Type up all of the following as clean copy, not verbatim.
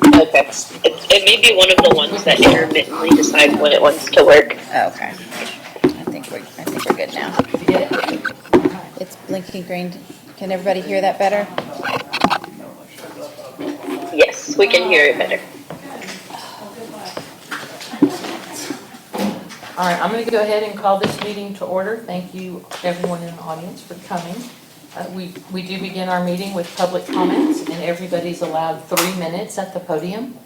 Okay. It may be one of the ones that intermittently decides when it wants to work. Okay. I think we're good now. Did you get it? It's blinking green. Can everybody hear that better? Yes, we can hear it better. All right, I'm going to go ahead and call this meeting to order. Thank you, everyone in the audience, for coming. We do begin our meeting with public comments, and everybody's allowed 3 minutes at the podium.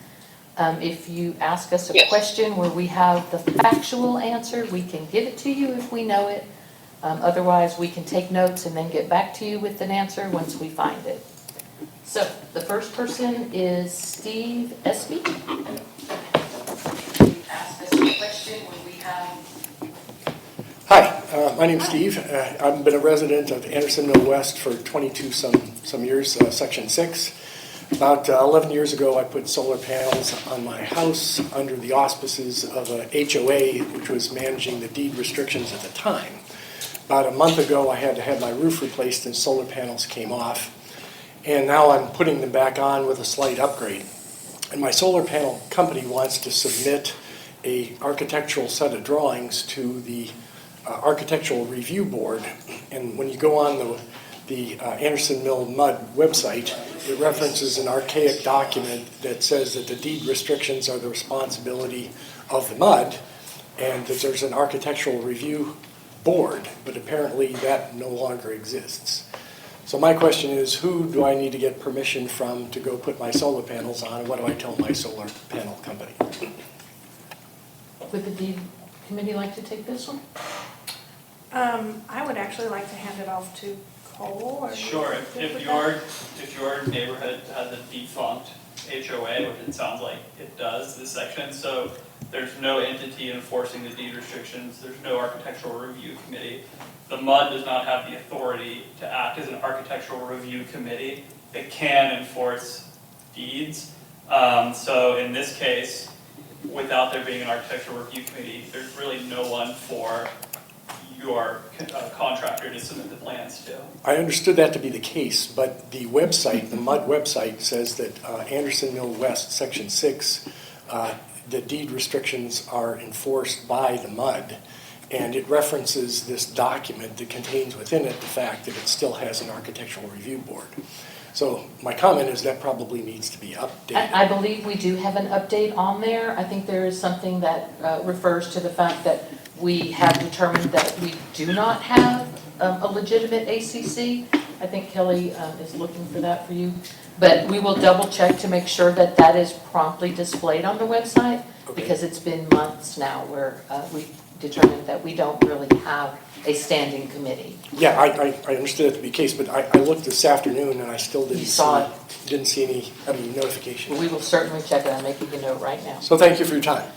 If you ask us a question where we have the factual answer, we can give it to you if we know it. Otherwise, we can take notes and then get back to you with an answer once we find it. So, the first person is Steve Espy. Ask us a question when we have... Hi, my name's Steve. I've been a resident of Anderson Mill West for 22 some years, Section 6. About 11 years ago, I put solar panels on my house under the auspices of a HOA, which was managing the deed restrictions at the time. About a month ago, I had to have my roof replaced and solar panels came off. And now I'm putting them back on with a slight upgrade. And my solar panel company wants to submit a architectural set of drawings to the Architectural Review Board. And when you go on the Anderson Mill MUD website, it references an archaic document that says that the deed restrictions are the responsibility of the MUD and that there's an Architectural Review Board, but apparently that no longer exists. So my question is, who do I need to get permission from to go put my solar panels on? What do I tell my solar panel company? Would the deed committee like to take this one? I would actually like to hand it off to Cole. Or sure. If your neighborhood has a defunct HOA, which it sounds like it does, this section, so there's no entity enforcing the deed restrictions. There's no architectural review committee. The MUD does not have the authority to act as an architectural review committee. It can enforce deeds. So in this case, without there being an architectural review committee, there's really no one for your contractor to submit the plans to. I understood that to be the case, but the website, the MUD website, says that Anderson Mill West, Section 6, the deed restrictions are enforced by the MUD. And it references this document that contains within it the fact that it still has an architectural review board. So my comment is that probably needs to be updated. I believe we do have an update on there. I think there is something that refers to the fact that we have determined that we do not have a legitimate ACC. I think Kelly is looking for that for you. But we will double check to make sure that that is promptly displayed on the website, because it's been months now where we determined that we don't really have a standing committee. Yeah, I understood it to be the case, but I looked this afternoon and I still didn't see any notification. Well, we will certainly check it. I'm making a note right now. So thank you for your time.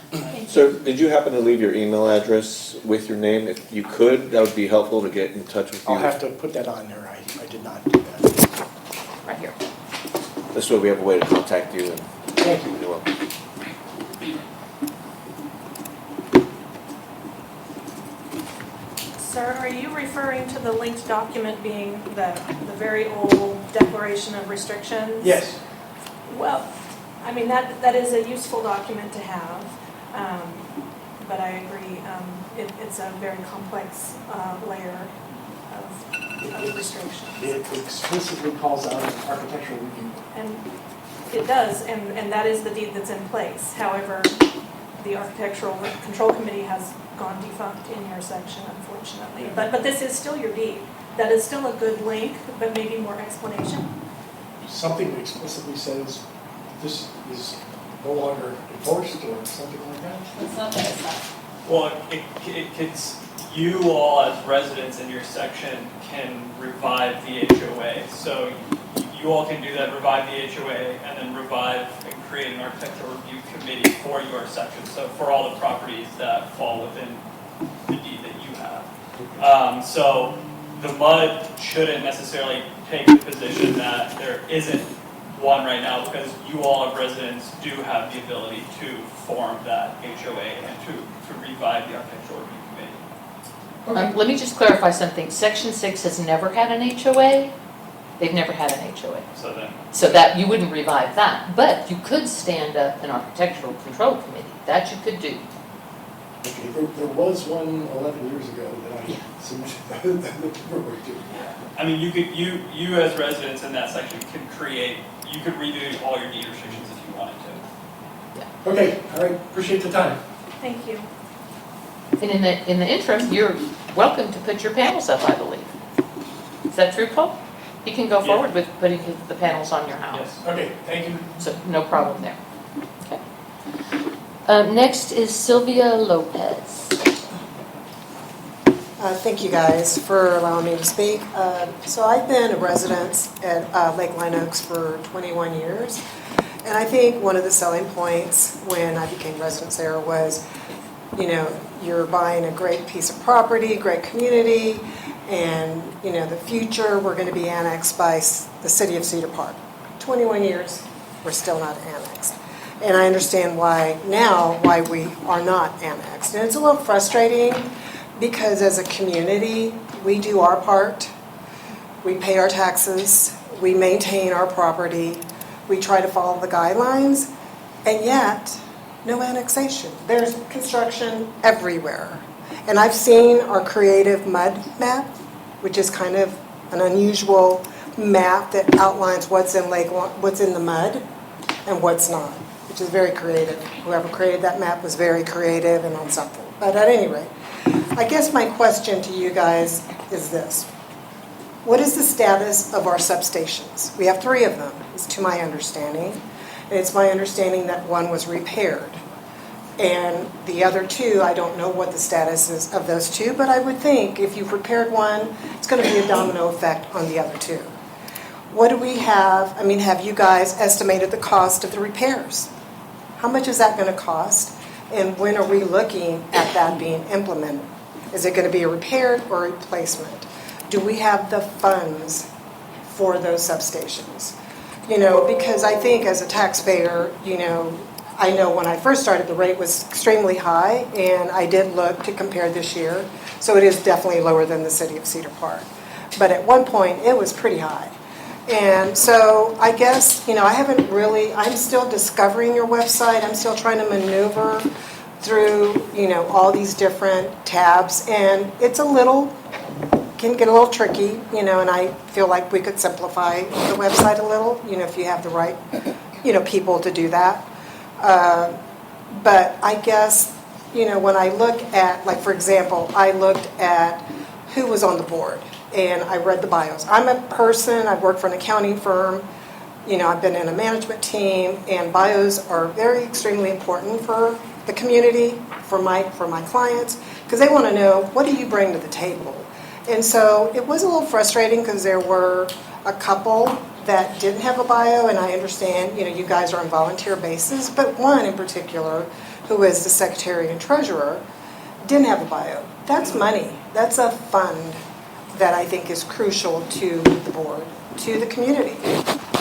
So did you happen to leave your email address with your name? If you could, that would be helpful to get in touch with you. I'll have to put that on there. I did not do that. Right here. This way we have a way to contact you. And Thank you. you're welcome. Sir, are you referring to the linked document being the very old Declaration of Restrictions? Yes. Well, I mean, that is a useful document to have, but I agree, it's a very complex layer of restriction. It exclusively calls out an architectural review. And it does, and that is the deed that's in place. However, the Architectural Control Committee has gone defunct in your section, unfortunately. But this is still your deed. That is still a good link, but maybe more explanation. Something that explicitly says this is no longer enforced or something like that? It's not that it's not. Well, you all as residents in your section can revive the HOA. So you all can do that, revive the HOA, and then revive and create an architectural review committee for your section. So for all the properties that fall within the deed that you have. So the MUD shouldn't necessarily take the position that there isn't one right now, because you all as residents do have the ability to form that HOA and to revive the architectural review committee. Let me just clarify something. Section 6 has never had an HOA. They've never had an HOA. So then, So that, you wouldn't revive that, but you could stand up an architectural control committee, that you could do. Okay, there was one 11 years ago that Yeah. I submitted the paperwork to. I mean, you as residents in that section could create, you could redo all your deed restrictions if you wanted to. Okay, all right, appreciate the time. Thank you. And in the interim, you're welcome to put your panels up, I believe. Is that true, Paul? You can go Yeah. forward with putting the panels on your house. Yes. Okay, thank you. So no problem there. Okay. Next is Sylvia Lopez. Thank you guys for allowing me to speak. So I've been a resident at Lake Line Oaks for 21 years. And I think one of the selling points when I became resident there was, you know, you're buying a great piece of property, great community, and, you know, the future, we're going to be annexed by the city of Cedar Park. 21 years, we're still not annexed. And I understand why we are not annexed. And it's a little frustrating because as a community, we do our part. We pay our taxes, we maintain our property, we try to follow the guidelines, and yet, no annexation. There's construction everywhere. And I've seen our creative mud map, which is kind of an unusual map that outlines what's in the mud and what's not, which is very creative. Whoever created that map was very creative and on something. But at any rate, I guess my question to you guys is this. What is the status of our substations? We have 3 of them, is to my understanding. And it's my understanding that one was repaired. And the other 2, I don't know what the status is of those 2, but I would think if you've repaired one, it's going to be a domino effect on the other 2. What do we have? I mean, have you guys estimated the cost of the repairs? How much is that going to cost? And when are we looking at that being implemented? Is it going to be a repair or a replacement? Do we have the funds for those substations? You know, because I think as a taxpayer, you know, I know when I first started, the rate was extremely high, and I did look to compare this year. So it is definitely lower than the city of Cedar Park. But at one point, it was pretty high. And so I guess, you know, I'm still discovering your website. I'm still trying to maneuver through, you know, all these different tabs. And it's can get a little tricky, you know, and I feel like we could simplify the website a little, you know, if you have the right, you know, people to do that. But I guess, you know, when I look at, like, for example, I looked at who was on the board, and I read the bios. I'm a person, I've worked for an accounting firm, you know, I've been in a management team, and bios are very extremely important for the community, for my clients, because they want to know, what do you bring to the table? And so it was a little frustrating because there were a couple that didn't have a bio, and I understand, you know, you guys are on volunteer basis, but one in particular, who is the secretary and treasurer, didn't have a bio. That's money. That's a fund that I think is crucial to the board, to the community.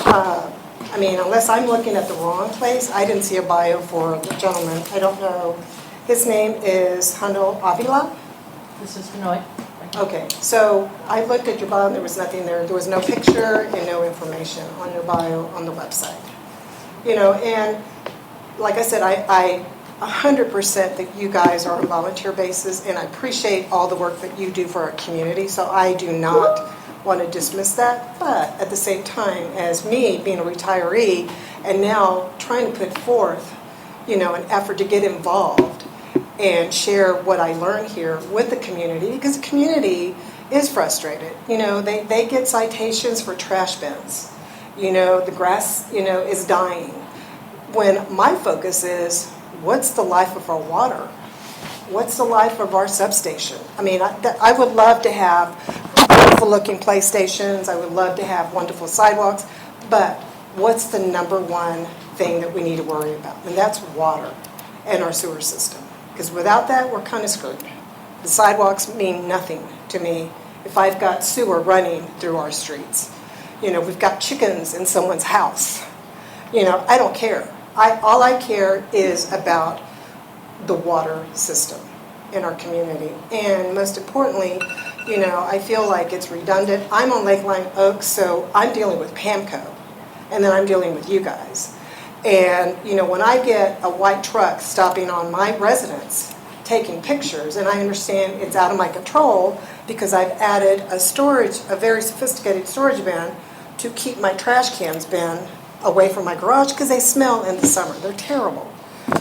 I mean, unless I'm looking at the wrong place, I didn't see a bio for the gentleman. I don't know. His name is Handel Avila. This is Benoit. Okay, so I looked at your bio and there was nothing there. There was no picture and no information on your bio on the website. You know, and like I said, I 100% that you guys are on volunteer basis, and I appreciate all the work that you do for our community, so I do not want to dismiss that. But at the same time, as me being a retiree and now trying to put forth, you know, an effort to get involved and share what I learned here with the community, because the community is frustrated. You know, they get citations for trash bins. You know, the grass, you know, is dying. When my focus is, what's the life of our water? What's the life of our substation? I mean, I would love to have beautiful looking playstations. I would love to have wonderful sidewalks. But what's the number one thing that we need to worry about? And that's water and our sewer system. Because without that, we're kind of screwed. The sidewalks mean nothing to me if I've got sewer running through our streets. You know, we've got chickens in someone's house. You know, I don't care. All I care is about the water system. in our community. And most importantly, you know, I feel like it's redundant. I'm on Lakeline Oaks, so I'm dealing with PAMCO, and then I'm dealing with you guys. And, you know, when I get a white truck stopping on my residence, taking pictures, and I understand it's out of my control because I've added a very sophisticated storage bin to keep my trash cans bin away from my garage because they smell in the summer. They're terrible.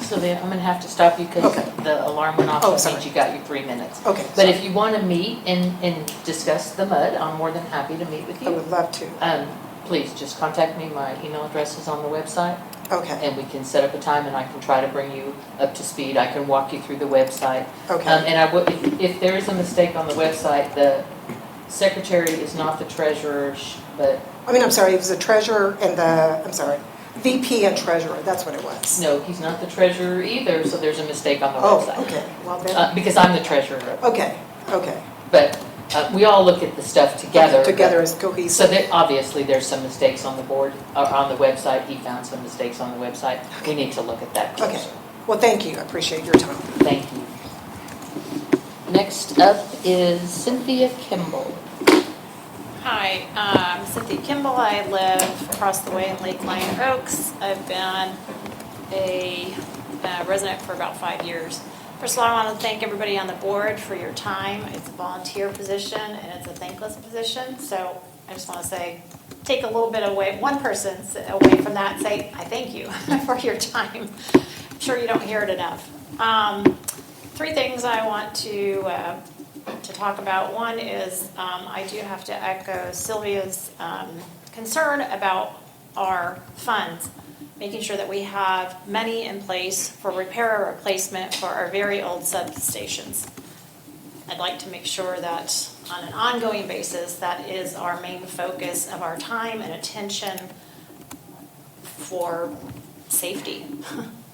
Sylvia, I'm gonna have to stop you because Okay. the alarm went off, Oh, so it means sorry. you got your 3 minutes. Okay, But sorry. if you wanna meet and discuss the mud, I'm more than happy to meet with I you. would love to. Please, just contact me, my email address is on the website, Okay, and we can set up a time and I can try to bring you up to speed. I can walk you through the website. okay. And I would, if there is a mistake on the website, the secretary is not the treasurer, but I mean, I'm sorry, it was the treasurer and VP and treasurer, that's what it was. no, he's not the treasurer either, so there's a mistake on the Oh, website. okay, well then, Because I'm the treasurer. okay. But we all look at the stuff together. Together but- as cohesive. So there, obviously, there's some mistakes on the board, or on the website. He found some mistakes on the website. We need to look at that Okay, closer. well, thank you, I appreciate your time. Thank you. Next up is Cynthia Kimball. Hi, I'm Cynthia Kimball. I live across the way in Lakeline Oaks. I've been a resident for about 5 years. First of all, I want to thank everybody on the board for your time. It's a volunteer position and it's a thankless position. So I just want to say, take a little bit away, one person away from that and say, I thank you for your time. I'm sure you don't hear it enough. 3 things I want to talk about. One is I do have to echo Sylvia's concern about our funds, making sure that we have money in place for repair or replacement for our very old substations. I'd like to make sure that on an ongoing basis, that is our main focus of our time and attention for safety,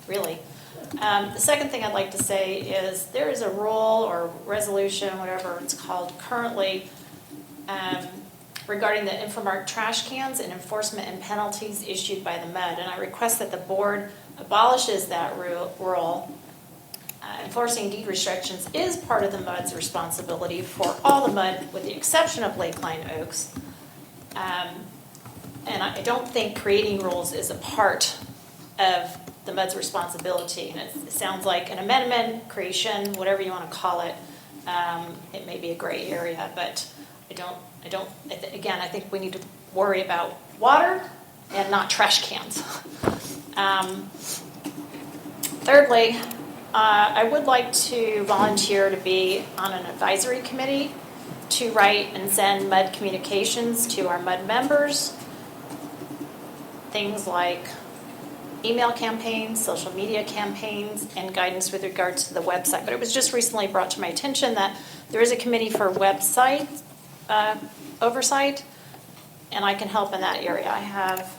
really. The second thing I'd like to say is there is a rule or resolution, whatever it's called currently, regarding the infomarked trash cans and enforcement and penalties issued by the MUD. And I request that the board abolishes that rule. Enforcing deed restrictions is part of the MUD's responsibility for all the MUD, with the exception of Lakeline Oaks. And I don't think creating rules is a part of the MUD's responsibility. And it sounds like an amendment, creation, whatever you want to call it. It may be a gray area, but again, I think we need to worry about water and not trash cans. Thirdly, I would like to volunteer to be on an advisory committee to write and send MUD communications to our MUD members. Things like email campaigns, social media campaigns, and guidance with regards to the website. But it was just recently brought to my attention that there is a committee for website oversight, and I can help in that area. I have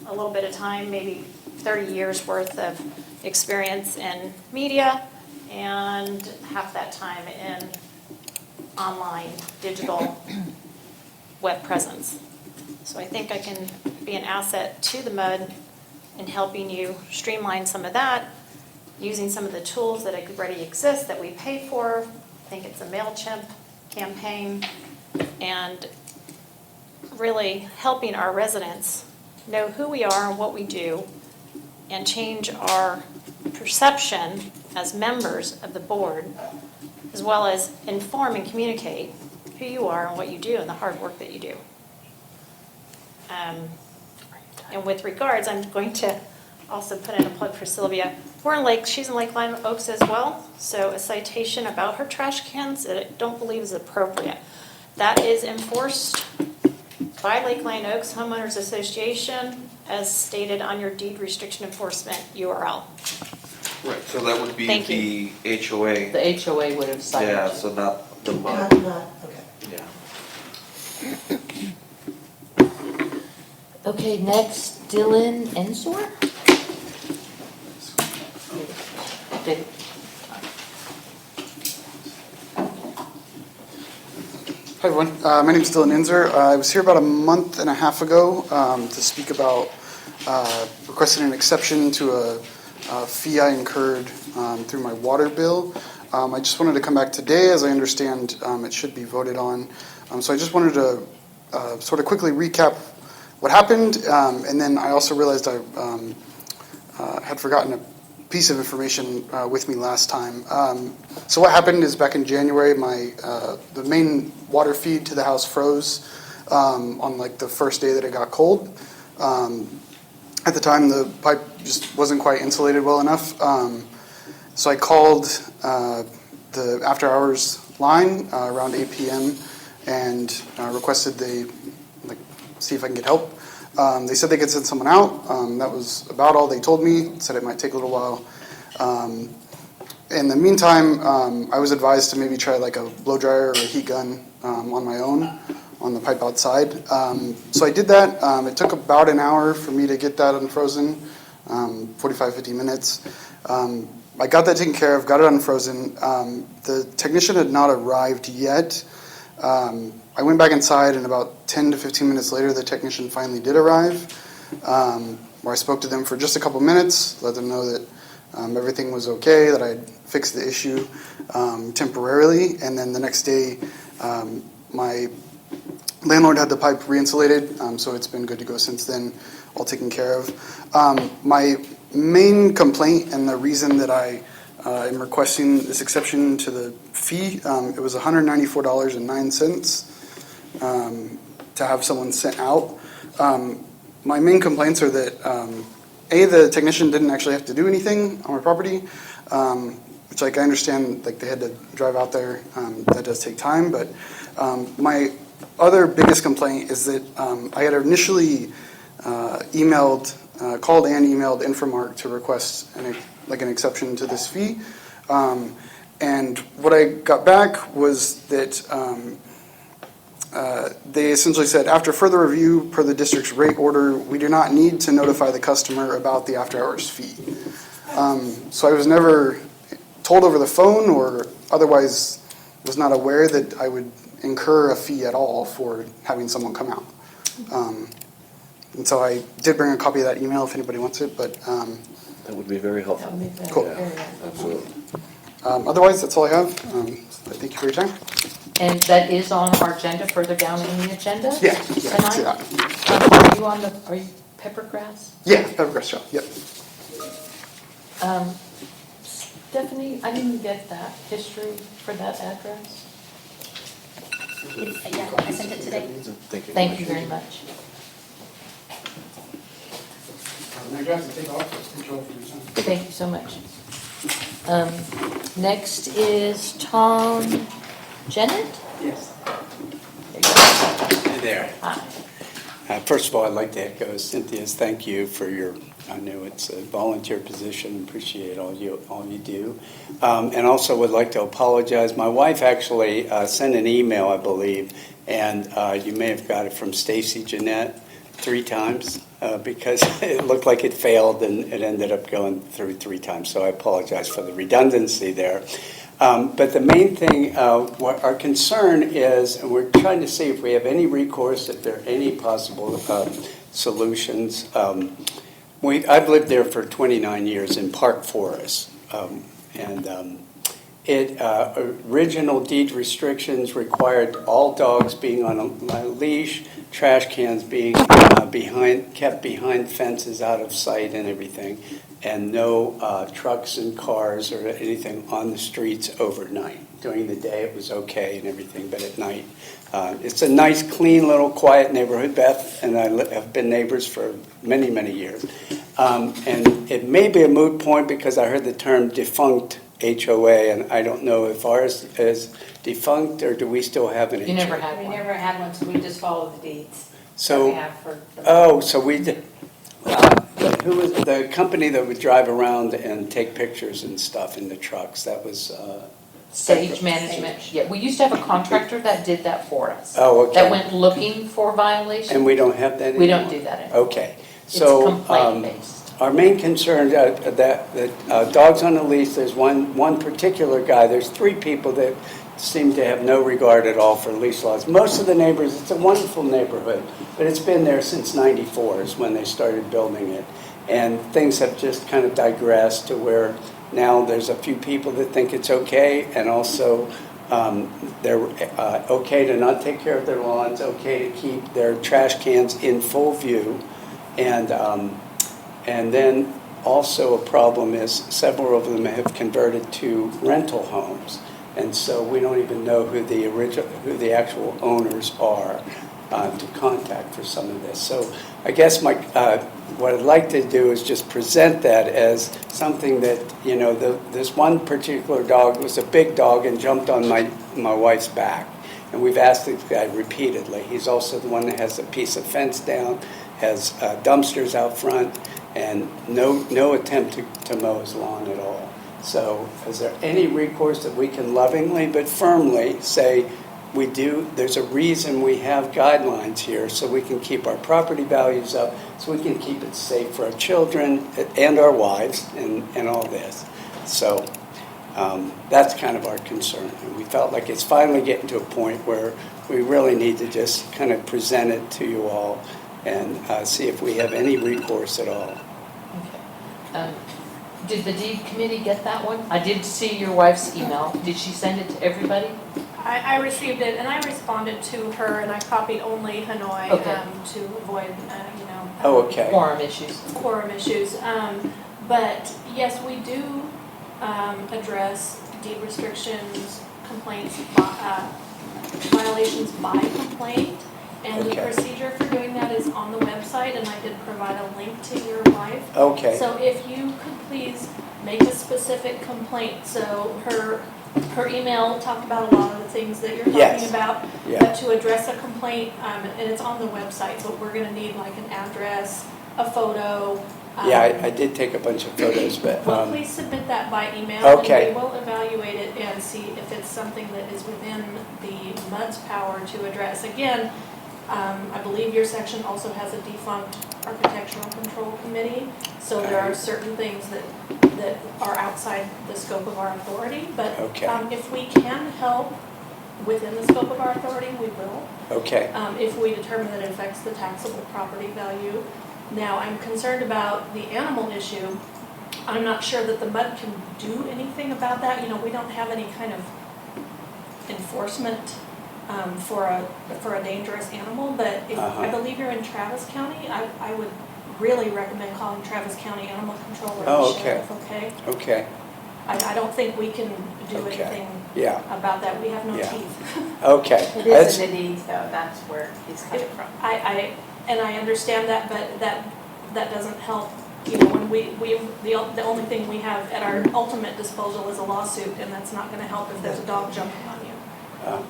a little bit of time, maybe 30 years worth of experience in media, and half that time in online digital web presence. So I think I can be an asset to the MUD in helping you streamline some of that, using some of the tools that already exist that we pay for. I think it's a MailChimp campaign, and really helping our residents know who we are and what we do, and change our perception as members of the board, as well as inform and communicate who you are and what you do and the hard work that you do. And with regards, I'm going to also put in a plug for Sylvia. She's in Lakeline Oaks as well, so a citation about her trash cans that I don't believe is appropriate. That is enforced by Lakeline Oaks Homeowners Association as stated on your deed restriction enforcement URL. Right, so that would be Thank the HOA. The HOA would have cited Yeah, it. so not the Not, MUD. okay. Yeah. Okay, next, Dylan Ensor. David. Hi everyone, my name is Dylan Inzer. I was here about a month and a half ago to speak about requesting an exception to a fee I incurred through my water bill. I just wanted to come back today. As I understand, it should be voted on. So I just wanted to sort of quickly recap what happened, and then I also realized I had forgotten a piece of information with me last time. So what happened is back in January, the main water feed to the house froze on like the first day that it got cold. At the time, the pipe just wasn't quite insulated well enough. So I called the after-hours line around 8 p.m. and requested they see if I can get help. They said they could send someone out. That was about all they told me. Said it might take a little while. In the meantime, I was advised to maybe try like a blow dryer or a heat gun on my own on the pipe outside. So I did that. It took about an hour for me to get that unfrozen, 45, 50 minutes. I got that taken care of, got it unfrozen. The technician had not arrived yet. I went back inside, and about 10 to 15 minutes later, the technician finally did arrive, where I spoke to them for just a couple minutes, let them know that everything was okay, that I had fixed the issue temporarily, and then the next day, my landlord had the pipe re-insulated, so it's been good to go since then, all taken care of. My main complaint and the reason that I am requesting this exception to the fee, it was $194.09 to have someone sent out. My main complaints are that, the technician didn't actually have to do anything on my property, which I understand, they had to drive out there. That does take time, but my other biggest complaint is that I had initially called and emailed Infomark to request an exception to this fee. And what I got back was that they essentially said, after further review per the district's rate order, we do not need to notify the customer about the after-hours fee. So I was never told over the phone or otherwise was not aware that I would incur a fee at all for having someone come out. And so I did bring a copy of that email if anybody wants it, but That would be very helpful. cool. Yeah, absolutely. Otherwise, that's all I have. Thank you for your time. And that is on our agenda, further down in the agenda? Yeah, I see Tonight? that. Are you Peppergrass? Yeah, Peppergrass Shop, yep. Stephanie, I didn't get that history for that address. Yeah, I sent it today. Thank you very much. Thank you so much. Next is Tom Jennett? Yes. There you go. Hey there. Hi. First of all, I'd like to echo Cynthia's thank you for I know it's a volunteer position, appreciate all you do. And also would like to apologize. My wife actually sent an email, I believe, and you may have got it from Stacy Jeanette 3 times because it looked like it failed and it ended up going through 3 times. So I apologize for the redundancy there. But the main thing, what our concern is, and we're trying to see if we have any recourse, if there are any possible solutions. I've lived there for 29 years in Park Forest, original deed restrictions required all dogs being on a leash, trash cans being kept behind fences out of sight and everything, and no trucks and cars or anything on the streets overnight. During the day it was okay and everything, but at night it's a nice, clean, little, quiet neighborhood. Beth and I have been neighbors for many, many years. And it may be a moot point because I heard the term defunct HOA, and I don't know if ours is defunct or do we still have an HOA? You never had We one. never had one, so we just followed the deeds that So, we have for. so we did. Who was the company that would drive around and take pictures and stuff in the trucks? That was. Stage management, yeah, we used to have a contractor that did that for us. Oh, okay. That went looking for violations. And we don't have that anymore? We don't do that anymore. Okay. It's So, complaint-based. our main concern that dogs on a leash, there's one particular guy, there's 3 people that seem to have no regard at all for leash laws. Most of the neighbors, it's a wonderful neighborhood, but it's been there since '94 is when they started building it. And things have just kind of digressed to where Now, there's a few people that think it's okay, and also they're okay to not take care of their lawns, okay to keep their trash cans in full view, and then also a problem is several of them have converted to rental homes, and so we don't even know who the actual owners are to contact for some of this. So I guess what I'd like to do is just present that as something that, this one particular dog was a big dog and jumped on my wife's back. And we've asked this guy repeatedly. He's also the one that has a piece of fence down, has dumpsters out front, and no attempt to mow his lawn at all. So is there any recourse that we can lovingly but firmly say, there's a reason we have guidelines here so we can keep our property values up, so we can keep it safe for our children and our wives and all this. So that's kind of our concern. And we felt like it's finally getting to a point where we really need to just kind of present it to you all and see if we have any recourse at all. Okay. Did the deed committee get that one? I did see your wife's email. Did she send it to everybody? I received it, and I responded to her, and I copied only Hanoi Okay. To avoid, Oh, okay. Quorum issues. quorum issues. But yes, we do address deed restrictions, complaints, violations by complaint. And the Okay. procedure for doing that is on the website, and I did provide a link to your wife. Okay. So if you could please make a specific complaint, so her email talked about a lot of the things that you're talking Yes. about, Yeah. but to address a complaint, and it's on the website, but we're gonna need like an address, a photo. Yeah, I did take a bunch of photos, but Well, please submit that by email. Okay. And we will evaluate it and see if it's something that is within the MUD's power to address. Again, I believe your section also has a defunct architectural control committee, so there are certain things that are outside the scope of our authority, but Okay. If we can help within the scope of our authority, we will. okay. If we determine that it affects the taxable property value. Now, I'm concerned about the animal issue. I'm not sure that the MUD can do anything about that. We don't have any kind of enforcement for a dangerous animal, but if, I believe you're in Travis County, I would really recommend calling Travis County Animal Control or Oh, the okay. sheriff, okay? Okay. I don't think we can do Okay. anything Yeah. about that. We have no Yeah. teeth. Okay. It is in the deeds, though, that's where he's coming from. And I understand that, but that doesn't help. When the only thing we have at our ultimate disposal is a lawsuit, and that's not gonna help if there's a dog jumping on you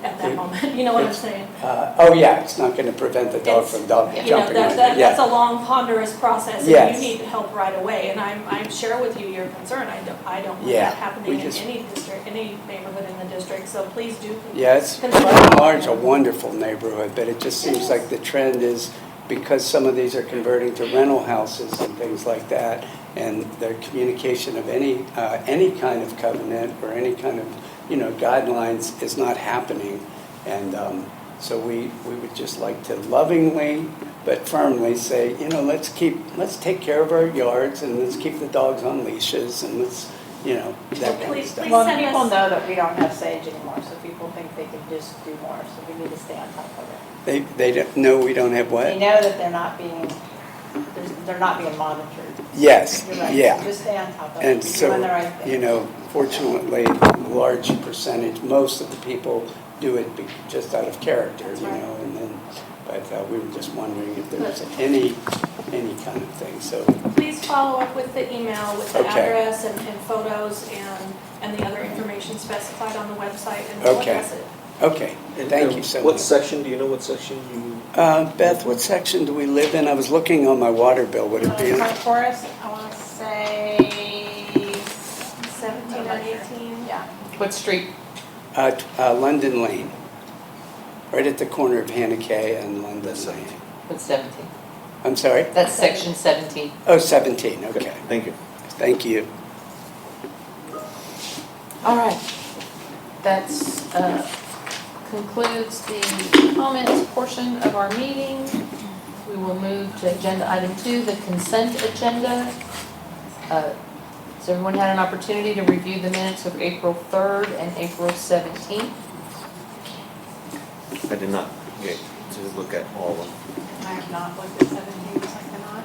at that moment. You know what I'm saying? Oh, yeah, it's not going to prevent the dog from jumping on you. That's a long, ponderous process, and Yes. you need help right away. And I share with you your concern. I don't want Yeah, that happening we in just- any district, any neighborhood in the district. So please do. Yeah, it's by and large a wonderful neighborhood, but it just seems like the trend is because some of these are converting to rental houses and things like that, and the communication of any kind of covenant or any kind of guidelines is not happening, and so we would just like to lovingly but firmly say, let's take care of our yards and let's keep the dogs on leashes and let's that kind of stuff. Please Well, send people us- know that we don't have sage anymore, so people think they can just do more, so we need to stay on top of it. They don't know we don't have They what? know that they're not being monitored. Yes, You're right, yeah. so just stay on top of it, And you're doing the right thing. so, fortunately, a large percentage, most of the people do it just out of character, That's right. and then, but we were just wondering if there was any kind of thing, so. Please follow up with the email with the Okay. address and photos and the other information specified on the website, and we'll Okay. address it. Okay, thank you so much. What section, do you know what section you? Beth, what section do we live in? I was looking on my water bill, would it be? Front Forest, I want to say 17 or 18? Yeah. What street? London Lane, right at the corner of Hanakay and London Lane. What's 17? I'm sorry? That's section 17. Oh, 17, okay. Thank you. Thank you. All right. That's concludes the comments portion of our meeting. We will move to agenda item 2, the consent agenda. Has everyone had an opportunity to review the minutes of April 3rd and April 17th? I did not get to look at all of them. I have not looked at 17, so I cannot.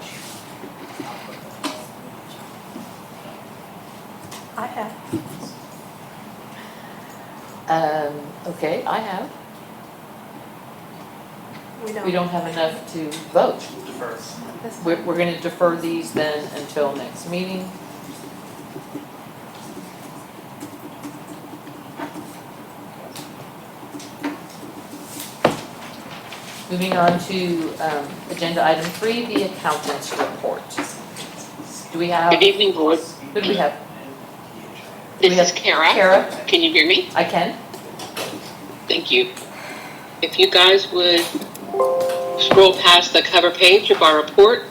I have. Okay, I have. We We don't have enough to vote. Defer. We're going to defer these then until next meeting. Moving on to agenda item 3, the accountant's report. Do we have? Good evening, board. Who do we have? This is Kara. Kara, Can you hear me? I can. Thank you. If you guys would scroll past the cover page of our report,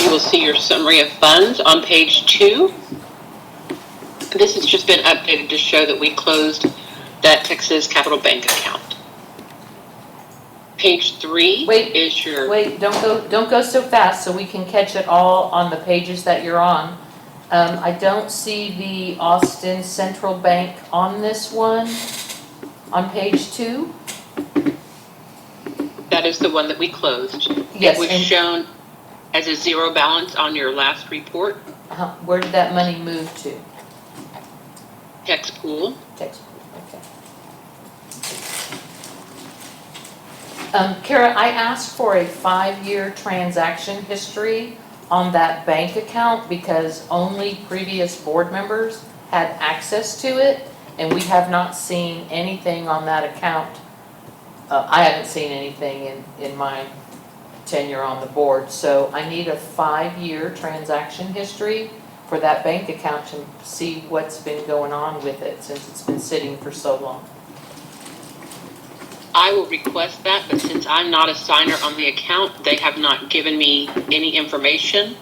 you will see your summary of funds on page 2. This has just been updated to show that we closed that Texas Capital Bank account. Page 3 is your... Wait, don't go so fast so we can catch it all on the pages that you're on. I don't see the Austin Central Bank on this one, on page 2. That is the one that we closed. Yes, It was shown as a zero balance on your last report. Where did that money move to? Tex pool. Text, okay. Kara, I asked for a 5-year transaction history on that bank account because only previous board members had access to it, and we have not seen anything on that account. I haven't seen anything in my tenure on the board, so I need a 5-year transaction history for that bank account to see what's been going on with it since it's been sitting for so long. I will request that, but since I'm not a signer on the account, they have not given me any information.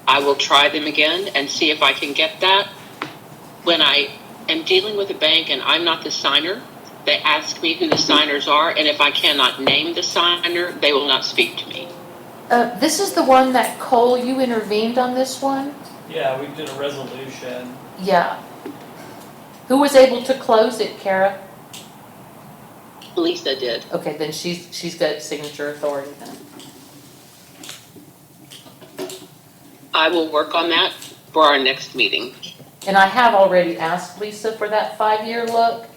I will try them again and see if I can get that. When I am dealing with a bank and I'm not the signer, they ask me who the signers are, and if I cannot name the signer, they will not speak to me. This is the one that Cole, you intervened on this one? Yeah, we did a resolution. Yeah. Who was able to close it, Kara? Lisa did. Okay, then she's got signature authority then. I will work on that for our next meeting. And I have already asked Lisa for that 5-year look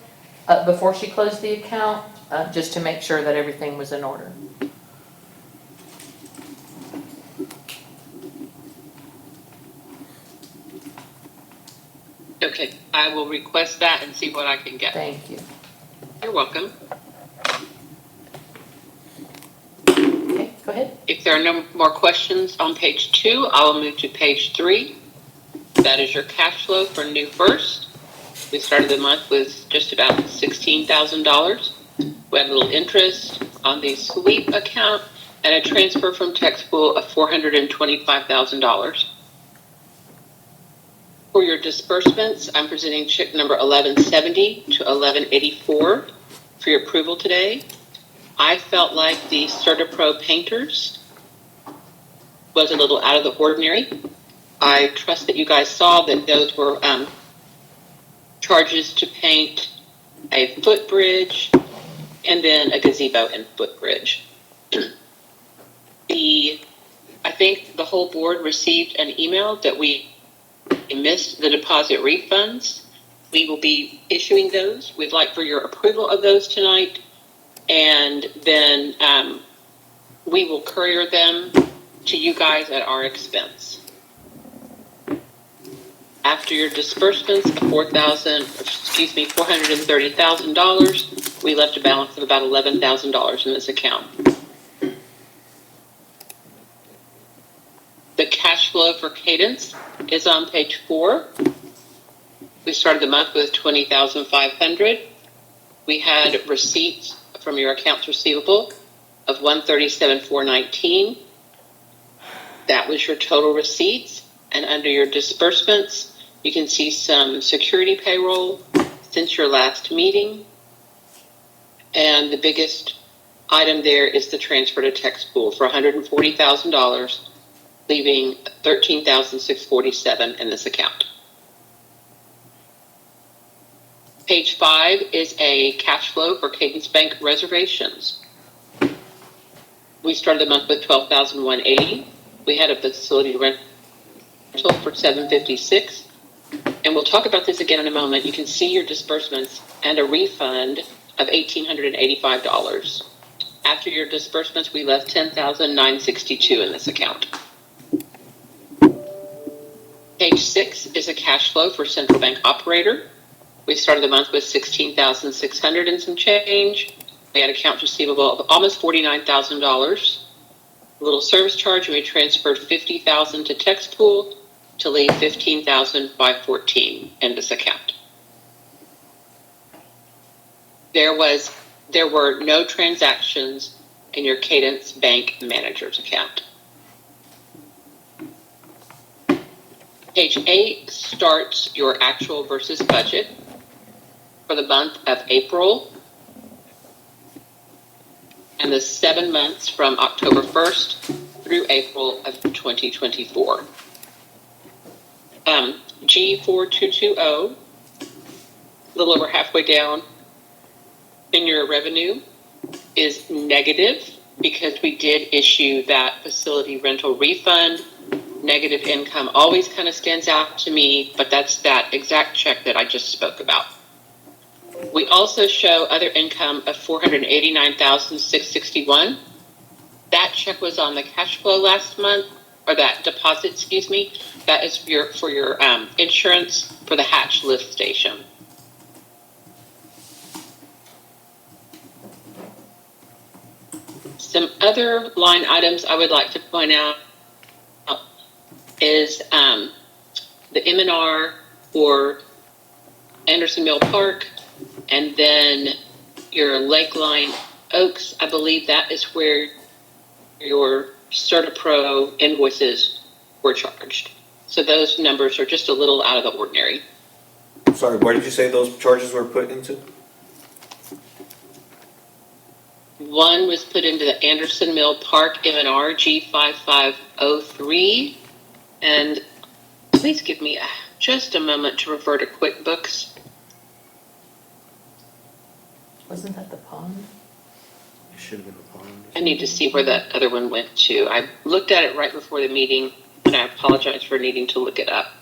before she closed the account, just to make sure that everything was in order. Okay, I will request that and see what I can get. Thank you. You're welcome. Okay, go ahead. If there are no more questions on page 2, I will move to page 3. That is your cash flow for New First. We started the month with just about $16,000. We had a little interest on the sweep account and a transfer from Tex Pool of $425,000. For your disbursements, I'm presenting check number 1170 to 1184 for your approval today. I felt like the CertaPro painters was a little out of the ordinary. I trust that you guys saw that those were charges to paint a footbridge and then a gazebo and footbridge. I think the whole board received an email that we missed the deposit refunds. We will be issuing those. We'd like for your approval of those tonight, and then we will courier them to you guys at our expense. After your disbursements of $430,000, we left a balance of about $11,000 in this account. The cash flow for Cadence is on page 4. We started the month with $20,500. We had receipts from your accounts receivable of $137,419. That was your total receipts. And under your disbursements, you can see some security payroll since your last meeting. And the biggest item there is the transfer to Tex Pool for $140,000, leaving $13,647 in this account. Page 5 is a cash flow for Cadence Bank reservations. We started the month with $12,180. We had a facility rental for $756. And we'll talk about this again in a moment. You can see your disbursements and a refund of $1,885. After your disbursements, we left $10,962 in this account. Page 6 is a cash flow for central bank operator. We started the month with $16,600 and some change. We had accounts receivable of almost $49,000. A little service charge, and we transferred $50,000 to text pool to leave $15,514 in this account. There were no transactions in your Cadence Bank manager's account. Page 8 starts your actual versus budget for the month of April and the 7 months from October 1st through April of 2024. G4220, a little over halfway down in your revenue, is negative because we did issue that facility rental refund. Negative income always kind of stands out to me, but that's that exact check that I just spoke about. We also show other income of $489,661. That check was on the cash flow last month, or that deposit, excuse me. That is for your insurance for the Hatch lift station. Some other line items I would like to point out is the M&R for Anderson Mill Park, and then your Lakeline Oaks. I believe that is where your CertaPro invoices were charged. So those numbers are just a little out of the ordinary. Sorry, where did you say those charges were put into? One was put into the Anderson Mill Park M&R G5503. And please give me just a moment to refer to QuickBooks. Wasn't that the pond? It should have been a pond. I need to see where that other one went to. I looked at it right before the meeting, and I apologize for needing to look it up.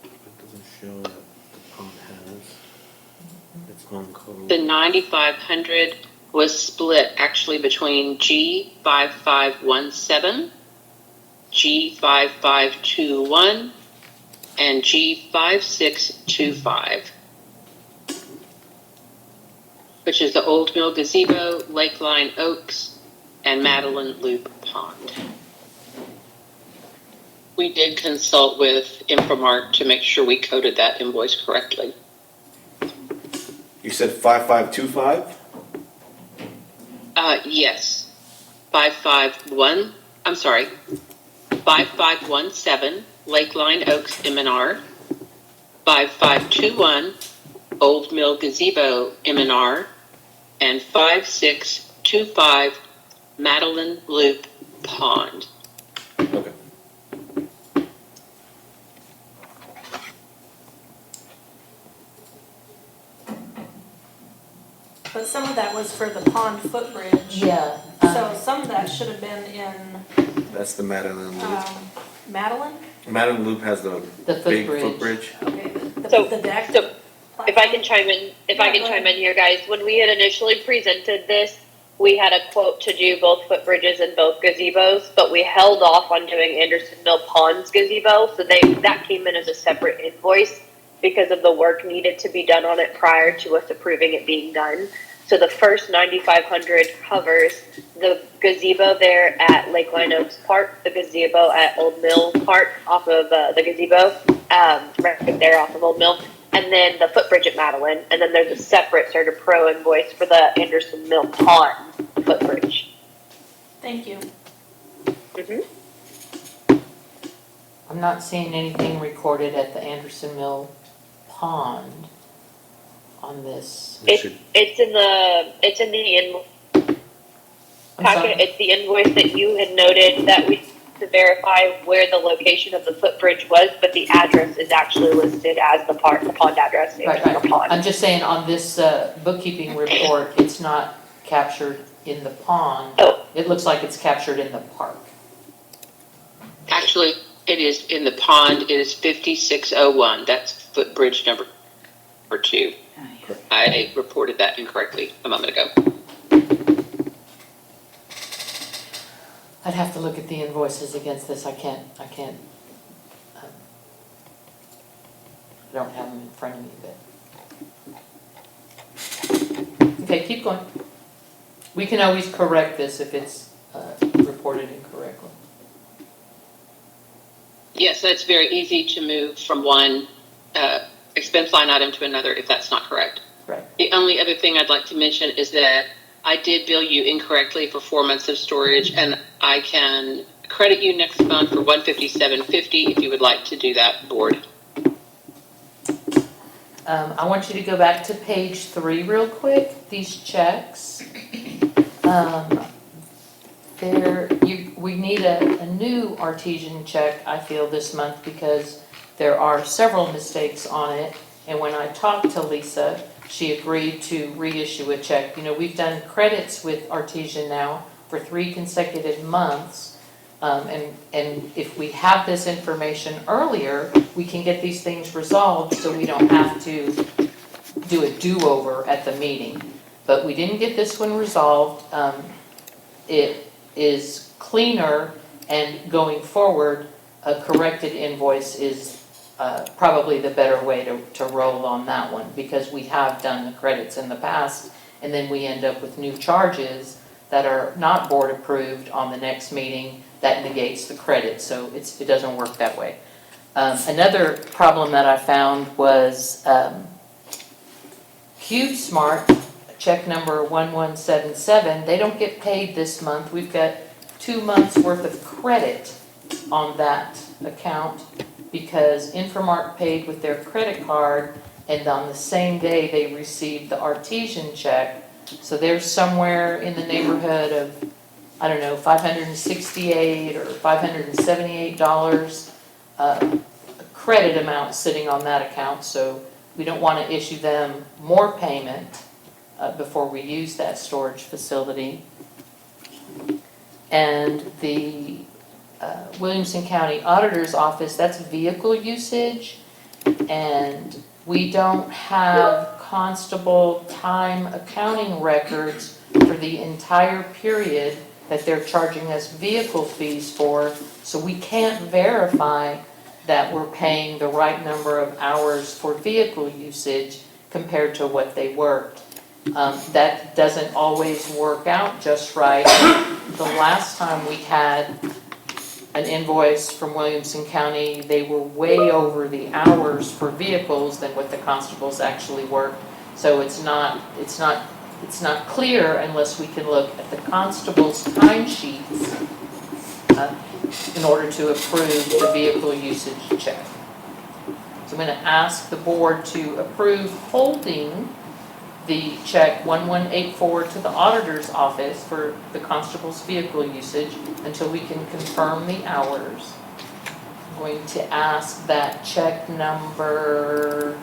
It doesn't show that the pond has its own code. The 9,500 was split actually between G5517, G5521, and G5625, which is the Old Mill Gazebo, Lakeline Oaks, and Madeline Loop Pond. We did consult with Infomark to make sure we coded that invoice correctly. You said 5525? Yes. 5517, Lakeline Oaks M&R, 5521, Old Mill Gazebo M&R, and 5625, Madeline Loop Pond. Okay. But some of that was for the pond footbridge. Yeah. So some of that should have been in That's the Madeline Loop. Madeline? Madeline Loop has the big footbridge. Okay, So- the deck. So if I can platform? chime in, Yeah, go ahead. here, guys, when we had initially presented this, we had a quote to do both footbridges and both gazebos, but we held off on doing Anderson Mill Pond's gazebo, so that came in as a separate invoice because of the work needed to be done on it prior to us approving it being done. So the first 9,500 covers the gazebo there at Lakeline Oaks Park, the gazebo at Old Mill Park off of the gazebo, right there off of Old Mill, and then the footbridge at Madeline, and then there's a separate CertaPro invoice for the Anderson Mill Pond footbridge. Thank you. Mm-hmm. I'm not seeing anything recorded at the Anderson Mill Pond on this. It's in the I'm sorry. packet. It's the invoice that you had noted that we to verify where the location of the footbridge was, but the address is actually listed as the pond address. Right, Anderson Mill right. Pond. I'm just saying on this bookkeeping report, it's not captured in the pond. Oh. It looks like it's captured in the park. Actually, it is in the pond. It is 5601. That's footbridge number 2. I reported that incorrectly a moment ago. I'd have to look at the invoices against this. I don't have them in front of me, but. Okay, keep going. We can always correct this if it's reported incorrectly. Yes, that's very easy to move from one expense line item to another if that's not correct. Right. The only other thing I'd like to mention is that I did bill you incorrectly for 4 months of storage, and I can credit you next month for $157.50 if you would like to do that, board. I want you to go back to page 3 real quick. These checks. We need a new artesian check, I feel, this month because there are several mistakes on it. And when I talked to Lisa, she agreed to reissue a check. You know, we've done credits with Artesian now for 3 consecutive months. And if we have this information earlier, we can get these things resolved so we don't have to do a do-over at the meeting. But we didn't get this one resolved. It is cleaner, and going forward, a corrected invoice is probably the better way to roll on that one, because we have done the credits in the past, and then we end up with new charges that are not board approved on the next meeting. That negates the credit, so it doesn't work that way. Another problem that I found was CubeSmart, check number 1177, they don't get paid this month. We've got 2 months worth of credit on that account because Infomark paid with their credit card, and on the same day they received the Artesian check. So there's somewhere in the neighborhood of, I don't know, $568 or $578 credit amount sitting on that account. So we don't want to issue them more payment before we use that storage facility. And the Williamson County Auditor's Office, that's vehicle usage, and we don't have constable time accounting records for the entire period that they're charging us vehicle fees for, so we can't verify that we're paying the right number of hours for vehicle usage compared to what they worked. That doesn't always work out just right. The last time we had an invoice from Williamson County, they were way over the hours for vehicles than what the constables actually work. So it's not clear unless we can look at the constable's timesheets in order to approve the vehicle usage check. So I'm going to ask the board to approve holding the check 1184 to the auditor's office for the constable's vehicle usage until we can confirm the hours. I'm going to ask that check number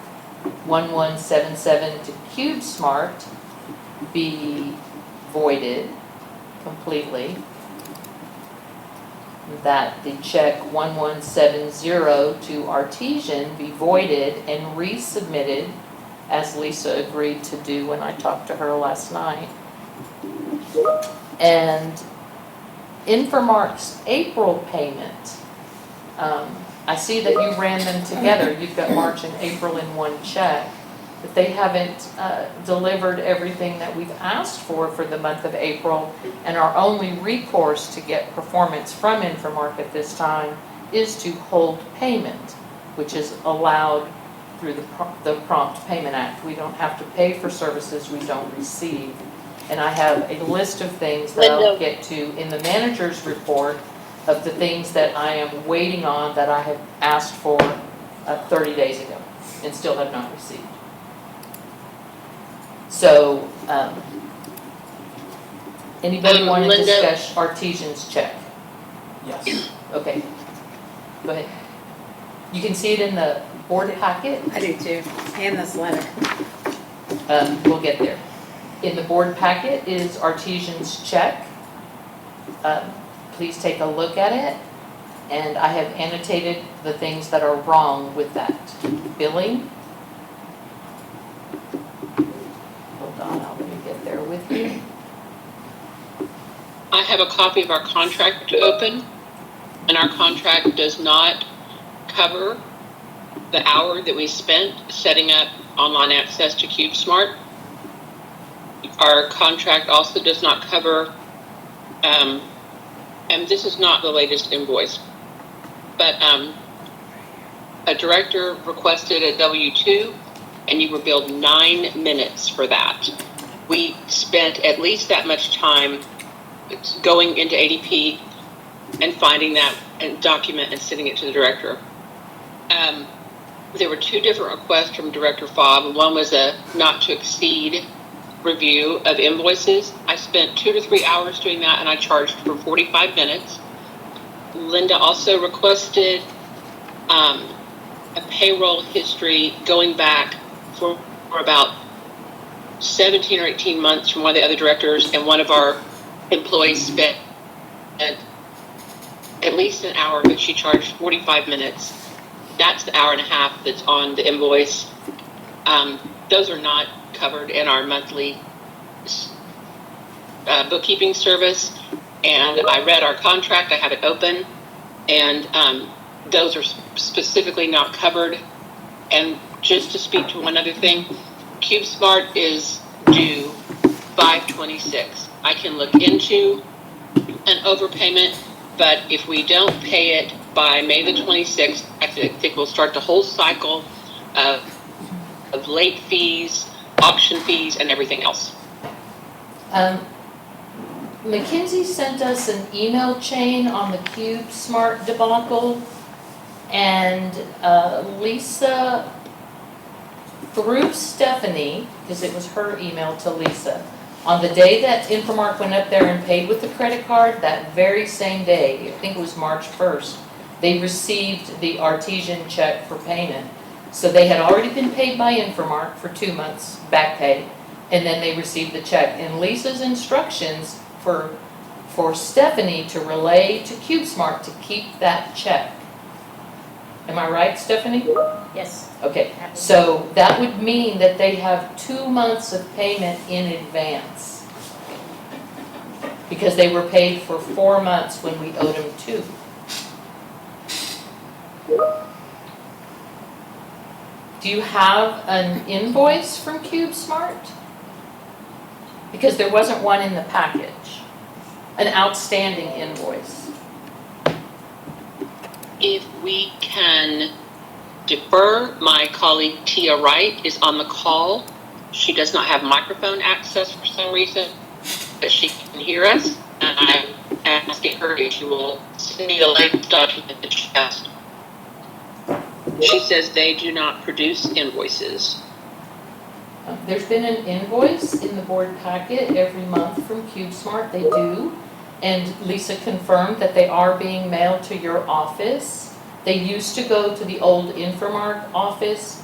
1177 to CubeSmart be voided completely. That the check 1170 to Artesian be voided and resubmitted as Lisa agreed to do when I talked to her last night. And Infomark's April payment, I see that you ran them together. You've got March and April in one check, but they haven't delivered everything that we've asked for the month of April, and our only recourse to get performance from Infomark at this time is to hold payment, which is allowed through the Prompt Payment Act. We don't have to pay for services we don't receive. And I have a list of things that I'll get to in the manager's report of the things that I am waiting on that I have asked for 30 days ago and still have not received. So, anybody want to discuss Artesian's check? Yes. Okay, go ahead. You can see it in the board packet. I do too, and this letter. We'll get there. In the board packet is Artesian's check. Please take a look at it. And I have annotated the things that are wrong with that. Billing. Hold on, let me get there with you. I have a copy of our contract to open, and our contract does not cover the hour that we spent setting up online access to CubeSmart. Our contract also does not cover, and this is not the latest invoice, but a director requested a W-2, and you were billed 9 minutes for that. We spent at least that much time going into ADP and finding that and document and sending it to the director. There were 2 different requests from Director Fobb. One was a not to exceed review of invoices. I spent 2 to 3 hours doing that, and I charged for 45 minutes. Linda also requested a payroll history going back for about 17 or 18 months from one of the other directors, and one of our employees spent at least an hour, but she charged 45 minutes. That's the hour and a half that's on the invoice. Those are not covered in our monthly bookkeeping service. And I read our contract, I have it open, and those are specifically not covered. And just to speak to one other thing, CubeSmart is due 5/26. I can look into an overpayment, but if we don't pay it by May the 26th, I think we'll start the whole cycle of late fees, auction fees, and everything else. Mackenzie sent us an email chain on the CubeSmart debacle, and Lisa, through Stephanie, because it was her email to Lisa, on the day that Infomark went up there and paid with the credit card, that very same day, I think it was March 1st, they received the Artesian check for payment. So they had already been paid by Infomark for 2 months back pay, and then they received the check. And Lisa's instructions for Stephanie to relay to CubeSmart to keep that check. Am I right, Stephanie? Yes. Okay, so that would mean that they have 2 months of payment in advance, because they were paid for 4 months when we owed them 2. Do you have an invoice from CubeSmart? Because there wasn't one in the package, an outstanding invoice. If we can defer, my colleague Tia Wright is on the call. She does not have microphone access for some reason, but she can hear us. And I'm asking her if she will send me the latest document that she has. She says they do not produce invoices. There's been an invoice in the board packet every month from CubeSmart, they do. And Lisa confirmed that they are being mailed to your office. They used to go to the old Infomark office,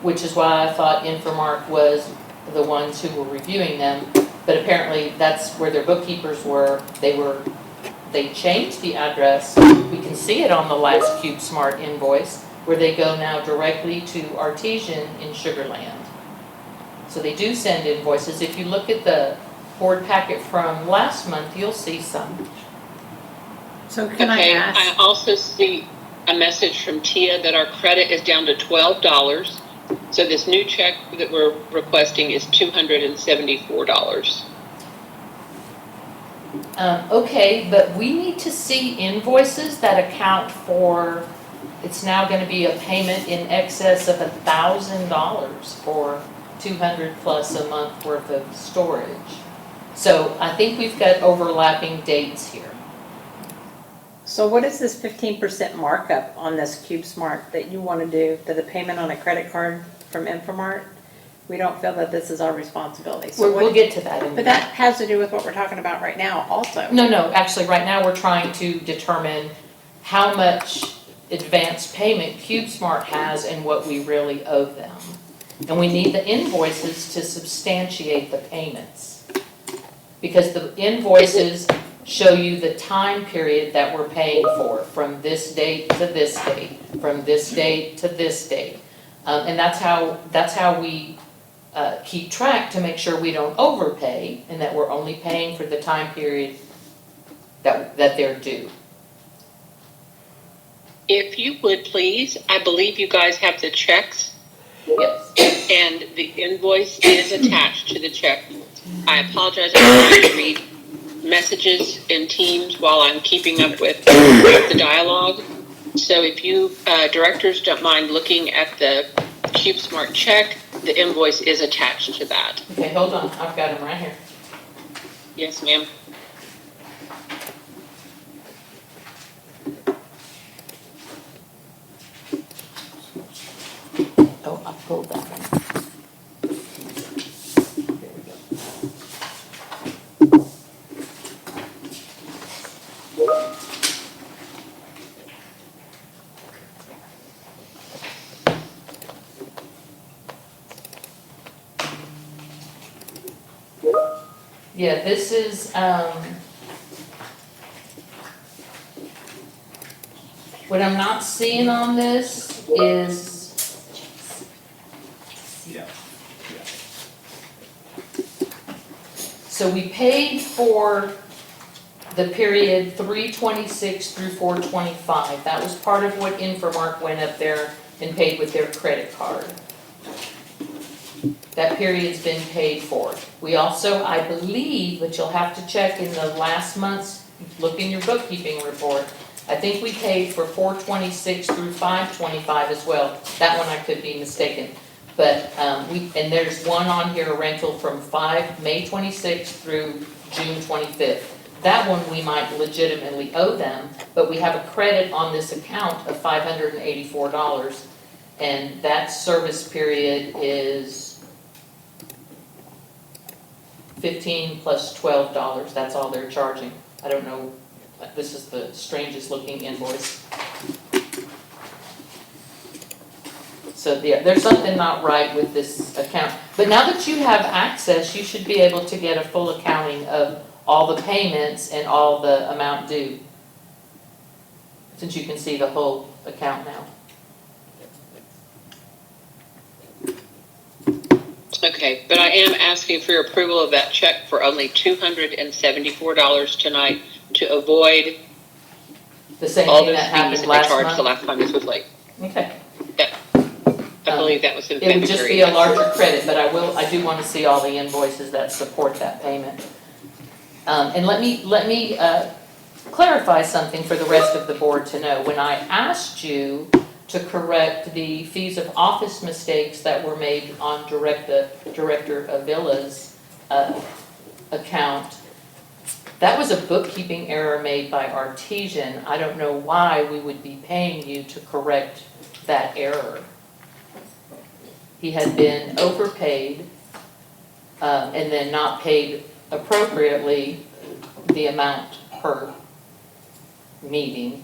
which is why I thought Infomark was the ones who were reviewing them. But apparently that's where their bookkeepers were. They changed the address. We can see it on the last CubeSmart invoice, where they go now directly to Artesian in Sugar Land. So they do send invoices. If you look at the board packet from last month, you'll see some. So can I ask? I also see a message from Tia that our credit is down to $12. So this new check that we're requesting is $274. Okay, but we need to see invoices that account for, it's now going to be a payment in excess of $1,000 for 200 plus a month worth of storage. So I think we've got overlapping dates here. So what is this 15% markup on this CubeSmart that you want to do, to the payment on a credit card from Infomart? we don't feel that this is our responsibility. So We'll what, get to that in a but minute. that has to do with what we're talking about right now also. No, actually, right now, we're trying to determine how much advance payment CubeSmart has and what we really owe them. And we need the invoices to substantiate the payments. Because the invoices show you the time period that we're paying for, from this date to this date, from this date to this date. And that's how we keep track to make sure we don't overpay and that we're only paying for the time period that they're due. If you would please, I believe you guys have the checks. Yes. And the invoice is attached to the check. I apologize, I'm trying to read messages in Teams while I'm keeping up with the dialogue. So if you directors don't mind looking at the CubeSmart check, the invoice is attached to that. Okay, hold on, I've got them right here. Yes, ma'am. Oh, I pulled that one. There we go. Yeah, this is, what I'm not seeing on this is, Yeah. so we paid for the period 3/26 through 4/25. That was part of what Infomark went up there and paid with their credit card. That period's been paid for. We also, I believe, but you'll have to check in the last month's, look in your bookkeeping report, I think we paid for 4/26 through 5/25 as well. That one I could be mistaken. But and there's one on here, a rental from May 26th through June 25th. That one we might legitimately owe them, but we have a credit on this account of $584. And that service period is $15 plus $12, that's all they're charging. I don't know, this is the strangest looking invoice. So yeah, there's something not right with this account. But now that you have access, you should be able to get a full accounting of all the payments and all the amount due. Since you can see the whole account now. Okay, but I am asking for your approval of that check for only $274 tonight to avoid The same all thing those that fees happened that they last charged the month. last time this was late. Okay. I believe that was in It February. would just be a larger credit, but I do want to see all the invoices that support that payment. And let me clarify something for the rest of the board to know. When I asked you to correct the fees of office mistakes that were made on Director Avila's account, that was a bookkeeping error made by Artesian. I don't know why we would be paying you to correct that error. He had been overpaid and then not paid appropriately the amount per meeting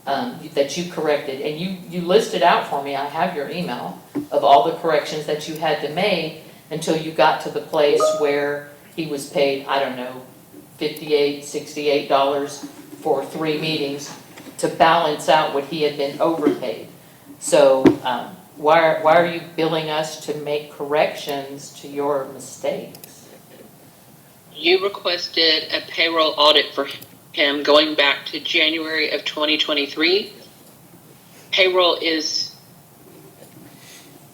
that you corrected. And you listed out for me, I have your email, of all the corrections that you had to make until you got to the place where he was paid, I don't know, $58, $68 for 3 meetings to balance out what he had been overpaid. So why are you billing us to make corrections to your mistakes? You requested a payroll audit for him going back to January of 2023. Payroll is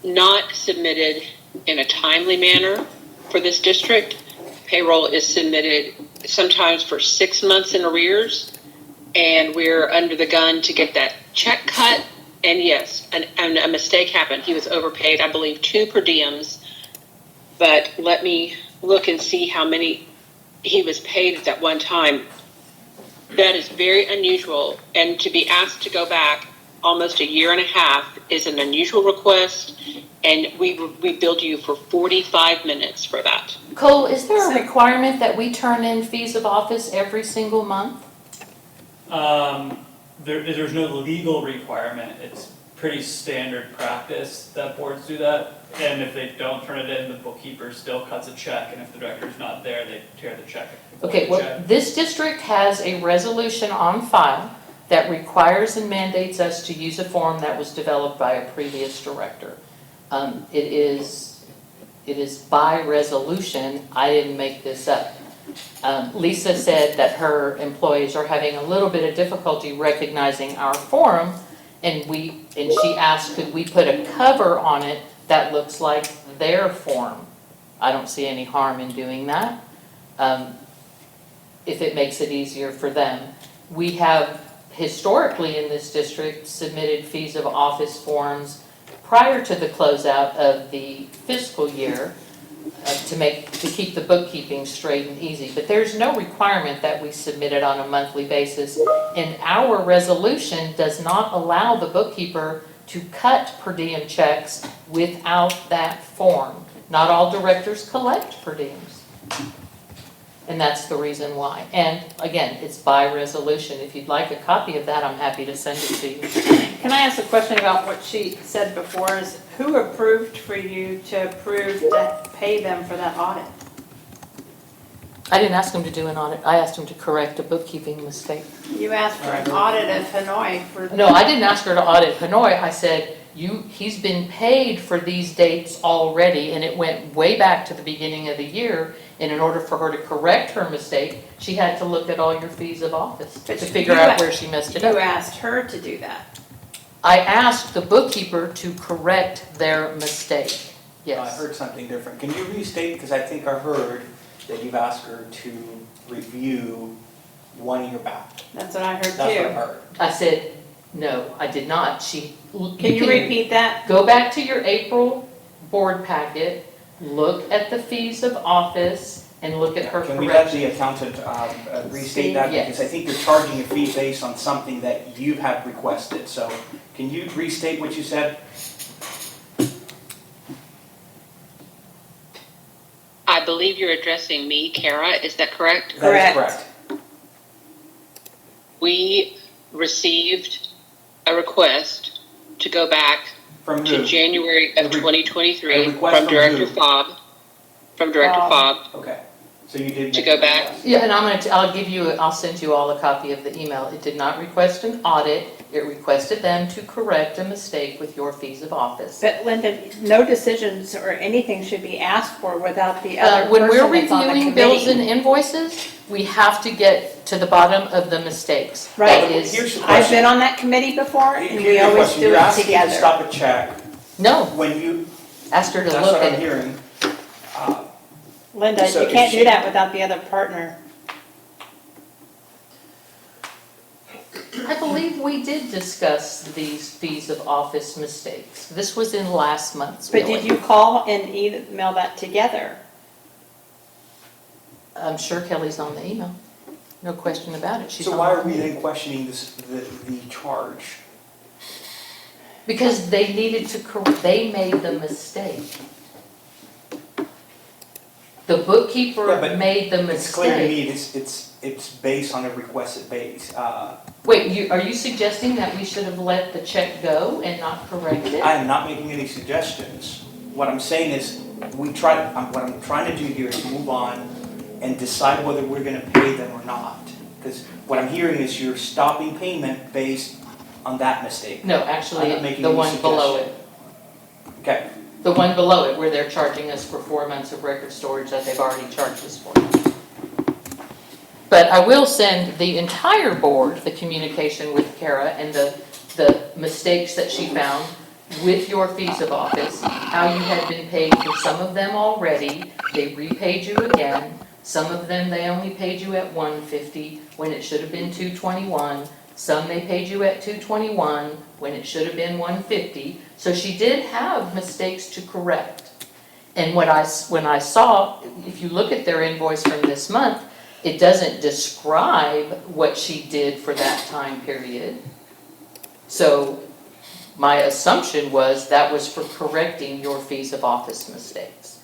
not submitted in a timely manner for this district. Payroll is submitted sometimes for 6 months in arrears, and we're under the gun to get that check cut. And yes, a mistake happened. He was overpaid, I believe, 2 per diems. But let me look and see how many he was paid at that one time. That is very unusual. And to be asked to go back almost a year and a half is an unusual request, and we billed you for 45 minutes for that. Cole, is there a requirement that we turn in fees of office every single month? There's no legal requirement. It's pretty standard practice that boards do that. And if they don't turn it in, the bookkeeper still cuts a check, and if the director's not there, they tear the check. Okay, well, this district has a resolution on file that requires and mandates us to use a form that was developed by a previous director. It is by resolution. I didn't make this up. Lisa said that her employees are having a little bit of difficulty recognizing our form, and she asked, could we put a cover on it that looks like their form? I don't see any harm in doing that, if it makes it easier for them. We have historically in this district submitted fees of office forms prior to the closeout of the fiscal year to keep the bookkeeping straight and easy. But there's no requirement that we submit it on a monthly basis. And our resolution does not allow the bookkeeper to cut per diem checks without that form. Not all directors collect per diems. And that's the reason why. And again, it's by resolution. If you'd like a copy of that, I'm happy to send it to you. Can I ask a question about what she said before? Is who approved for you to approve to pay them for that audit? I didn't ask him to do an audit. I asked him to correct a bookkeeping mistake. You asked for an audit of Hanoi for... No, I didn't ask her to audit Hanoi. I said, he's been paid for these dates already, and it went way back to the beginning of the year. And in order for her to correct her mistake, she had to look at all your fees of office to figure out where she messed it up. You asked her to do that. I asked the bookkeeper to correct their mistake. Yes. I heard something different. Can you restate, because I think I heard that you've asked her to review 1 year back. That's what I heard too. That's what I heard. I said, no, I did not. Can you repeat that? Go back to your April board packet, look at the fees of office, and look at her Can we let correction. the accountant restate that? Yes. Because I think you're charging a fee based on something that you have requested. So can you restate what you said? I believe you're addressing me, Kara, is that correct? That is correct. We received a request to go back From to who? January of A 2023 request from Director who? Fobb. From Director Fobb Okay. So you did to make go a back. request. Yeah, and I'll send you all a copy of the email. It did not request an audit. It requested them to correct a mistake with your fees of office. But Linda, no decisions or anything should be asked for without the other When we're person that's on the reviewing bills and committee. invoices, we have to get to the bottom of the mistakes. Right. That is, Here's the I've question. been on that committee before and Here's we the always question. do You're it asking together. to stop a check no, when you, asked her to that's look what at I'm it. hearing. Linda, So you if can't she- do that without the other partner. I believe we did discuss these fees of office mistakes. This was in last month's But billing. did you call and email that together? I'm sure Kelly's on the email. No question about it. She's So on why the are we email. then questioning the charge? Because they needed to they made the mistake. The bookkeeper Yeah, but made the It's clear to mistake. me it's based on a requested base. Wait, are you suggesting that we should have let the check go and not correct it? I am not making any suggestions. What I'm saying is, what I'm trying to do here is move on and decide whether we're gonna pay them or not. Because what I'm hearing is you're stopping payment based on that mistake. No, I'm actually, not making the any one below it. suggestion. Okay, The one below it, where they're charging us for 4 months of record storage that they've already charged us for. But I will send the entire board the communication with Kara and the mistakes that she found with your fees of office, how you had been paid for some of them already, they repaid you again. Some of them, they only paid you at $150 when it should have been $221. Some they paid you at $221 when it should have been $150. So she did have mistakes to correct. And when I saw, if you look at their invoice from this month, it doesn't describe what she did for that time period. So my assumption was that was for correcting your fees of office mistakes.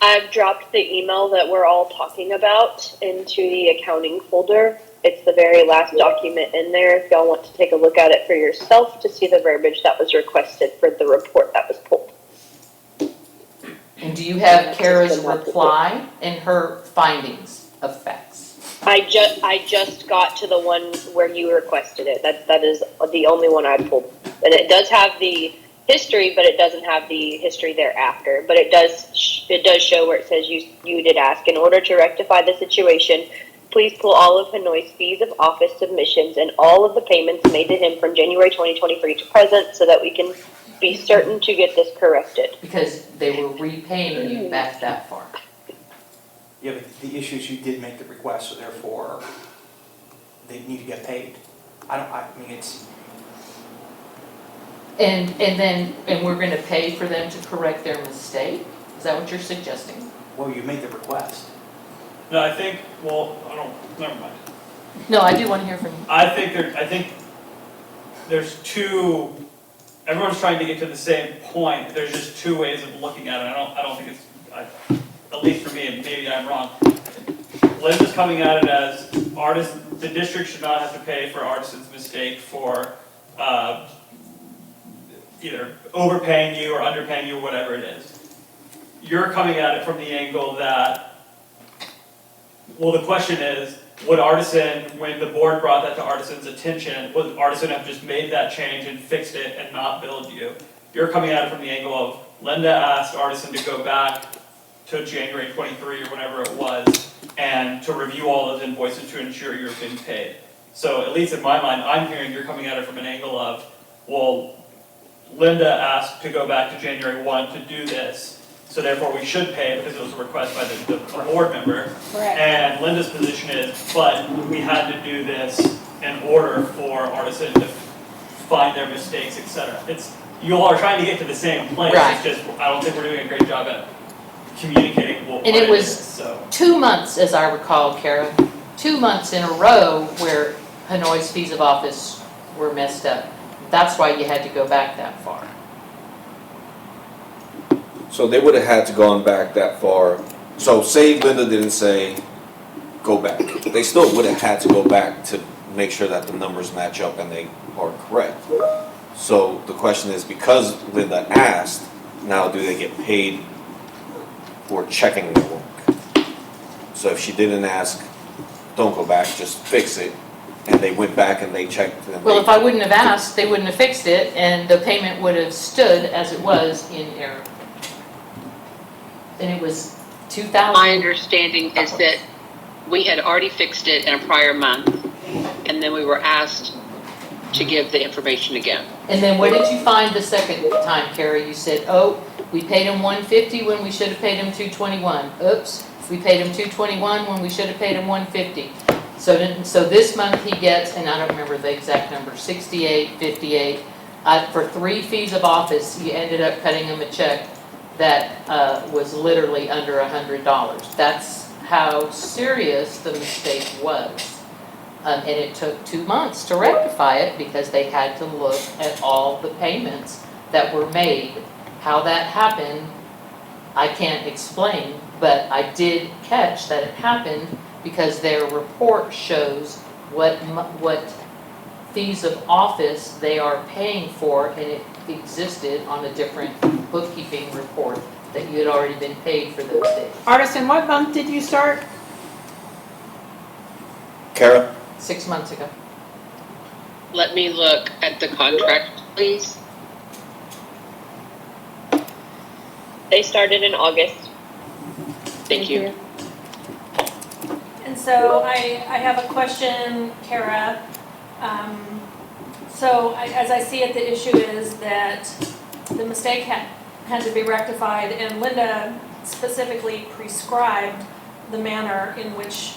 I've dropped the email that we're all talking about into the accounting folder. It's the very last document in there. If y'all want to take a look at it for yourself to see the verbiage that was requested for the report that was pulled. And do you have Kara's reply and her findings of facts? I just got to the one where you requested it. That is the only one I pulled. And it does have the history, but it doesn't have the history thereafter. But it does show where it says you did ask, in order to rectify the situation, please pull all of Hanoi's fees of office submissions and all of the payments made to him from January 2023 to present so that we can be certain to get this corrected. Because they were repaying you back that far. Yeah, but the issue is you did make the request, so therefore they need to get paid. I mean, it's. And we're gonna pay for them to correct their mistake? Is that what you're suggesting? Well, you made the request. No, I think, well, never mind. No, I do wanna hear from you. I think there's two, everyone's trying to get to the same point. There's just two ways of looking at it. I don't think it's, at least for me, and maybe I'm wrong. Linda's coming at it as the district should not have to pay for Artisan's mistake for either overpaying you or underpaying you or whatever it is. You're coming at it from the angle that, well, the question is, would Artisan, when the board brought that to Artisan's attention, would Artisan have just made that change and fixed it and not billed you? You're coming at it from the angle of, Linda asked Artisan to go back to January 23 or whatever it was, and to review all those invoices to ensure you're being paid. So at least in my mind, I'm hearing you're coming at it from an angle of, well, Linda asked to go back to January 1 to do this, so therefore we should pay because it was a request by the board member. Correct. And Linda's position is, but we had to do this in order for Artisan to find their mistakes, etc. You all are trying to get to the same place. Right. It's just, I don't think we're doing a great job at communicating what And it was is, so. 2 months, as I recall, Kara, 2 months in a row where Hanoi's fees of office were messed up. That's why you had to go back that far. So they would have had to gone back that far. So say Linda didn't say, go back. They still would have had to go back to make sure that the numbers match up and they are correct. So the question is, because Linda asked, now do they get paid for checking the work? So if she didn't ask, don't go back, just fix it. And they went back and they checked. And Well, if I wouldn't have asked, they wouldn't have fixed it, and the payment would have stood as it was in error. And it was 2,000. My understanding is that we had already fixed it in a prior month, and then we were asked to give the information again. And then what did you find the second time, Kara? You said, oh, we paid him $150 when we should have paid him $221. Oops, we paid him $221 when we should have paid him $150. So this month he gets, and I don't remember the exact number, $68, $58. For 3 fees of office, you ended up cutting him a check that was literally under $100. That's how serious the mistake was. And it took 2 months to rectify it because they had to look at all the payments that were made. How that happened, I can't explain, but I did catch that it happened because their report shows what fees of office they are paying for, and it existed on a different bookkeeping report that you had already been paid for those days. Artisan, what month did you start? Kara? 6 months ago. Let me look at the contract, please. They started in August. Thank you. And so I have a question, Kara. As I see it, the issue is that the mistake had to be rectified, and Linda specifically prescribed the manner in which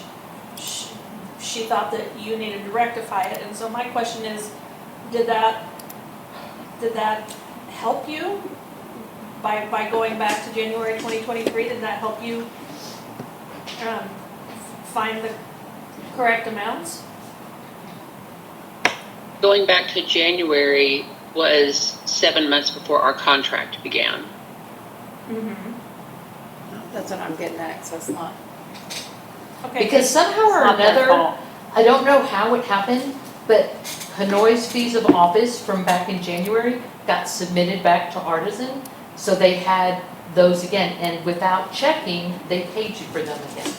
she thought that you needed to rectify it. And so my question is, did that help you by going back to January 2023? Did that help you find the correct amounts? Going back to January, was 7 months before our contract began. That's what I'm getting at, so it's not. Okay. Because somehow or It's not their another, fault. I don't know how it happened, but Hanoi's fees of office from back in January got submitted back to Artisan, so they had those again, and without checking, they paid you for them again.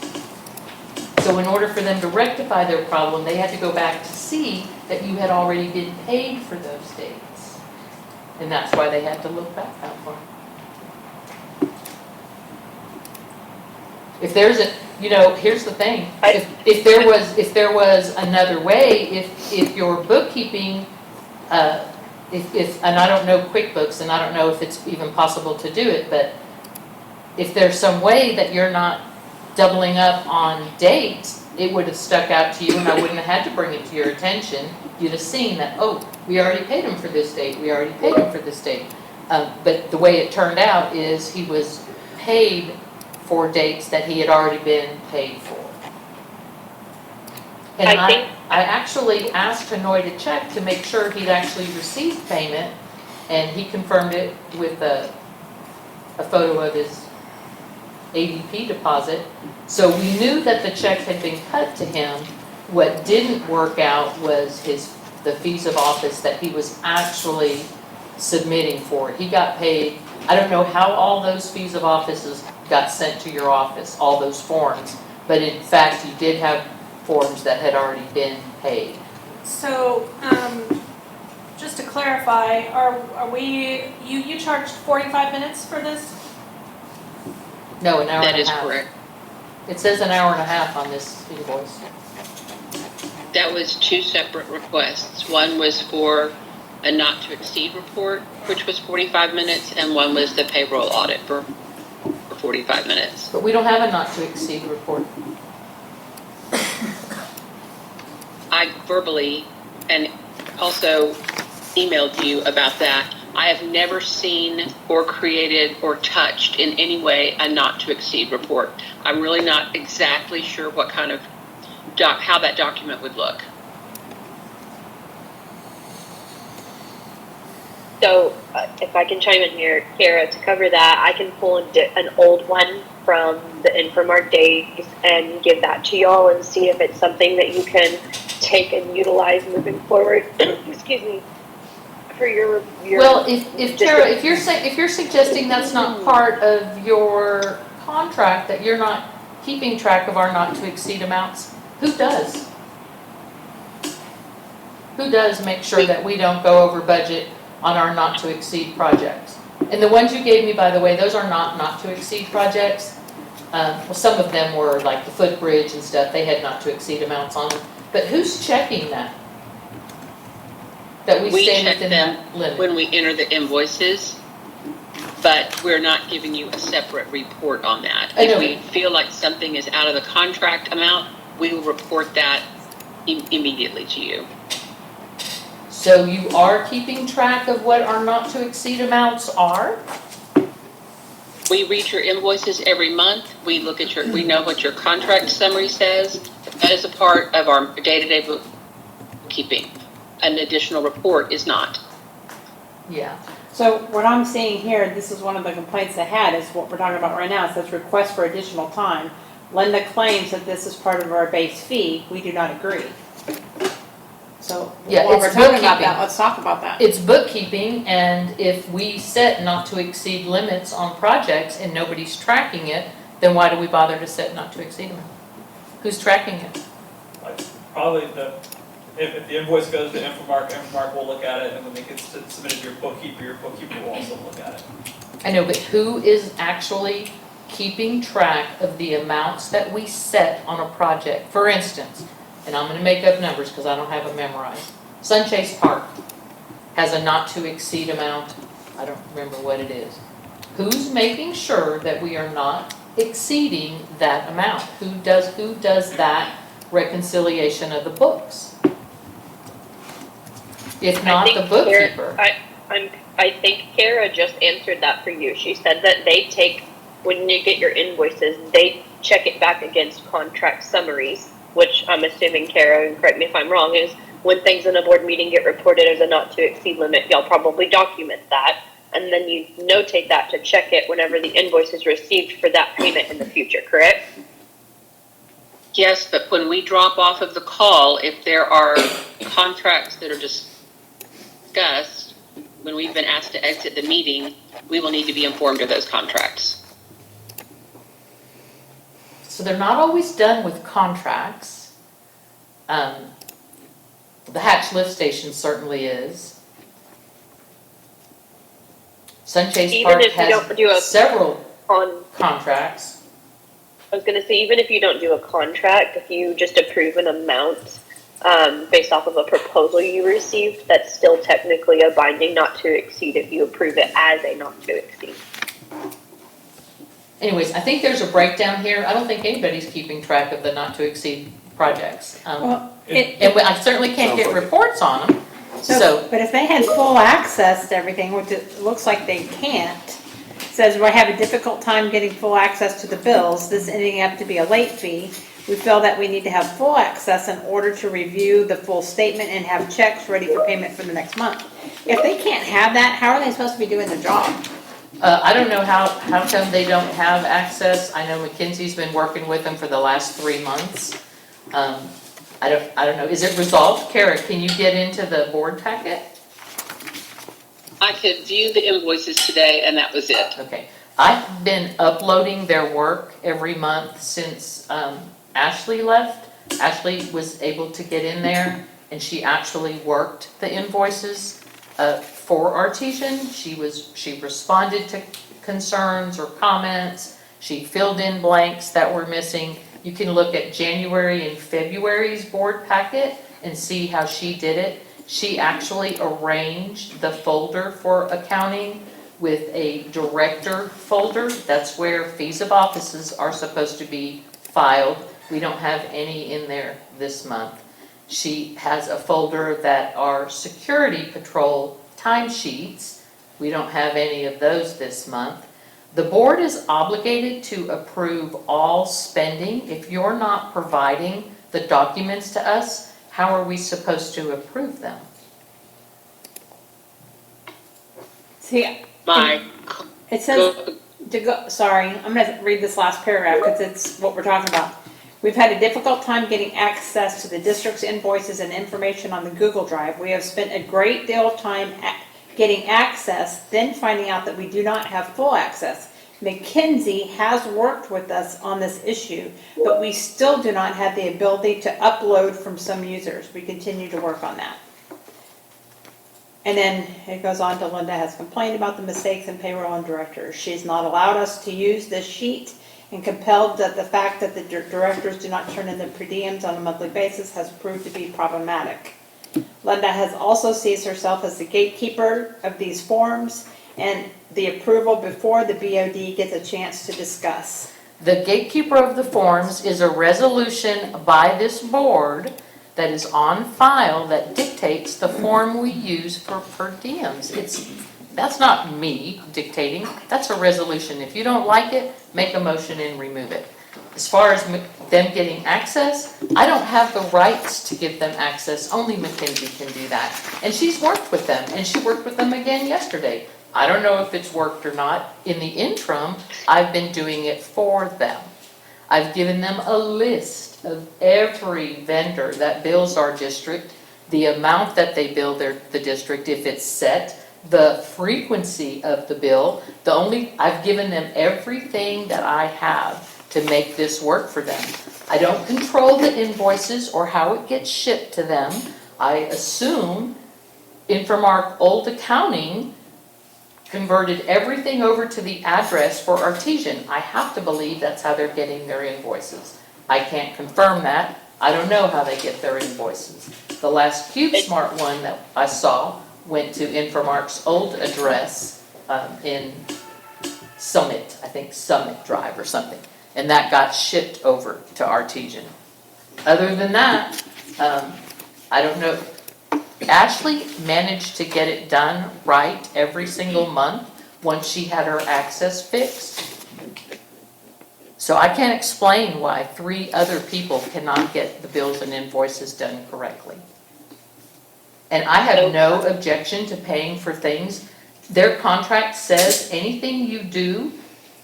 So in order for them to rectify their problem, they had to go back to see that you had already been paid for those dates. And that's why they had to look back that far. If there's a, here's the thing, if there was another way, if your bookkeeping, if and I don't know QuickBooks, and I don't know if it's even possible to do it, but if there's some way that you're not doubling up on dates, it would have stuck out to you, and I wouldn't have had to bring it to your attention. You'd have seen that, oh, we already paid him for this date, we already paid him for this date. But the way it turned out is he was paid for dates that he had already been paid for. And I actually asked Hanoi to check to make sure he'd actually received payment, and he confirmed it with a photo of his ADP deposit. So we knew that the check had been cut to him. What didn't work out was the fees of office that he was actually submitting for. He got paid, I don't know how all those fees of offices got sent to your office, all those forms, but in fact you did have forms that had already been paid. So, just to clarify, are we, you charged 45 minutes for this? No, an hour and a half. That is correct. It says an hour and a half on this invoice. That was two separate requests. One was for a not to exceed report, which was 45 minutes, and one was the payroll audit for 45 minutes. But we don't have a not to exceed report. I verbally and also emailed you about that. I have never seen or created or touched in any way a not to exceed report. I'm really not exactly sure what kind of how that document would look. So if I can chime in here, Kara, to cover that, I can pull an old one from the Infomark days and give that to y'all and see if it's something that you can take and utilize moving forward. Excuse me. For your Well, if Tara, if you're suggesting that's not part of your contract, that you're not keeping track of our not to exceed amounts, who does? Who does make sure that we don't go over budget on our not to exceed projects? And the ones you gave me, by the way, those are not to exceed projects. Well, some of them were like the footbridge and stuff, they had not to exceed amounts on them. But who's checking that? That we stay check within them that limit? when we enter the invoices, but we're not giving you a separate report on that. I know. If we feel like something is out of the contract amount, we will report that immediately to you. So you are keeping track of what our not to exceed amounts are? We read your invoices every month. We look at we know what your contract summary says. That is a part of our day-to-day bookkeeping. An additional report is not. Yeah. So what I'm seeing here, this is one of the complaints I had, is what we're talking about right now. It says request for additional time. Linda claims that this is part of our base fee. We do not agree. So Yeah, while it's we're talking about bookkeeping. that, let's talk about that. It's bookkeeping, and if we set not to exceed limits on projects and nobody's tracking it, then why do we bother to set not to exceed them? Who's tracking it? Like, probably if the invoice goes to Infomark will look at it, and when it gets submitted to your bookkeeper will also look at it. I know, but who is actually keeping track of the amounts that we set on a project? For instance, and I'm gonna make up numbers because I don't have them memorized. Sunchase Park has a not to exceed amount, I don't remember what it is. Who's making sure that we are not exceeding that amount? Who does that reconciliation of the books? If not the bookkeeper. I think Kara just answered that for you. She said that they take, when you get your invoices, they check it back against contract summaries, which I'm assuming, Kara, and correct me if I'm wrong, is when things in a board meeting get reported as a not to exceed limit, y'all probably document that. And then you notate that to check it whenever the invoice is received for that payment in the future, correct? Yes, but when we drop off of the call, if there are contracts that are discussed, when we've been asked to exit the meeting, we will need to be informed of those contracts. So they're not always done with contracts. The Hatch lift station certainly is. Sunchase Even Park if you don't do a has several on contracts. I was going to say, even if you don't do a contract, if you just approve an amount based off of a proposal you received, that's still technically a binding not to exceed if you approve it as a not to exceed. Anyways, I think there's a breakdown here. I don't think anybody's keeping track of the not to exceed projects. Well, And I certainly can't get reports on them, so. But if they had full access to everything, which it looks like they can't, says we have a difficult time getting full access to the bills, this ending up to be a late fee. We feel that we need to have full access in order to review the full statement and have checks ready for payment for the next month. If they can't have that, how are they supposed to be doing their job? I don't know how come they don't have access. I know McKinsey's been working with them for the last 3 months. I don't know. Is it resolved? Kara, can you get into the board packet? I could view the invoices today, and that was it. Okay. I've been uploading their work every month since Ashley left. Ashley was able to get in there, and she actually worked the invoices for Artesian. She responded to concerns or comments. She filled in blanks that were missing. You can look at January and February's board packet and see how she did it. She actually arranged the folder for accounting with a director folder. That's where fees of offices are supposed to be filed. We don't have any in there this month. She has a folder that are security patrol timesheets. We don't have any of those this month. The board is obligated to approve all spending. If you're not providing the documents to us, how are we supposed to approve them? See, it says, sorry, I'm gonna read this last paragraph because it's what we're talking about. We've had a difficult time getting access to the district's invoices and information on the Google Drive. We have spent a great deal of time getting access, then finding out that we do not have full access. McKinsey has worked with us on this issue, but we still do not have the ability to upload from some users. We continue to work on that. And then it goes on to Linda has complained about the mistakes in payroll and directors. She's not allowed us to use this sheet and compelled that the fact that the directors do not turn in their per diems on a monthly basis has proved to be problematic. Linda has also sees herself as the gatekeeper of these forms and the approval before the BOD gets a chance to discuss. The gatekeeper of the forms is a resolution by this board that is on file that dictates the form we use for per diems. That's not me dictating, that's a resolution. If you don't like it, make a motion and remove it. As far as them getting access, I don't have the rights to give them access, only McKinsey can do that. And she's worked with them, and she worked with them again yesterday. I don't know if it's worked or not. In the interim, I've been doing it for them. I've given them a list of every vendor that bills our district, the amount that they bill the district if it's set, the frequency of the bill. I've given them everything that I have to make this work for them. I don't control the invoices or how it gets shipped to them. I assume Infomark Old Accounting converted everything over to the address for Artesian. I have to believe that's how they're getting their invoices. I can't confirm that. I don't know how they get their invoices. The last CubeSmart one that I saw went to Infomark's old address in Summit, I think Summit Drive or something. And that got shipped over to Artesian. Other than that, I don't know. Ashley managed to get it done right every single month once she had her access fixed. So I can't explain why 3 other people cannot get the bills and invoices done correctly. And I have no objection to paying for things. Their contract says anything you do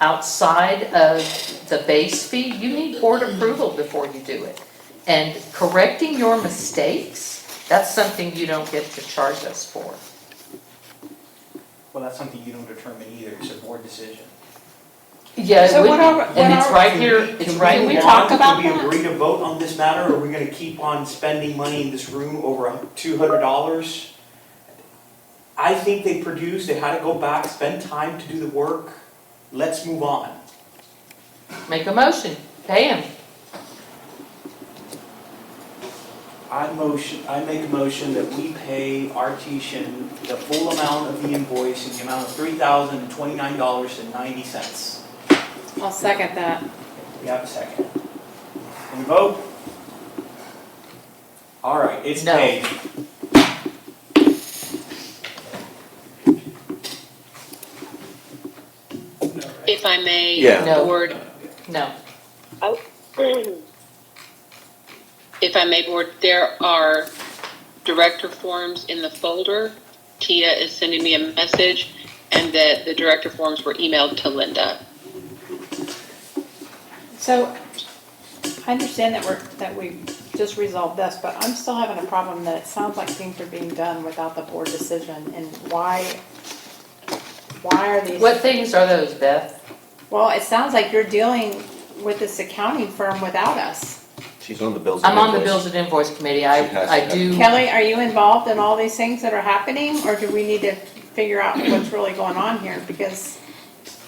outside of the base fee, you need board approval before you do it. And correcting your mistakes, that's something you don't get to charge us for. Well, that's something you don't determine either, it's a board decision. Yeah, it So would what be, are- and what it's are- right here, it's right Can we here. talk about Can we that? agree to vote on this matter, or are we gonna keep on spending money in this room over $200? I think they produced, they had to go back, spend time to do the work. Let's move on. Make a motion, pay him. I make a motion that we pay Artesian the full amount of the invoice in the amount of $3,029.90. I'll second that. We have a second. Can we vote? All right, it's No. paid. If I may, Yeah. No. board, No. if I may, board, there are director forms in the folder. Tia is sending me a message, and that the director forms were emailed to Linda. So, I understand that we just resolved this, but I'm still having a problem that it sounds like things are being done without the board decision, and why are these? What things are those, Beth? Well, it sounds like you're dealing with this accounting firm without us. She's on the bills. and I'm on the invoices. bills and invoice committee. She has I to. do. Kelly, are you involved in all these things that are happening, or do we need to figure out what's really going on here? Because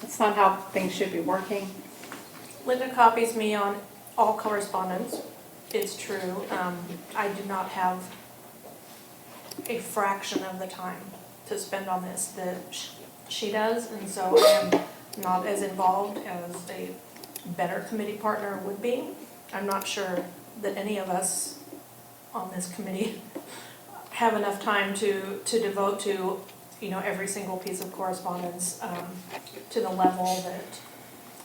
that's not how things should be working. Linda copies me on all correspondence. It's true. I do not have a fraction of the time to spend on this that she does, and so I am not as involved as a better committee partner would be. I'm not sure that any of us on this committee have enough time to devote to, every single piece of correspondence to the level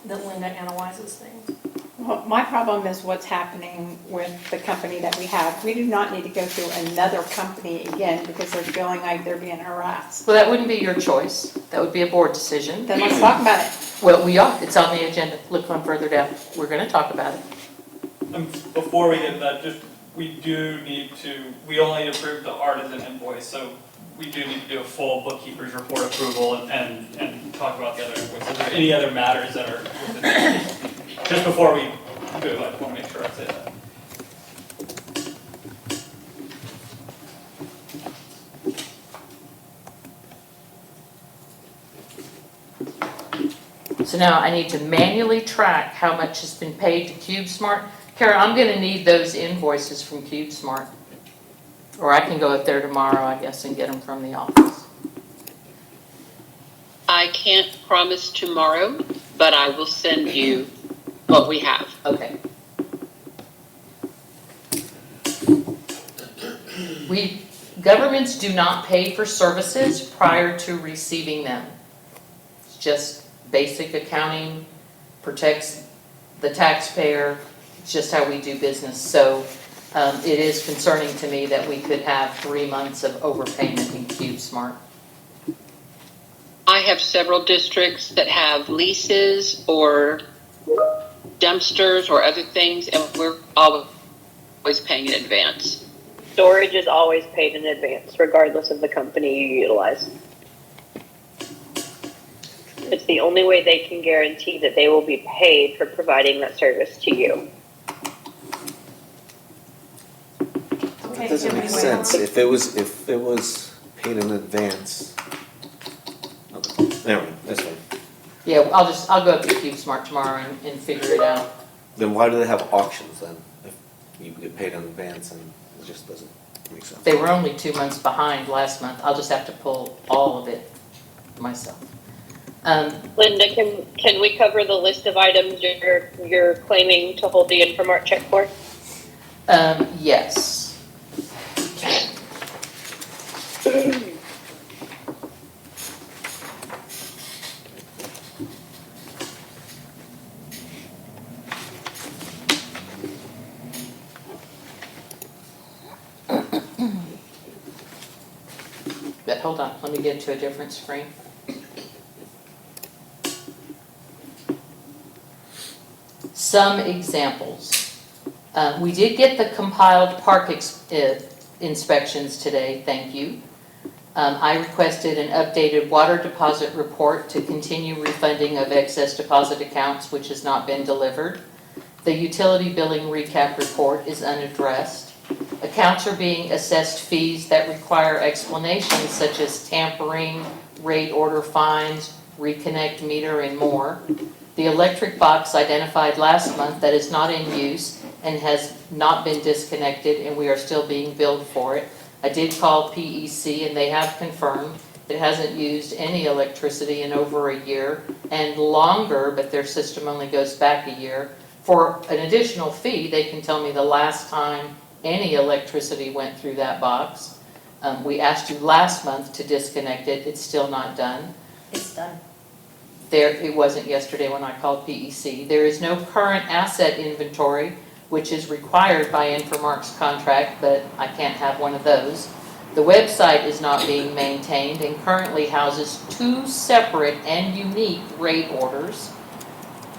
that Linda analyzes things. Well, my problem is what's happening with the company that we have. We do not need to go through another company again because they're feeling like they're being harassed. Well, that wouldn't be your choice. That would be a board decision. Then let's talk about it. Well, we are. It's on the agenda. Look on further down. We're going to talk about it. Before we get to that, we only approved the artisan invoice, so we do need to do a full bookkeeper's report approval and talk about the other invoices. Are there any other matters that are within that? Just before we do, I want to make sure I say that. So now I need to manually track how much has been paid to CubeSmart. Kara, I'm going to need those invoices from CubeSmart. Or I can go up there tomorrow, I guess, and get them from the office. I can't promise tomorrow, but I will send you what we have. Okay. Governments do not pay for services prior to receiving them. It's just basic accounting, protects the taxpayer. It's just how we do business. So it is concerning to me that we could have 3 months of overpayment in CubeSmart. I have several districts that have leases or dumpsters or other things, and we're always paying in advance. Storage is always paid in advance, regardless of the company you utilize. It's the only way they can guarantee that they will be paid for providing that service to you. Okay, It doesn't can we make wait on sense. If it was paid in advance. Okay, never mind, that's fine. Yeah, I'll go up to CubeSmart tomorrow and figure it out. Then why do they have auctions then? If you get paid in advance and it just doesn't make sense. They were only 2 months behind last month. I'll just have to pull all of it myself. Linda, can we cover the list of items you're claiming to hold the Infomart check for? Yes. But hold on, let me get to a different screen. Some examples. We did get the compiled park inspections today, thank you. I requested an updated water deposit report to continue refunding of excess deposit accounts, which has not been delivered. The utility billing recap report is unaddressed. Accounts are being assessed fees that require explanations such as tampering, rate order fines, reconnect meter, and more. The electric box identified last month that is not in use and has not been disconnected, and we are still being billed for it. I did call PEC and they have confirmed it hasn't used any electricity in over a year and longer, but their system only goes back a year. For an additional fee, they can tell me the last time any electricity went through that box. We asked you last month to disconnect it. It's still not done. It's done. It wasn't yesterday when I called PEC. There is no current asset inventory, which is required by Infomark's contract, but I can't have one of those. The website is not being maintained and currently houses 2 separate and unique rate orders.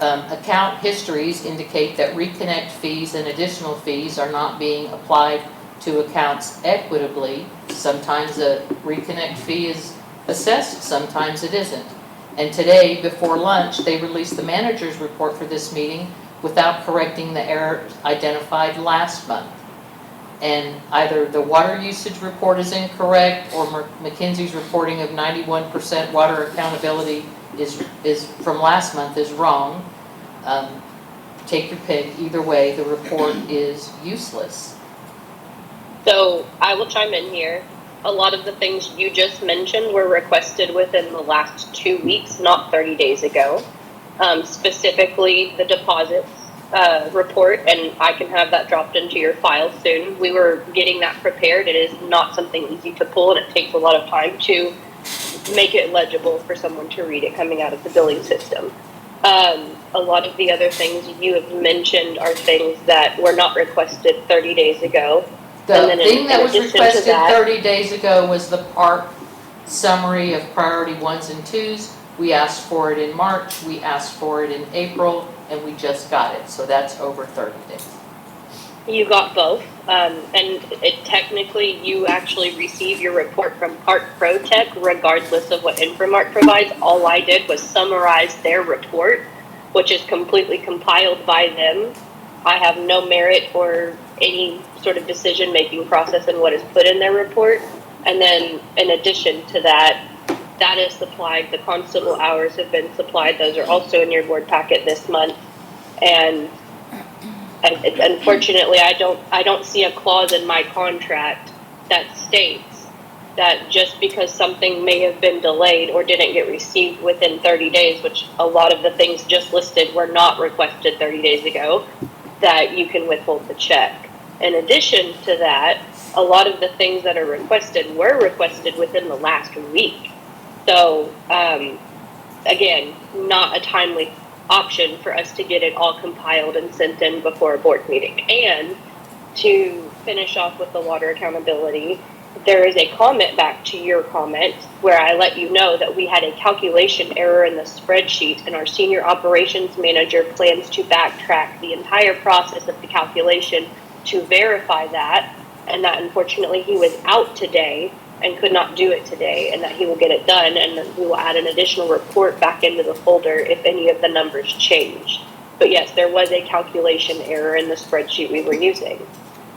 Account histories indicate that reconnect fees and additional fees are not being applied to accounts equitably. Sometimes a reconnect fee is assessed, sometimes it isn't. And today, before lunch, they released the manager's report for this meeting without correcting the errors identified last month. And either the water usage report is incorrect or McKinsey's reporting of 91% water accountability is from last month is wrong. Take your pick. Either way, the report is useless. So I will chime in here. A lot of the things you just mentioned were requested within the last 2 weeks, not 30 days ago. Specifically, the deposits report, and I can have that dropped into your file soon. We were getting that prepared. It is not something easy to pull, and it takes a lot of time to make it legible for someone to read it coming out of the billing system. A lot of the other things you have mentioned are things that were not requested 30 days ago. The thing that was requested 30 days ago was the park summary of priority 1s and 2s. We asked for it in March, we asked for it in April, and we just got it. So that's over 30 days. You got both, and technically you actually receive your report from Park Pro Tech regardless of what Infomark provides. All I did was summarize their report, which is completely compiled by them. I have no merit or any sort of decision-making process in what is put in their report. And then in addition to that, that is supplied, the constable hours have been supplied. Those are also in your board packet this month. And unfortunately, I don't see a clause in my contract that states that just because something may have been delayed or didn't get received within 30 days, which a lot of the things just listed were not requested 30 days ago, that you can withhold the check. In addition to that, a lot of the things that are requested were requested within the last week. So, again, not a timely option for us to get it all compiled and sent in before a board meeting. And to finish off with the water accountability, there is a comment back to your comment where I let you know that we had a calculation error in the spreadsheet, and our senior operations manager plans to backtrack the entire process of the calculation to verify that, and that unfortunately he was out today and could not do it today, and that he will get it done, and then we will add an additional report back into the folder if any of the numbers change. But yes, there was a calculation error in the spreadsheet we were using.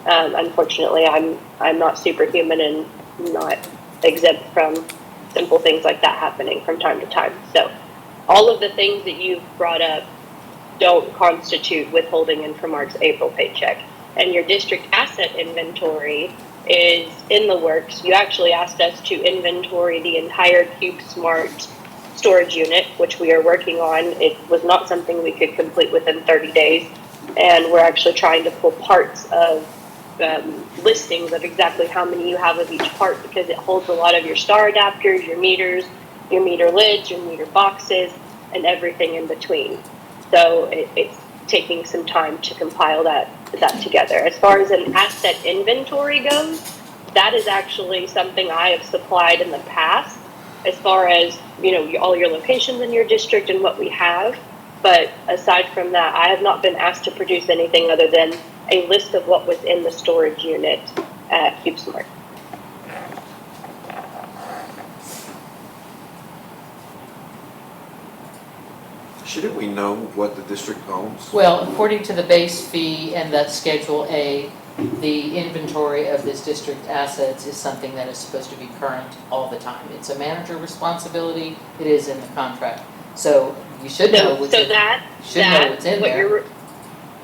Unfortunately, I'm not superhuman and not exempt from simple things like that happening from time to time. So all of the things that you've brought up don't constitute withholding Infomark's April paycheck. And your district asset inventory is in the works. You actually asked us to inventory the entire CubeSmart storage unit, which we are working on. It was not something we could complete within 30 days. And we're actually trying to pull parts of listings of exactly how many you have of each part, because it holds a lot of your star adapters, your meters, your meter lids, your meter boxes, and everything in between. So it's taking some time to compile that together. As far as an asset inventory goes, that is actually something I have supplied in the past as far as, all your locations in your district and what we have. But aside from that, I have not been asked to produce anything other than a list of what was in the storage unit at CubeSmart. Shouldn't we know what the district owns? Well, according to the base fee and that Schedule A, the inventory of this district assets is something that is supposed to be current all the time. It's a manager responsibility, it is in the contract. So you should know what's in there.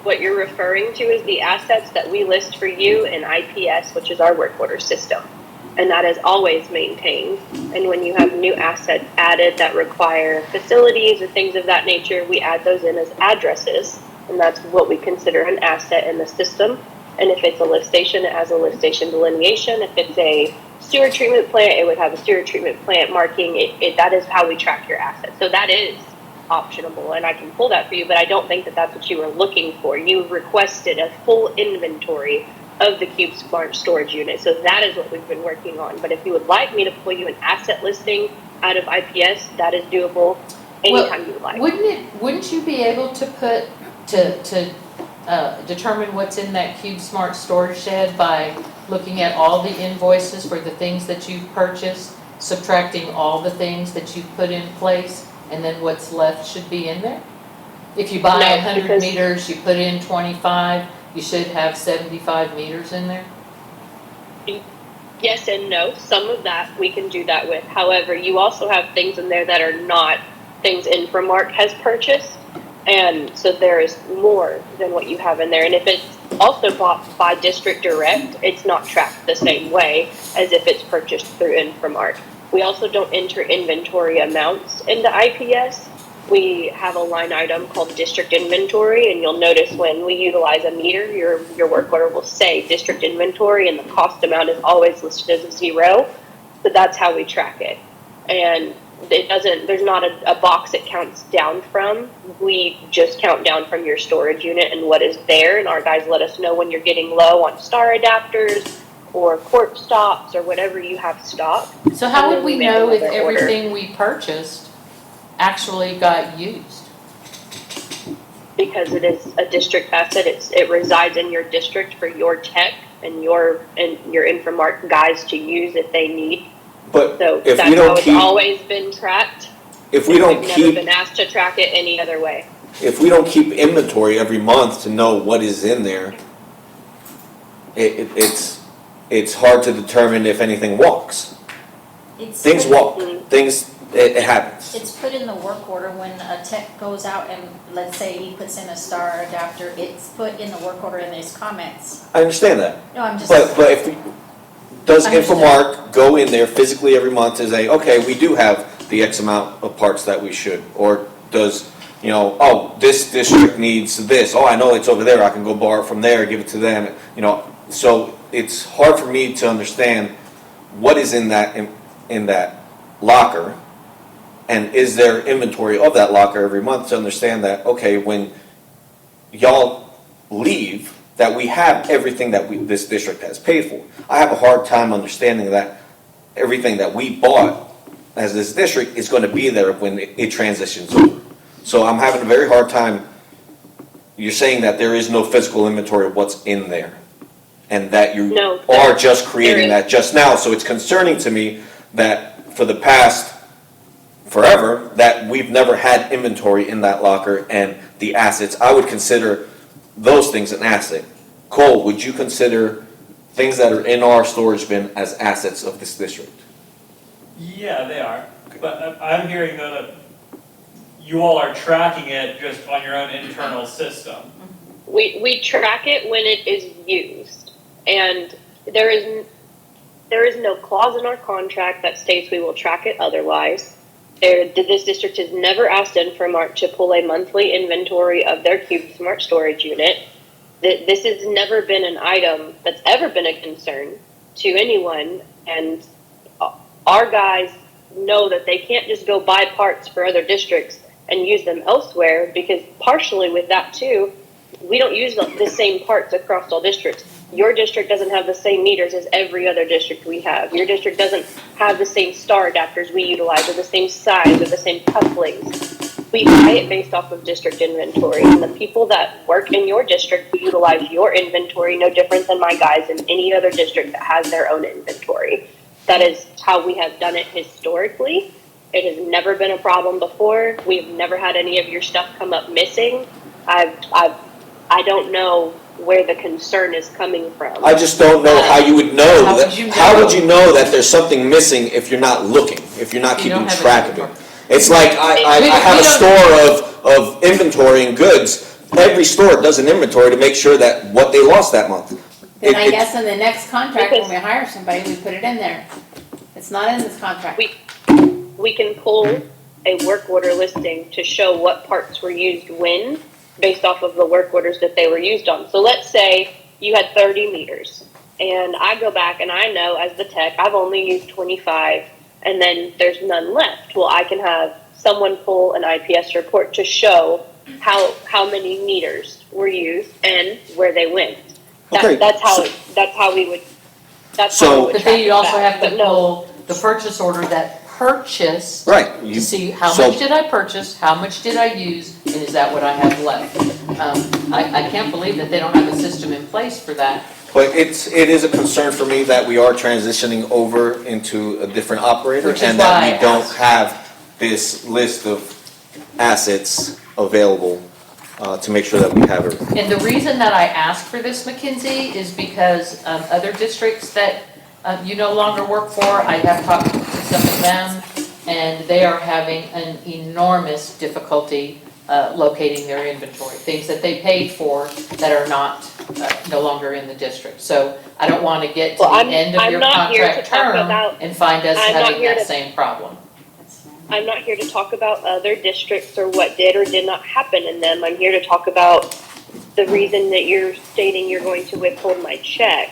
What you're referring to is the assets that we list for you in IPS, which is our work order system. And that is always maintained. And when you have new assets added that require facilities or things of that nature, we add those in as addresses. And that's what we consider an asset in the system. And if it's a lift station, it has a lift station delineation. If it's a sewer treatment plant, it would have a sewer treatment plant marking. That is how we track your assets. So that is optionable, and I can pull that for you, but I don't think that that's what you were looking for. You requested a full inventory of the CubeSmart storage unit. So that is what we've been working on. But if you would like me to pull you an asset listing out of IPS, that is doable anytime you would like. Wouldn't you be able to put, to determine what's in that CubeSmart storage shed by looking at all the invoices for the things that you've purchased, subtracting all the things that you've put in place, and then what's left should be in there? If you buy 100 meters, you put in 25, you should have 75 meters in there? Yes and no. Some of that we can do that with. However, you also have things in there that are not things Inframark has purchased. And so there is more than what you have in there. And if it's also bought by District Direct, it's not tracked the same way as if it's purchased through Inframark. We also don't enter inventory amounts into IPS. We have a line item called district inventory, and you'll notice when we utilize a meter, your work order will say district inventory, and the cost amount is always listed as 0. So that's how we track it. And there's not a box it counts down from. We just count down from your storage unit and what is there, and our guys let us know when you're getting low on star adapters or quart stops or whatever you have stock. So how would we know if everything we purchased actually got used? Because it is a district asset, it resides in your district for your tech and your Inframark guys to use if they need. But so if that's we don't how it's keep, always been tracked. If we don't We've keep, never been asked to track it any other way. if we don't keep inventory every month to know what is in there, it's hard to determine if anything walks. Things walk. It happens. It's put in the work order when a tech goes out and, let's say, he puts in a star adapter, it's put in the work order and there's comments. I understand that. No, I'm just. But if does Inframark go in there physically every month to say, okay, we do have the X amount of parts that we should, or does this district needs this. Oh, I know it's over there. I can go borrow it from there, give it to them. So it's hard for me to understand what is in that locker. And is there inventory of that locker every month to understand that, okay, when y'all leave, that we have everything that this district has paid for. I have a hard time understanding that everything that we bought as this district is going to be there when it transitions over. So I'm having a very hard time. You're saying that there is no physical inventory of what's in there, and that you are just creating that just now. So it's concerning to me that for the past forever that we've never had inventory in that locker and the assets. I would consider those things an asset. Cole, would you consider things that are in our storage bin as assets of this district? Yeah, they are. But I'm hearing though that you all are tracking it just on your own internal system. We track it when it is used, and there is no clause in our contract that states we will track it otherwise. This district has never asked Inframark to pull a monthly inventory of their CubeSmart storage unit. This has never been an item that's ever been a concern to anyone, and our guys know that they can't just go buy parts for other districts and use them elsewhere, because partially with that too, we don't use the same parts across all districts. Your district doesn't have the same meters as every other district we have. Your district doesn't have the same star adapters we utilize, or the same size, or the same couplings. We buy it based off of district inventory, and the people that work in your district will utilize your inventory no different than my guys in any other district that has their own inventory. That is how we have done it historically. It has never been a problem before. We've never had any of your stuff come up missing. I don't know where the concern is coming from. I just don't know how you would know. How would you know? How would you know that there's something missing if you're not looking, if you're not You don't keeping have track of inventory. it? It's like I have a store of inventory and goods. Every store does an inventory to make sure that what they lost that month. Then I guess in the next contract, when we hire somebody, we put it in there. It's not in this contract. We can pull a work order listing to show what parts were used when, based off of the work orders that they were used on. So let's say you had 30 meters, and I go back and I know as the tech, I've only used 25, and then there's none left. Well, I can have someone pull an IPS report to show how many meters were used and where they went. Okay. That's how we would. That's So- how we would But track then it you also back. have to But no. pull the purchase order that purchased. Right. To see how So- much did I purchase, how much did I use, and is that what I have left? I can't believe that they don't have a system in place for that. But it is a concern for me that we are transitioning over into a different operator, Which is and that why I we don't asked. have this list of assets available to make sure that we have everything. And the reason that I ask for this, Mackenzie, is because other districts that you no longer work for, I have talked to some of them, and they are having an enormous difficulty locating their inventory, things that they paid for that are not, no longer in the district. So I don't want to get to the Well, end of I'm your not here to contract talk term about- and find us I'm not having here that to- same problem. I'm not here to talk about other districts or what did or did not happen in them. I'm here to talk about the reason that you're stating you're going to withhold my check.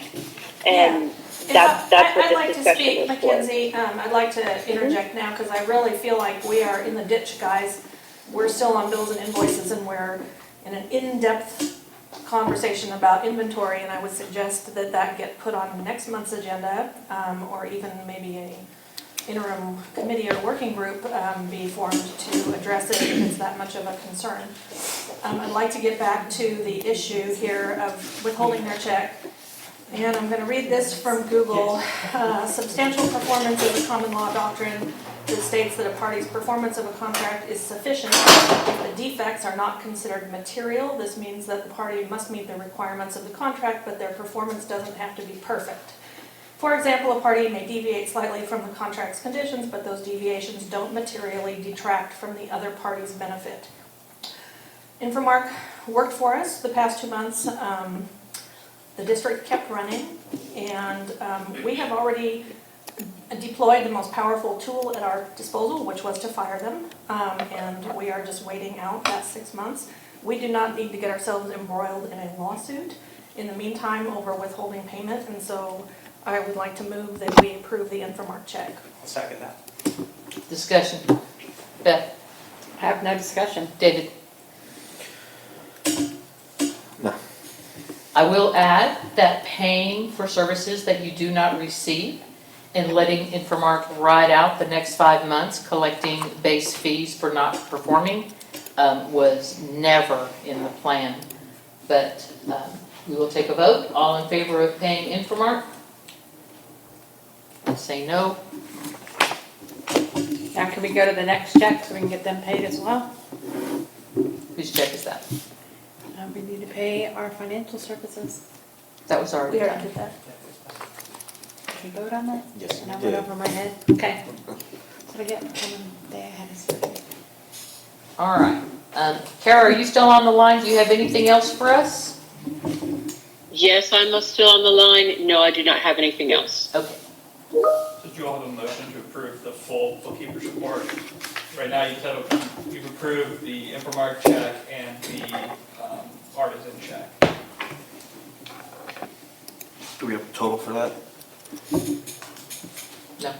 And that's what I'd like this to discussion speak, is for. Mackenzie, I'd like to interject now, because I really feel like we are in the ditch, guys. We're still on bills and invoices, and we're in an in-depth conversation about inventory, and I would suggest that that get put on next month's agenda, or even maybe a interim committee or working group be formed to address it if it's that much of a concern. I'd like to get back to the issue here of withholding their check. And I'm going to read this from Google. Substantial performance is a common law doctrine that states that a party's performance of a contract is sufficient if the defects are not considered material. This means that the party must meet the requirements of the contract, but their performance doesn't have to be perfect. For example, a party may deviate slightly from the contract's conditions, but those deviations don't materially detract from the other party's benefit. Infomark worked for us the past 2 months. The district kept running, and we have already deployed the most powerful tool at our disposal, which was to fire them, and we are just waiting out that 6 months. We do not need to get ourselves embroiled in a lawsuit in the meantime over withholding payment, and so I would like to move that we approve the Infomark check. I'll second that. Discussion. Beth? I have no discussion. David? No. I will add that paying for services that you do not receive and letting Infomark ride out the next 5 months collecting base fees for not performing was never in the plan. But we will take a vote. All in favor of paying Infomark? Say no. Now can we go to the next check so we can get them paid as well? Whose check is that? We need to pay our financial services. That was already We already done. did that. Did we vote on that? Yes, And I we went did. over my head. Okay. So I get they had us. All right. Kara, are you still on the line? Do you have anything else for us? Yes, I'm still on the line. No, I do not have anything else. Okay. So do you all have a motion to approve the full bookkeeper's report? Right now, you've approved the Infomark check and the artisan check. Do we have a total for that? No.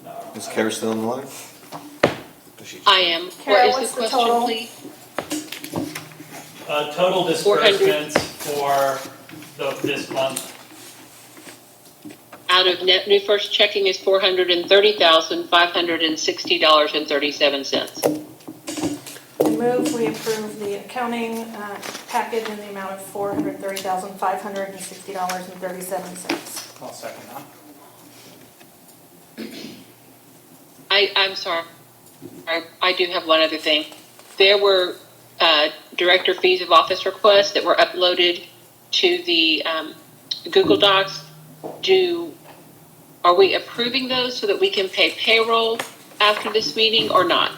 No. Is Kara still on the line? sheet. I am. Kara, What is the what's the question, total? please? Total 400. disbursements for this month. Out of net new first checking is $430,560.37. I move we approve the accounting package in the amount of $430,560.37. I'll second that. I'm sorry. I do have one other thing. There were director fees of office requests that were uploaded to the Google Docs. Are we approving those so that we can pay payroll after this meeting or not?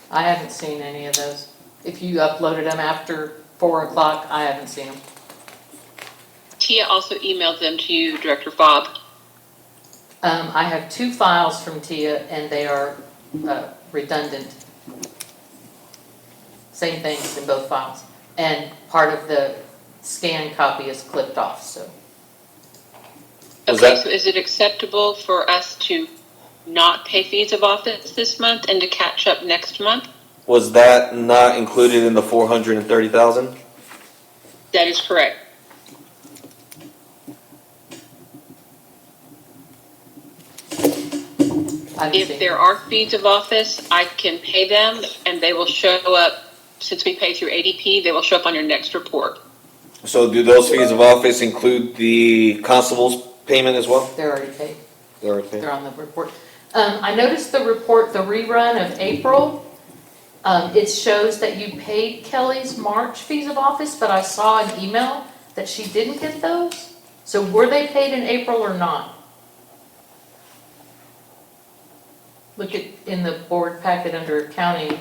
I haven't seen any of those. If you uploaded them after 4 o'clock, I haven't seen them. Tia also emailed them to you, Director Fobb. I have 2 files from Tia, and they are redundant. Same things in both files. And part of the scan copy is clipped off, so. Okay, so is it acceptable for us to not pay fees of office this month and to catch up next month? Was that not included in the 430,000? That is correct. If there are fees of office, I can pay them and they will show up, since we pay through ADP, they will show up on your next report. So do those fees of office include the constable's payment as well? They're already paid. They're already paid. They're on the report. I noticed the report, the rerun of April. It shows that you paid Kelly's March fees of office, but I saw an email that she didn't get those. So were they paid in April or not? Look at, in the board packet under accounting,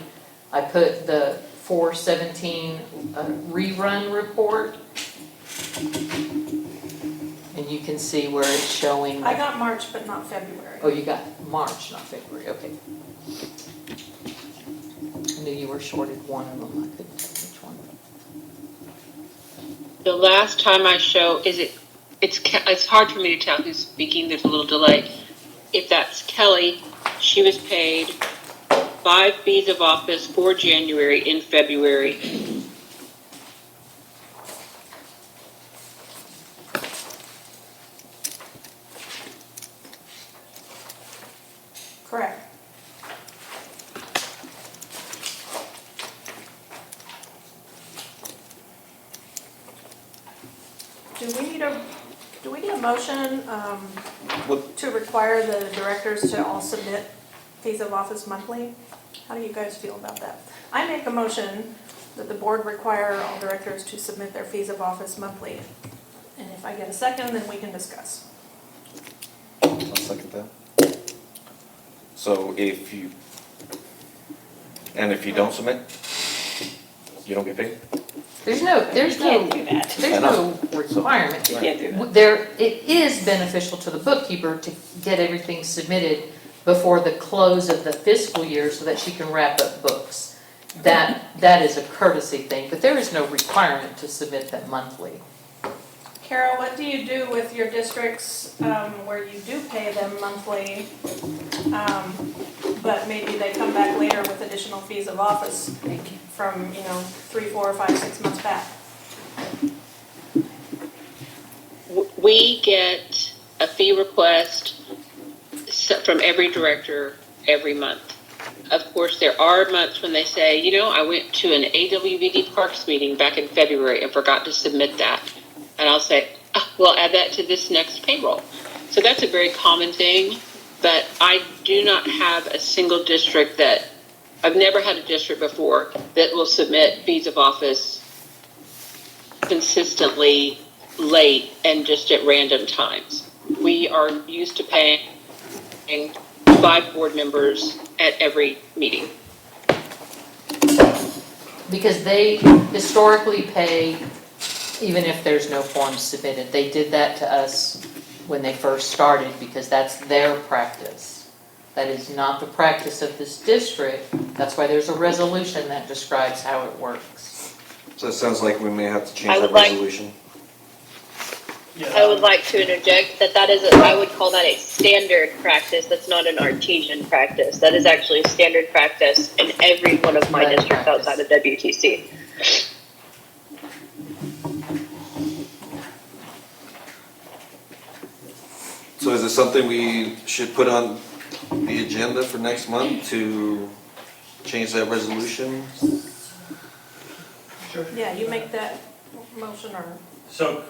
I put the 417 rerun report. And you can see where it's showing. I got March, but not February. Oh, you got March, not February, okay. I knew you were shorted one of them, I couldn't tell which one. The last time I show, it's hard for me to tell who's speaking, there's a little delay. If that's Kelly, she was paid 5 fees of office for January in February. Correct. Do we need a motion to require the directors to all submit fees of office monthly? How do you guys feel about that? I make a motion that the board require all directors to submit their fees of office monthly. And if I get a second, then we can discuss. I'll second that. So if you don't submit, you don't get paid? There's no requirement. You can't do that. It is beneficial to the bookkeeper to get everything submitted before the close of the fiscal year so that she can wrap up books. That is a courtesy thing, but there is no requirement to submit them monthly. Carol, what do you do with your districts where you do pay them monthly, but maybe they come back later with additional fees of office from, 3, 4, 5, 6 months back? We get a fee request from every director every month. Of course, there are months when they say, I went to an AWVD Parks meeting back in February and forgot to submit that. And I'll say, we'll add that to this next payroll. So that's a very common thing, but I do not have a single district I've never had a district before that will submit fees of office consistently late and just at random times. We are used to paying 5 board members at every meeting. Because they historically pay even if there's no forms submitted. They did that to us when they first started because that's their practice. That is not the practice of this district. That's why there's a resolution that describes how it works. So it sounds like we may have to change that resolution. Yeah, I would like to interject that is, I would call that a standard practice. That's not an artesian practice. That is actually a standard practice in every one of my Right, districts practice. outside of WTC. So is it something we should put on the agenda for next month to change that resolution? Yeah, you make that motion or? So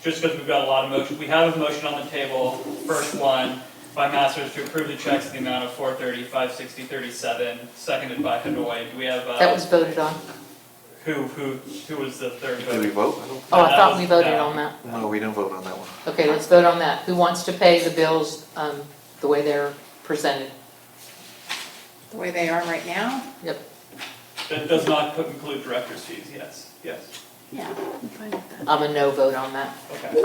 just because we've got a lot of motion, we have a motion on the table. First one by Masters to approve the checks in the amount of $430, $560.37, seconded by Hanoi. Do we have? That was voted on. Who was the third Did we vote? vote? I don't. Oh, I That thought was- we voted no. on that. No, we didn't vote on that one. Okay, let's vote on that. Who wants to pay the bills the way they're presented? The way they are right now? Yep. That does not include director's fees, yes, yes. Yeah, I'm fine with that. I'm a no vote on that. Okay.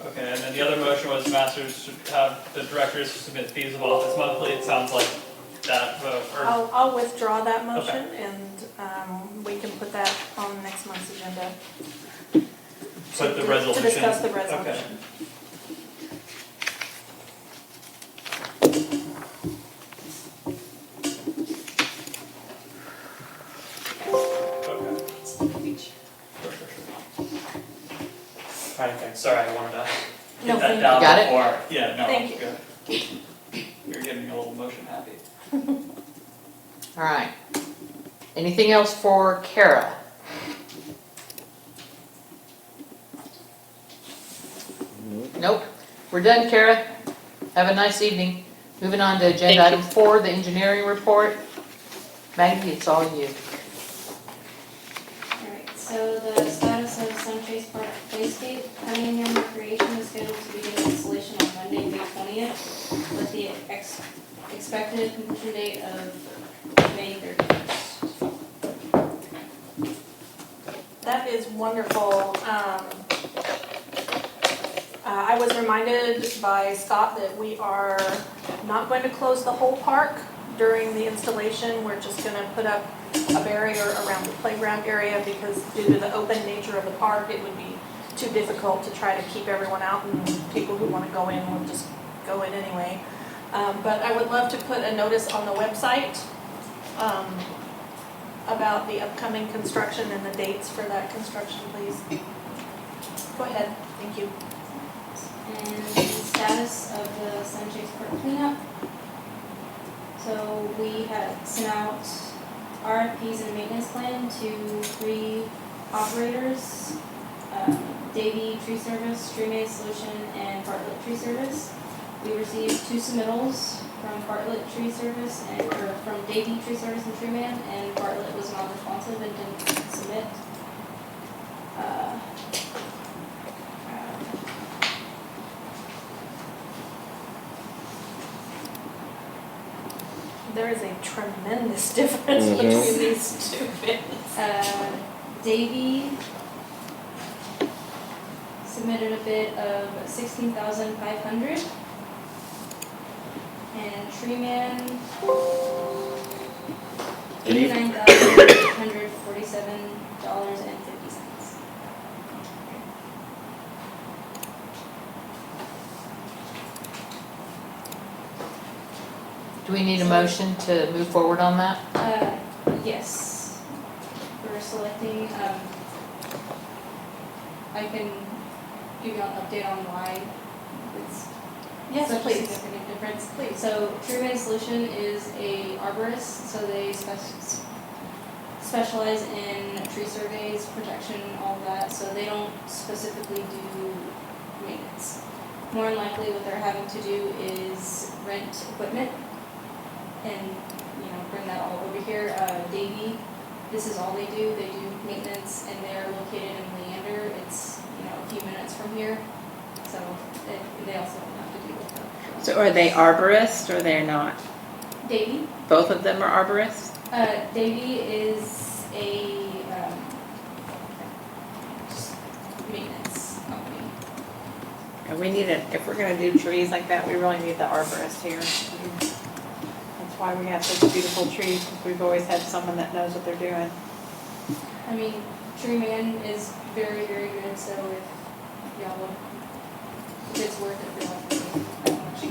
Okay, and then the other motion was Masters to have the directors submit fees of office monthly. It sounds like that vote, or, I'll withdraw that motion and we can put that on next month's agenda. put the To resolution. discuss the Okay. resolution. Okay. Sorry, I wanted to No, get that thank down you. Got it? before. Yeah, no, Thank you. good. You're getting a little motion happy. All right. Anything else for Kara? Nope. We're done, Kara. Have a nice evening. Moving on to agenda Thank you. item 4, the engineering report. Maggie, it's all you. Alright, so the status of Sunchase Park Playscape, Cunningham Recreation is scheduled to begin installation on Monday, May 20th, with the expected completion date of May 31st. That is wonderful. I was reminded by Scott that we are not going to close the whole park during the installation. We're just going to put up a barrier around the playground area because due to the open nature of the park, it would be too difficult to try to keep everyone out, and people who want to go in will just go in anyway. But I would love to put a notice on the website about the upcoming construction and the dates for that construction, please. Go ahead, thank you. And the status of the Sunchase Park cleanup. So we had sent out RFPs and maintenance plan to 3 operators, Davy Tree Service, Tree Maze Solution, and Bartlett Tree Service. We received 2 submittals from Bartlett Tree Service or from Davy Tree Service and Tree Man, and Bartlett was non-responsive and didn't submit. There is a tremendous difference between these 2 bids. Davy submitted a bid of $16,500, and Tree Man $89,847.50. Do we need a motion to move forward on that? Yes, we're selecting, I can give you an update on why it's Yes, such a please. significant difference. Please. So Tree Man Solution is a arborist, so they specialize in tree surveys, protection, all of that, so they don't specifically do maintenance. More than likely, what they're having to do is rent equipment and, bring that all over here. Davy, this is all they do. They do maintenance, and they're located in Leander. It's, a few minutes from here, so they also don't have to deal with that. So are they arborists or they're not? Davy? Both of them are arborists? Davy is a maintenance company. And we need if we're gonna do trees like that, we really need the arborist here. That's That's why we have such beautiful trees, because we've always had someone that knows what they're doing. I mean, Tree Man is very, very good, so if y'all would, if it's worth it for y'all to pay that much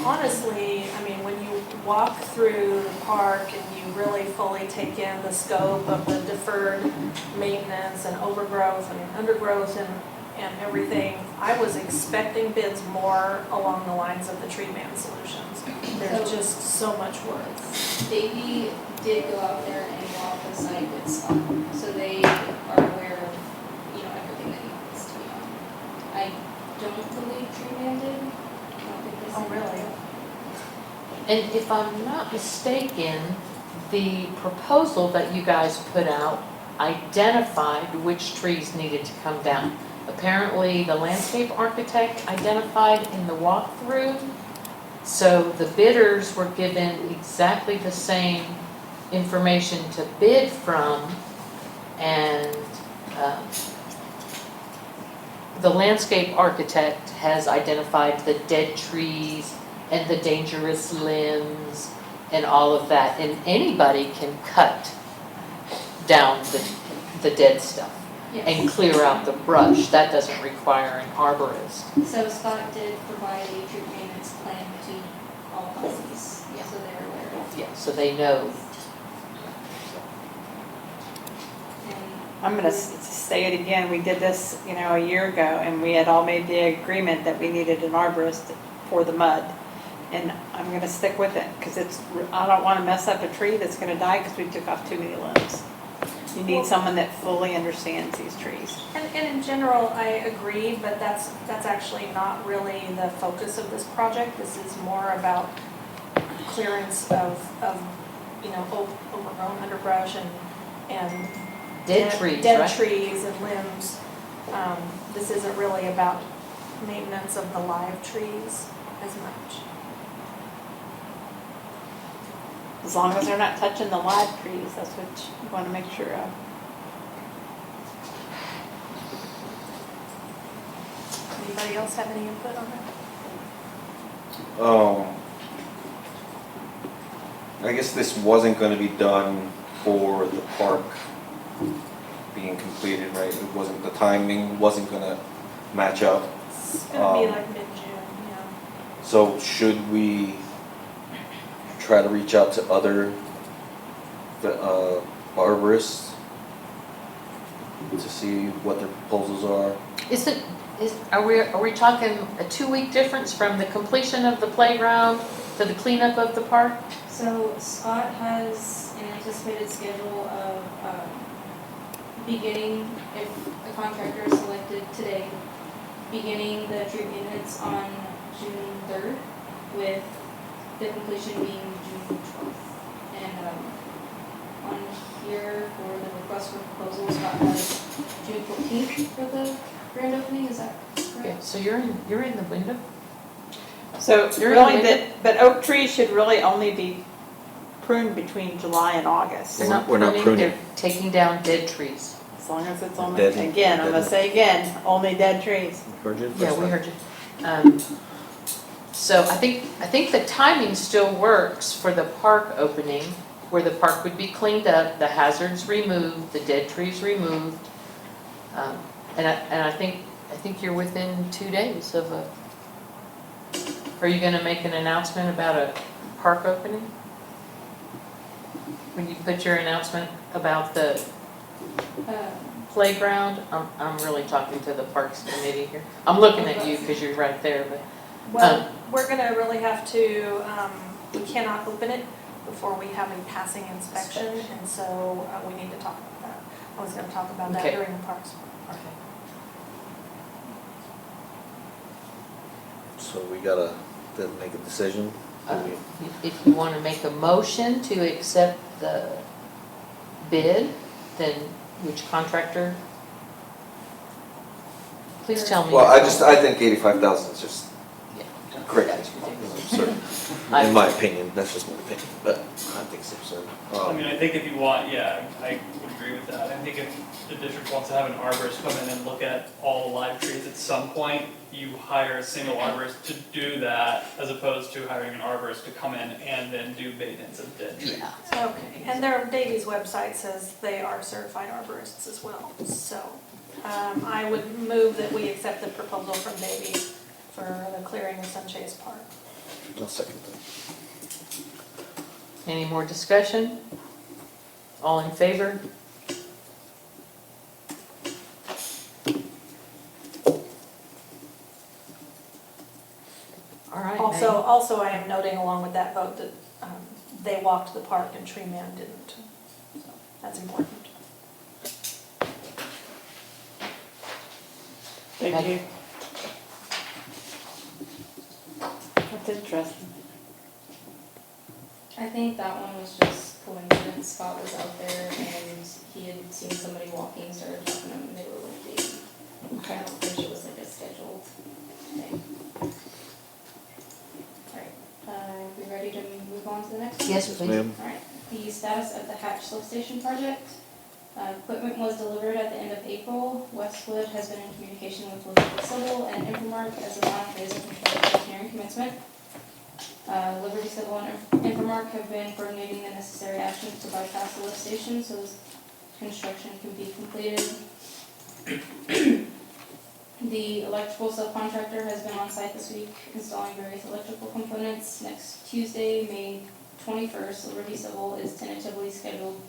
more. Honestly, I mean, when you walk through the park and you really fully take in the scope of the deferred maintenance and overgrowth and undergrowth and everything, I was expecting bids more along the lines of the Tree Man solutions. There's just so much work. Davey did go out there and walk the site with Scott, so they are aware of, everything that needs to be done. I don't believe Tree Man did. I don't think they said Oh, really? And if I'm not mistaken, the proposal that you guys put out identified which trees needed to come down. Apparently, the landscape architect identified in the walkthrough, so the bidders were given exactly the same information to bid from, and the landscape architect has identified the dead trees and the dangerous limbs and all of that, and anybody can cut down the dead stuff and clear out the brush. That doesn't require an arborist. So Scott did provide a tree maintenance plan to all Aussies, so they're aware of. Yeah, so they know. I'm gonna say it again, we did this, a year ago, and we had all made the agreement that we needed an arborist for the mud. And I'm gonna stick with it, because I don't wanna mess up a tree that's gonna die because we took off too many limbs. You need someone that fully understands these trees. And in general, I agree, but that's actually not really the focus of this project. This is more about clearance of overgrown underbrush and Dead trees, dead right? trees and limbs. This isn't really about maintenance of the live trees as much. As long as they're not touching the live trees, that's what you wanna make sure of. Anybody else have any input on that? I guess this wasn't gonna be done for the park being completed, right? It wasn't, the timing wasn't gonna match up. It's gonna be like mid-June, yeah. So should we try to reach out to other arborists to see what their proposals are? Are we talking a 2-week difference from the completion of the playground to the cleanup of the park? So Scott has an anticipated schedule of beginning, if a contractor is selected today, beginning the tree maintenance on June 3rd, with the completion being June 12th. And on here for the request for proposals, Scott has June 14th for the grand opening, is that correct? Yeah, so you're in the window? So You're really, in but oak trees should really only be pruned between July and August. They're not We're not pruning. they're taking down dead trees. As long as it's only, Dead- again, I'm gonna dead- say again, only dead trees. Yeah, we heard you. So I think the timing still works for the park opening, where the park would be cleaned up, the hazards removed, the dead trees removed. And I think you're within 2 days of a, are you gonna make an announcement about a park opening? When you put your announcement about the playground, I'm really talking to the Parks Committee here. I'm looking at you because you're right there, but. Well, we're gonna really have to, we cannot open it before we have a passing inspection, and so we need to talk about that. I was gonna talk about that Okay. during the parks. Okay. So we gotta then make a decision. If you want to make a motion to accept the bid, then which contractor? Please tell me. Well, I think 85,000 is just great. That's ridiculous. In my opinion, that's just my opinion, but I think it's absurd. I mean, I think if you want, yeah, I would agree with that. I think if the district wants to have an arborist come in and look at all the live trees at some point, you hire a single arborist to do that as opposed to hiring an arborist to come in and then do maintenance of dead trees. Yeah. Okay, and Davy's website says they are certified arborists as well, so I would move that we accept the proposal from Davy for the clearing of Sunchase Park. I'll second that. Any more discussion? All in favor? All right. Also, I am noting along with that vote that they walked the park and Tree Man didn't. So that's important. Thank you. That's interesting. I think that one was just coincidence. Scott was out there and he had seen somebody walking, started talking to him, and they were with Davey. I don't think it was like a scheduled thing. Alright, we ready to move on to the next one? Yes, please. Ma'am. Alright, the status of the Hatch Lift Station project. Equipment was delivered at the end of April. Westwood has been in communication with Liberty Civil and Infomark as the final phase of construction engineering commencement. Liberty Civil and Infomark have been coordinating the necessary actions to bypass the lift station so this construction can be completed. The electrical subcontractor has been on site this week installing various electrical components. Next Tuesday, May 21st, Liberty Civil is tentatively scheduled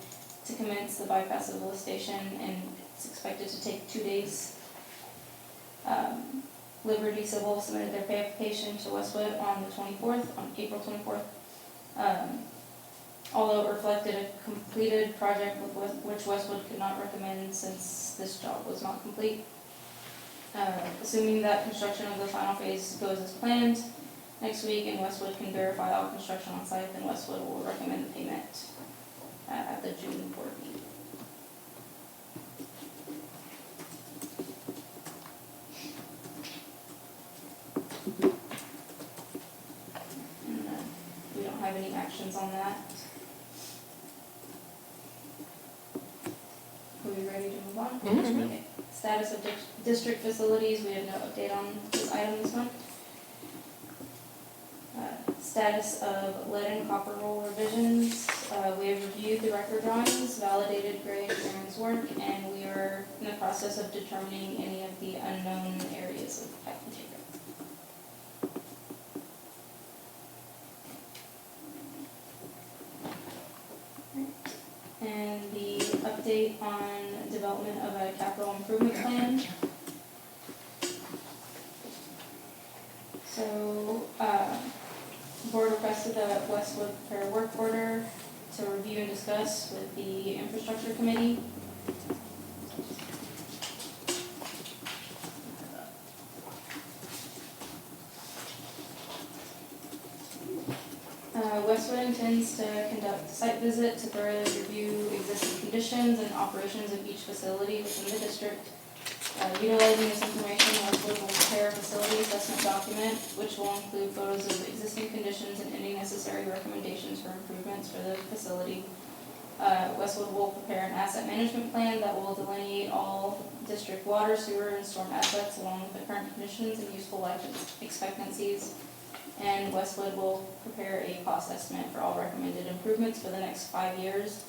to commence the bypass of the lift station, and it's expected to take 2 days. Liberty Civil submitted their pay application to Westwood on the 24th, on April 24th. Although it reflected a completed project with which Westwood could not recommend since this job was not complete. Assuming that construction of the final phase goes as planned next week and Westwood can verify all construction on site, then Westwood will recommend the payment at the June board meeting. And we don't have any actions on that. Are we ready to move on? Mhm. Okay. Status of district facilities, we have no update on this item this month. Status of lead and copper roll revisions, we have reviewed the record drawings, validated Gray Engineering's work, and we are in the process of determining any of the unknown areas of pipe material. And the update on development of a capital improvement plan. So, board requested that Westwood prepare a work order to review and discuss with the infrastructure committee. Westwood intends to conduct a site visit to thoroughly review existing conditions and operations of each facility within the district. Utilizing this information, Westwood will prepare a facility assessment document, which will include photos of existing conditions and any necessary recommendations for improvements for the facility. Westwood will prepare an asset management plan that will delineate all district water, sewer, and storm assets along with the current conditions and useful life expectancies. And Westwood will prepare a cost estimate for all recommended improvements for the next 5 years,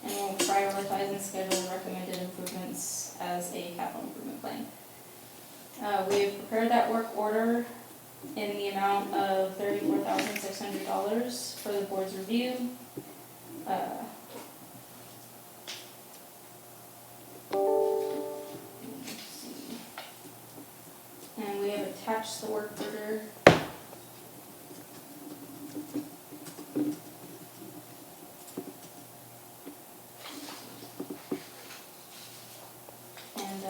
and will prioritize and schedule recommended improvements as a capital improvement plan. We have prepared that work order in the amount of $34,600 for the board's review. And we have attached the work order. And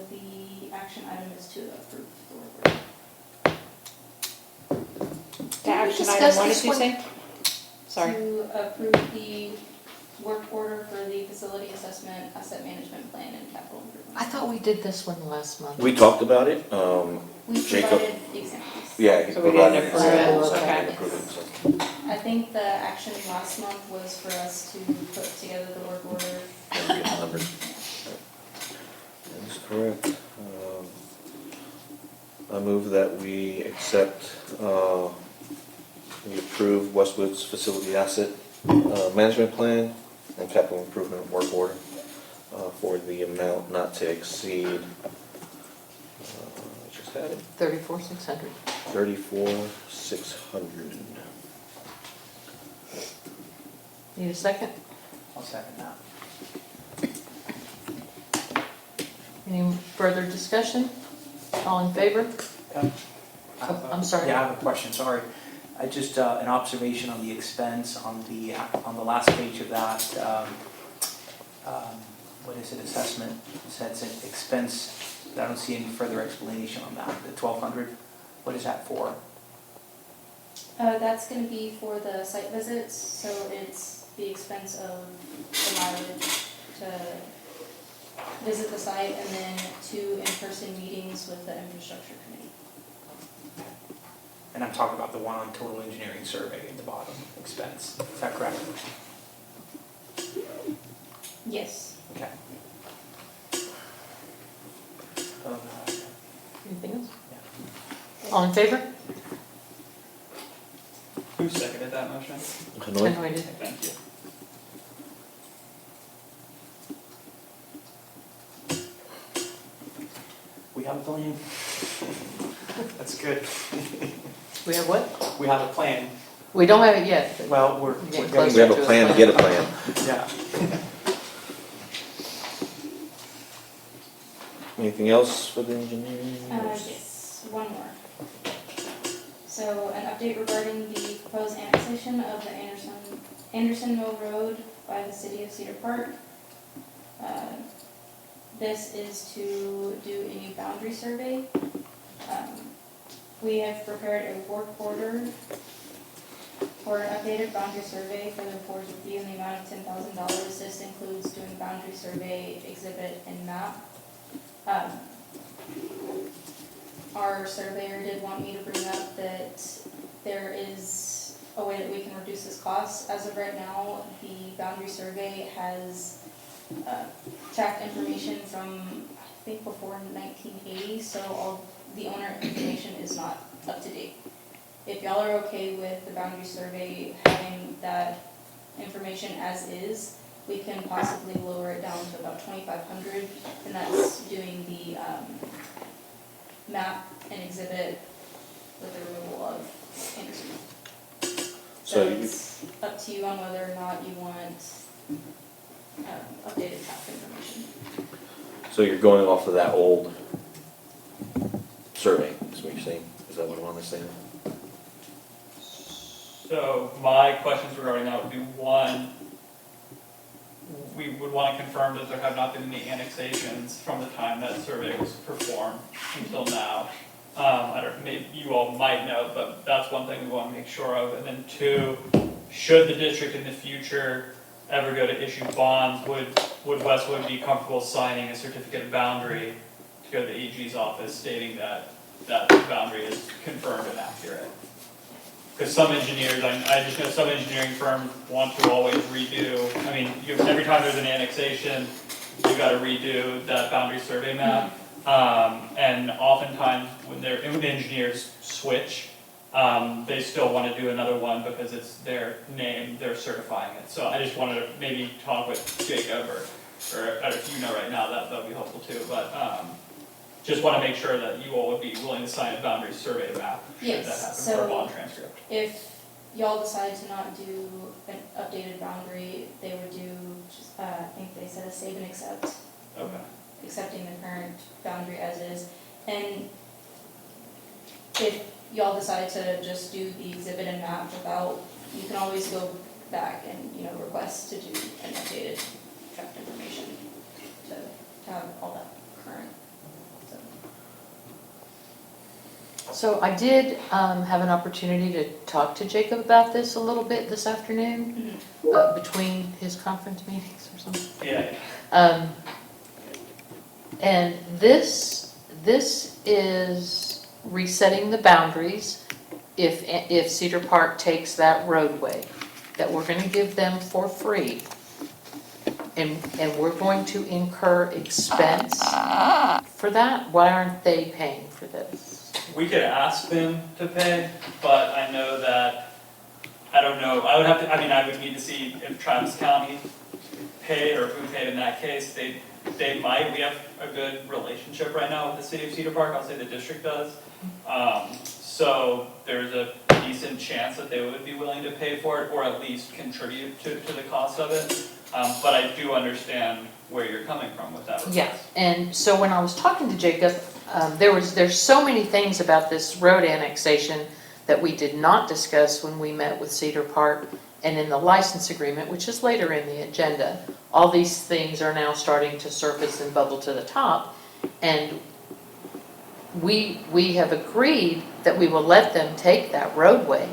the action item is to approve the work order. The action discuss item, what this did you one? say? Sorry. To approve the work order for the facility assessment, asset management plan, and capital improvement. I thought we did this one last month. We talked about it, We Jacob. provided examples. Yeah, he So we didn't provided approve it, examples, I okay. didn't approve it, so. I think the action last month was for us to put together the work order. Get the numbers. That's correct. I move that we accept, we approve Westwood's facility asset management plan and capital improvement work order for the amount not to exceed, I just had it, 34,600. 34,600. Need a second? I'll second that. Any further discussion? All in favor? I'm sorry. Yeah, I have a question, sorry. I just, an observation on the expense on the last page of that, what is it, assessment? It says an expense, I don't see any further explanation on that, the 1,200, what is that for? That's gonna be for the site visits, so it's the expense of the mileage to visit the site and then 2 in-person meetings with the infrastructure committee. And I'm talking about the one on total engineering survey at the bottom, expense, is that correct? Yes. Okay. Anything else? Yeah. All in favor? Who seconded that motion? Hanoi? Hanoi did. Thank you. We have a plan. That's good. We have what? We have a plan. We don't have it yet. but Well, we're getting getting. closer We have to a plan to get a plan. Yeah. Anything else for the engineering? Yes, one more. So an update regarding the proposed annexation of the Anderson Mill Road by the city of Cedar Park. This is to do a new boundary survey. We have prepared a work order for an updated boundary survey for the board's review in the amount of $10,000. This includes doing boundary survey, exhibit, and map. Our surveyor did want me to bring up that there is a way that we can reduce this cost. As of right now, the boundary survey has tracked information from, I think, before 1980, so all the owner information is not up to date. If y'all are okay with the boundary survey having that information as is, we can possibly lower it down to about $2,500, and that's doing the map and exhibit with the removal of Anderson. So So you- it's up to you on whether or not you want updated map information. So you're going off of that old survey, is what you're saying? Is that what I'm understanding? So my questions regarding that would be, one, we would want to confirm that there have not been any annexations from the time that survey was performed until now. I don't, maybe you all might know, but that's one thing we want to make sure of. And then 2, should the district in the future ever go to issue bonds, would Westwood be comfortable signing a certificate of boundary to go to the AG's office stating that that boundary is confirmed and accurate? Because some engineers, I just know some engineering firms want to always redo, I mean, every time there's an annexation, you gotta redo that boundary survey map. And oftentimes, when the engineers switch, they still want to do another one because it's their name, they're certifying it. So I just wanted to maybe talk with Jacob, or if you know right now, that would be helpful too. But just want to make sure that you all would be willing to sign a boundary survey map should that Yes, happen so for a bond transcript. if y'all decide to not do an updated boundary, they would do, I think they said a save and accept. Okay. Accepting the current boundary as is. And if y'all decide to just do the exhibit and map without, you can always go back and, request to do an updated tract information to have all that current. So I did have an opportunity to talk to Jacob about this a little bit this afternoon, between his conference meetings or something. Yeah. And this is resetting the boundaries if Cedar Park takes that roadway, that we're gonna give them for free. And we're going to incur expense for that. Why aren't they paying for this? we could ask them to pay, but I know that, I don't know, I would need to see if Travis County paid or who paid in that case. They might, we have a good relationship right now with the city of Cedar Park, I'll say the district does. So there's a decent chance that they would be willing to pay for it, or at least contribute to the cost of it. But I do understand where you're coming from with that request. Yeah, and so when I was talking to Jacob, there's so many things about this road annexation that we did not discuss when we met with Cedar Park, and in the license agreement, which is later in the agenda, all these things are now starting to surface and bubble to the top, and we have agreed that we will let them take that roadway.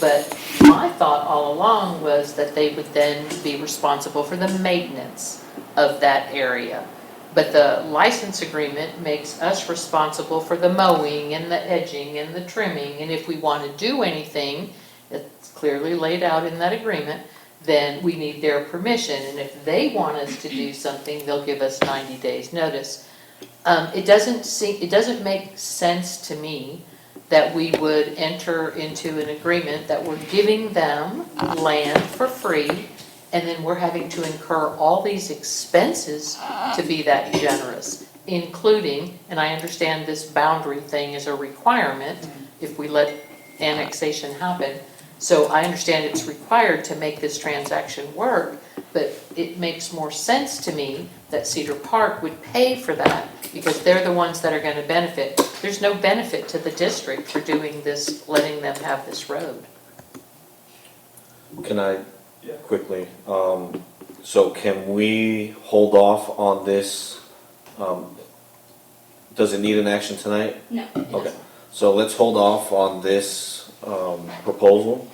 But my thought all along was that they would then be responsible for the maintenance of that area. But the license agreement makes us responsible for the mowing and the edging and the trimming. And if we want to do anything, it's clearly laid out in that agreement, then we need their permission. And if they want us to do something, they'll give us 90 days notice. It doesn't make sense to me that we would enter into an agreement that we're giving them land for free, and then we're having to incur all these expenses to be that generous, including, and I understand this boundary thing is a requirement if we let annexation happen. So I understand it's required to make this transaction work, but it makes more sense to me that Cedar Park would pay for that because they're the ones that are going to benefit. There's no benefit to the district for doing this, letting them have this road. Can I quickly, so can we hold off on this? Does it need an action tonight? No. Okay, so let's hold off on this proposal.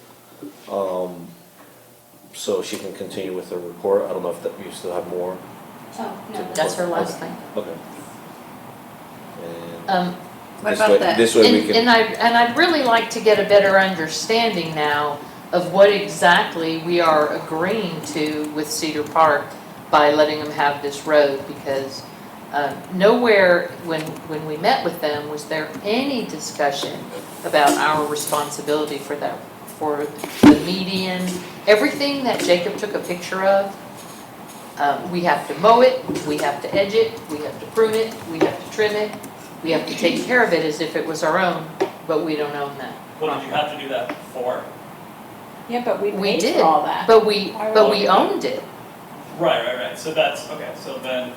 So she can continue with the report. I don't know if that, you still have more. Oh, no. That's her last thing. Okay. And What this about way, that? this way we can. And I'd really like to get a better understanding now of what exactly we are agreeing to with Cedar Park by letting them have this road, because nowhere when we met with them was there any discussion about our responsibility for that, for the median, everything that Jacob took a picture of. We have to mow it, we have to edge it, we have to prune it, we have to trim it, we have to take care of it as if it was our own, but we don't own that. Well, did you have to do that for? Yeah, but we We paid did, for all that. but we owned it. Right. So that's, okay, so then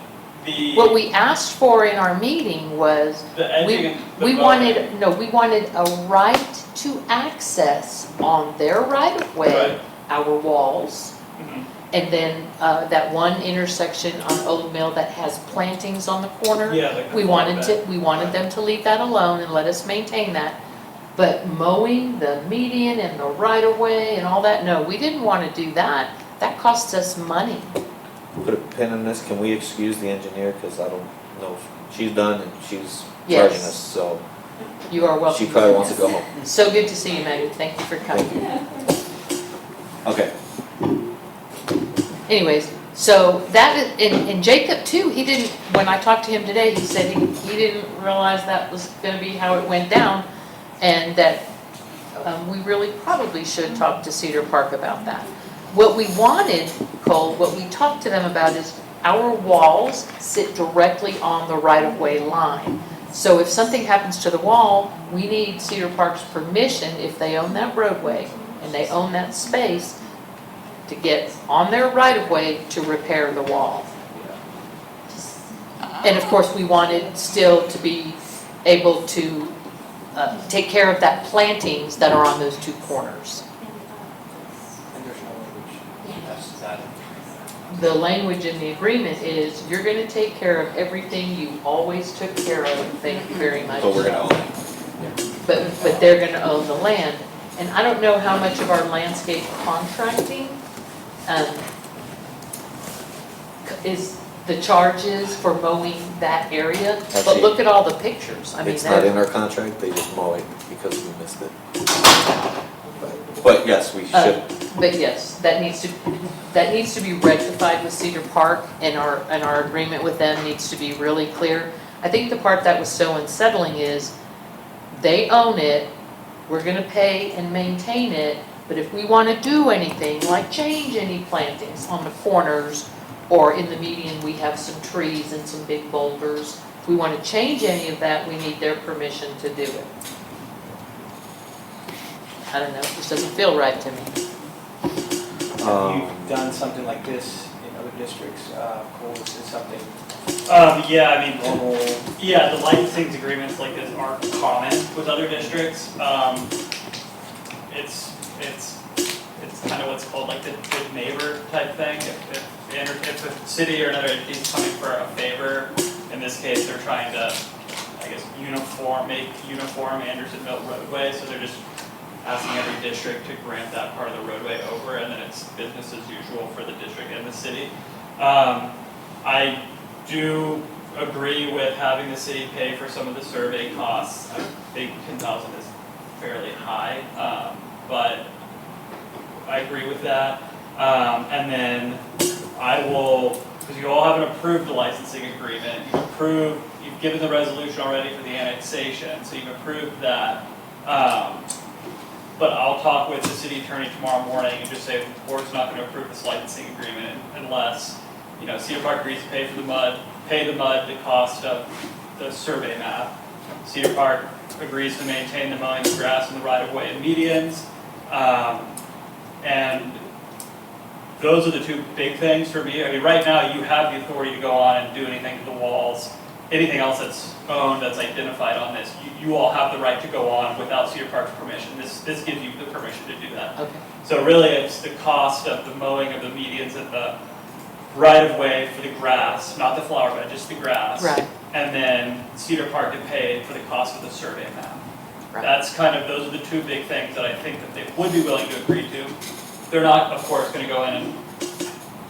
the. What we asked for in our meeting was, The edging and the we mowing. wanted a right to access on their right of way, Right. our walls. Mhm. And then that one intersection on Old Mill that has plantings on the corner. Yeah, like the We wanted bed. we wanted them to leave that alone and let us maintain that. But mowing the median and the right of way and all that, no, we didn't want to do that. That costs us money. Put a pin in this, can we excuse the engineer, because I don't know if she's done and she's Yes. charging us, so You are welcome. she probably wants to go home. So good to see you, Maggie. Thank you for coming. Okay, Anyways, so that is, and Jacob too, he didn't, when I talked to him today, he said he didn't realize that was gonna be how it went down, and that we really probably should talk to Cedar Park about that. What we wanted, Cole, what we talked to them about is our walls sit directly on the right-of-way line. So if something happens to the wall, we need Cedar Park's permission, if they own that roadway and they own that space, to get on their right-of-way to repair the wall. And of course, we wanted still to be able to take care of that plantings that are on those two corners. And there's no language. That's that. The language in the agreement is, you're gonna take care of everything you always took care of, thank you very much. but we're gonna own it. But they're gonna own the land. And I don't know how much of our landscape contracting is the charges for mowing that area, but Actually, look at all the pictures. I mean, It's not in our contract, they just mow it because we missed it. But yes, we should. But yes, that needs to be rectified with Cedar Park, and our agreement with them needs to be really clear. I think the part that was so unsettling is they own it, we're gonna pay and maintain it, but if we wanna do anything, like change any plantings on the corners, or in the median, we have some trees and some big boulders, if we wanna change any of that, we need their permission to do it. I don't know, it just doesn't feel right to me. You've done something like this in other districts, Cole, this is something Yeah, I mean, normal. yeah, the licensing agreements like this aren't common with other districts. It's kind of what's called like the good neighbor type thing. If a city or another entity is coming for a favor, in this case, they're trying to, I guess, make uniform Anderson Mill roadway, so they're just asking every district to grant that part of the roadway over, and then it's business as usual for the district and the city. I do agree with having the city pay for some of the survey costs. I think 10,000 is fairly high, but I agree with that. And then I will, because you all haven't approved the licensing agreement, you've given the resolution already for the annexation, so you've approved that. But I'll talk with the city attorney tomorrow morning and just say the board's not going to approve this licensing agreement unless, Cedar Park agrees to pay the MUD the cost of the survey map. Cedar Park agrees to maintain the mowing of grass in the right-of-way and medians. And those are the two big things for me. I mean, right now you have the authority to go on and do anything to the walls. Anything else that's owned, that's identified on this, you all have the right to go on without Cedar Park's permission. This gives you the permission to do that. Okay. So really it's the cost of the mowing of the medians and the right-of-way for the grass, not the flower bed, just the grass. Right. And then Cedar Park to pay for the cost of the survey map. Right. Those are the two big things that I think that they would be willing to agree to. They're not, of course, going to go in and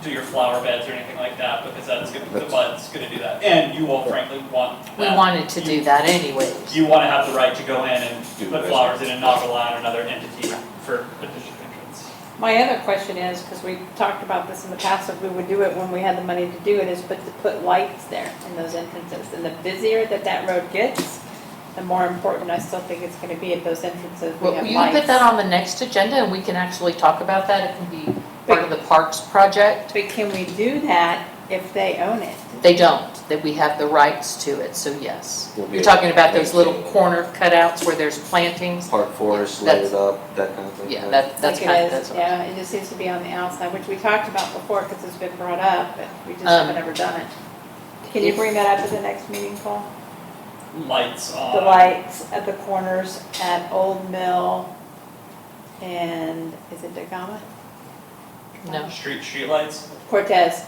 do your flower beds or anything like that, because the MUD's going to do that. And you all frankly want that. We wanted to do that anyways. You want to have the right to go in and Do put the flowers in and not rely on another entity for a district entrance. My other question is, because we talked about this in the past, if we would do it when we had the money to do it, is to put lights there in those entrances. And the busier that road gets, the more important I still think it's going to be at those entrances. We Well, have you lights. put that on the next agenda and we can actually talk about that. It can be part of the parks project. But can we do that if they own it? They don't, that we have the rights to it, so yes. We'll be You're talking able to about those little maintain corner cutouts where there's plantings? Park forest That's- laid up, that kind of thing. Yeah, that's Like it kind is, of, that's what. yeah, it just needs to be on the outside, which we talked about before because it's been brought up, but we just haven't ever done it. Can you bring that up at the next meeting, Cole? Lights on. The lights at the corners at Old Mill and, is it Dagama? No, Street lights. Cortez.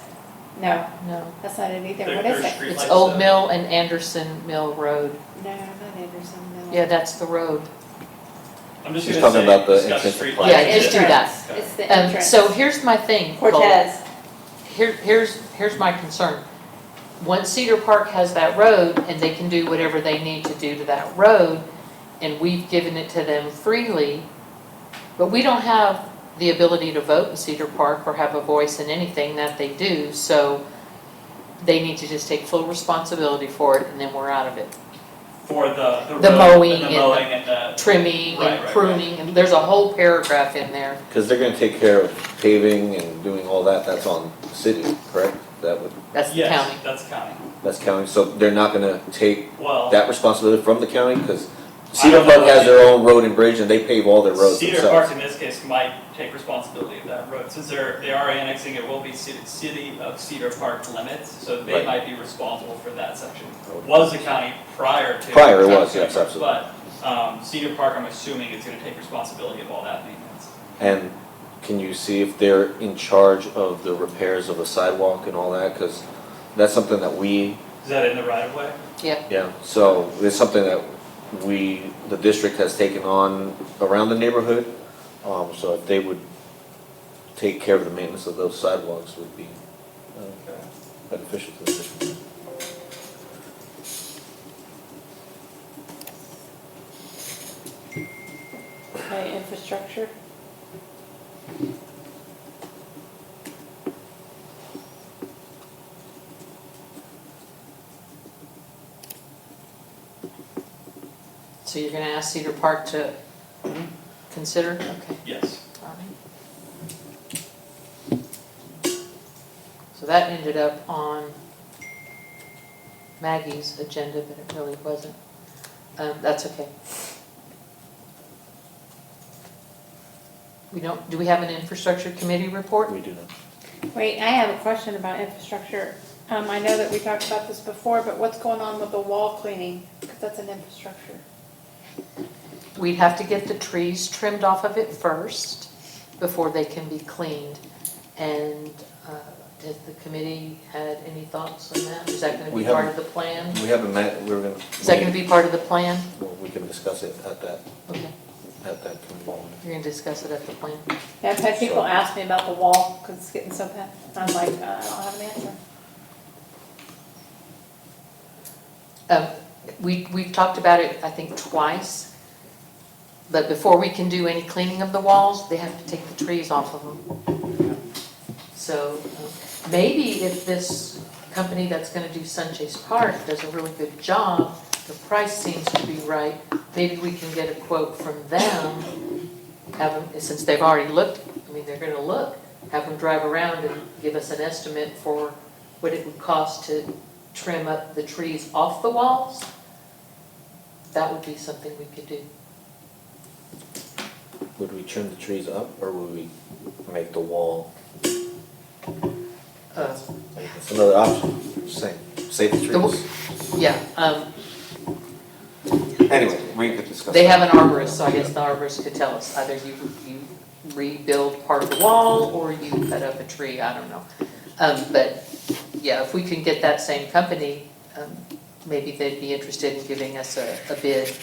No, no. that's not it either. There- What is there's it? street It's lights, Old Mill and Anderson Mill Road. No, not Anderson Mill. Yeah, that's the road. I'm just She's going to talking say, about the discuss entrance street of lights. Yeah, just do that. It's the entrance. So here's my thing, Cole. Cortez. Here's my concern. Once Cedar Park has that road and they can do whatever they need to do to that road, and we've given it to them freely, but we don't have the ability to vote in Cedar Park or have a voice in anything that they do, so they need to just take full responsibility for it and then we're out of it. For the The road, mowing and the and mowing and the. Trimming Right, and right, pruning, and there's a whole paragraph in there. Because they're gonna take care of paving and doing all that, that's on the city, correct? That's the Yes, county. that's county. That's county, so they're not gonna take Well, that responsibility from the county? Because I Cedar don't Park know. has their own road and bridge and they pave all their roads Cedar Park themselves. in this case might take responsibility of that road. Since they are annexing, it will be city of Cedar Park limits, so they Right. might be responsible for that section. Was the county prior to. Prior it was, yes, absolutely. But Cedar Park, I'm assuming, is gonna take responsibility of all that maintenance. And can you see if they're in charge of the repairs of the sidewalk and all that? Because that's something that we, Is that in the right of way? yeah, so it's something that the district has taken on around the neighborhood. So if they would take care of the maintenance of those sidewalks would be beneficial to the district. Okay, infrastructure. So So you're gonna ask Cedar Park to consider? Okay. Yes. All right. So that ended up on Maggie's agenda, but it really wasn't. That's okay. Do we have an infrastructure committee report? We do not. Wait, I have a question about infrastructure. I know that we talked about this before, but what's going on with the wall cleaning? Because that's an infrastructure. We'd have to get the trees trimmed off of it first before they can be cleaned. And has the committee had any thoughts on that? Is that going to be part of the plan? We haven't met, we were gonna. Is that going to be part of the plan? Well, we can discuss it at that, Okay, at that committee. you're going to discuss it at the plan. Yeah, I've had people ask me about the wall because it's getting so bad. I'm like, I don't have an answer. We've talked about it, I think, twice. But before we can do any cleaning of the walls, they have to take the trees off of them. So maybe if this company that's going to do Sunchase Park does a really good job, the price seems to be right, maybe we can get a quote from them, have them, since they've already looked, I mean, they're going to look, have them drive around and give us an estimate for what it would cost to trim up the trees off the walls. That would be something we could do. Would we trim the trees up, or would we make the wall? It's another option, same, save the trees. Yeah, Anyway, we could discuss. they that. have an arborist, so I guess the arborist could tell us, either you rebuild part of the wall, or you cut up a tree, I don't know. But, yeah, if we can get that same company, maybe they'd be interested in giving us a bid.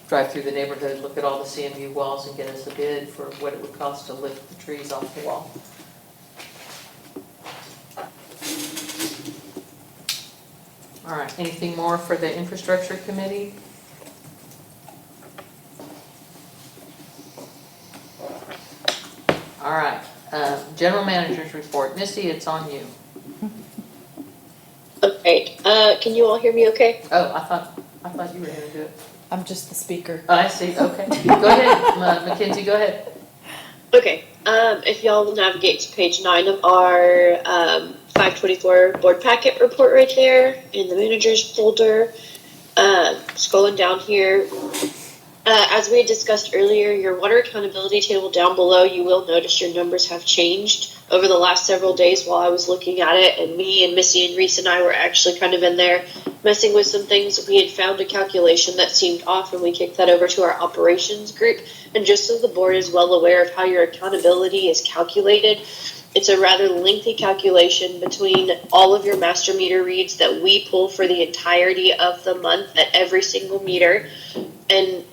Drive through the neighborhood, look at all the CMU walls and get us a bid for what it would cost to lift the trees off the wall. All right, anything more for the infrastructure committee? All right, general manager's report. Missy, it's on you. Okay, can you all hear me okay? Oh, I thought you were gonna do it. I'm just the speaker. Oh, I see, okay. Go ahead, Mackenzie, go ahead. Okay, if y'all will navigate to page 9 of our 524 board packet report right there in the manager's folder. Scrolling down here, as we had discussed earlier, your water accountability table down below, you will notice your numbers have changed over the last several days while I was looking at it, and me and Missy and Reese and I were actually kind of in there messing with some things. We had found a calculation that seemed off, and we kicked that over to our operations group. And just so the board is well aware of how your accountability is calculated, it's a rather lengthy calculation between all of your master meter reads that we pull for the entirety of the month at every single meter. And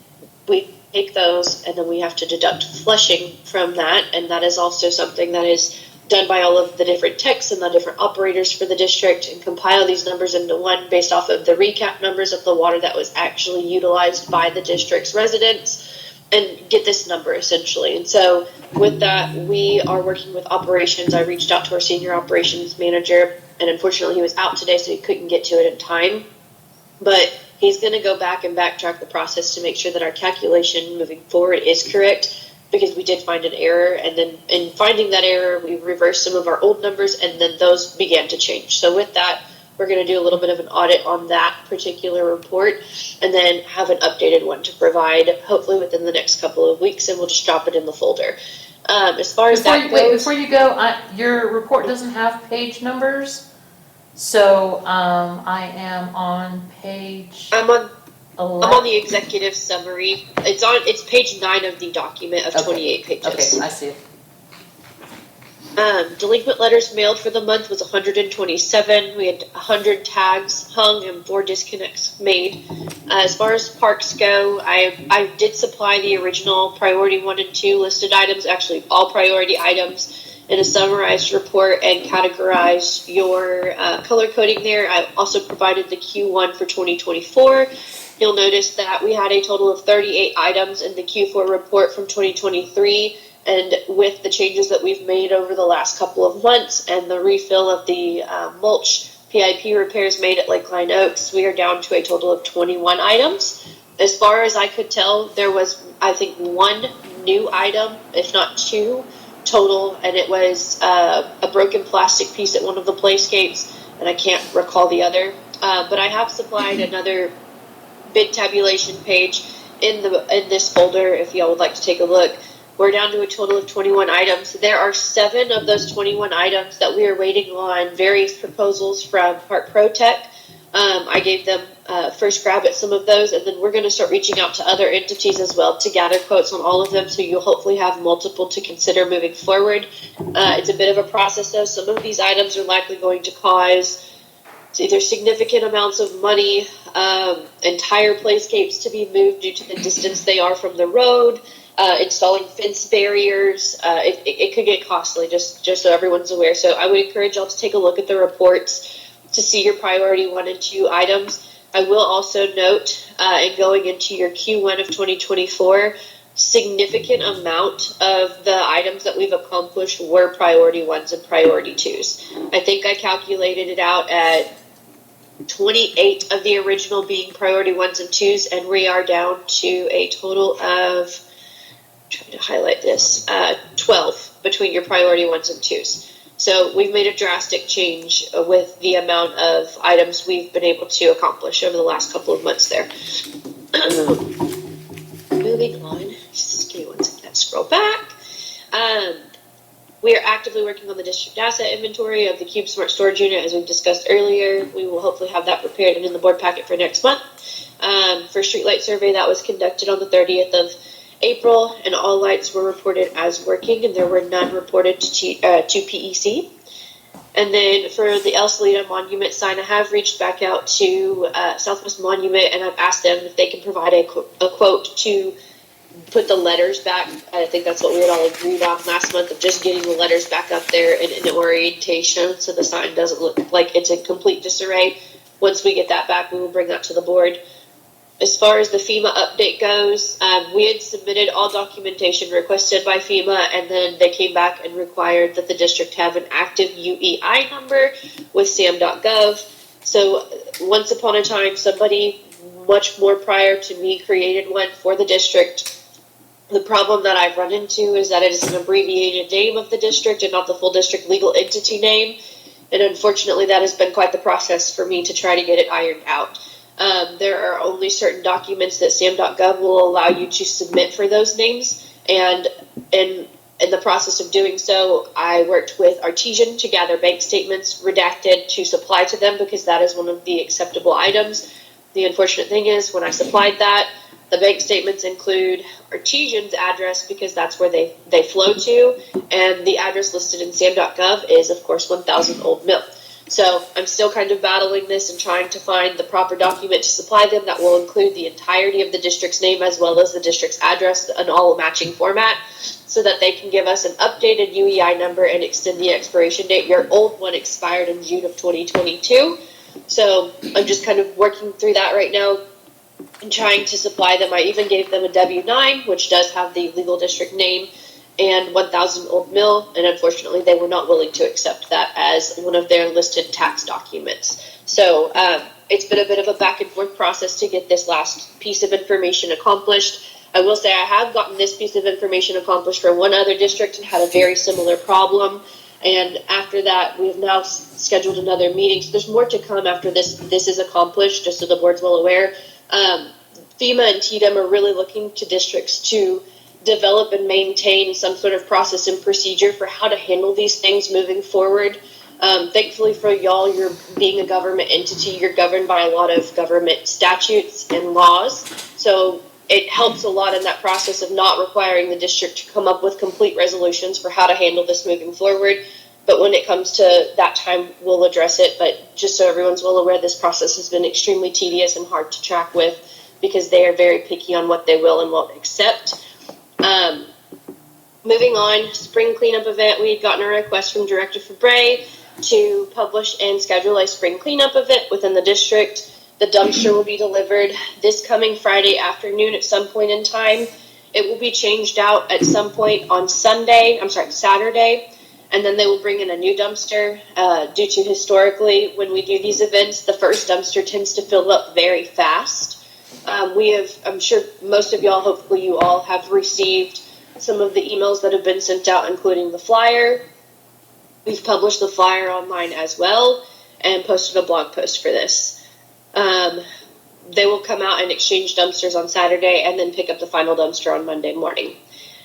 we take those, and then we have to deduct flushing from that, and that is also something that is done by all of the different techs and the different operators for the district, and compile these numbers into one based off of the recap numbers of the water that was actually utilized by the district's residents, and get this number essentially. And so with that, we are working with operations. I reached out to our senior operations manager, and unfortunately he was out today, so he couldn't get to it in time, but he's going to go back and backtrack the process to make sure that our calculation moving forward is correct, because we did find an error, and then in finding that error, we reversed some of our old numbers, and then those began to change. So with that, we're going to do a little bit of an audit on that particular report, and then have an updated one to provide hopefully within the next couple of weeks, and we'll just drop it in the folder. As far as that goes, Before you go, your report doesn't have page numbers. So I am on page. I'm on 11. I'm on the executive summary. It's page 9 of the document of 28 pages. Okay, I see it. Delinquent letters mailed for the month was 127. We had 100 tags hung and 4 disconnects made. As far as parks go, I did supply the original priority 1 and 2 listed items, actually all priority items, in a summarized report, and categorize your color coding there. I also provided the Q1 for 2024. You'll notice that we had a total of 38 items in the Q4 report from 2023, and with the changes that we've made over the last couple of months and the refill of the mulch PIP repairs made at Lakeline Oaks, we are down to a total of 21 items. as far as I could tell, there was, I think, one new item, if not two, total, and it was a broken plastic piece at one of the playscapes, and I can't recall the other. But I have supplied another bid tabulation page in this folder if y'all would like to take a look. We're down to a total of 21 items. There are 7 of those 21 items that we are waiting on various proposals from Park Pro Tech. I gave them first grab at some of those, and then we're going to start reaching out to other entities as well to gather quotes on all of them, so you'll hopefully have multiple to consider moving forward. It's a bit of a process, though. Some of these items are likely going to cause either significant amounts of money, entire playscapes to be moved due to the distance they are from the road, installing fence barriers. It could get costly, just so everyone's aware. So I would encourage y'all to take a look at the reports to see your priority 1 and 2 items. I will also note, in going into your Q1 of 2024, significant amount of the items that we've accomplished were priority 1s and priority 2s. I think I calculated it out at 28 of the original being priority 1s and 2s, and we are down to a total of, I'm trying to highlight this, 12 between your priority 1s and 2s. So we've made a drastic change with the amount of items we've been able to accomplish over the last couple of months there. Moving on, just give me 1 second, scroll back. We are actively working on the district asset inventory of the Cube Smart Storage Unit, as we've discussed earlier. We will hopefully have that prepared and in the board packet for next month. For streetlight survey, that was conducted on the 30th of April, and all lights were reported as working, and there were none reported to PEC. And then for the El Salida Monument sign, I have reached back out to Southwest Monument, and I've asked them if they can provide a quote to put the letters back. I think that's what we had all agreed on last month, of just getting the letters back up there in orientation so the sign doesn't look like it's in complete disarray. Once we get that back, we will bring that to the board. As far as the FEMA update goes, we had submitted all documentation requested by FEMA, and then they came back and required that the district have an active UEI number with SAM.gov. So once upon a time, somebody much more prior to me created one for the district. The problem that I've run into is that it is an abbreviated name of the district and not the full district legal entity name. And unfortunately, that has been quite the process for me to try to get it ironed out. There are only certain documents that SAM.gov will allow you to submit for those names. And in the process of doing so, I worked with Artesian to gather bank statements redacted to supply to them, because that is one of the acceptable items. The unfortunate thing is, when I supplied that, the bank statements include Artesian's address because that's where they flow to, and the address listed in SAM.gov is, of course, 1000 Old Mill. So I'm still kind of battling this and trying to find the proper document to supply them that will include the entirety of the district's name as well as the district's address in all matching format, so that they can give us an updated UEI number and extend the expiration date. Your old one expired in June of 2022. So I'm just kind of working through that right now and trying to supply them. I even gave them a W-9, which does have the legal district name, and 1000 Old Mill, and unfortunately they were not willing to accept that as one of their listed tax documents. So it's been a bit of a back and forth process to get this last piece of information accomplished. I will say I have gotten this piece of information accomplished for one other district and had a very similar problem. And after that, we have now scheduled another meeting. So there's more to come after this is accomplished, just so the board's well aware. FEMA and TDM are really looking to districts to develop and maintain some sort of process and procedure for how to handle these things moving forward. Thankfully for y'all, you're being a government entity, you're governed by a lot of government statutes and laws. So it helps a lot in that process of not requiring the district to come up with complete resolutions for how to handle this moving forward. But when it comes to that time, we'll address it. But just so everyone's well aware, this process has been extremely tedious and hard to track with, because they are very picky on what they will and won't accept. Moving on, spring cleanup event. We had gotten a request from Director Fabre to publish and schedule a spring cleanup event within the district. The dumpster will be delivered this coming Friday afternoon at some point in time. It will be changed out at some point on Saturday, and then they will bring in a new dumpster. Due to historically, when we do these events, the first dumpster tends to fill up very fast. I'm sure most of y'all, hopefully you all have received some of the emails that have been sent out, including the flyer. We've published the flyer online as well and posted a blog post for this. They will come out and exchange dumpsters on Saturday and then pick up the final dumpster on Monday morning.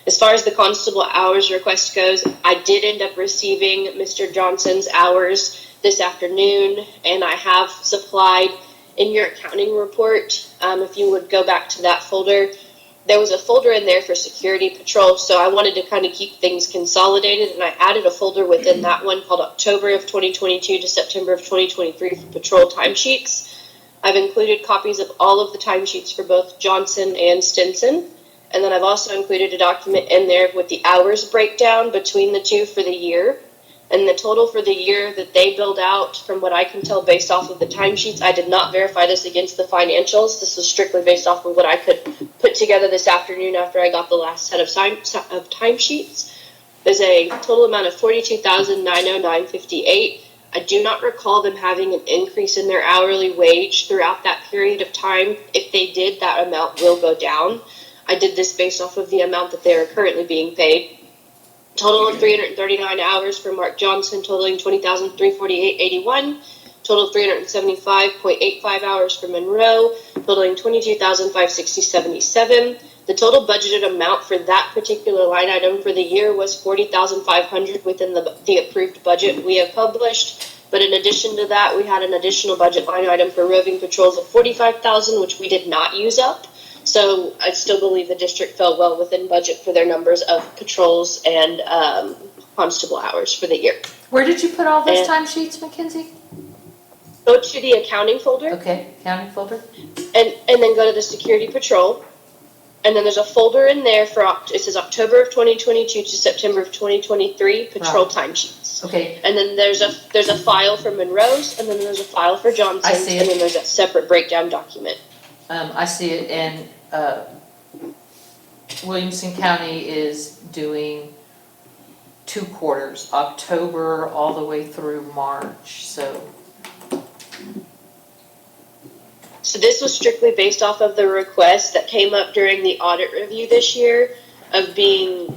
As far as the constable hours request goes, I did end up receiving Mr. Johnson's hours this afternoon, and I have supplied in your accounting report, if you would go back to that folder, there was a folder in there for security patrol, so I wanted to kind of keep things consolidated, and I added a folder within that one called October of 2022 to September of 2023 for patrol timesheets. I've included copies of all of the timesheets for both Johnson and Stinson, and then I've also included a document in there with the hours breakdown between the two for the year. And the total for the year that they billed out, from what I can tell based off of the timesheets, I did not verify this against the financials. This was strictly based off of what I could put together this afternoon after I got the last set of timesheets. There's a total amount of $42,909.58. I do not recall them having an increase in their hourly wage throughout that period of time. If they did, that amount will go down. I did this based off of the amount that they are currently being paid. Total of 339 hours for Mark Johnson, totaling $20,348.81. Total of 375.85 hours for Monroe, totaling $22,560.77. The total budgeted amount for that particular line item for the year was $40,500 within the approved budget we have published. But in addition to that, we had an additional budget line item for roving patrols of $45,000, which we did not use up. So I still believe the district fell well within budget for their numbers of patrols and constable hours for the year. Where did you put all those timesheets, Mackenzie? Go to the accounting folder. Okay, accounting folder. And then go to the security patrol. And then there's a folder in there for, it says October of 2022 to September of 2023 patrol timesheets. Okay. And then there's a file for Monroe's, and then there's a file for Johnson's, I see it. and then there's a separate breakdown document. I see it, and Williamson County is doing 2 quarters, October all the way through March, so. So this was strictly based off of the request that came up during the audit review this year of being,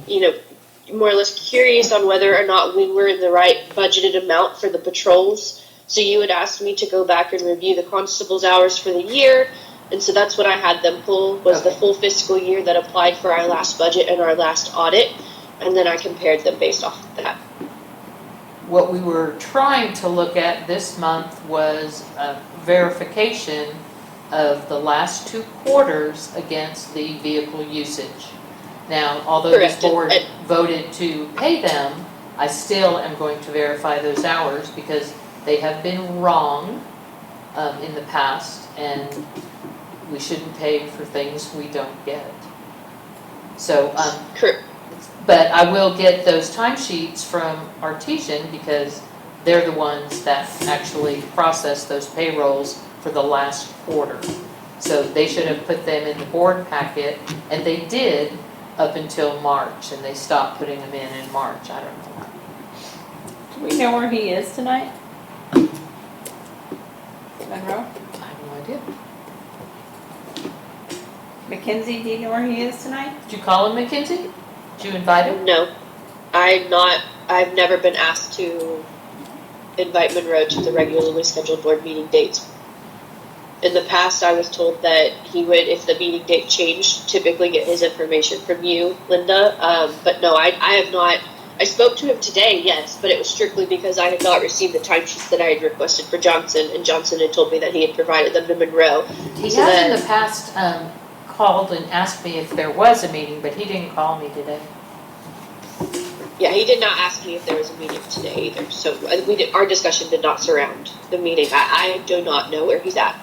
more or less curious on whether or not we were in the right budgeted amount for the patrols. So you had asked me to go back and review the constable's hours for the year. And so that's what I had them pull, was the full fiscal year that applied for our last budget and our last audit. And then I compared them based off of that. What we were trying to look at this month was a verification of the last 2 quarters against the vehicle usage. Now, although this board voted to pay them, I still am going to verify those hours because they have been wrong in the past, and we shouldn't pay for things we don't get. So, but I will get those timesheets from Artesian because they're the ones that actually process those payrolls for the last quarter. So they should have put them in the board packet, and they did up until March, and they stopped putting them in March. I don't know. Do we know where he is tonight? Monroe? I have no idea. Mackenzie, do you know where he is tonight? Did you call him, Mackenzie? Did you invite him? No, I've never been asked to invite Monroe to the regularly scheduled board meeting dates. In the past, I was told that he would, if the meeting date changed, typically get his information from you, Linda. But no, I have not. I spoke to him today, yes, but it was strictly because I had not received the timesheets that I had requested for Johnson, and Johnson had told me that he had provided them to Monroe. He has in the past called and asked me if there was a meeting, but he didn't call me today. Yeah, he did not ask me if there was a meeting today either. So our discussion did not surround the meeting. I do not know where he's at.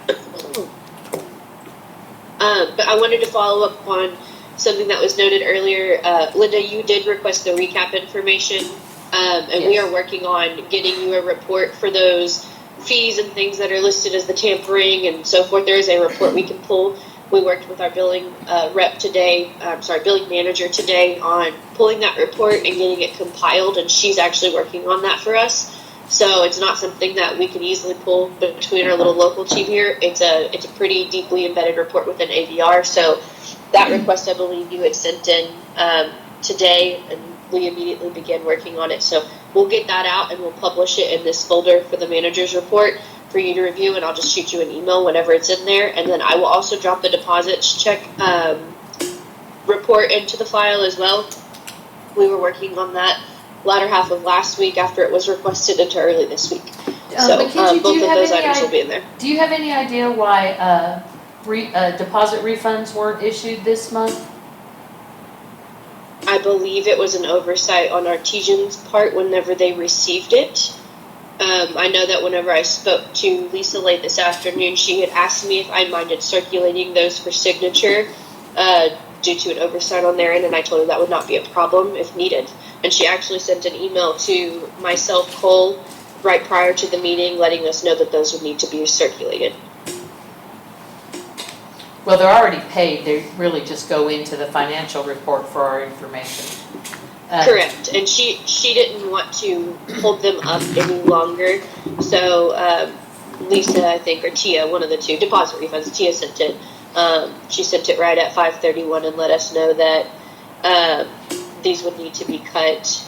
But I wanted to follow up on something that was noted earlier. Linda, you did request the recap information, and yes, we are working on getting you a report for those fees and things that are listed as the tampering and so forth. There is a report we can pull. We worked with our billing billing manager today on pulling that report and getting it compiled, and she's actually working on that for us. So it's not something that we can easily pull between our little local team here. It's a pretty deeply embedded report within AVR. So that request, I believe you had sent in today, and we immediately began working on it. So we'll get that out and we'll publish it in this folder for the manager's report for you to review, and I'll just shoot you an email whenever it's in there. And then I will also drop the deposits check report into the file as well. We were working on that latter half of last week after it was requested into early this week. So Mackenzie, both of those items will be in there. Do you have any idea why deposit refunds weren't issued this month? I believe it was an oversight on Artesian's part whenever they received it. I know that whenever I spoke to Lisa late this afternoon, she had asked me if I minded circulating those for signature due to an oversight on their end, and I told her that would not be a problem if needed. And she actually sent an email to myself, Cole, right prior to the meeting, letting us know that those would need to be circulated. Well, they're already paid. They really just go into the financial report for our information. Correct. And she didn't want to hold them up any longer. So Lisa, I think, or Tia, one of the two, deposit refunds, Tia sent it. She sent it right at 5:31 and let us know that these would need to be cut.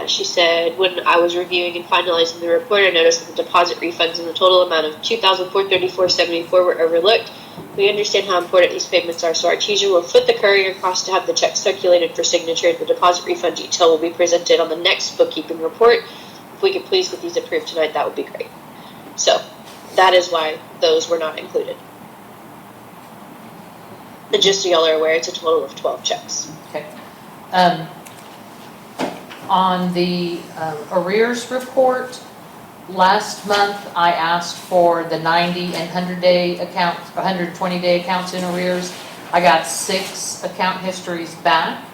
She said, when I was reviewing and finalizing the report, I noticed that the deposit refunds in the total amount of $2,434.74 were overlooked. We understand how important these payments are, so Artesia will foot the courier cost to have the check circulated for signature, and the deposit refund detail will be presented on the next bookkeeping report. If we could please get these approved tonight, that would be great. So that is why those were not included. And just so y'all are aware, it's a total of 12 checks. Okay. On the arrears report, last month I asked for the 90 and 100-day accounts, 120-day accounts in arrears. I got 6 account histories back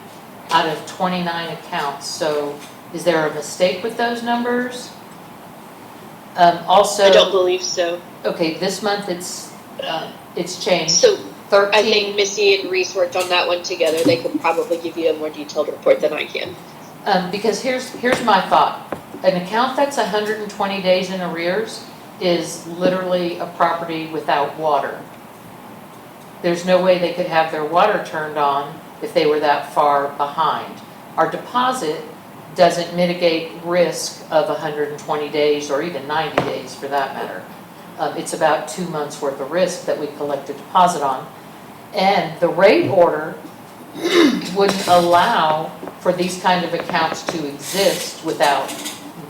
out of 29 accounts. So is there a mistake with those numbers? Also, I don't believe so. Okay, this month it's changed. So 13. I think Missy and Reese worked on that one together. They could probably give you a more detailed report than I can. Because here's my thought. An account that's 120 days in arrears is literally a property without water. There's no way they could have their water turned on if they were that far behind. Our deposit doesn't mitigate risk of 120 days or even 90 days for that matter. It's about 2 months worth of risk that we collect a deposit on. And the rate order wouldn't allow for these kind of accounts to exist without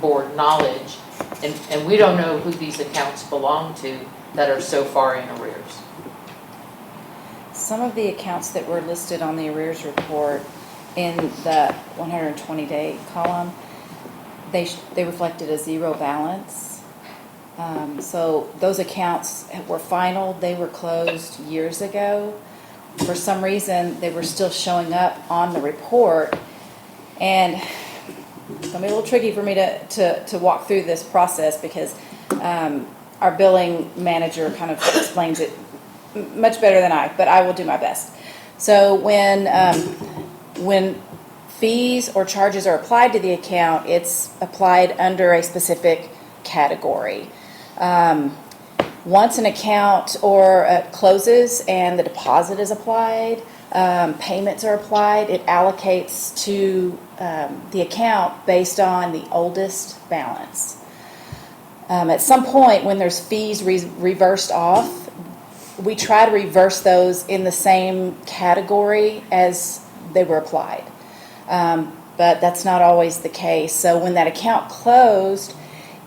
board knowledge. And we don't know who these accounts belong to that are so far in arrears. Some of the accounts that were listed on the arrears report in the 120-day column, they reflected a zero balance. So those accounts were final. They were closed years ago. For some reason, they were still showing up on the report. And it's going to be a little tricky for me to walk through this process because our billing manager kind of explains it much better than I, but I will do my best. So when fees or charges are applied to the account, it's applied under a specific category. Once an account closes and the deposit is applied, payments are applied, it allocates to the account based on the oldest balance. At some point when there's fees reversed off, we try to reverse those in the same category as they were applied. But that's not always the case. So when that account closed,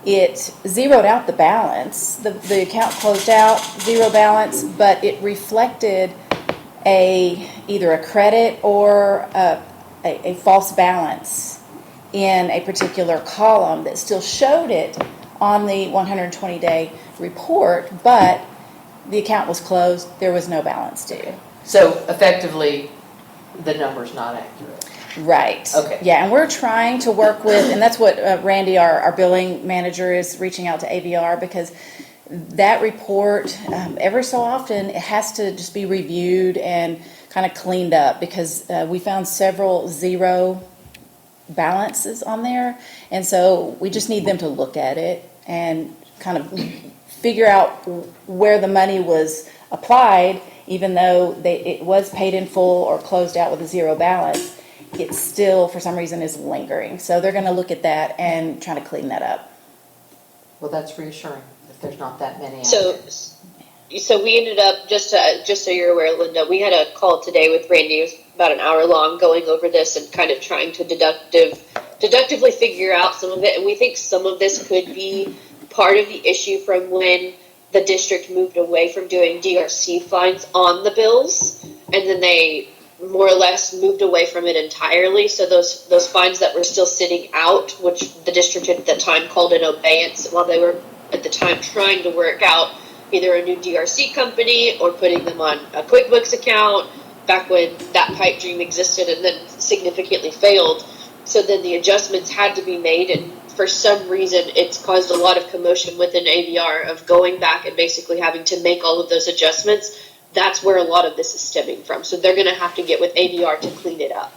it zeroed out the balance. The account closed out, zero balance, but it reflected either a credit or a false balance in a particular column that still showed it on the 120-day report, but the account was closed, there was no balance due. So effectively, the number's not accurate. Right. Okay. Yeah, and we're trying to work with, and that's what Randy, our billing manager, is reaching out to AVR because that report, every so often, it has to just be reviewed and kind of cleaned up because we found several zero balances on there. And so we just need them to look at it and kind of figure out where the money was applied, even though it was paid in full or closed out with a zero balance. It still, for some reason, is lingering. So they're going to look at that and try to clean that up. Well, that's reassuring that there's not that many out So, there. so we ended up, just so you're aware, Linda, we had a call today with Randy. It was about an hour long, going over this and kind of trying to deductively figure out some of it. And we think some of this could be part of the issue from when the district moved away from doing DRC fines on the bills, and then they more or less moved away from it entirely. So those fines that were still sitting out, which the district at the time called an abeyance, while they were at the time trying to work out either a new DRC company or putting them on a QuickBooks account, back when that pipe dream existed and then significantly failed. So then the adjustments had to be made, and for some reason it's caused a lot of commotion within ABR of going back and basically having to make all of those adjustments. That's where a lot of this is stemming from. So they're going to have to get with ABR to clean it up.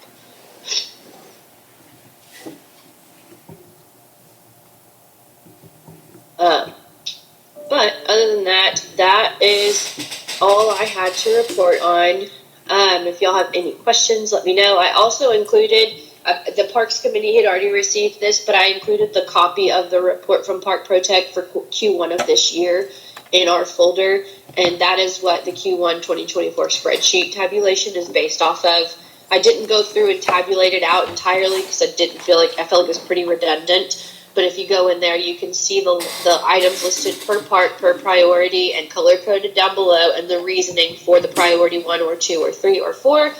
But other than that, that is all I had to report on. If y'all have any questions, let me know. I also included, the Parks Committee had already received this, but I included the copy of the report from Park Protect for Q1 of this year in our folder, and that is what the Q1 2024 spreadsheet tabulation is based off of. I didn't go through and tabulate it out entirely because I felt like it was pretty redundant. But if you go in there, you can see the items listed per part, per priority, and color coded down below, and the reasoning for the priority 1 or 2 or 3 or 4.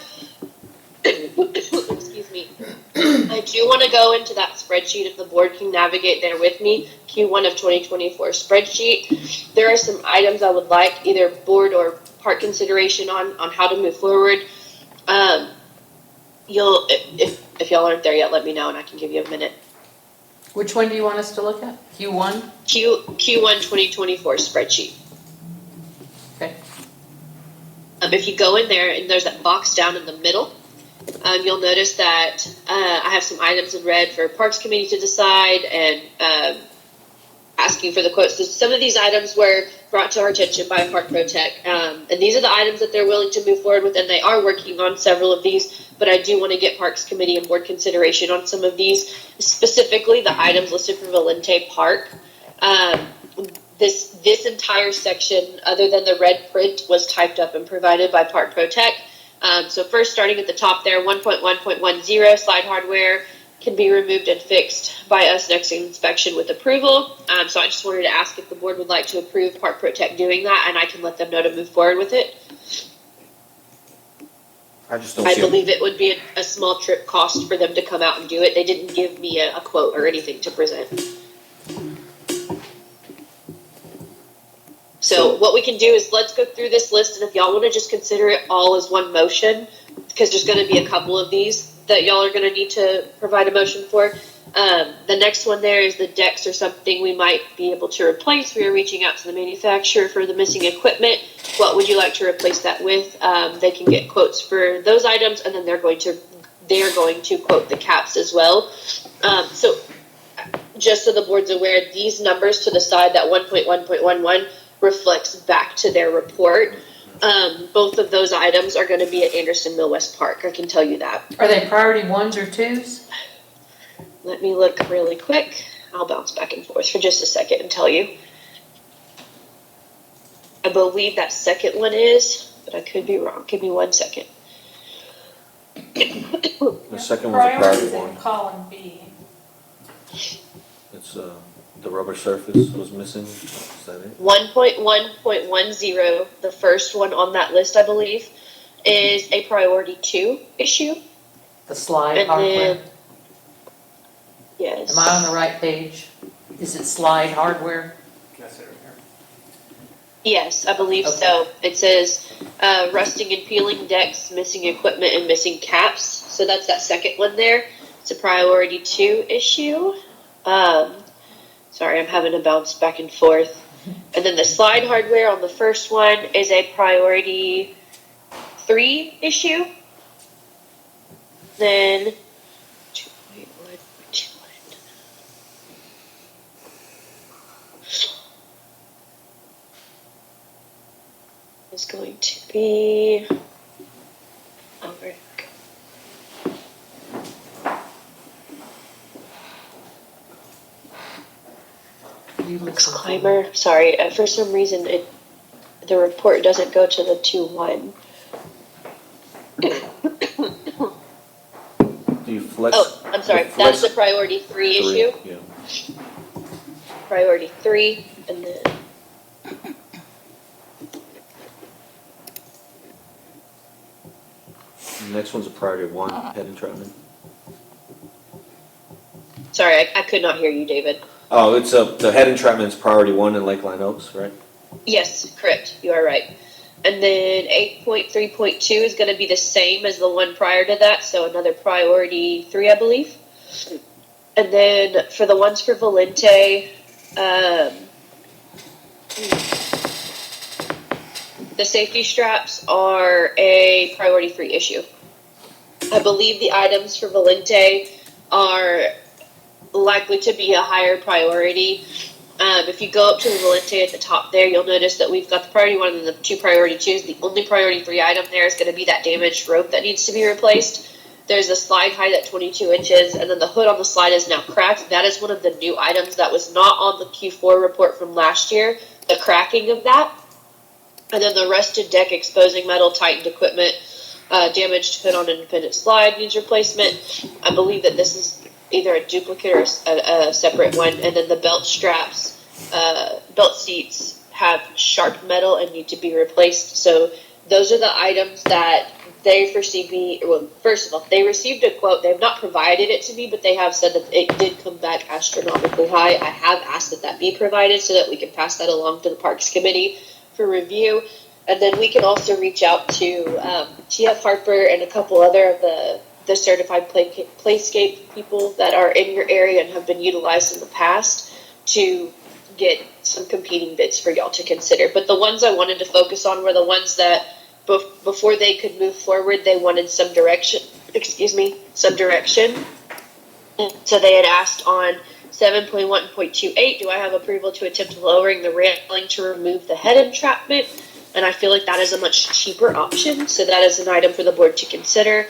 Excuse me. I do want to go into that spreadsheet if the board can navigate there with me. Q1 of 2024 spreadsheet. There are some items I would like either board or part consideration on how to move forward. If y'all aren't there yet, let me know and I can give you a minute. Which one do you want us to look at? Q1? Q1 2024 spreadsheet. Okay. If you go in there and there's that box down in the middle, you'll notice that I have some items in red for Parks Committee to decide and asking for the quotes. So some of these items were brought to our attention by Park Protect, and these are the items that they're willing to move forward with, and they are working on several of these, but I do want to get Parks Committee and board consideration on some of these, specifically the items listed for Valente Park. This entire section, other than the red print, was typed up and provided by Park Protect. So first, starting at the top there, 1.1.10 slide hardware can be removed and fixed by us next inspection with approval. So I just wanted to ask if the board would like to approve Park Protect doing that, and I can let them know to move forward with it. I believe it would be a small trip cost for them to come out and do it. They didn't give me a quote or anything to present. So what we can do is let's go through this list, and if y'all want to just consider it all as one motion, because there's going to be a couple of these that y'all are going to need to provide a motion for. The next one there is the decks or something we might be able to replace. We are reaching out to the manufacturer for the missing equipment. What would you like to replace that with? They can get quotes for those items, and then they're going to quote the caps as well. So just so the board's aware, these numbers to the side, that 1.1.11 reflects back to their report. Both of those items are going to be at Anderson Mill West Park. I can tell you that. Are they priority 1s or 2s? Let me look really quick. I'll bounce back and forth for just a second and tell you. I believe that second one is, but I could be wrong. Give me 1 second. The second one's a priority one. In column B. It's the rubber surface was missing. Is that it? 1.1.10, the first one on that list, I believe, is a priority 2 issue. The slide And hardware? then, yes. Am I on the right page? Is it slide hardware? Can I say it right here? Yes, I believe Okay. so. It says rusting and peeling decks, missing equipment, and missing caps. So that's that second one there. It's a priority 2 issue. Sorry, I'm having to bounce back and forth. And then the slide hardware on the first one is a priority 3 issue. Then is going to be, oh, where'd it go? Disclaimer, sorry, for some reason the report doesn't go to the 2-1. Do you flex? Oh, I'm sorry, the that's the flex- priority 3 issue. Yeah. Priority 3, and then Next one's a priority 1, head entrapment. sorry, I could not hear you, David. Oh, it's the head entrapment's priority 1 in Lakeline Oaks, right? Yes, correct. You are right. And then 8.3.2 is going to be the same as the one prior to that, so another priority 3, I believe. And then for the ones for Valente, the safety straps are a priority 3 issue. I believe the items for Valente are likely to be a higher priority. If you go up to the Valente at the top there, you'll notice that we've got the priority 1 and the 2 priority 2s. The only priority 3 item there is going to be that damaged rope that needs to be replaced. There's a slide height at 22 inches, and then the hood on the slide is now cracked. That is one of the new items that was not on the Q4 report from last year, the cracking of that. And then the rusted deck exposing metal tightened equipment, damaged hood on independent slide needs replacement. I believe that this is either a duplicate or a separate one. And then the belt straps, belt seats have sharp metal and need to be replaced. So those are the items that they foresee be, well, first of all, they received a quote. They have not provided it to me, but they have said that it did come back astronomically high. I have asked that that be provided so that we can pass that along to the Parks Committee for review. And then we can also reach out to TF Harper and a couple other of the certified playscape people that are in your area and have been utilized in the past to get some competing bids for y'all to consider. But the ones I wanted to focus on were the ones that before they could move forward, they wanted some direction. So they had asked on 7.1.28, do I have approval to attempt lowering the railing to remove the head entrapment? And I feel like that is a much cheaper option. So that is an item for the board to consider.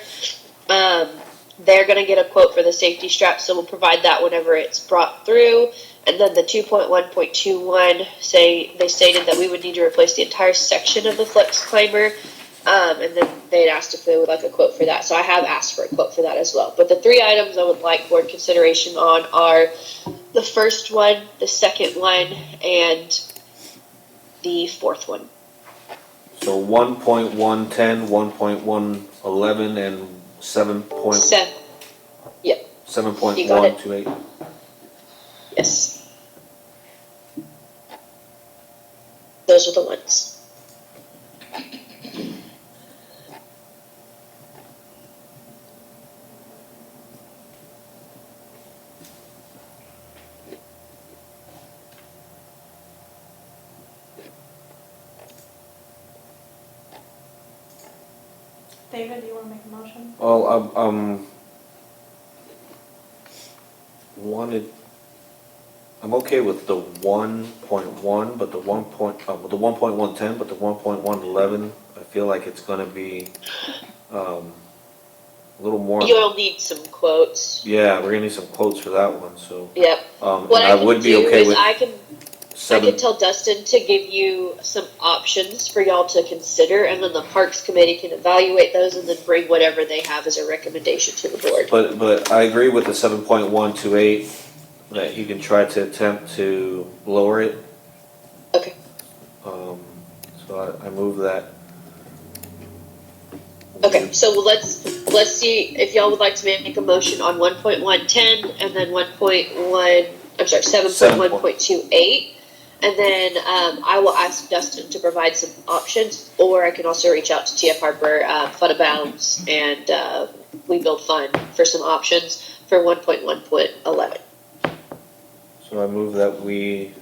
They're going to get a quote for the safety strap, so we'll provide that whenever it's brought through. And then the 2.1.21 they stated that we would need to replace the entire section of the flex climber. And then they had asked if they would like a quote for that. So I have asked for a quote for that as well. But the 3 items I would like board consideration on are the first one, the second one, and the 4th one. So 1.110, 1.111, and 7.128. Yep. You got it. Yes. Those are the ones. David, do you want to make a motion? Well, I'm okay with the 1.1, but the 1.110, but the 1.111, I feel like it's going to be a little more. You'll need some quotes. Yeah, we're gonna need some quotes for that one. So. Yep. What I would be okay with. I can tell Dustin to give you some options for y'all to consider, and then the Parks Committee can evaluate those and then bring whatever they have as a recommendation to the board. But I agree with the 7.128 that you can try to attempt to lower it. Okay. So I move that. Okay, so let's see if y'all would like to make a motion on 1.110 and then 7.1.28. And then I will ask Dustin to provide some options, or I can also reach out to TF Harper, Fund of Bounds, and We Build Fund for some options for 1.1.11. So I move that we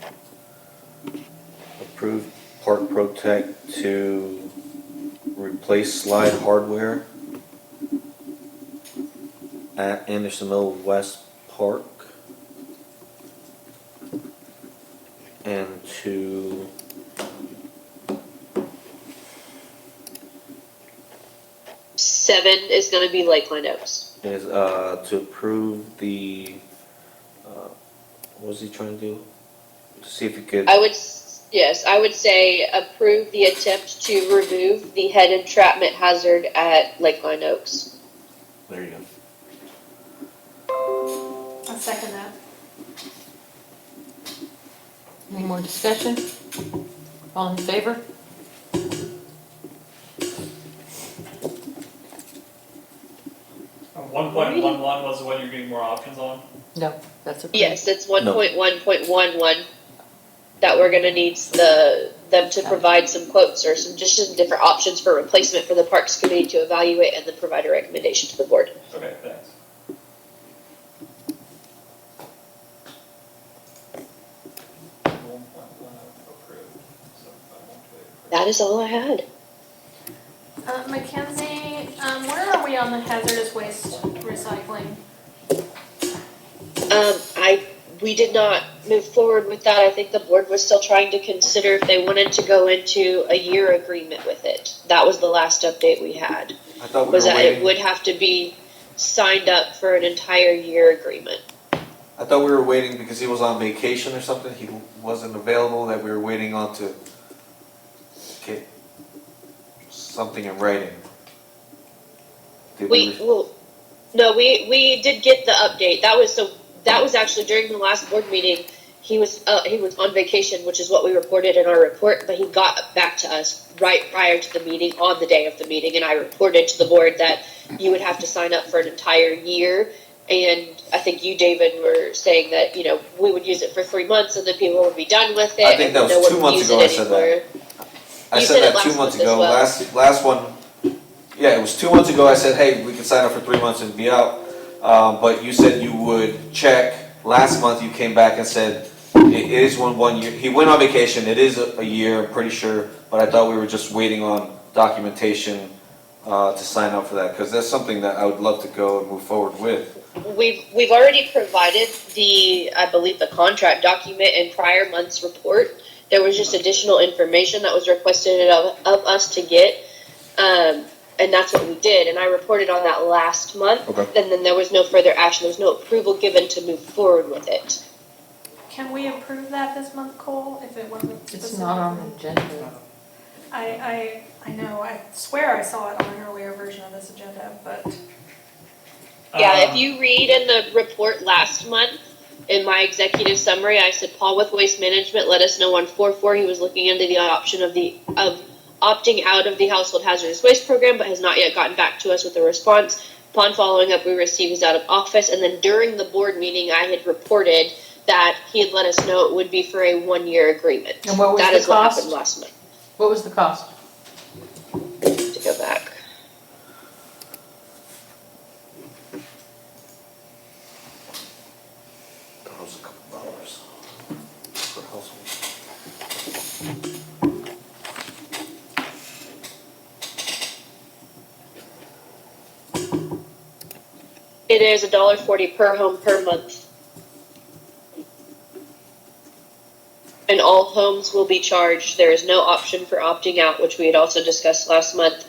approve Park Protect to replace slide hardware at Anderson Mill West Park and to 7 is gonna be Lakeland Oaks. Is, to approve the, what was he trying to do? To see if he could, Yes, I would say approve the attempt to remove the head entrapment hazard at Lakeland Oaks. there you go. I'll second that. Any more discussion? All in favor? One point one one was the one you're getting more options on? No, that's okay. Yes, it's 1.1.11 that we're gonna need them to provide some quotes or some different options for replacement for the Parks Committee to evaluate and then provide a recommendation to the board. Okay, thanks. That is all I had. Mackenzie, where are we on the hazardous waste recycling? We did not move forward with that. I think the board was still trying to consider if they wanted to go into a year agreement with it. That was the last update we had. I thought we Was were that it waiting, would have to be signed up for an entire year agreement. I thought we were waiting because he was on vacation or something, he wasn't available, that we were waiting on to get something in writing. Did we? We did get the update. That was actually during the last board meeting. He was on vacation, which is what we reported in our report, but he got back to us right prior to the meeting, on the day of the meeting, and I reported to the board that you would have to sign up for an entire year. And I think you, David, were saying that, we would use it for 3 months and then people would be done with it. I think that and was no one 2 would months use ago it I said anymore. that. I You said said it that 2 last months month as ago, well. last one, yeah, it was 2 months ago, I said, hey, we can sign up for 3 months and be out. But you said you would check. Last month you came back and said, it is 1 year. He went on vacation, it is a year, I'm pretty sure, but I thought we were just waiting on documentation to sign up for that, because that's something that I would love to go and move forward with. We've already provided I believe the contract document in prior month's report. There was just additional information that was requested of us to get, and that's what we did. And I reported on that last month, Okay. and then there was no further action. There was no approval given to move forward with it. Can we approve that this month, Cole, if it wasn't specific? It's not on the agenda. I know, I swear I saw it on an earlier version of this agenda, but Yeah, if you read in the report last month, in my executive summary, I said Paul with Waste Management let us know on 4/4 he was looking into the option of opting out of the household hazardous waste program, but has not yet gotten back to us with a response. Upon following up, we received his out of office, and then during the board meeting, I had reported that he had let us know it would be for a 1-year agreement. And what was That the is what cost? happened last month. What was the cost? To go back. That was a couple dollars per household. It is $1.40 per home per month. And all homes will be charged. There is no option for opting out, which we had also discussed last month.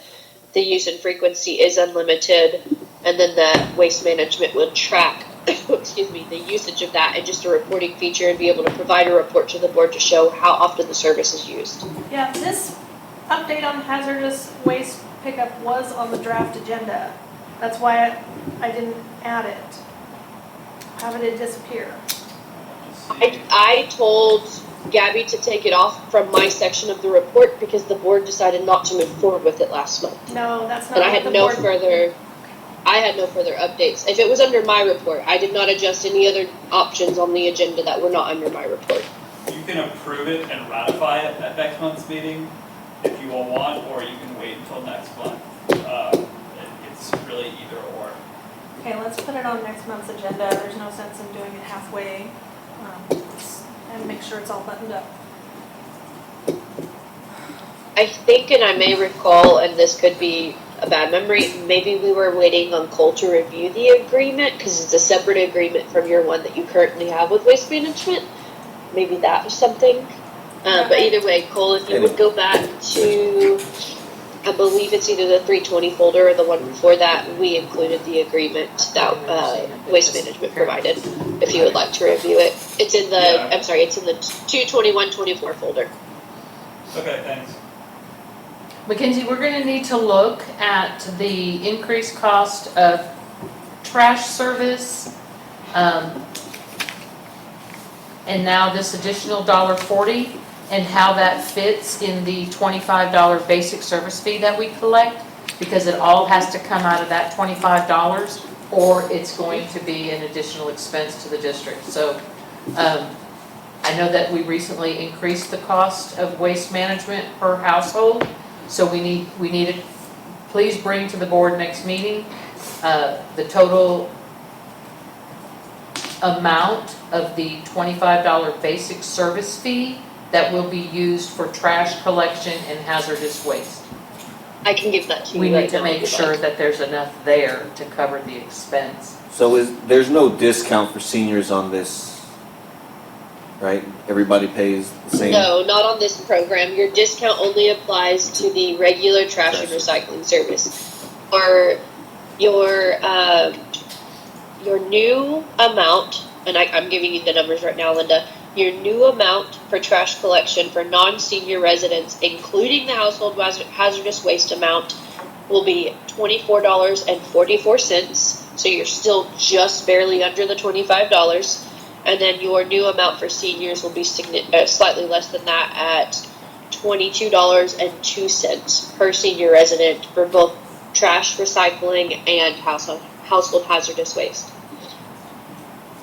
The use and frequency is unlimited, and then the waste management will track, excuse me, the usage of that and just a reporting feature and be able to provide a report to the board to show how often the service is used. yeah, this update on hazardous waste pickup was on the draft agenda. That's why I didn't add it. How did it disappear? I told Gabby to take it off from my section of the report because the board decided not to move forward with it last month. No, that's not And I what had the no board. further updates. If it was under my report, I did not adjust any other options on the agenda that were not under my report. You can approve it and ratify it at next month's meeting if you all want, or you can wait until next month. It's really either or. Okay, let's put it on next month's agenda. There's no sense in doing it halfway. And make sure it's all buttoned up. I think, and I may recall, and this could be a bad memory, maybe we were waiting on Cole to review the agreement because it's a separate agreement from your one that you currently have with Waste Management. Maybe that was something. But either way, Cole, if you would go back to I believe it's either the 320 folder or the one before that, we included the agreement that Waste Management provided, if you would like to review it. It's in the, Yeah. I'm sorry, it's in the 22124 folder. Okay, thanks. Mackenzie, we're gonna need to look at the increased cost of trash service, and now this additional $1.40, and how that fits in the $25 basic service fee that we collect, because it all has to come out of that $25, or it's going to be an additional expense to the district. So, I know that we recently increased the cost of waste management per household, so we need to please bring to the board next meeting, the total amount of the $25 basic service fee that will be used for trash collection and hazardous waste. I can give that to you We right need to now, make if you'd sure like. that there's enough there to cover the expense. So there's no discount for seniors on this, right? Everybody pays the same? No, not on this program. Your discount only applies to the regular trash and recycling service. Or your new amount, and I'm giving you the numbers right now, Linda. Your new amount for trash collection for non-senior residents, including the household hazardous waste amount, will be $24.44. So you're still just barely under the $25. And then your new amount for seniors will be slightly less than that at $22.02 per senior resident for both trash, recycling, and household hazardous waste.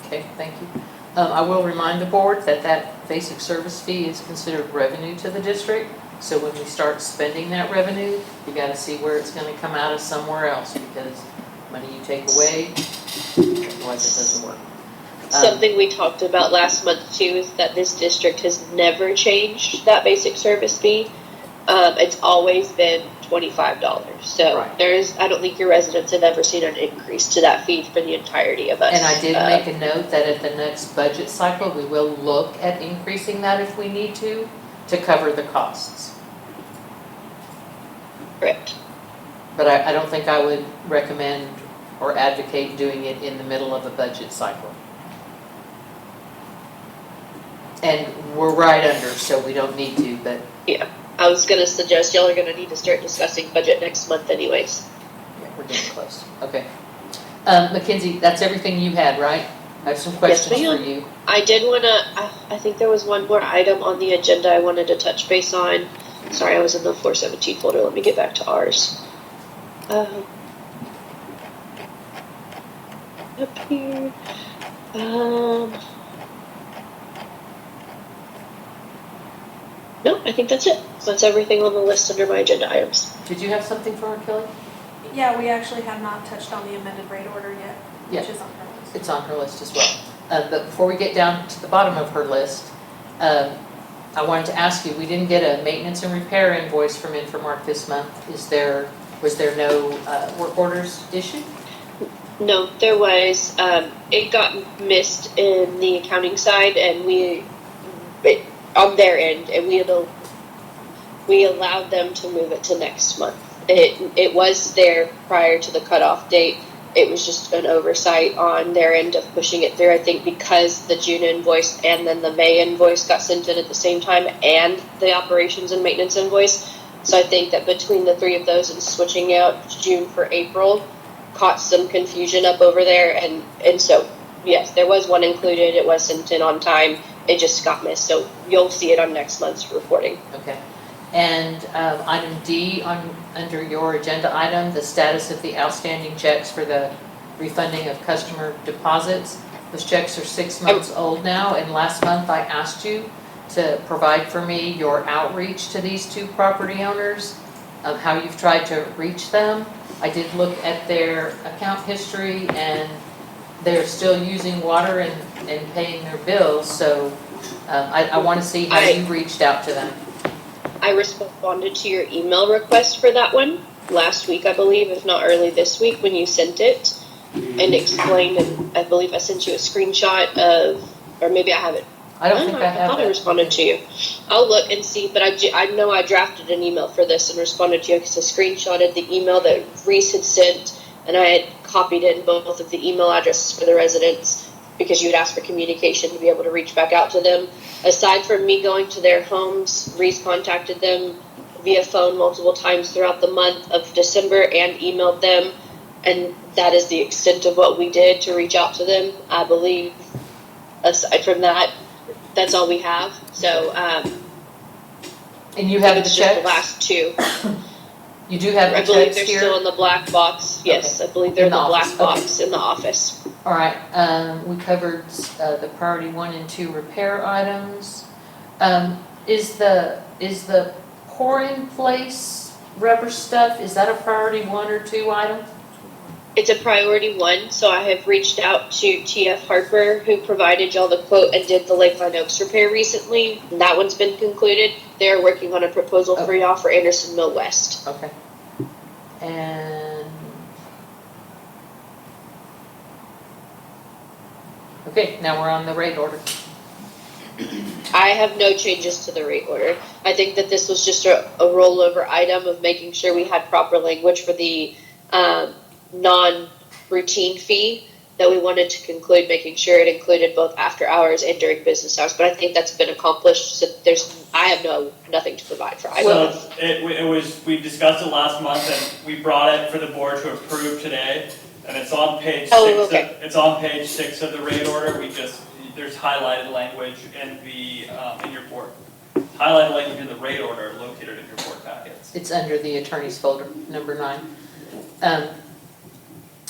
Okay, thank you. I will remind the board that that basic service fee is considered revenue to the district. So when we start spending that revenue, you gotta see where it's gonna come out of somewhere else, because money you take away, otherwise it doesn't work. Something we talked about last month too is that this district has never changed that basic service fee. It's always been $25. So Right. I don't think your residents have ever seen an increase to that fee for the entirety of us. And I did make a note that at the next budget cycle, we will look at increasing that if we need to cover the costs. Correct. But I don't think I would recommend or advocate doing it in the middle of a budget cycle. And we're right under, so we don't need to, but. Yeah, I was gonna suggest y'all are gonna need to start discussing budget next month anyways. Yeah, we're getting close. Okay. Mackenzie, that's everything you had, right? I have some questions ma'am. for you. I did wanna, I think there was one more item on the agenda I wanted to touch base on. Sorry, I was in the 417 folder. Let me get back to ours. Up here. No, I think that's it. That's everything on the list under my agenda items. Did you have something for her, Kelly? Yeah, we actually have not touched on the amended rate order yet, Yeah. which is on her list. It's on her list as well. But before we get down to the bottom of her list, I wanted to ask you, we didn't get a maintenance and repair invoice from Infomark this month. Was there no work orders issued? No, there was. It got missed in the accounting side, and on their end, and we allowed them to move it to next month. It was there prior to the cutoff date. It was just an oversight on their end of pushing it through. I think because the June invoice and then the May invoice got sent in at the same time, and the operations and maintenance invoice. So I think that between the three of those and switching out June for April caught some confusion up over there. And so, yes, there was one included. It was sent in on time. It just got missed. So you'll see it on next month's reporting. Okay. And item D under your agenda item, the status of the outstanding checks for the refunding of customer deposits. Those checks are 6 months old now, and last month I asked you to provide for me your outreach to these two property owners, of how you've tried to reach them. I did look at their account history, and they're still using water and paying their bills, so I want to see how you reached out to them. I responded to your email request for that one last week, I believe, if not early this week when you sent it, and explained, and I believe I sent you a screenshot of, or maybe I have it. I don't think I I have thought I that. responded to you. I'll look and see, but I know I drafted an email for this and responded to you because I screenshotted the email that Reese had sent, and I had copied in both of the email addresses for the residents because you had asked for communication to be able to reach back out to them. Aside from me going to their homes, Reese contacted them via phone multiple times throughout the month of December and emailed them, and that is the extent of what we did to reach out to them. I believe aside from that, that's all we have. So, And you have the it's just the checks? last two. You do have the I checks believe they're here? still in the black box. Yes, I believe they're in the black office, box in the office. All right, we covered the priority 1 and 2 repair items. Is the pour-in place rubber stuff, is that a priority 1 or 2 item? It's a priority 1, so I have reached out to TF Harper, who provided y'all the quote and did the Lakeline Oaks repair recently. And that one's been concluded. They're working on a proposal for y'all for Anderson Mill West. Okay. And, okay, now we're on the rate order. I have no changes to the rate order. I think that this was just a rollover item of making sure we had proper language for the non-routine fee that we wanted to conclude, making sure it included both after hours and during business hours. But I think that's been accomplished. So I have nothing to provide for either. So it was, we discussed it last month and we brought it for the board to approve today. And it's on page 6. Okay. It's on page 6 of the rate order. There's highlighted language in your board. Highlighted language in the rate order located in your board packets. It's under the attorney's folder, number 9.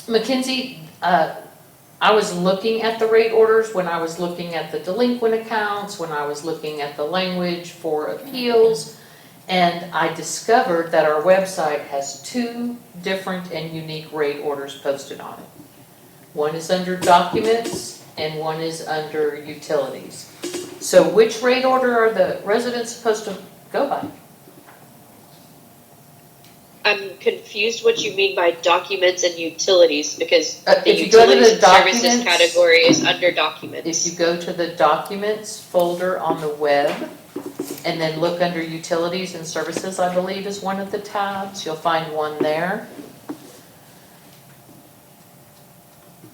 Mackenzie, I was looking at the rate orders when I was looking at the delinquent accounts, when I was looking at the language for appeals, and I discovered that our website has 2 different and unique rate orders posted on it. One is under documents and one is under utilities. So which rate order are the residents supposed to go by? I'm confused what you mean by documents and utilities because the if you go to the utilities and services documents category is under documents. If you go to the documents folder on the web and then look under utilities and services, I believe is one of the tabs, you'll find one there.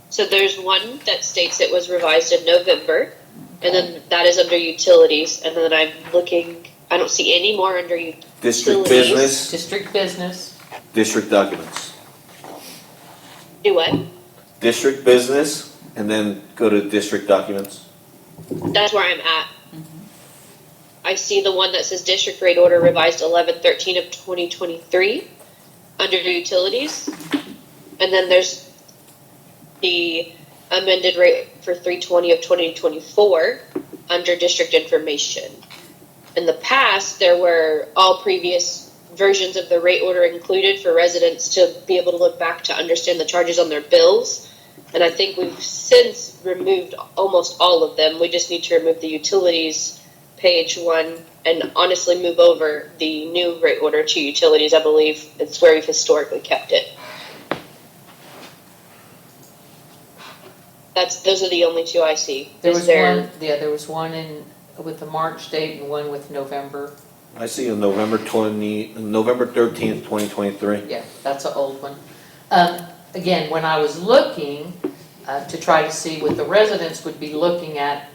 So there's one that states it was revised in November, and then that is under utilities, and then I'm looking, I don't see any more under utilities. District business, District business. district documents. Do what? District business, and then go to district documents. That's where I'm at. I see the one that says district rate order revised 11/13 of 2023 under utilities, and then there's the amended rate for 3/20 of 2024 under district information. In the past, there were all previous versions of the rate order included for residents to be able to look back to understand the charges on their bills. And I think we've since removed almost all of them. We just need to remove the utilities page 1 and honestly move over the new rate order to utilities. I believe it's where we've historically kept it. Those are the only 2 I see. There was one with the March date and one with November. I see a November 13th, 2023. Yeah, that's an old one. Again, when I was looking to try to see what the residents would be looking at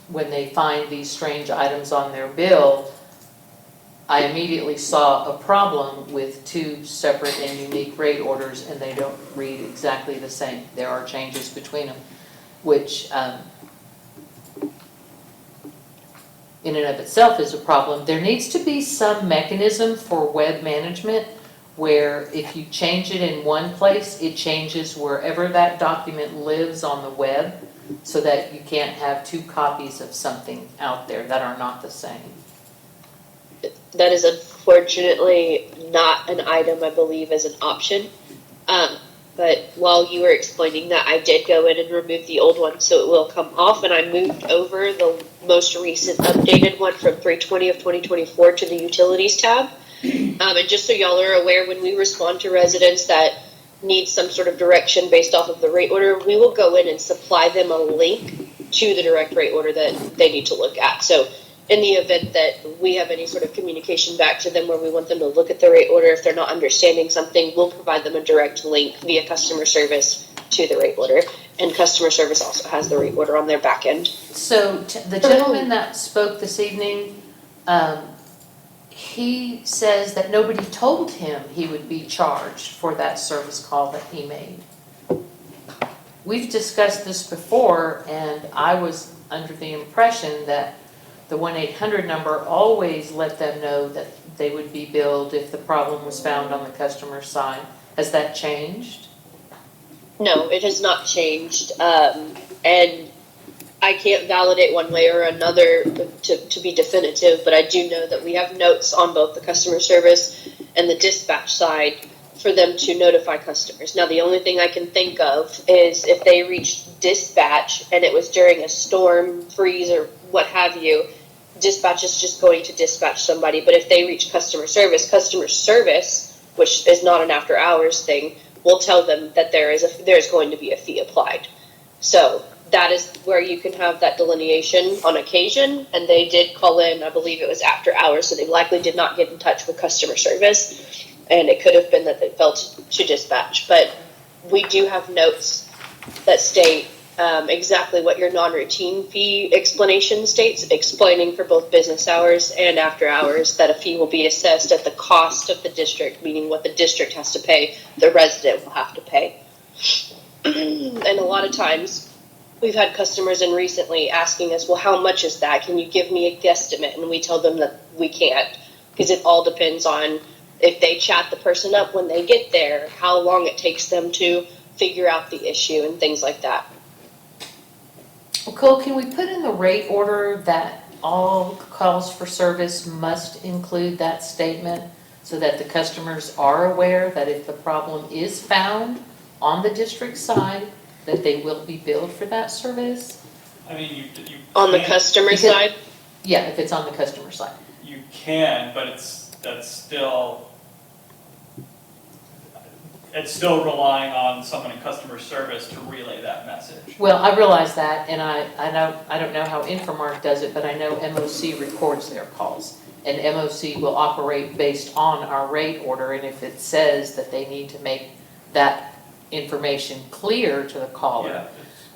when they find these strange items on their bill, I immediately saw a problem with 2 separate and unique rate orders, and they don't read exactly the same. There are changes between them, which in and of itself is a problem. There needs to be some mechanism for web management where if you change it in one place, it changes wherever that document lives on the web, so that you can't have 2 copies of something out there that are not the same. That is unfortunately not an item I believe as an option. But while you were explaining that, I did go in and remove the old one so it will come off, and I moved over the most recent updated one from 3/20 of 2024 to the utilities tab. And just so y'all are aware, when we respond to residents that need some sort of direction based off of the rate order, we will go in and supply them a link to the direct rate order that they need to look at. So in the event that we have any sort of communication back to them where we want them to look at the rate order, if they're not understanding something, we'll provide them a direct link via customer service to the rate order. And customer service also has the rate order on their back end. So the gentleman that spoke this evening, he says that nobody told him he would be charged for that service call that he made. We've discussed this before, and I was under the impression that the 1-800 number always let them know that they would be billed if the problem was found on the customer side. Has that changed? No, it has not changed. And I can't validate one way or another to be definitive, but I do know that we have notes on both the customer service and the dispatch side for them to notify customers. Now, the only thing I can think of is if they reached dispatch and it was during a storm, freeze, or what have you, dispatch is just going to dispatch somebody. But if they reach customer service, which is not an after hours thing, will tell them that there's going to be a fee applied. So that is where you can have that delineation on occasion. And they did call in, I believe it was after hours, so they likely did not get in touch with customer service. And it could have been that they fell to dispatch. But we do have notes that state exactly what your non-routine fee explanation states, explaining for both business hours and after hours that a fee will be assessed at the cost of the district, meaning what the district has to pay, the resident will have to pay. And a lot of times, we've had customers in recently asking us, well, how much is that? Can you give me a guesstimate? And we tell them that we can't, because it all depends on if they chat the person up when they get there, how long it takes them to figure out the issue and things like that. Well, Cole, can we put in the rate order that all calls for service must include that statement so that the customers are aware that if the problem is found on the district side, that they will be billed for that service? I mean, you on the customer side? Yeah, if it's on the customer side. You can, but that's still relying on someone in customer service to relay that message. Well, I realize that, and I don't know how Infomark does it, but I know MOC records their calls. And MOC will operate based on our rate order, and if it says that they need to make that information clear to the caller,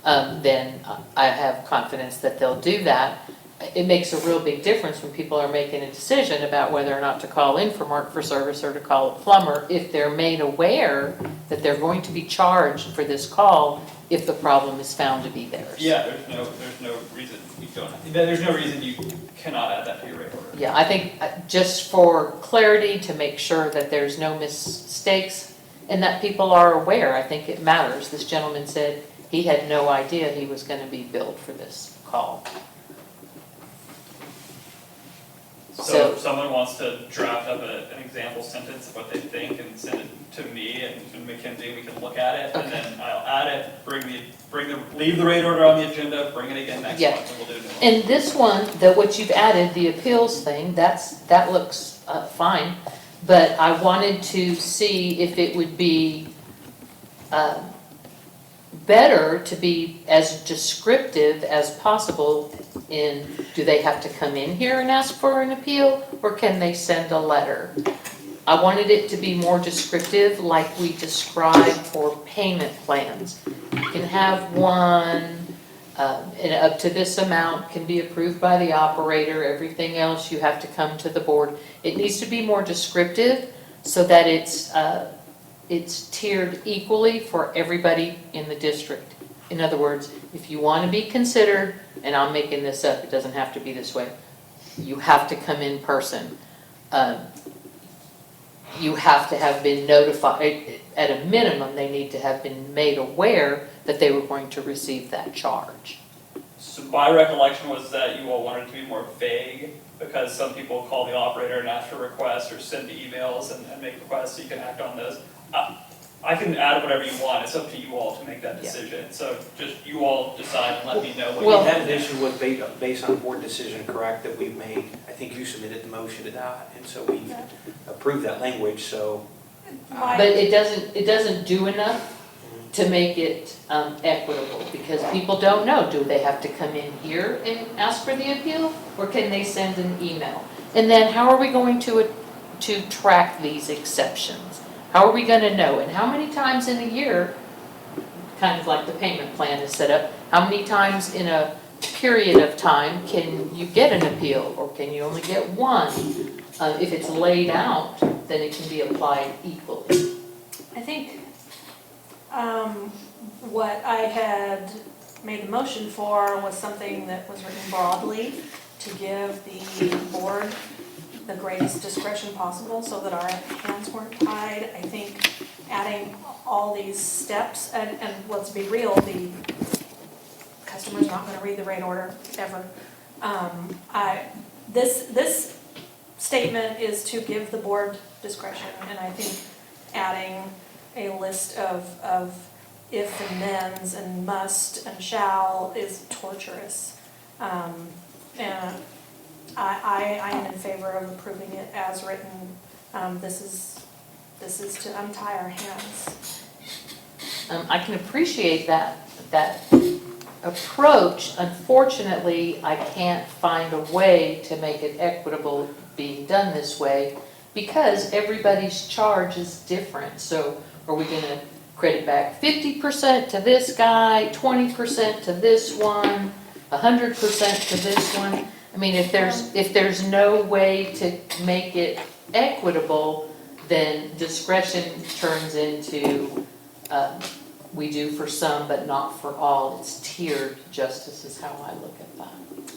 then I have confidence that they'll do that. It makes a real big difference when people are making a decision about whether or not to call Infomark for service or to call a plumber, if they're made aware that they're going to be charged for this call if the problem is found to be theirs. Yeah, there's no reason you don't. There's no reason you cannot add that to your rate order. Yeah, I think just for clarity, to make sure that there's no mistakes and that people are aware, I think it matters. This gentleman said he had no idea he was going to be billed for this call. So if someone wants to draft up an example sentence of what they think and send it to me and Mackenzie, we can look at it, and then I'll add it, leave the rate order on the agenda, bring it again next month, and we'll do a new one. And this one, what you've added, the appeals thing, that looks fine, but I wanted to see if it would be better to be as descriptive as possible in, do they have to come in here and ask for an appeal, or can they send a letter? I wanted it to be more descriptive, like we describe for payment plans. You can have one, and up to this amount can be approved by the operator. Everything else, you have to come to the board. It needs to be more descriptive so that it's tiered equally for everybody in the district. In other words, if you want to be considered, and I'm making this up, it doesn't have to be this way, you have to come in person. You have to have been notified, at a minimum, they need to have been made aware that they were going to receive that charge. So my recollection was that you all wanted to be more vague, because some people call the operator and ask for requests or send emails and make requests, so you can act on those. I can add whatever you want. It's up to you all to make that decision. Yeah. So just you all decide and let me know. Well, that addition was based on a board decision, correct, that we've made. I think you submitted the motion to that, and so we approved that language. So, but it doesn't do enough. to make it equitable, because people don't know, do they have to come in here and ask for the appeal, or can they send an email? And then how are we going to track these exceptions? How are we gonna know? And how many times in a year, kind of like the payment plan is set up, how many times in a period of time can you get an appeal, or can you only get one? If it's laid out, then it can be applied equally. I think what I had made the motion for was something that was written broadly to give the board the greatest discretion possible so that our hands weren't tied. I think adding all these steps, and let's be real, the customer's not gonna read the rate order ever. This statement is to give the board discretion, and I think adding a list of if and thens and must and shall is torturous. And I am in favor of approving it as written. This is to untie our hands. I can appreciate that approach. Unfortunately, I can't find a way to make it equitable being done this way, because everybody's charge is different. So are we gonna credit back 50% to this guy, 20% to this one, 100% to this one? I mean, if there's no way to make it equitable, then discretion turns into, we do for some but not for all. It's tiered justice is how I look at that.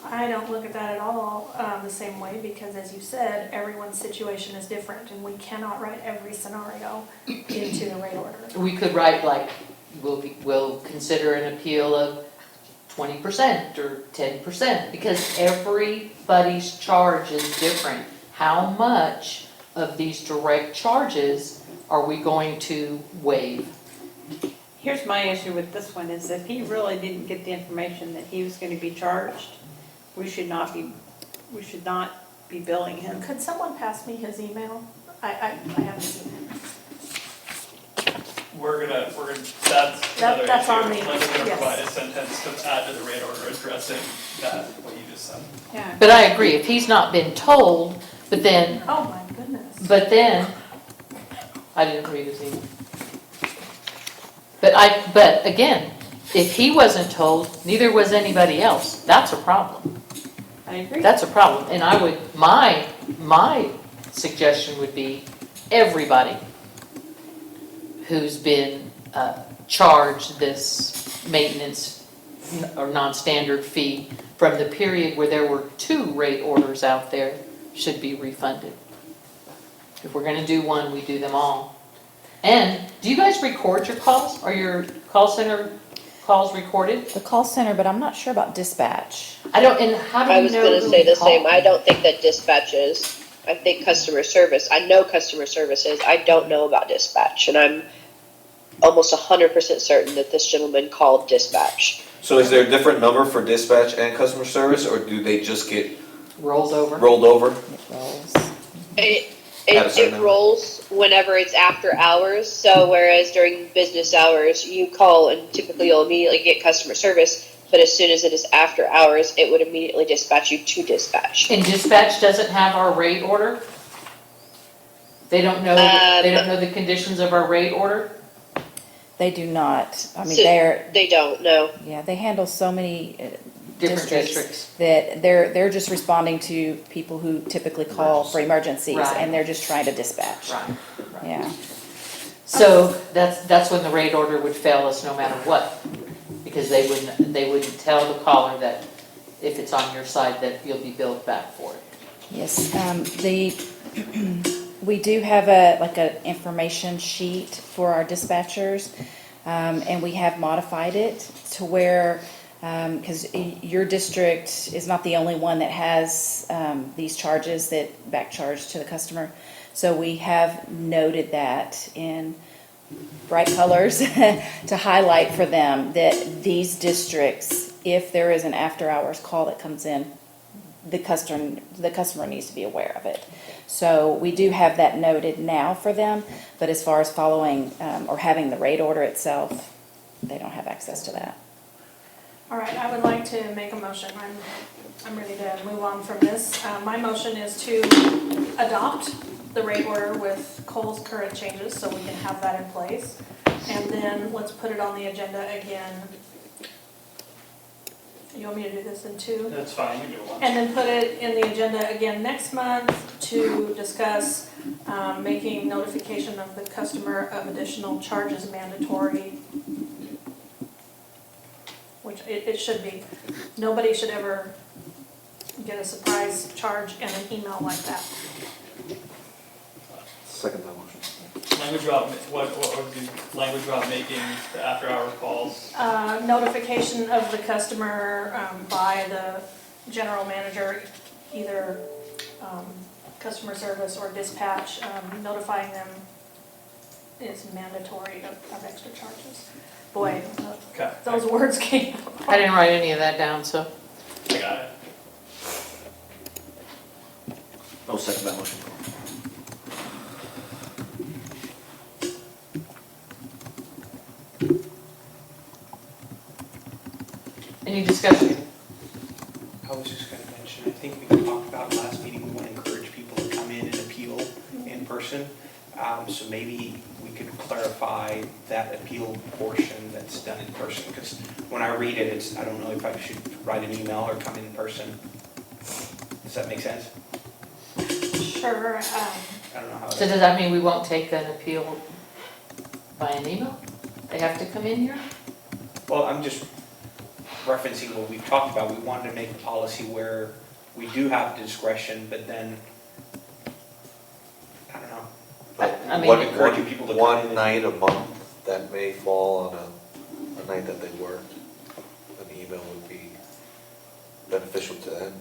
I don't look at that at all the same way, because as you said, everyone's situation is different, and we cannot write every scenario into the rate order. We could write like, we'll consider an appeal of 20% or 10%, because everybody's charge is different. How much of these direct charges are we going to waive? Here's my issue with this one, is if he really didn't get the information that he was gonna be charged, we should not be billing him. Could someone pass me his email? I haven't seen it. That's another That's issue. on me, Linda's gonna yes. provide a sentence to add to the rate order addressing that, what you just said. Yeah. But I agree, if he's not been told, but then, Oh, my goodness. I didn't read his email. But again, if he wasn't told, neither was anybody else, that's a problem. I agree. That's a problem, and my suggestion would be everybody who's been charged this maintenance or non-standard fee from the period where there were 2 rate orders out there should be refunded. If we're gonna do one, we do them all. And do you guys record your calls? Are your call center calls recorded? The call center, but I'm not sure about dispatch. And how do you know I was gonna say the same. call? I don't think that dispatch is. I think customer service. I know customer service is. I don't know about dispatch, and I'm almost 100% certain that this gentleman called dispatch. So is there a different number for dispatch and customer service, or do they just get Rolls over? rolled over? It rolls. It rolls whenever it's after hours. So whereas during business hours, you call and typically you'll immediately get customer service. But as soon as it is after hours, it would immediately dispatch you to dispatch. And dispatch doesn't have our rate order? They don't know the conditions of our rate order? They do not. I mean, So they're, they don't know. yeah, they handle so many Different districts districts. that they're just responding to people who typically call for emergencies, Right. and they're just trying to dispatch. Right. Yeah. So that's when the rate order would fail us no matter what, because they wouldn't tell the caller that if it's on your side that you'll be billed back for it. Yes, we do have an information sheet for our dispatchers, and we have modified it to where, because your district is not the only one that has these charges that back charge to the customer. So we have noted that in bright colors to highlight for them that these districts, if there is an after-hours call that comes in, the customer needs to be aware of it. So we do have that noted now for them, but as far as following or having the rate order itself, they don't have access to that. All right, I would like to make a motion. I'm ready to move on from this. My motion is to adopt the rate order with Cole's current changes, so we can have that in place. And then let's put it on the agenda again. You want me to do this in two? That's fine, you do it once. And then put it in the agenda again next month to discuss making notification of the customer of additional charges mandatory. Which it should be. Nobody should ever get a surprise charge and an email like that. Second that motion. Language about, what would be language about making the after-hour calls? Notification of the customer by the general manager, either customer service or dispatch, notifying them is mandatory of extra charges. Boy, Okay. those words came. I didn't write any of that down, so. I got it. No, second that motion. Any discussion? I was just gonna mention, I think we talked about last meeting, we want to encourage people to come in and appeal in person. So maybe we could clarify that appeal portion that's done in person, because when I read it, it's, I don't know if I should write an email or come in person. Does that make sense? Sure. I don't know how. So does that mean we won't take an appeal by an email? They have to come in here? Well, I'm just referencing what we've talked about. We wanted to make a policy where we do have discretion, but then, I don't know. I mean, encouraging people to come in. One night a month that may fall on a night that they work, an email would be beneficial to them.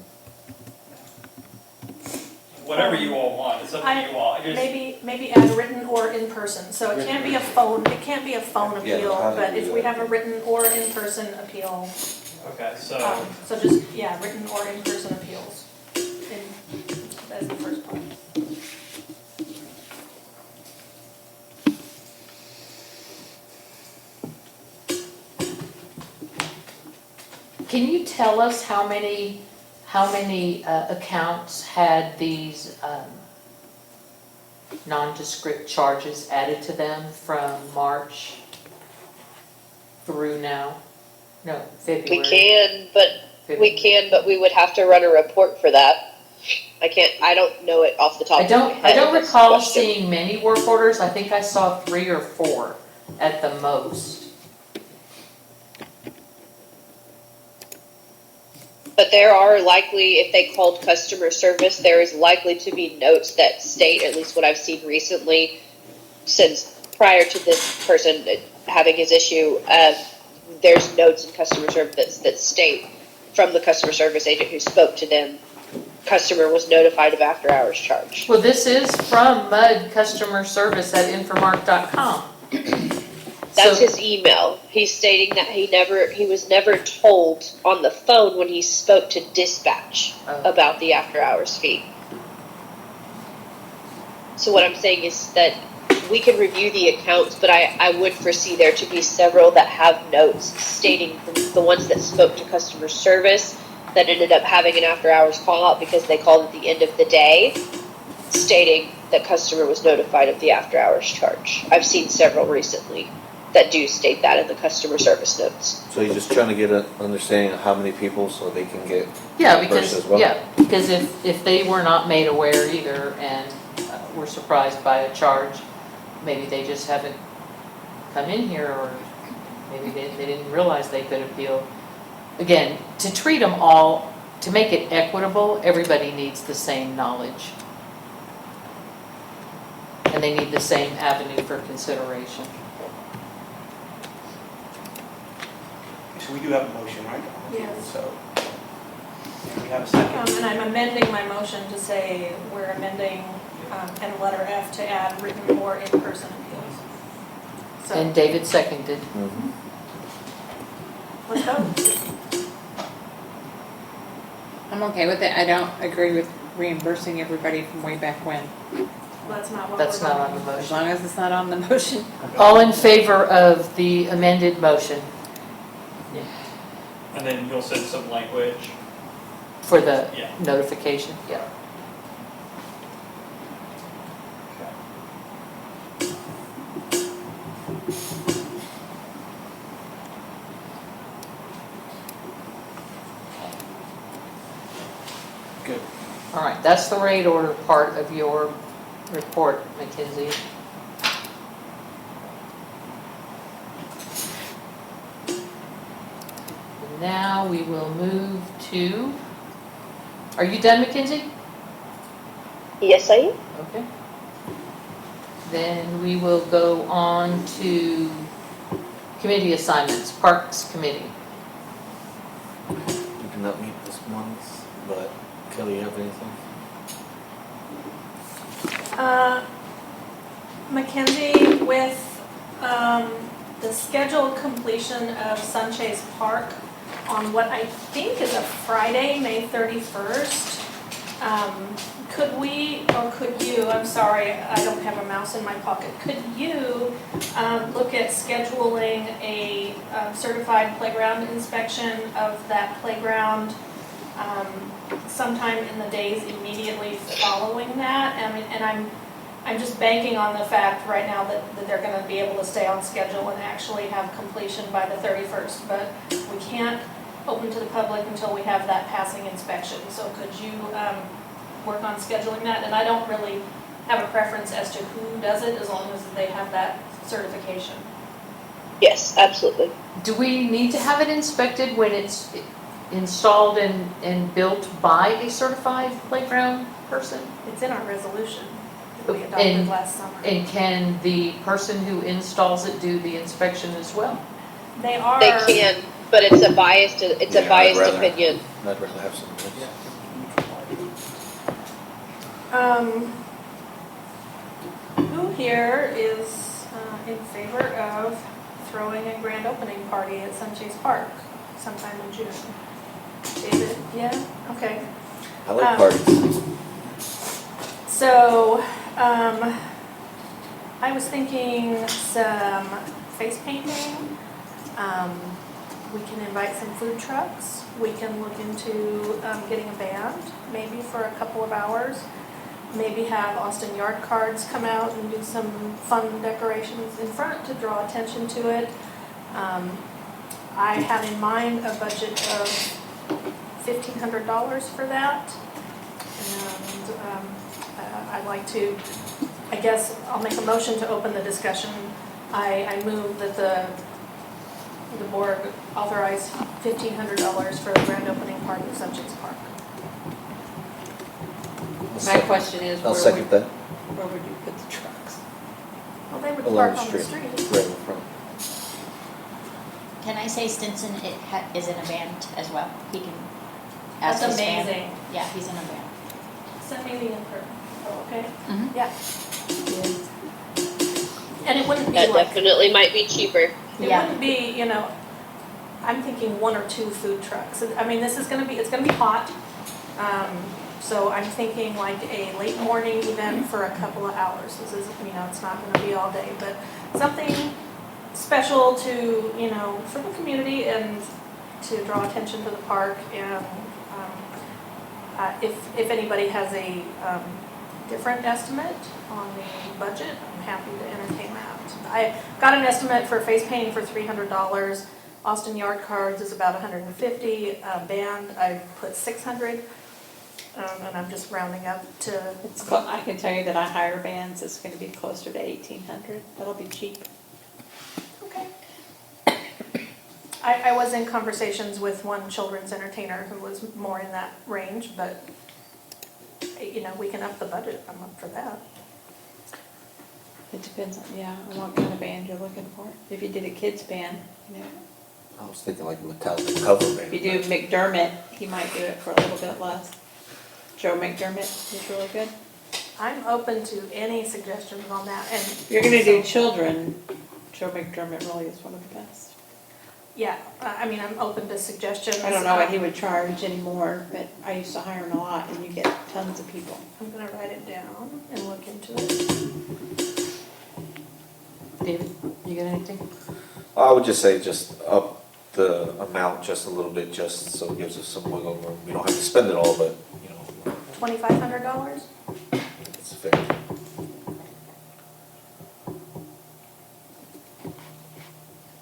Whatever you all want, it's up to you all. I just- Maybe add written or in person, so it can't be a phone Yeah, appeal, how do but you if do we that? have a written or in-person appeal, Okay, so, so just, yeah, written or in-person appeals, as the first part. Can you tell us how many accounts had these nondescript charges added to them from March through now? No, February. We can, but we would have to run a report for that. I don't know it off the top of my head. I don't That's the recall question. seeing many work orders. I think I saw 3 or 4 at the most. But there are likely, if they called customer service, there is likely to be notes that state, at least what I've seen recently, since prior to this person having his issue, there's notes in customer service that state from the customer service agent who spoke to them, customer was notified of after hours charge. Well, this is from MUD customer service at infomark.com. That's his email. He's stating that he was never told on the phone when he spoke to dispatch about the after hours fee. So what I'm saying is that we can review the accounts, but I would foresee there to be several that have notes stating the ones that spoke to customer service that ended up having an after hours call out because they called at the end of the day, stating that customer was notified of the after hours charge. I've seen several recently that do state that in the customer service notes. So you're just trying to get an understanding of how many people so they can get Yeah, reimbursed as well? because if they were not made aware either and were surprised by a charge, maybe they just haven't come in here, or maybe they didn't realize they could appeal. Again, to treat them all, to make it equitable, everybody needs the same knowledge. And they need the same avenue for consideration. So we do have a motion, right? Yes. So, we have a second. And I'm amending my motion to say we're amending in letter F to add written or in-person appeals. So, And David seconded. let's vote. I'm okay with it. I don't agree with reimbursing everybody from way back when. That's not what That's we're not on the voting. As motion. long as it's not on the motion. All in favor of the amended motion And then you'll send some language. for the Yeah. notification? Yeah. Good. All right, that's the rate order part of your report, Mackenzie. Now we will move to, are you done, Mackenzie? Yes, I am. Okay. Then we will go on to committee assignments, Parks Committee. We did not meet this month, but Kelly, you have anything? Mackenzie, with the scheduled completion of Sunchase Park on what I think is a Friday, May 31st, could we, or could you, I'm sorry, I don't have a mouse in my pocket, could you look at scheduling a certified playground inspection of that playground sometime in the days immediately following that? And I'm just banking on the fact right now that they're gonna be able to stay on schedule and actually have completion by the 31st, but we can't open to the public until we have that passing inspection. So could you work on scheduling that? And I don't really have a preference as to who does it, as long as they have that certification. Yes, absolutely. Do we need to have it inspected when it's installed and built by a certified playground person? It's in our resolution that we And- adopted last summer. And can the person who installs it do the inspection as well? They are. They can, but it's a biased, it's a Yeah, biased I'd rather- opinion. I'd rather have some. Who here is in favor of throwing a grand opening party at Sunchase Park sometime in June? David, yeah? Okay. I like parties. So, I was thinking some face painting. We can invite some food trucks. We can look into getting a band, maybe for a couple of hours. Maybe have Austin Yard Cards come out and do some fun decorations in front to draw attention to it. I have in mind a budget of $1,500 for that. And I'd like to, I guess, I'll make a motion to open the discussion. I move that the board authorize $1,500 for the grand opening party at Sunchase Park. My question is, I'll second that. where would you put the trucks? Well, they would Along park on the street. Right in front. Can I say Stinson is in a band as well? He can That's ask his band. amazing. Yeah, he's in a band. Send me the info, okay? Mhm. Yeah. And it wouldn't be That like, definitely might be cheaper. it Yeah. wouldn't be, I'm thinking 1 or 2 food trucks. I mean, it's gonna be hot. So I'm thinking like a late morning event for a couple of hours. This is, it's not gonna be all day, but something special to, for the community and to draw attention to the park. And if anybody has a different estimate on the budget, I'm happy to entertain that. I got an estimate for face painting for $300. Austin Yard Cards is about $150. Band, I put $600. And I'm just rounding up to. I can tell you that I hire bands, it's gonna be closer to 1,800, that'll be cheap. Okay. I was in conversations with one children's entertainer who was more in that range, but, we can up the budget, I'm up for that. It depends on, on what kind of band you're looking for. If you did a kid's band, I was thinking like Metallica cover band. if you do McDermott, he might do it for a little bit less. Joe McDermott is really good. I'm open to any suggestions on that, and. If you're gonna do children, Joe McDermott really is one of the best. Yeah, I mean, I'm open to suggestions. I don't know what he would charge anymore, but I used to hire him a lot and you get tons of people. I'm gonna write it down and look into it. David, you got anything? I would just say just up the amount just a little bit, just so it gives us some wiggle room. We don't have to spend it all, but, you know, $2,500? it's fair.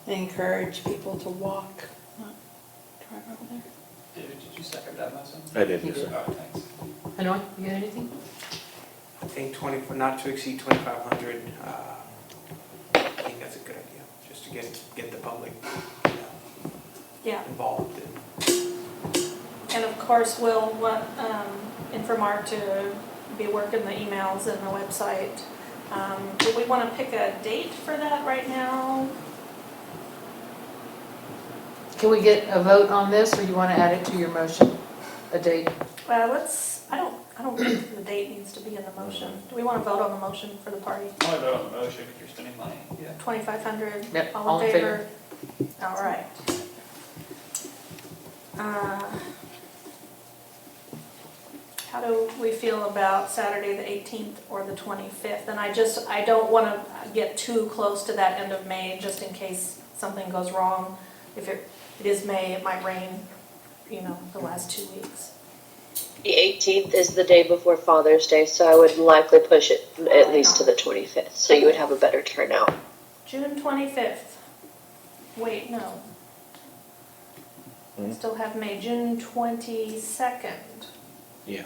Encourage people to walk, not drive over there. David, did you second that motion? I did, yes, sir. Oh, thanks. Hanoi, you got anything? I think not to exceed 2,500, I think that's a good idea, just to get the public, you know, Yeah. involved. And of course, we'll want Infomart to be working the emails and the website. Do we want to pick a date for that right now? Can we get a vote on this, or you want to add it to your motion, a date? I don't think the date needs to be in the motion. Do we want to vote on the motion for the party? I want to vote on the motion if you're spending money. Yeah. 2,500? Yep, All in favor? All right. How do we feel about Saturday, the 18th or the 25th? And I don't want to get too close to that end of May, just in case something goes wrong. If it is May, it might rain, you know, the last 2 weeks. The 18th is the day before Father's Day, so I would likely push it at least to the 25th, so you would have a better turnout. June 25th. Wait, no. I still have May, June 22nd. Yeah.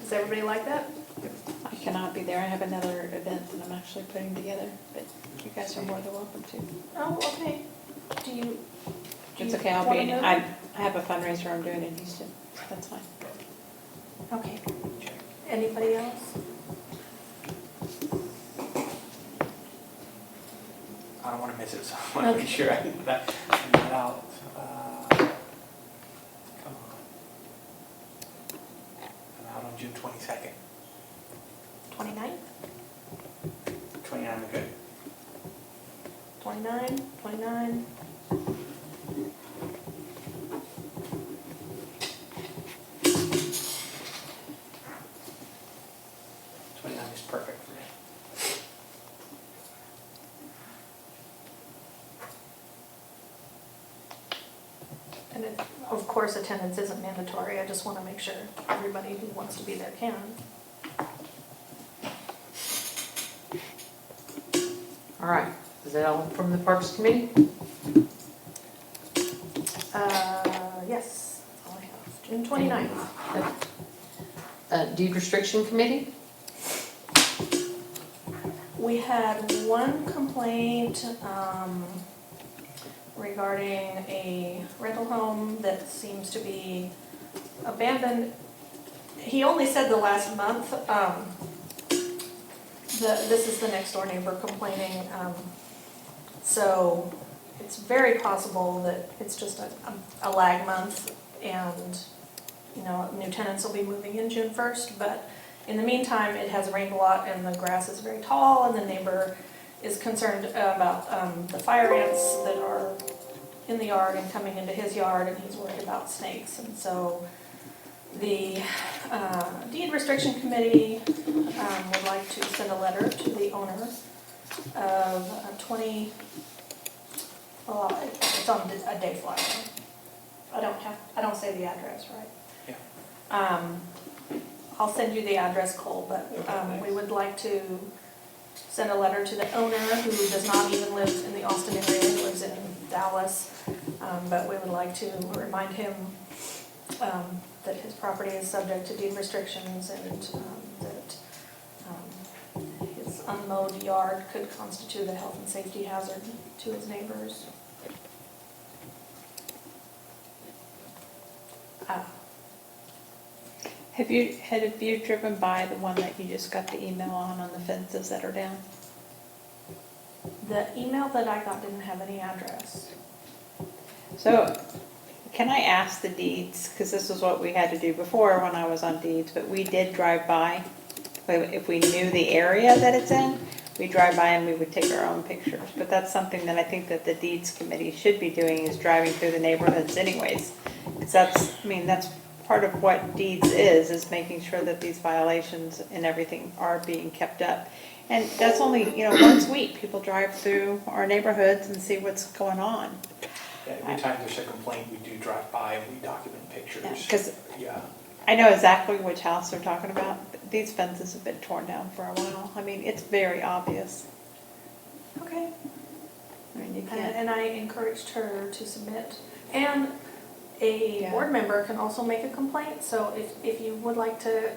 Does everybody like that? I cannot be there. I have another event that I'm actually putting together, but you guys are more than welcome to. Oh, okay. Do you? It's okay, I'll be in, I have a fundraiser I'm doing in Houston. That's fine. Okay. Anybody else? I don't want to miss it, so I want to make sure I get that out. Come on. I'm out on June 22nd. 29th? 29th, I'm good. 29? 29 is perfect for me. And of course, attendance isn't mandatory. I just want to make sure everybody who wants to be there can. All right, is that all from the Parks Committee? Yes, that's all I have. June 29th. Deed Restriction Committee? We had one complaint regarding a rental home that seems to be abandoned. He only said the last month. This is the next door neighbor complaining. So it's very possible that it's just a lag month, and you know, new tenants will be moving in June 1st. But in the meantime, it has rained a lot and the grass is very tall, and the neighbor is concerned about the fire ants that are in the yard and coming into his yard, and he's worried about snakes. And so the Deed Restriction Committee would like to send a letter to the owner of 20, well, it's on a day flyer. I don't say the address, right? Yeah. I'll send you the address, Cole, but we would like to send a letter to the owner, who does not even live in the Austin area, he lives in Dallas. But we would like to remind him that his property is subject to deed restrictions, and that his unmowed yard could constitute a health and safety hazard to his neighbors. Have you driven by the one that you just got the email on the fences that are down? The email that I got didn't have any address. So, can I ask the deeds, because this is what we had to do before when I was on deeds, but we did drive by, if we knew the area that it's in, we drive by and we would take our own pictures. But that's something that I think that the deeds committee should be doing, is driving through the neighborhoods anyways. 'Cause that's, I mean, that's part of what deeds is making sure that these violations and everything are being kept up. And that's only, once a week, people drive through our neighborhoods and see what's going on. Yeah, every time there's a complaint, we do drive by and we document pictures. Because Yeah. I know exactly which house they're talking about. These fences have been torn down for a while. I mean, it's very obvious. Okay. I mean, you can't. And I encouraged her to submit. And a Yeah. board member can also make a complaint, so if you would like to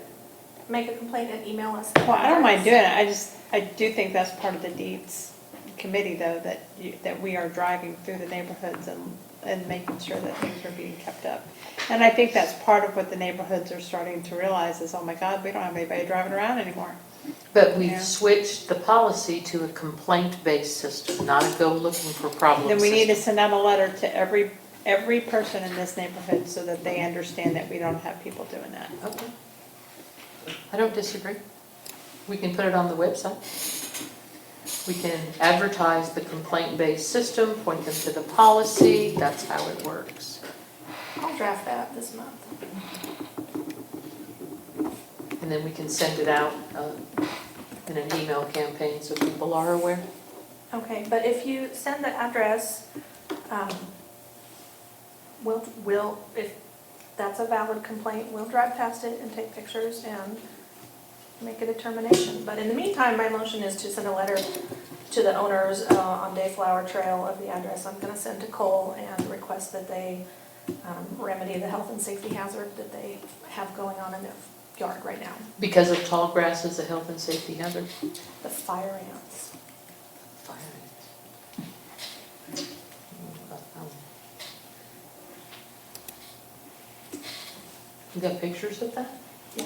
make a complaint and email us. Well, I don't mind doing it. I do think that's part of the deeds committee, though, that we are driving through the neighborhoods and making sure that things are being kept up. And I think that's part of what the neighborhoods are starting to realize is, oh my God, we don't have anybody driving around anymore. But we've Yeah. switched the policy to a complaint-based system, not a go looking for problems Then we need to system. send out a letter to every person in this neighborhood so that they understand that we don't have people doing that. Okay. I don't disagree. We can put it on the website. We can advertise the complaint-based system, point them to the policy, that's how it works. I'll draft that this month. And then we can send it out in an email campaign so people are aware. Okay, but if you send the address, we'll, if that's a valid complaint, we'll drive past it and take pictures and make a determination. But in the meantime, my motion is to send a letter to the owners on Dayflower Trail of the address I'm gonna send to Cole and request that they remedy the health and safety hazard that they have going on in their yard right now. Because of tall grass is a health and safety hazard? The fire ants. Fire ants. You got pictures of that? Yeah.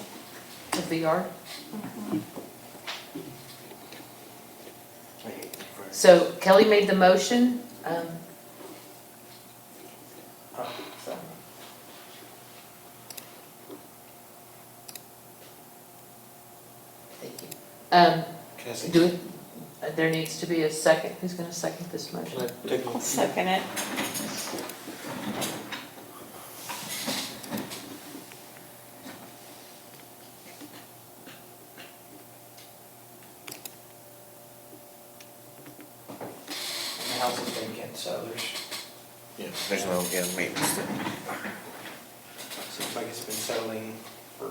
Of the yard? So Kelly made the motion. Thank you. Can I say- Do it, there needs to be a second. Who's going to second this motion? Can I take I'll second it. And the house is vacant, so there's no maintenance there. seems like it's been settling for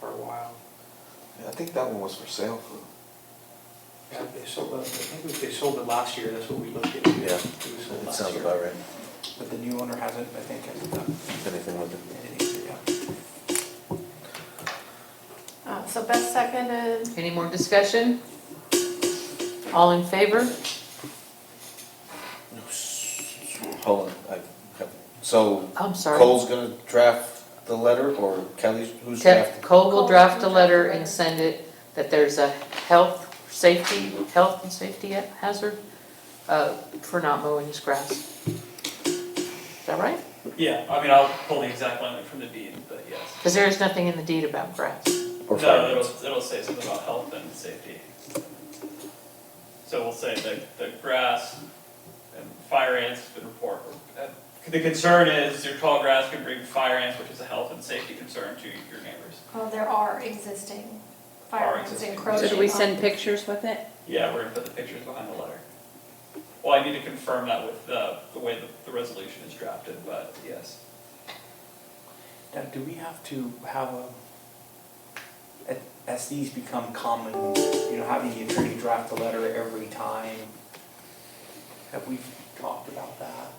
a while. Yeah, I think that one was for sale. Yeah, they sold it, I think they sold it last year, that's what we looked into. Yeah, It was sold it last sounds year. about right. But the new owner hasn't, I think, hasn't done Anything with it? anything, yeah. So Beth seconded. Any more discussion? All in favor? Hold on, so I'm sorry. Cole's gonna draft the letter, or Kelly's, who's drafting? Cole will draft a letter and send it that there's a health and safety hazard for not mowing his grass. Is that right? Yeah, I mean, I'll pull the exact language from the deed, but yes. Because there is nothing in the deed about grass. Or No, finance? it'll say something about health and safety. So we'll say that the grass and fire ants have been reported. The concern is your tall grass can bring fire ants, which is a health and safety concern to your neighbors. There are existing fire ants existing. encroaching. So do we on- send pictures with it? Yeah, we're gonna put the pictures behind the letter. Well, I need to confirm that with the way the resolution is drafted, but yes. Now, do we have to have as these become common, having the attorney draft a letter every time? Have we talked about that?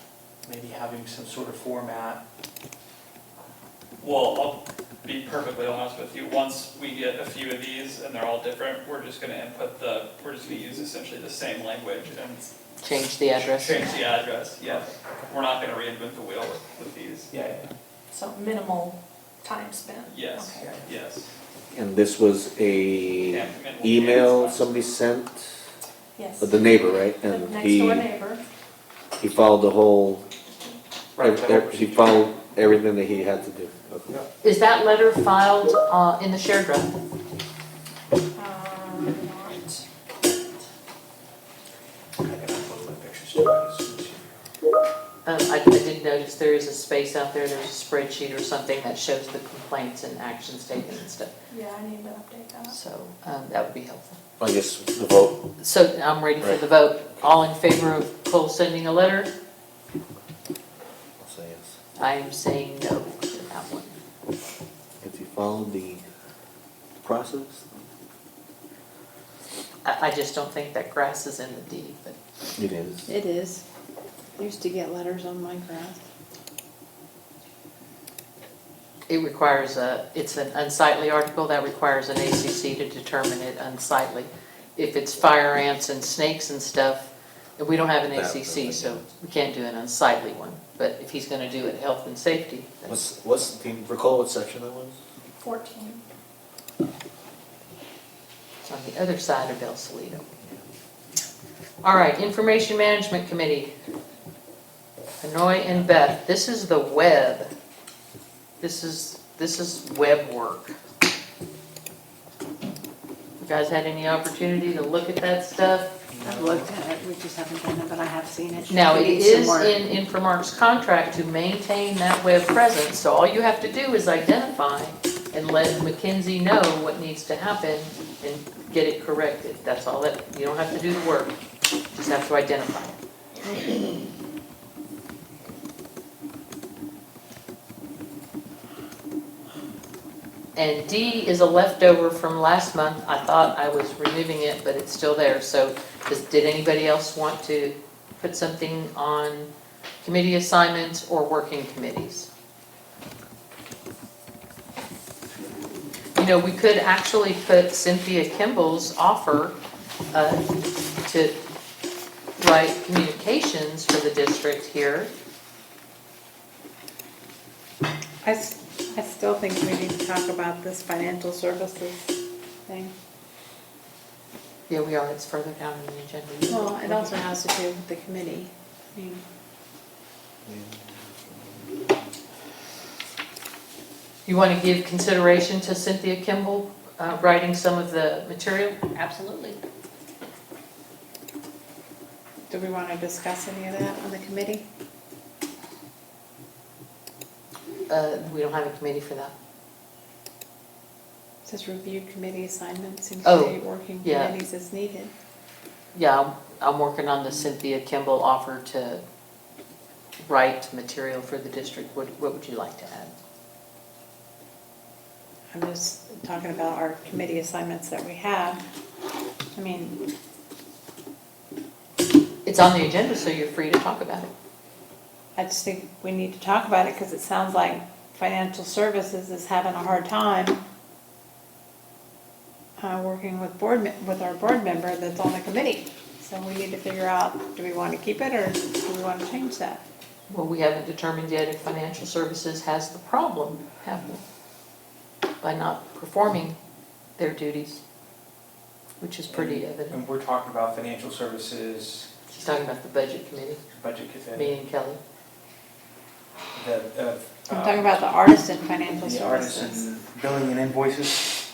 Maybe having some sort of format? Well, I'll be perfectly honest with you, once we get a few of these and they're all different, we're just gonna use essentially the same language and Change the address. change the address, yeah. We're not gonna reinvent the wheel with these. Yeah. So minimal time spent. Yes, Okay. yes. And this was a email somebody sent, Yes. the neighbor, right? The And next door neighbor. he followed the whole, Right, the whole he followed everything that he had to do. Okay. Is that letter filed in the shared drive? I did notice there is a space out there, there's a spreadsheet or something that shows the complaints and actions taken and stuff. Yeah, I need to update that. So that would be helpful. I guess the vote. So I'm ready for the vote. All in favor of Cole sending a letter? I'll say yes. I am saying no to that one. If you follow the process, I just don't think that grass is in the deed, but. it is. It is. I used to get letters on my grass. It requires it's an unsightly article that requires an ACC to determine it unsightly. If it's fire ants and snakes and stuff, we don't have an ACC, so we can't do an unsightly one. But if he's gonna do it health and safety. Can you recall what section that was? 14. It's on the other side of Del Solito. All right, Information Management Committee. Hanoi and Beth, this is the web. This is web work. You guys had any opportunity to look at that stuff? I've looked at it, we just haven't done it, but I have seen it. Now, it needs is some work. in Infomark's contract to maintain that web presence, so all you have to do is identify and let Mackenzie know what needs to happen and get it corrected. That's all that, you don't have to do the work, you just have to identify it. And D is a leftover from last month. I thought I was removing it, but it's still there. So did anybody else want to put something on committee assignments or working committees? You know, we could actually put Cynthia Kimball's offer to write communications for the district here. I still think we need to talk about this financial services thing. Yeah, we are. It's further down in the agenda. Well, it also has to do with the committee. I mean, You want to give consideration to Cynthia Kimball writing some of the material? Absolutely. do we want to discuss any of that on the committee? We don't have a committee for that. It says review committee assignments and Oh, create working yeah. committees as needed. Yeah, I'm working on the Cynthia Kimball offer to write material for the district. What would you like to add? I'm just talking about our committee assignments that we have. I mean, It's on the agenda, so you're free to talk about it. I just think we need to talk about it because it sounds like financial services is having a hard time working with our board member that's on the committee. So we need to figure out, do we want to keep it or do we want to change that? Well, we haven't determined yet if financial services has the problem, have we? By not performing their duties, which is pretty evident. And we're talking about financial services, She's talking about the budget committee, budget committee, me and Kelly. I'm talking about the artisan financial the services. artisan billing and invoices.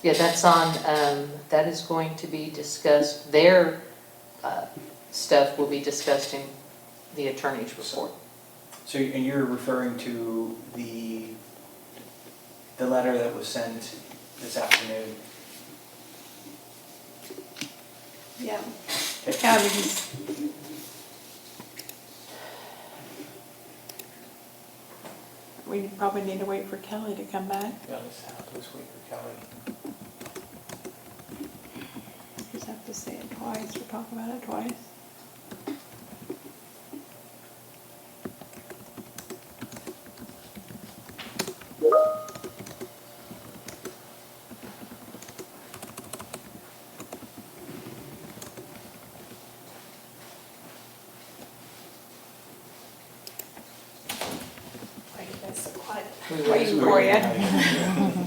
Yeah, that's on, that is going to be discussed, their stuff will be discussed in the attorney's report. So, and you're referring to the letter that was sent this afternoon? Yeah. Okay. Yeah, because we probably need to wait for Kelly to come back. Yeah, let's wait for Kelly. Just have to say it twice or talk about it twice. Why are you guys so quiet? Waiting for you.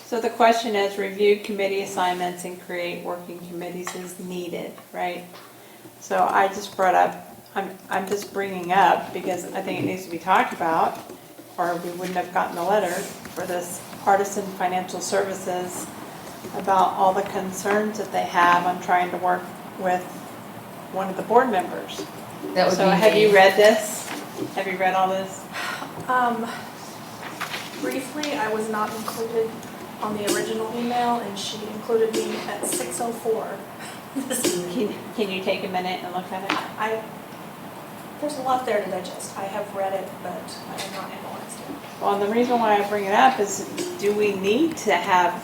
So the question is, review committee assignments and create working committees as needed, right? So I just brought up, I'm just bringing up, because I think it needs to be talked about, or we wouldn't have gotten the letter for this artisan financial services about all the concerns that they have on trying to work with one of the board members. That would be So have me. you read this? Have you read all this? Briefly, I was not included on the original email, and she included me at 6:04 this evening. Can you take a minute and look at it? There's a lot there to digest. I have read it, but I have not analyzed it. Well, and the reason why I bring it up is, do we need to have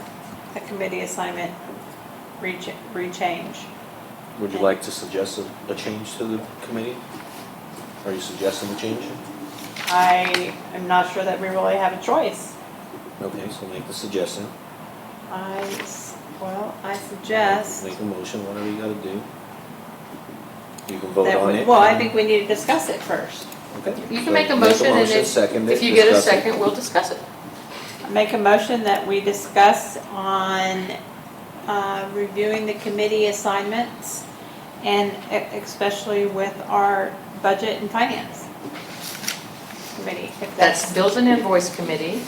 a committee assignment rechange? Would you like to suggest a change to the committee? Are you suggesting a change? I am not sure that we really have a choice. Okay, so make the suggestion. I suggest Make a motion, whatever you gotta do. You can vote that on we, it. well, I think we need to discuss it first. Okay. You So can make a motion, and second it, if you get a discuss it. second, we'll discuss it. I make a motion that we discuss on reviewing the committee assignments, and especially with our budget and finance committee. If That's Bills and Invoice Committee.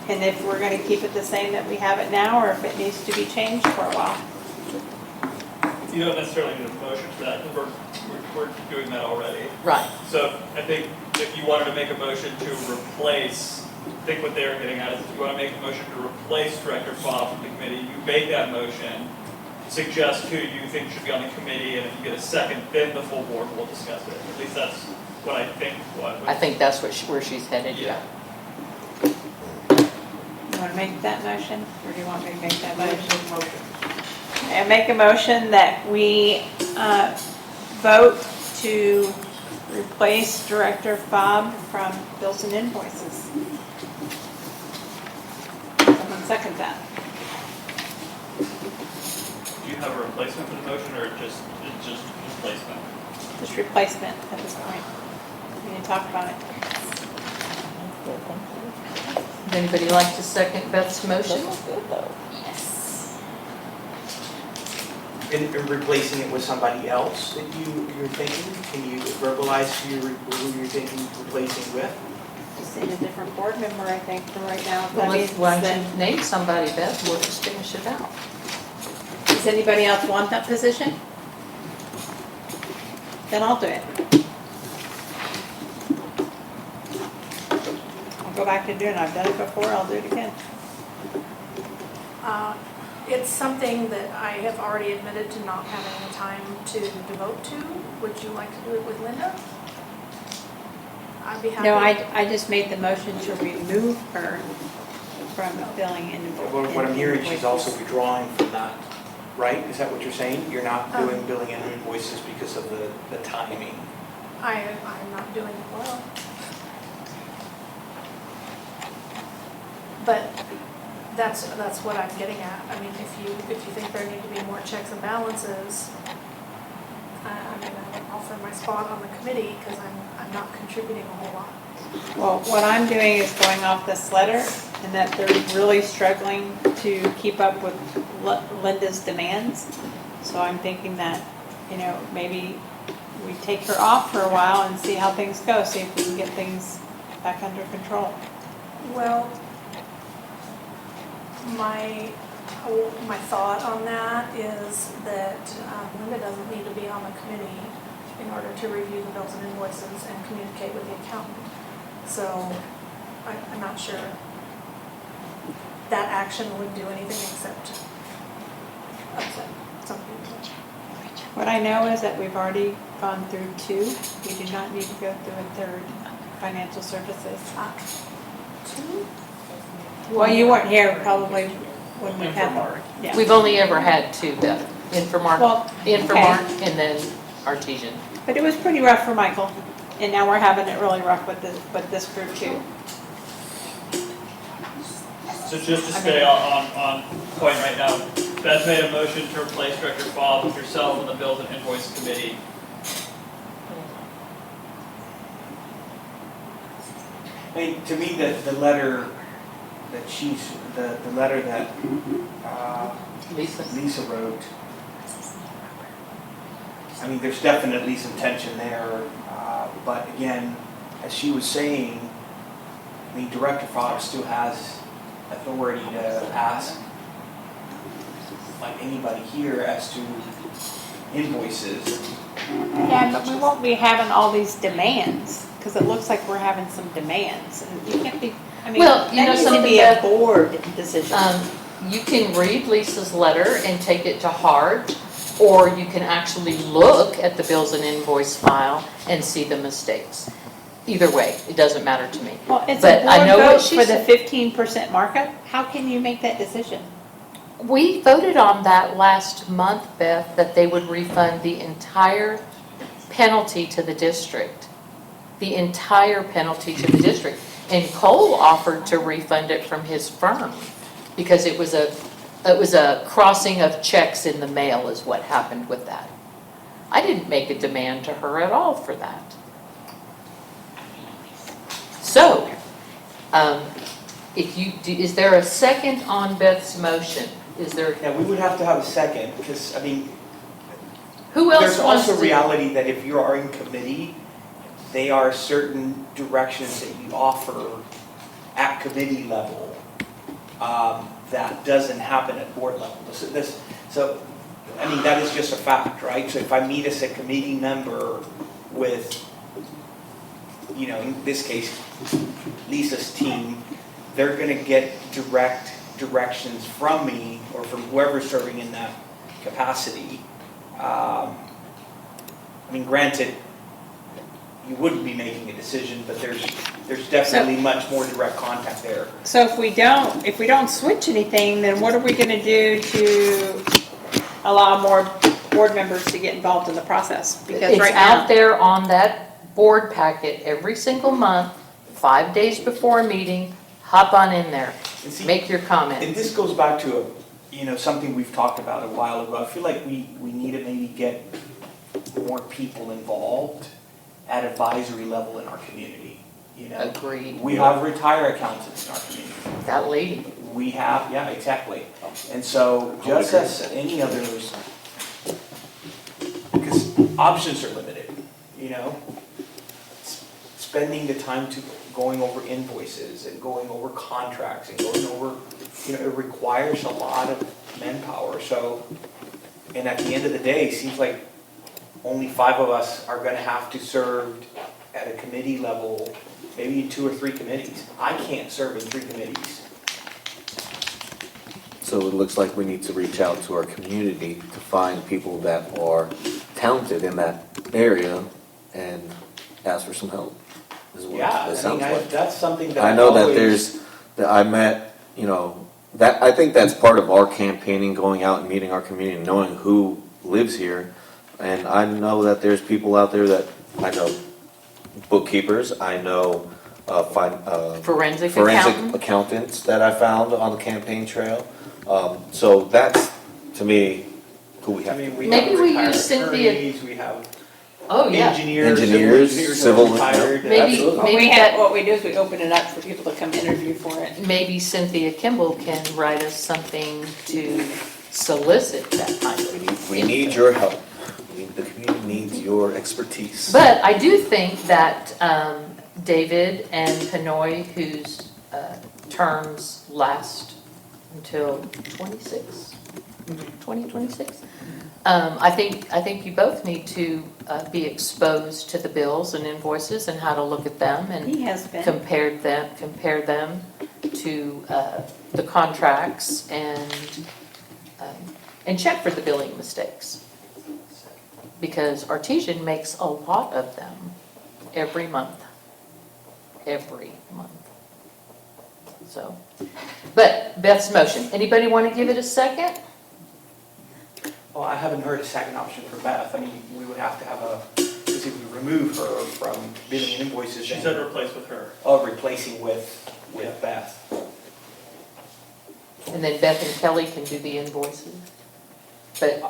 And if we're going to keep it the same that we have it now, or if it needs to be changed for a while. You don't necessarily need a motion for that, because we're doing that already. Right. So I think if you wanted to make a motion to replace, I think what they're getting at is if you want to make a motion to replace Director Fobb from the committee, you make that motion, suggest who you think should be on the committee, and if you get a second, then the full board will discuss it. At least that's what I think. I think that's where she's headed, yeah. You want to make that motion, or do you want me to make that motion? I make a motion that we vote to replace Director Fobb from Bills and Invoices. Someone second that. Do you have a replacement for the motion, or it's just replacement? Just replacement at this point. We need to talk about it. Would anybody like to second Beth's motion? Yes. And replacing it with somebody else that you're thinking? Can you verbalize who you're thinking replacing with? Just need a different board member, I think, for right now. Well, That means why that- don't you name somebody, Beth? We'll just finish it out. Does anybody else want that position? Then I'll do it. I'll go back to doing it. I've done it before, I'll do it again. It's something that I have already admitted to not having the time to devote to. Would you like to do it with Linda? I'd be happy. No, I just made the motion to remove her from billing and. What I'm hearing, she's also withdrawing from that, right? Is that what you're saying? You're not doing billing and invoices because of the timing? I'm not doing it well. But that's what I'm getting at. I mean, if you think there need to be more checks and balances, I mean, I'll offer my spot on the committee because I'm not contributing a whole lot. Well, what I'm doing is going off this letter, and that they're really struggling to keep up with Linda's demands. So I'm thinking that, maybe we take her off for a while and see how things go, see if we can get things back under control. Well, my thought on that is that Linda doesn't need to be on the committee in order to review the bills and invoices and communicate with the accountant. So I'm not sure that action would do anything except upset some people. What I know is that we've already gone through 2. We do not need to go through a third, financial services. 2? Well, you weren't here probably when we had her. Yeah. We've only ever had 2, Beth. Infomark, and then Artesian. But it was pretty rough for Michael, and now we're having it really rough with this group too. So just to stay on point right now, Beth made a motion to replace Director Fobb with yourself on the Bills and Invoice Committee. I mean, to me, the letter that the letter that Lisa wrote, I mean, there's definitely some tension there, but again, as she was saying, I mean, Director Fobb still has authority to ask, like anybody here, as to invoices. Yeah, but we won't be having all these demands, because it looks like we're having some demands, and you can't be, I mean, Well, you that know needs to something, be a Beth? board decision. You can read Lisa's letter and take it to heart, or you can actually look at the bills and invoice file and see the mistakes. Either way, it doesn't matter to me. Well, it's But a I board know what vote she for the said. 15% markup. How can you make that decision? We voted on that last month, Beth, that they would refund the entire penalty to the district. The entire penalty to the district. And Cole offered to refund it from his firm because it was a crossing of checks in the mail is what happened with that. I didn't make a demand to her at all for that. So, is there a second on Beth's motion? Is there? Yeah, we would have to have a second, because, I mean, Who else there's wants also to? reality that if you are in committee, they are certain directions that you offer at committee level that doesn't happen at board level. So, I mean, that is just a fact, right? So if I meet as a committee member with, you know, in this case, Lisa's team, they're going to get direct directions from me or from whoever's serving in that capacity. I mean, granted, you wouldn't be making a decision, but there's definitely much more direct contact there. So if we don't switch anything, then what are we gonna do to allow more board members to get involved in the process? Because It's right out now, there on that board packet every single month, 5 days before a meeting, hop on in there, And see, make your comments. and this goes back to something we've talked about a while ago. I feel like we need to maybe get more people involved at advisory level in our community. You know, Agreed. we have retired accountants in our community. That lady. We have, yeah, exactly. And so just as any others, because options are limited, you know? Spending the time to going over invoices and going over contracts and going over, you know, it requires a lot of manpower. So, and at the end of the day, it seems like only 5 of us are gonna have to serve at a committee level, maybe in 2 or 3 committees. I can't serve in 3 committees. So it looks like we need to reach out to our community to find people that are talented in that area and ask for some help. Is what Yeah, it I sounds mean, like. that's something that I know that always- I met, you know, that, I think that's part of our campaigning, going out and meeting our community, and knowing who lives here. And I know that there's people out there that, I know bookkeepers, I know Forensic accountant. accountants that I found on the campaign trail. So that's, to me, who we I have. mean, we Maybe have we retired use Cynthia- attorneys, we have Oh, yeah. engineers, Engineers, civil civil- retired. Maybe- Absolutely. what we do is we open it up for people to come interview for it. Maybe Cynthia Kimball can write us something to solicit that kind of. We need your help. The community needs your expertise. But I do think that David and Hanoi, whose terms last until 2026, I think you both need to be exposed to the bills and invoices and how to look at them and He has been. compare them to the contracts and check for the billing mistakes. Because Artesian makes a lot of them every month. So, but Beth's motion, anybody want to give it a second? Well, I haven't heard a second option for Beth. I mean, we would have to have because if we remove her from billing and invoices, She then- said replace with her. Oh, replacing with Beth. And then Beth and Kelly can do the invoices. But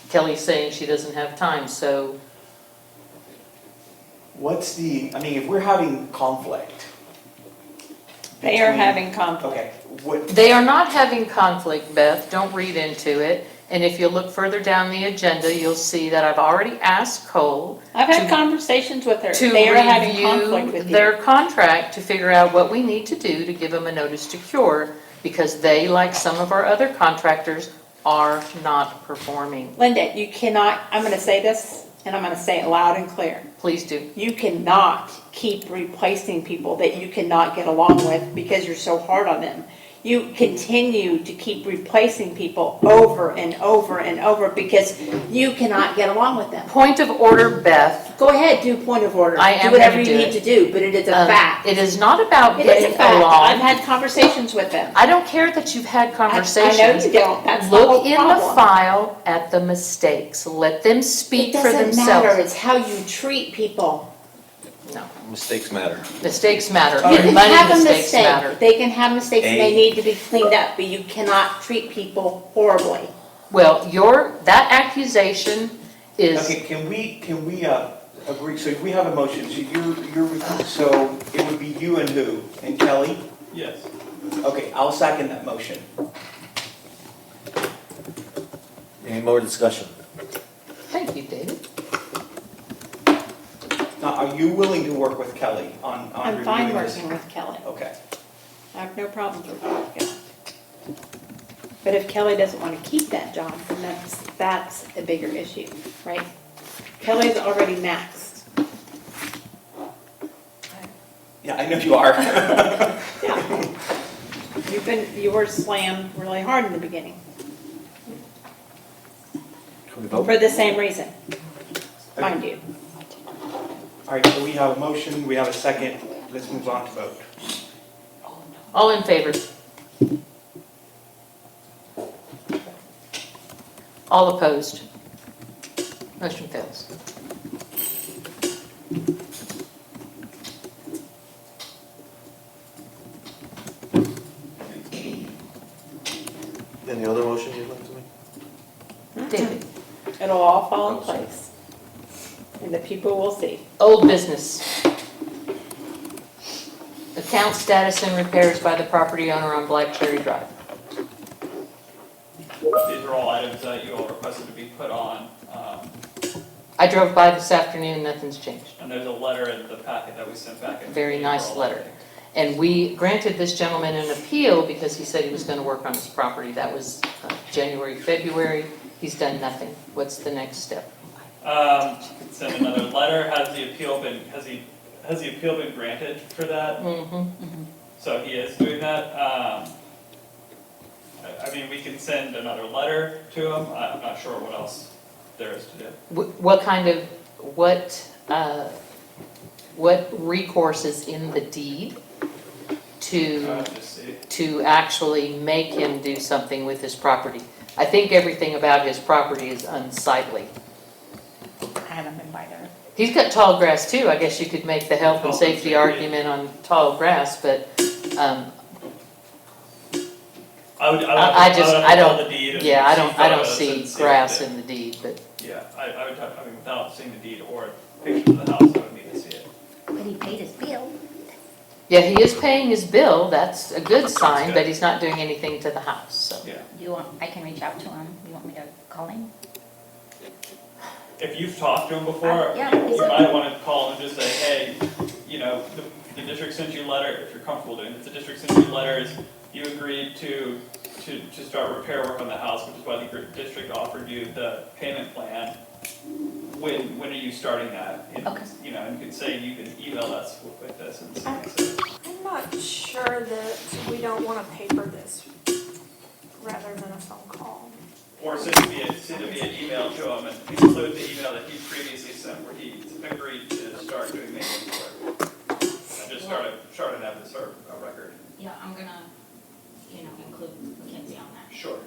Kelly's saying she doesn't have time, so I mean, if we're having conflict. They are between- having conflict. Okay, what, they are not having conflict, Beth, don't read into it. And if you look further down the agenda, you'll see that I've already asked Cole I've had to- conversations with her. to They are having conflict review with you. their contract to figure out what we need to do to give them a notice to cure, because they, like some of our other contractors, are not performing. Linda, you cannot, I'm gonna say this, and I'm gonna say it loud and clear. Please do. You cannot keep replacing people that you cannot get along with because you're so hard on them. You continue to keep replacing people over and over and over because you cannot get along with them. Point of order, Beth. Go ahead, do point of order. I am Do whatever gonna you do need it. to do, but it is a fact. It is not about It is getting a fact. I've along. had conversations with them. I don't care that you've had conversations. I know you don't. That's the whole Look in the problem. file at the mistakes. Let them speak It for doesn't themselves. matter. It's how you treat people. No. Mistakes matter. Mistakes matter. You can Money have a mistakes matter. mistake. They can have mistakes and they A- need to be cleaned up, but you cannot treat people horribly. Well, that accusation is, Okay, can we agree, so we have a motion, so it would be you and who? And Kelly? Yes. Okay, I'll second that motion. Any more discussion? thank you, David. Now, are you willing to work with Kelly on I'm fine reviewing this? working with Kelly. Okay. I have no problems with Kelly. But if Kelly doesn't want to keep that job, then that's a bigger issue, right? Kelly's already maxed. Yeah, I know you are. Yeah. You were slammed really hard in the beginning Can we vote? for the same reason, mind you. All right, so we have a motion, we have a second, let's move on to vote. All in favor? All opposed? Motion fails. Any other motion you'd like to make? David? It'll all fall in place. And the people will see. Old business. Account status and repairs by the property owner on Black Cherry Drive. These are all items that you all requested to be put on. I drove by this afternoon, nothing's changed. And there's a letter in the packet that we sent back in. Very nice April, letter. And we granted this gentleman an appeal because he said he was going to work on his property. That was January, February. He's done nothing. What's the next step? Send another letter. Has the appeal been granted for that? Mm-hmm. So he is doing that. I mean, we can send another letter to him. I'm not sure what else there is to do. What recourse is in the deed Just see. to actually make him do something with his property? I think everything about his property is unsightly. I haven't been by there. He's got tall grass too. I guess you could make the health and safety argument on tall grass, but I don't see grass in the deed, but. Yeah, I mean, without seeing the deed or pictures of the house, I would need to see it. But he paid his bill. Yeah, he is paying his bill. That's a good sign, but he's not doing anything to the house, so. Yeah. I can reach out to him. You want me to call him? If you've talked to him before, Yeah, you might want to call him and just say, hey, you know, the district sent you a letter, if you're comfortable doing it, the district sent you letters, you agreed to start repair work on the house, which is why the district offered you the payment plan. When are you starting that? And, Okay. you know, and you could say, you can email us with this and say. I'm not sure that we don't want to paper this rather than a phone call. Or send it via email to him and include the email that he previously sent where he agreed to start doing maintenance work. And just start an evidence or a record. Yeah, I'm gonna, include Mackenzie on that. Sure.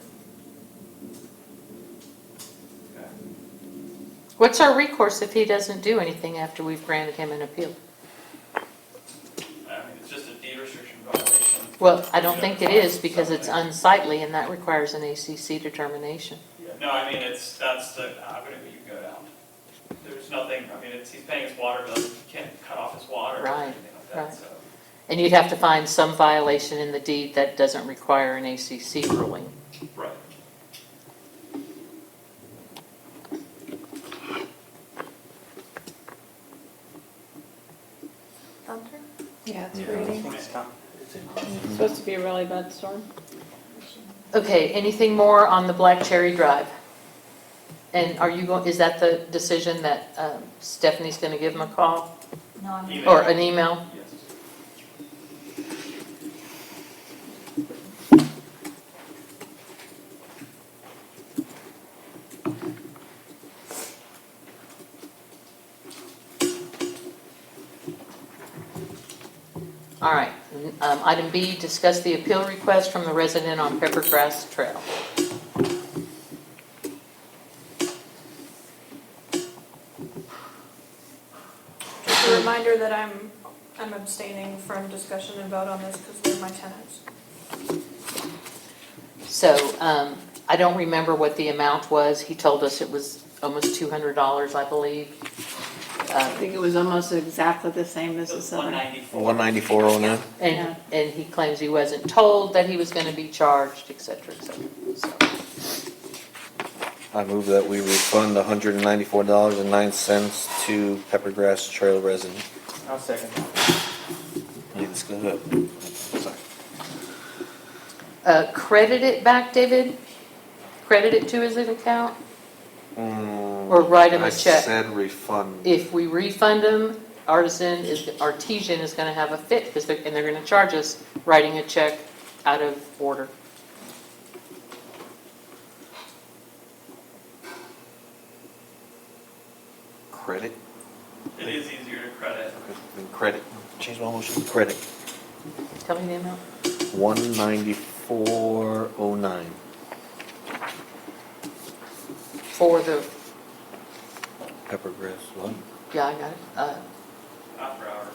Okay. What's our recourse if he doesn't do anything after we've granted him an appeal? I mean, it's just a deed restriction violation. Well, I don't think it is because it's unsightly and that requires an ACC determination. Yeah, no, I mean, that's the avenue that you go down. There's nothing, I mean, he's paying his water bill, he can't cut off his water or Right, anything like that, right. so. And you'd have to find some violation in the deed that doesn't require an ACC ruling. Right. Thunder? Yeah, it's raining. It's time. It's supposed to be a really bad storm. Okay, anything more on the Black Cherry Drive? And are you going, is that the decision that Stephanie's going to give him a call No, I'm. Email. or an email? Yes. All right. Item B, discuss the appeal request from the resident on Peppergrass Trail. Just a reminder that I'm abstaining from discussion and vote on this because they're my tenants. So I don't remember what the amount was. He told us it was almost $200, I believe. I think it was almost exactly the same as It the was southern. 194. 194.09. And he claims he wasn't told that he was going to be charged, et cetera, et cetera. So, I move that we refund $194.09 to Peppergrass Trail resident. I'll second that. Let's go ahead. Sorry. credit it back, David? Credit it to his account? Or write him a check? I said refund. If we refund him, Artisan is going to have a fit because they're going to charge us writing a check out of order. Credit? It is easier to credit. Then credit. Change my motion to credit. Tell me the amount. 194.09. For the, Peppergrass, what? yeah, I got it. After hours.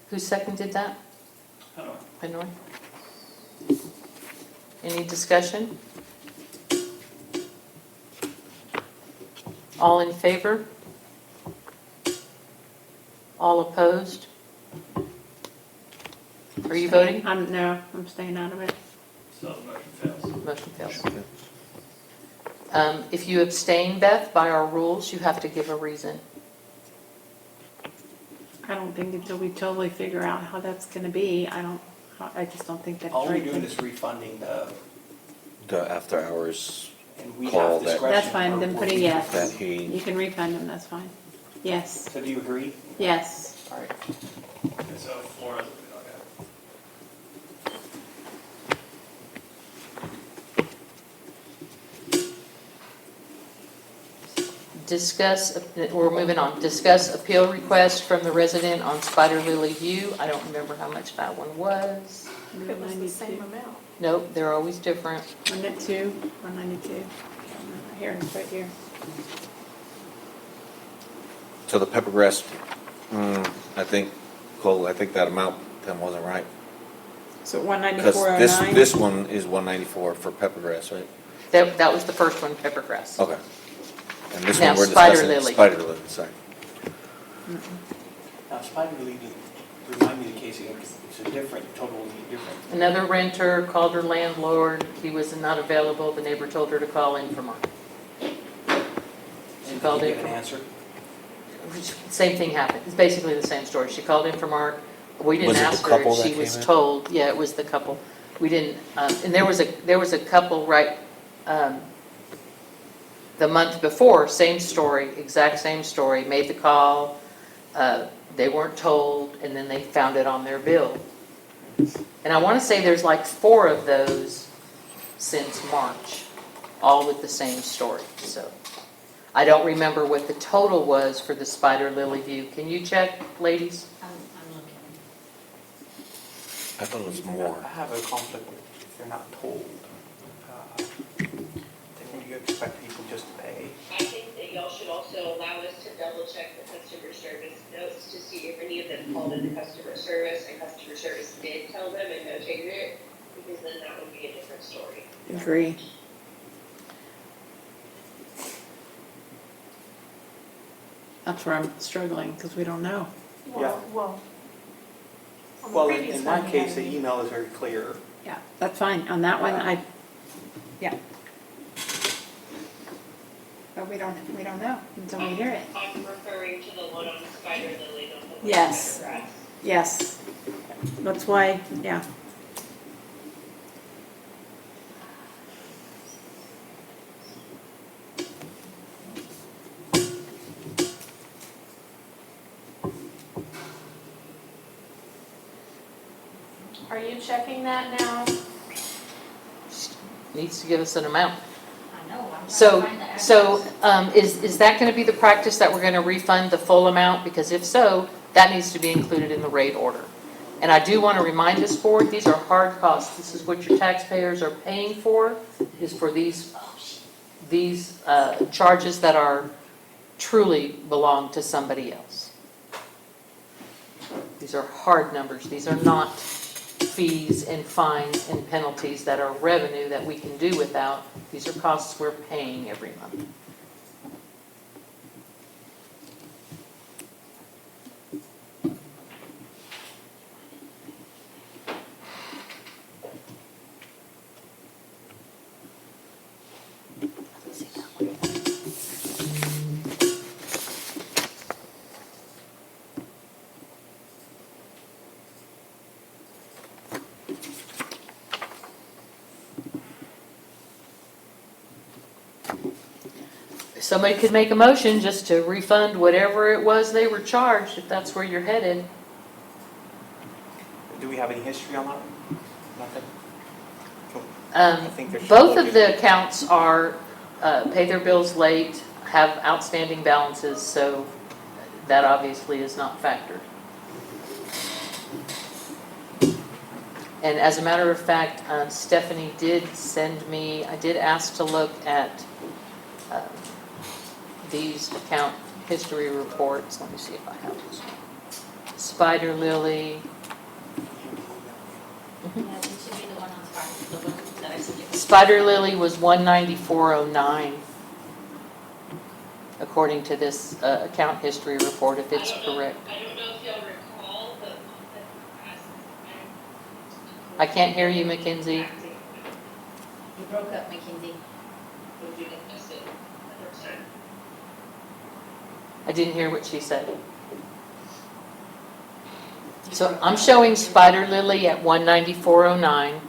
Who seconded that? Hanoi. Hanoi? Any discussion? All in favor? All opposed? Are you voting? No, I'm staying out of it. So the motion fails. Motion fails. If you abstain, Beth, by our rules, you have to give a reason. I don't think until we totally figure out how that's gonna be, I just don't think that's All we're right. doing is refunding The after hours and we Call have that- discretion. That's fine, then put a yes. that he, You can refund them, that's fine. Yes, So do you agree? yes. All right. Okay, so Flores will be okay. We're moving on. Discuss appeal request from the resident on Spider Lily View. I don't remember how much that one was. It was the same amount. Nope, they're always different. 192. Here, it's right here. so the Peppergrass, I think, Cole, I think that amount then wasn't right. So Because 194.09? this one is 194 for Peppergrass, right? That was the first one, Peppergrass. Okay. And this Now, one we're Spider discussing Lily. Spider Lily, sorry. Now, Spider Lily, remind me the case again, 'cause it's a different, totally different. Another renter called her landlord. He was not available. The neighbor told her to call in for Mark. She called Did you in get an for answer? Same thing happened. It's basically the same story. She called in for Mark. We didn't Was it the ask her couple if that she was came in? told. Yeah, it was the couple. We didn't, and there was a couple right, the month before, same story, exact same story, made the call, they weren't told, and then they found it on their bill. And I want to say there's like 4 of those since March, all with the same story, so. I don't remember what the total was for the Spider Lily View. Can you check, ladies? I'm looking. I thought it was more. I have a conflict if they're not told. Then would you expect people just to pay? I think that y'all should also allow us to double check the customer service notes to see if any of them called into customer service and customer service did tell them and notated it, because then that would be a different story. Agree. That's where I'm struggling, because we don't know. Yeah. Well. on the Well, previous in one, that we case, had the an email is very clear. Yeah, that's fine. On that one, yeah. But we don't know until we hear it. I'm referring to the one on Spider Lily, not the one on Yes. Spider Grass. Yes. That's why, yeah. Are you checking that now? Needs to give us an amount. I know, I'm trying to So, find the address. so is that going to be the practice that we're going to refund the full amount? Because if so, that needs to be included in the rate order. And I do want to remind this board, these are hard costs. This is what your taxpayers are paying for, is for these charges that are truly belong to somebody else. These are hard numbers. These are not fees and fines and penalties that are revenue that we can do without. These are costs we're paying every month. Somebody could make a motion just to refund whatever it was they were charged, if that's where you're headed. Do we have any history on that? Nothing? Cool. Um, Both of the accounts are, pay their bills late, have outstanding balances, so that obviously is not factored. And as a matter of fact, Stephanie did send me, I did ask to look at these account history reports. Let me see if I have this one. Spider Lily. Yeah, it should be the one on Spider, the one that I sent you. Spider Lily was 19409, according to this account history report, if it's correct. I don't know if y'all recall, but I can't hear you, Mackenzie. You broke up, Mackenzie. I didn't hear what she said. So I'm showing Spider Lily at 19409.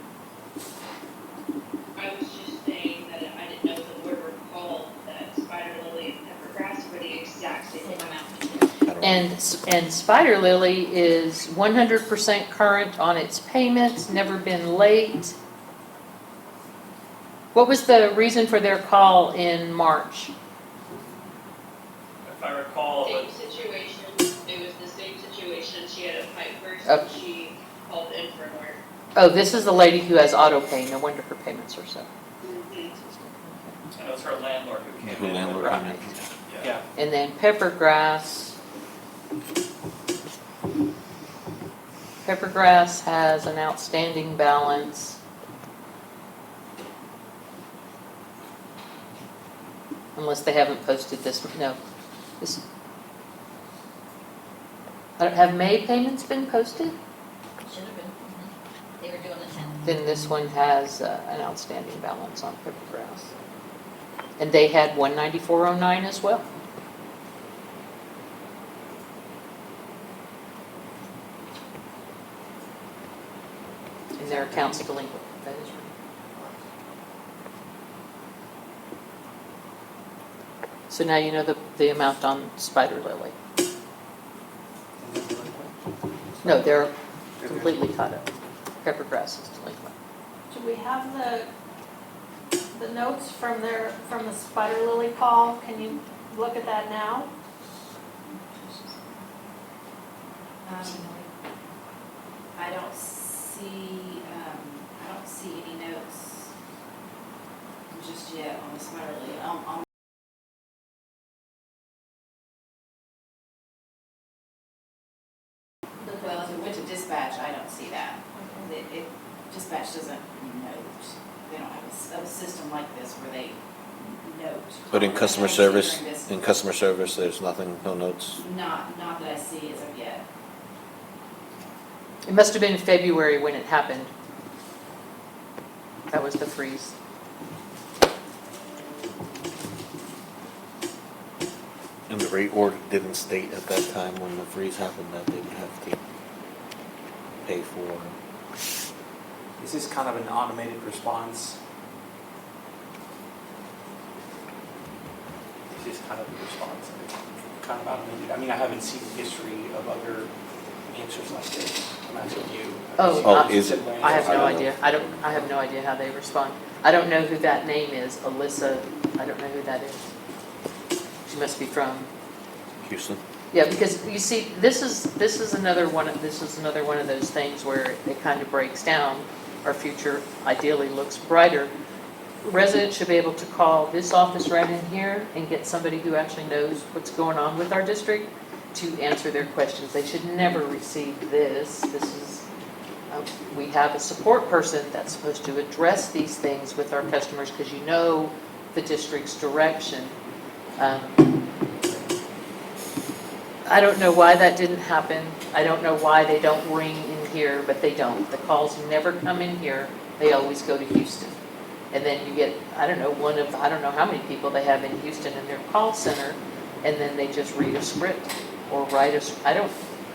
I was just saying that I didn't know if the board recalled that Spider Lily and Pepper Grass were the exact same amount. And Spider Lily is 100% current on its payments, never been late. What was the reason for their call in March? If I recall, Same situation, it was the same situation, she had a pipe burst, Okay. and she called in for an order. Oh, this is the lady who has auto pay. No wonder her payments are so. and it was her landlord who came Who in. landlord came in. Yeah. And then Peppergrass. Peppergrass has an outstanding balance. Unless they haven't posted this, no. This, have May payments been posted? Should have been. They were doing the 10th. Then this one has an outstanding balance on Peppergrass. And they had 19409 as well. And their account's delinquent. That is right. So now you know the amount on Spider Lily. No, they're completely caught up. Peppergrass is delinquent. Do we have the notes from the Spider Lily call? Can you look at that now? I don't see any notes just yet on the Spider Lily. On well, if it went to dispatch, I don't see that. Dispatch doesn't note. They don't have a system like this where they note. But in I customer don't see service, during this- in customer service, there's nothing, no notes. Not that I see as of yet. It must have been in February when it happened. That was the freeze. And the rate order didn't state at that time when the freeze happened that they would have to pay for. Is this kind of an automated response? Is this kind of the response? Kind of automated? I mean, I haven't seen history of other answers like this. I'm asking you. Is it? I have no idea. I have no idea how they respond. I don't know who that name is, Alyssa. I don't know who that is. She must be from Houston. Yeah, because you see, this is another one of those things where it kind of breaks down. Our future ideally looks brighter. Residents should be able to call this office right in here and get somebody who actually knows what's going on with our district to answer their questions. They should never receive this. This is, we have a support person that's supposed to address these things with our customers because you know the district's direction. I don't know why that didn't happen. I don't know why they don't ring in here, but they don't. The calls never come in here. They always go to Houston. And then you get, I don't know how many people they have in Houston in their call center, and then they just read a script or write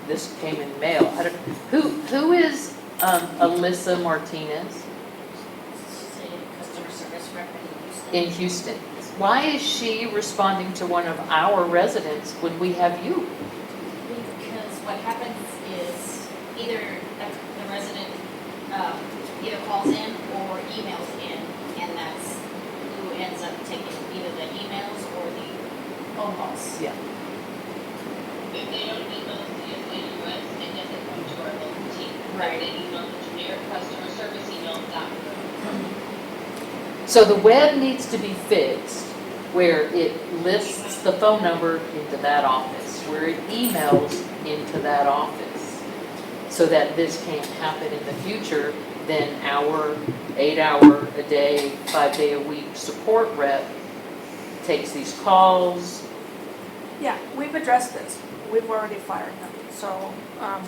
this came in mail. Who is Alyssa Martinez? Customer service rep In Houston. Why is she responding to one of our residents when we have you? Because what happens is either the resident either calls in or emails in, and that's who ends up taking either the emails or the phone calls. Yeah. If they don't email us via US, it doesn't come to our local team. Right. They email the generic customer service email, that So the web needs to be fixed where it lists the phone number into that office, where it emails into that office, so that this can't happen in the future. Then our 8-hour a day, 5-day a week support rep takes these calls. Yeah, we've addressed this. We've already fired them. So, and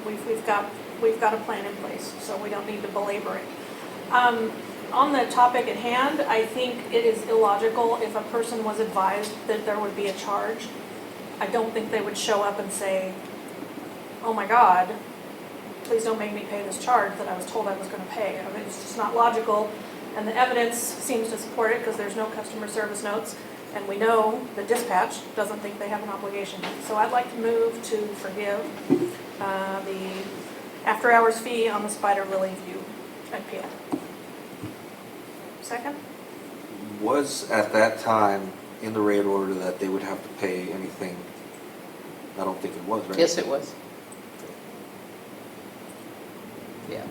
we've got a plan in place, so we don't need to belabor it. On the topic at hand, I think it is illogical if a person was advised that there would be a charge. I don't think they would show up and say, oh my God, please don't make me pay this charge that I was told I was going to pay. I mean, it's just not logical, and the evidence seems to support it because there's no customer service notes, and we know the dispatch doesn't think they have an obligation. So I'd like to move to forgive the after-hours fee on the Spider Lily View appeal. Second? Was at that time in the rate order that they would have to pay anything? I don't think it was, right? Yes, it was. Yeah.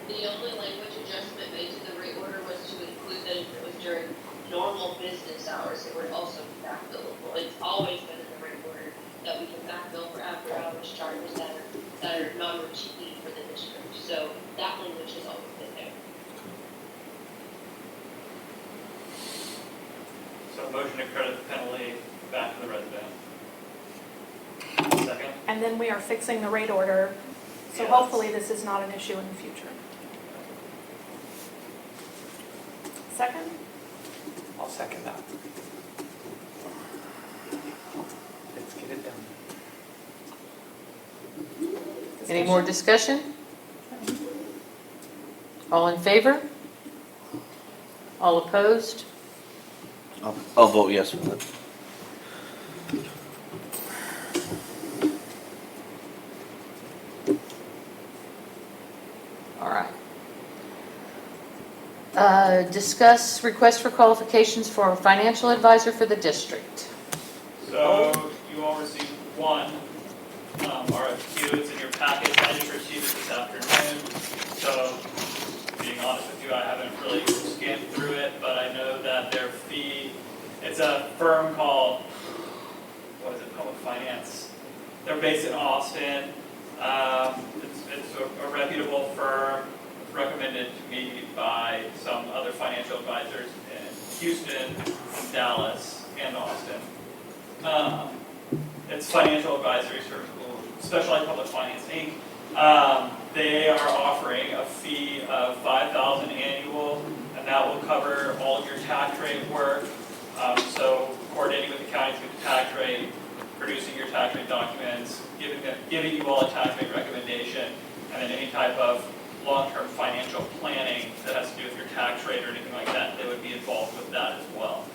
The only language adjustment made to the rate order was to include that if it was during normal business hours, it would also be backbillable. It's always been in the rate order that we can backbill for after-hours charges that are non-routine for the district. So that language has always been there. So motion to credit the penalty back to the resident. Second? And then we are fixing the rate order, so Yes. hopefully this is not an issue in the future. Second? I'll second that. Let's get it done. Any more discussion? All in favor? All opposed? I'll vote yes for that. All right. Discuss request for qualifications for a financial advisor for the district. So you all received one RFQ, it's in your packets, I just received it this afternoon. So being honest with you, I haven't really scanned through it, but I know that their fee, it's a firm called, what is it, Public Finance. They're based in Austin. It's a reputable firm, recommended to me by some other financial advisors in Houston, Dallas, and Austin. It's Financial Advisory Service, Specialized Public Finance, Inc. They are offering a fee of $5,000 annual, and that will cover all of your tax rate work. So, of course, coordinating with the counties with the tax rate, producing your tax rate documents, giving you all a tax rate recommendation, and then any type of long-term financial planning that has to do with your tax rate or anything like that, they would be involved with that as well.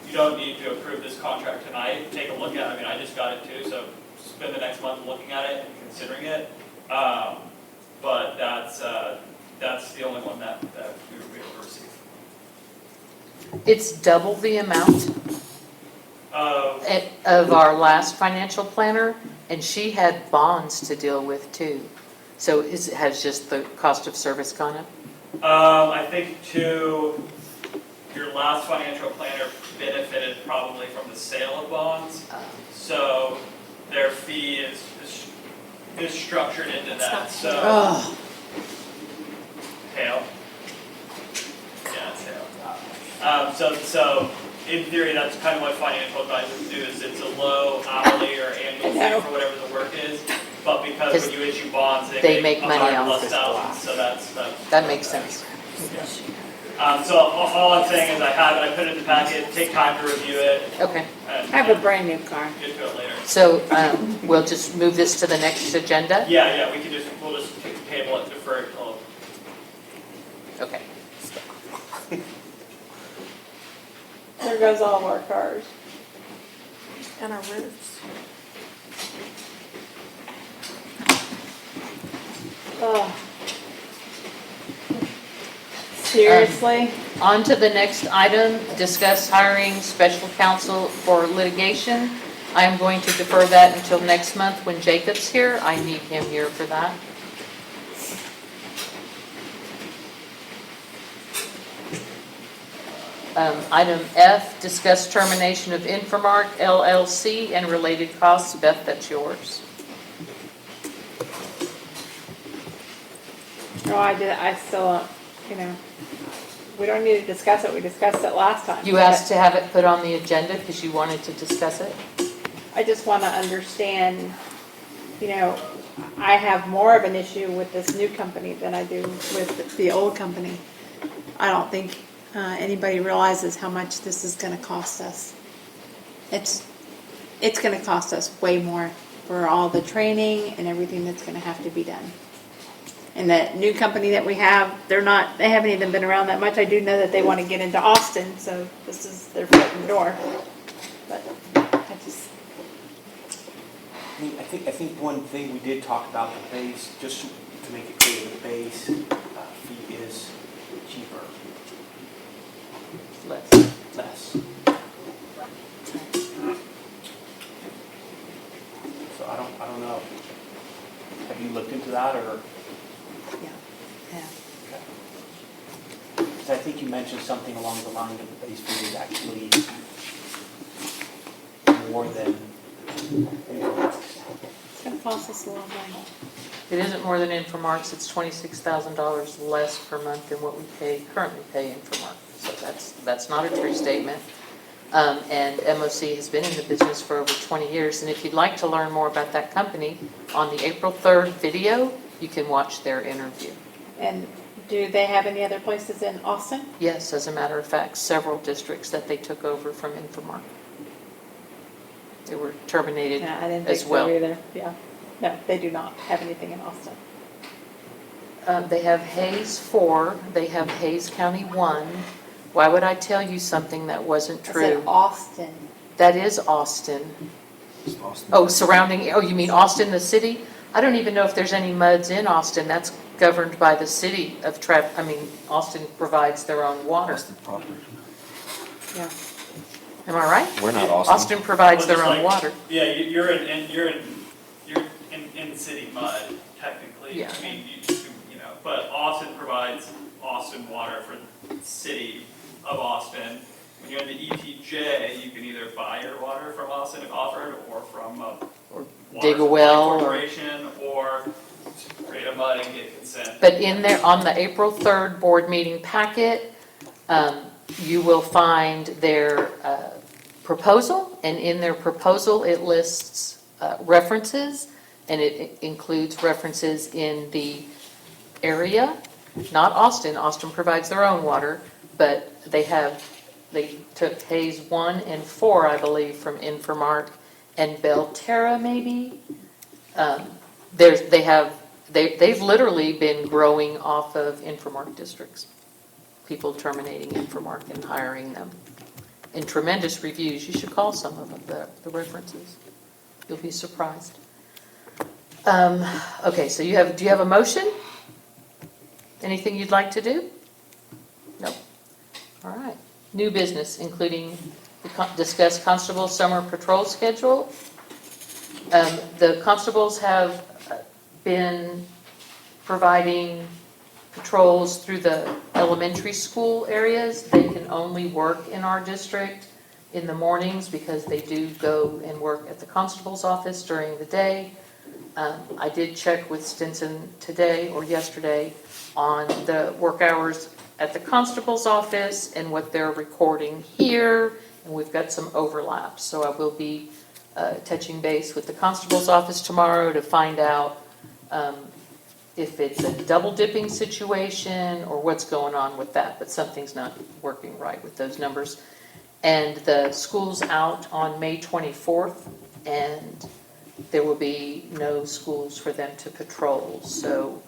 You don't need to approve this contract tonight. Take a look at it. I mean, I just got it too, so spend the next month looking at it and considering it. But that's the only one that we were able to receive. It's double the amount of our last financial planner, and she had bonds to deal with too. So has just the cost of service gone up? I think too, your last financial planner benefited probably from the sale of bonds. So their fee is structured into that. So hail. Yeah, it's hail. So in theory, that's kind of what financial advisors do. Is it's a low hourly or annual fee for whatever the work is. But because when you issue bonds, they make money off it. So that makes sense. So all I'm saying is I have it, I put it in the packet, take time to review it. Okay. I have a brand new car. Get to it later. So we'll just move this to the next agenda? Yeah, we'll just table it, defer it till. Okay. There goes all of our cars. And our roofs. Oh. Seriously? On to the next item, discuss hiring special counsel for litigation. I am going to defer that until next month when Jacob's here. I need him here for that. Item F, discuss termination of Infomark LLC and related costs. Beth, that's yours. No, I still, we don't need to discuss it. We discussed it last time. You asked to have it put on the agenda because you wanted to discuss it? I just want to understand, I have more of an issue with this new company than I do with the old company. I don't think anybody realizes how much this is going to cost us. It's going to cost us way more for all the training and everything that's going to have to be done. And that new company that we have, they haven't even been around that much. I do know that they want to get into Austin, so this is their foot in the door. But I just... I think one thing we did talk about the base, just to make it clear, the base fee is cheaper. Less. So I don't know. Have you looked into that or? Yeah. Because I think you mentioned something along the line of the base fee is actually more than. It's going to cost us a lot of money. It isn't more than Infomark's. It's $26,000 less per month than what we currently pay Infomark. So that's not a true statement. And MOC has been in the business for over 20 years. And if you'd like to learn more about that company, on the April 3rd video, you can watch their interview. And do they have any other places in Austin? Yes, as a matter of fact, several districts that they took over from Infomark. They were terminated Yeah, I didn't as think well. so either. Yeah. No, they do not have anything in Austin. They have Hayes 4, they have Hayes County 1. Why would I tell you something that wasn't I true? said Austin. That is Austin. Oh, surrounding, oh, you mean Austin, the city? I don't even know if there's any MUDs in Austin. That's governed by the city of Austin provides their own water. Yeah. Am I right? We're not Austin. Austin provides their own water. Yeah, you're in city mud technically. Yeah. I mean, but Austin provides Austin water for the city of Austin. When you're in the ETJ, you can either buy your water from Austin if offered, or from a dig a well, corporation, or create a MUD and get consent. But in there, on the April 3rd board meeting packet, you will find their proposal, and in their proposal, it lists references, and it includes references in the area, not Austin. Austin provides their own water, but they have they took Hayes 1 and 4, I believe, from Infomark, and Belterra maybe. They've literally been growing off of Infomark districts. People terminating Infomark and hiring them. And tremendous reviews. You should call some of them, the references. You'll be surprised. Okay, so do you have a motion? Anything you'd like to do? No. All right. New business, including discuss constable summer patrol schedule. The constables have been providing patrols through the elementary school areas. They can only work in our district in the mornings because they do go and work at the constable's office during the day. I did check with Stinson today or yesterday on the work hours at the constable's office and what they're recording here, and we've got some overlaps. So I will be touching base with the constable's office tomorrow to find out if it's a double dipping situation or what's going on with that, but something's not working right with those numbers. And the school's out on May 24th, and there will be no schools for them to patrol. So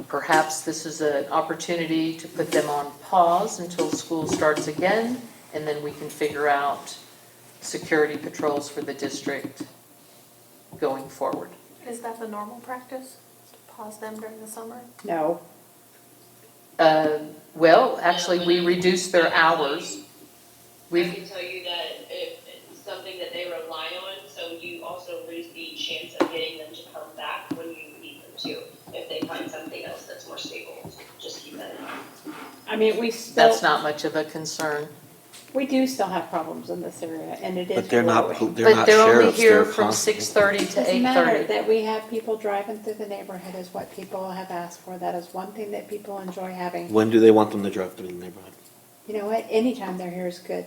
perhaps this is an opportunity to put them on pause until school starts again, and then we can figure out security patrols for the district going forward. Is that the normal practice, to pause them during the summer? No. Well, actually, we reduced their hours. I can tell you that it's something that they rely on, so you also lose the chance of getting them to come back when you need them to, if they find something else that's more stable. Just keep that in mind. I mean, we still. That's not much of a concern. We do still have problems in this area, and it is But they're not, growing. But they're only sheriffs, here they're from constables. 6:30 to Doesn't matter 8:30. that we have people driving through the neighborhood is what people have asked for. That is one thing that people enjoy having. When do they want them to drive through the neighborhood? You know what? Anytime they're here is good.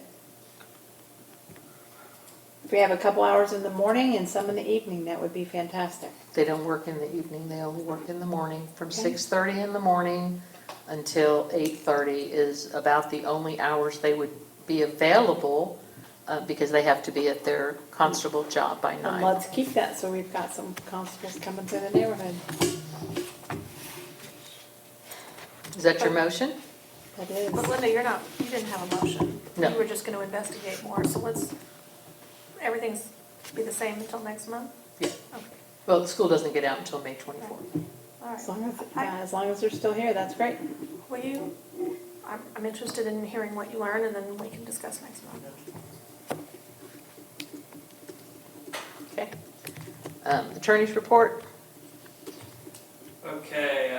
If we have a couple hours in the morning and some in the evening, that would be fantastic. They don't work in the evening, they only work in the morning. From Okay. 6:30 in the morning until 8:30 is about the only hours they would be available because they have to be at their constable job by And 9. let's keep that so we've got some constables coming through the neighborhood. Is that your motion? That is. But Linda, you didn't have a motion. No. You were just gonna investigate more, so everything's be the same until next month? Yeah. Okay, Well, the school doesn't get out until May 24th. all right. As long as they're still here, that's great. Will I'm interested in hearing what you learn, and then we can discuss next month. Okay. Attorney's report? Okay,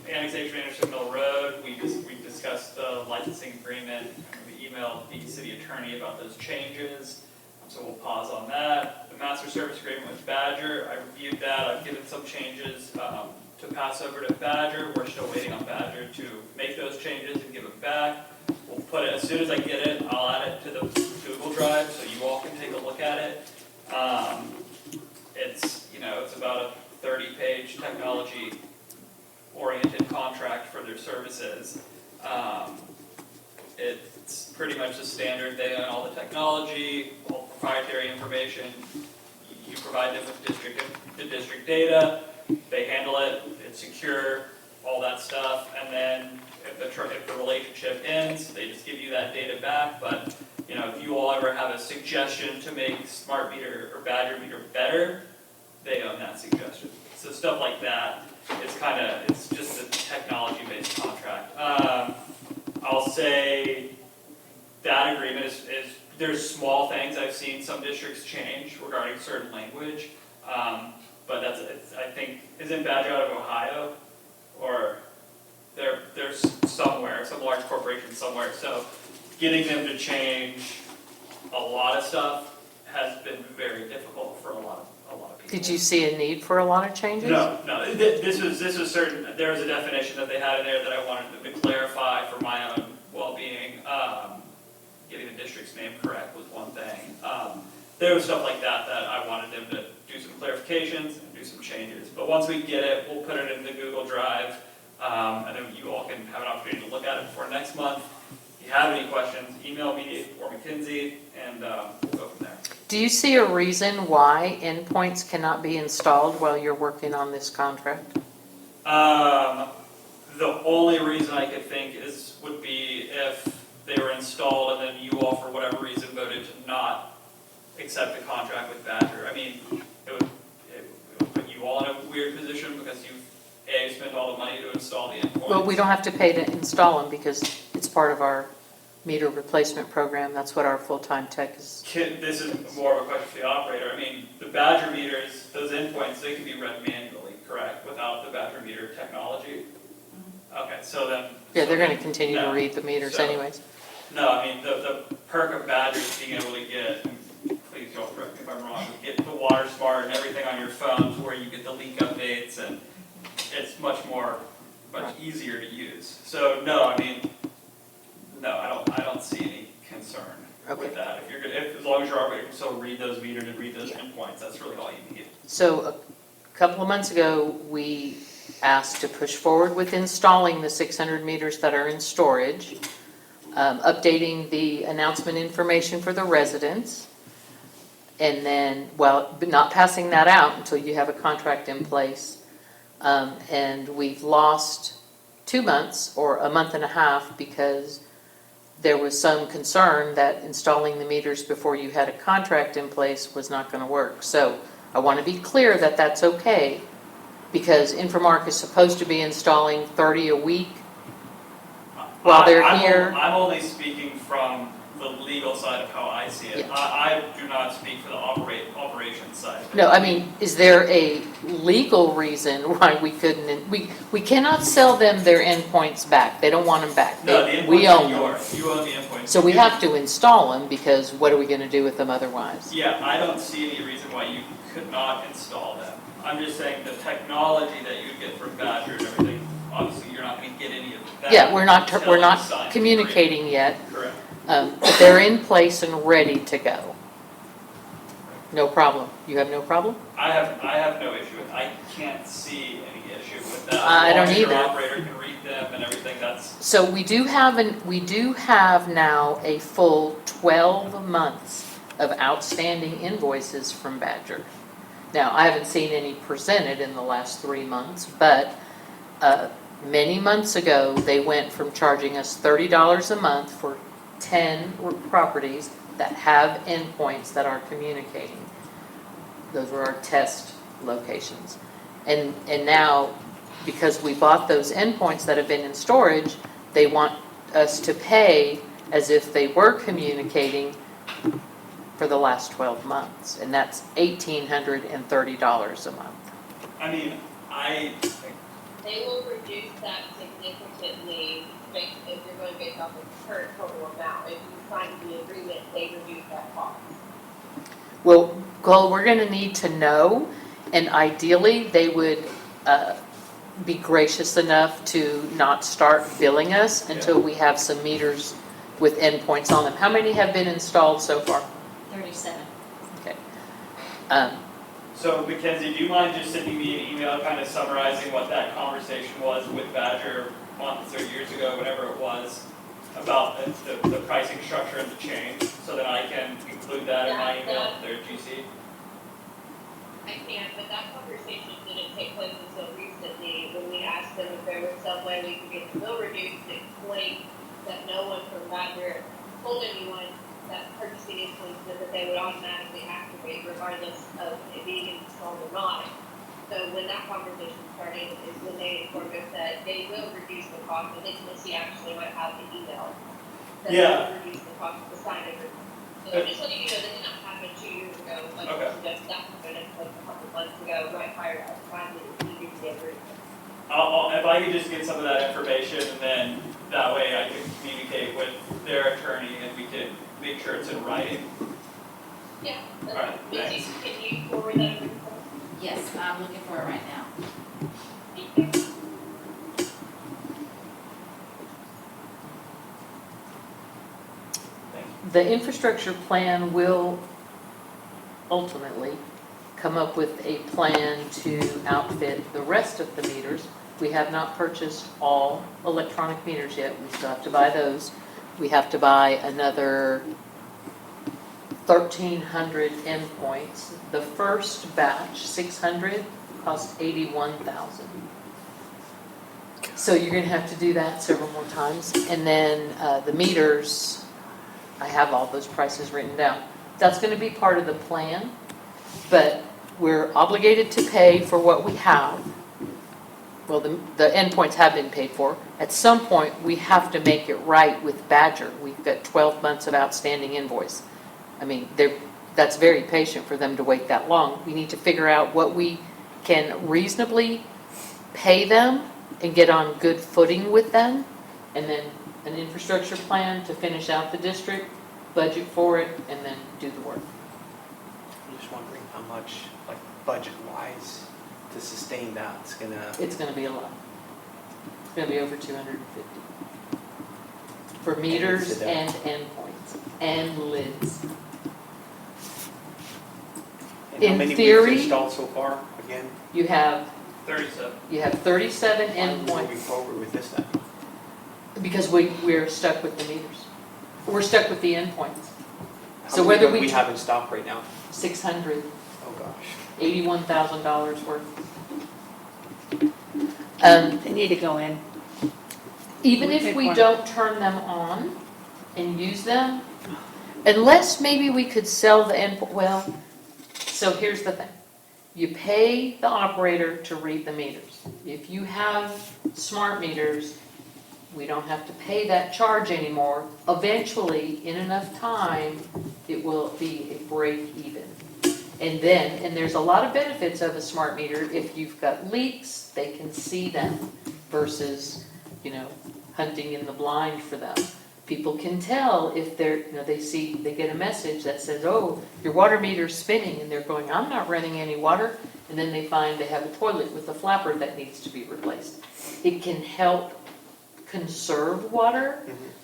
annexation of Anderson Mill Road, we discussed the licensing agreement. We emailed the city attorney about those changes, so we'll pause on that. The master service agreement with Badger, I reviewed that, I've given some changes to pass over to Badger. We're still waiting on Badger to make those changes and give it back. We'll put it, as soon as I get it, I'll add it to the Google Drive so you all can take a look at it. It's about a 30-page technology-oriented contract for their services. It's pretty much the standard. They own all the technology, all proprietary information. You provide them with the district data. They handle it. It's secure, all that stuff. And then if the relationship ends, they just give you that data back. But if you all ever have a suggestion to make Smart Meter or Badger Meter better, they own that suggestion. So stuff like that, it's just a technology-based contract. I'll say that agreement is there's small things I've seen some districts change regarding certain language, but I think, isn't Badger out of Ohio? Or there's somewhere, some large corporation somewhere, so getting them to change a lot of stuff has been very difficult for a lot of people. Did you see a need for a lot of changes? No. This was certain. There was a definition that they had in there that I wanted them to clarify for my own well-being. Getting the district's name correct was one thing. There was stuff like that I wanted them to do some clarifications and do some changes. But once we get it, we'll put it in the Google Drive, and then you all can have opportunity to look at it before next month. If you have any questions, email me or McKinsey, and we'll go from there. Do you see a reason why endpoints cannot be installed while you're working on this contract? The only reason I could think would be if they were installed and then you all, for whatever reason, voted to not accept the contract with Badger. I mean, it would put you all in a weird position because you've spent all the money to install the endpoints. Well, we don't have to pay to install them because it's part of our meter replacement program. That's what our full-time tech is. This is more of a question for the operator. I mean, the Badger meters, those endpoints, they can be read manually, correct, without the Badger meter technology? Okay, so then... Yeah, they're going to continue to read the meters anyways. No, I mean, the perk of Badger is being able to get, please don't correct me if I'm wrong, get the water smart and everything on your phones where you get the leak updates, and it's much easier to use. So no, I mean, no, I don't see any concern with that. If you're good, as long as your operator can still read those meters and read those endpoints, that's really all you need. So a couple of months ago, we asked to push forward with installing the 600 meters that are in storage, updating the announcement information for the residents, and then, well, but not passing that out until you have a contract in place. And we've lost 2 months or a month and a half because there was some concern that installing the meters before you had a contract in place was not going to work. So I want to be clear that that's okay, because Infomark is supposed to be installing 30 a week while they're here. I'm only speaking from the legal side of how I see it. Yeah. I do not speak for the operations side. No, I mean, is there a legal reason why we couldn't, we cannot sell them their endpoints back. They don't want them back. No, the endpoints We are own them. yours. You own the endpoints. So we have to install them, because what are we going to do with them otherwise? Yeah, I don't see any reason why you could not install them. I'm just saying the technology that you get from Badger and everything, obviously you're not going to get any of that. Yeah, we're not until you sign the communicating yet. agreement. Correct. But they're in place and ready to go. No problem. You have no problem? I have no issue with it. I can't see any issue with that. I don't As long as your either. operator can read them and everything, that's... So we do have now a full 12 months of outstanding invoices from Badger. Now, I haven't seen any presented in the last 3 months, but many months ago, they went from charging us $30 a month for 10 properties that have endpoints that are communicating. Those were our test locations. And now, because we bought those endpoints that have been in storage, they want us to pay as if they were communicating for the last 12 months. And that's $1,830 a month. I mean, They will reduce that significantly if you're going based off of the current total amount. If you sign the agreement, they reduce that cost. Well, Cole, we're going to need to know, and ideally, they would be gracious enough to not start billing us until we have some meters with endpoints on them. How many have been installed so far? 37. Okay. so Mackenzie, do you mind just sending me an email kind of summarizing what that conversation was with Badger months or years ago, whatever it was, about the pricing structure and the change, so that I can include that in my email to their GC? I can, but that conversation didn't take place until recently when we asked them if there was some way we could get the bill reduced and explain that no one from Badger told anyone that purchasing influence that they would automatically activate regardless of it being installed or not. So when that conversation started is when they informed us that they will reduce the cost. I think Missy actually might have the email that they will reduce the cost of the sign agreement. So just letting you know, that did not happen 2 years ago. Like just that happened like a couple months ago, right prior to us finally receiving the agreement. If I could just get some of that information, and then that way I can communicate with their attorney and we can make sure it's in writing. Yeah. All right, thanks. Missy, can you forward that over? Yes, I'm looking for it right now. The infrastructure plan will ultimately come up with a plan to outfit the rest of the meters We have not purchased all electronic meters yet. We still have to buy those. We have to buy another 1,300 endpoints. The first batch, 600, cost $81,000. So you're gonna have to do that several more times. And then the meters, I have all those prices written down. That's gonna be part of the plan, but we're obligated to pay for what we have. Well, the endpoints have been paid for. At some point, we have to make it right with Badger. We've got 12 months of outstanding invoice. I mean, that's very patient for them to wait that long. We need to figure out what we can reasonably pay them and get on good footing with them, and then an infrastructure plan to finish out the district, budget for it, and then do the work. I'm just wondering how much, like budget-wise, to sustain that, It's gonna be a lot. It's gonna be over 250. For meters and endpoints, and lids. And how In many theory, we've installed so far, again? You have 37. 37 Why are we moving endpoints, forward with this then? because we're stuck with the meters. We're stuck with the endpoints. How So many whether do we we have in stock right now? 600, Oh, gosh. $81,000 worth. They need to go in. Even We if pick we one. don't turn them on and use them, unless maybe we could sell the endpoint, well, so here's the thing. You pay the operator to read the meters. If you have smart meters, we don't have to pay that charge anymore. Eventually, in enough time, it will be a break even. And there's a lot of benefits of a smart meter. If you've got leaks, they can see them versus, hunting in the blind for them. People can tell if they get a message that says, oh, your water meter's spinning, and they're going, I'm not running any water. And then they find they have a toilet with a flapper that needs to be replaced. It can help conserve water.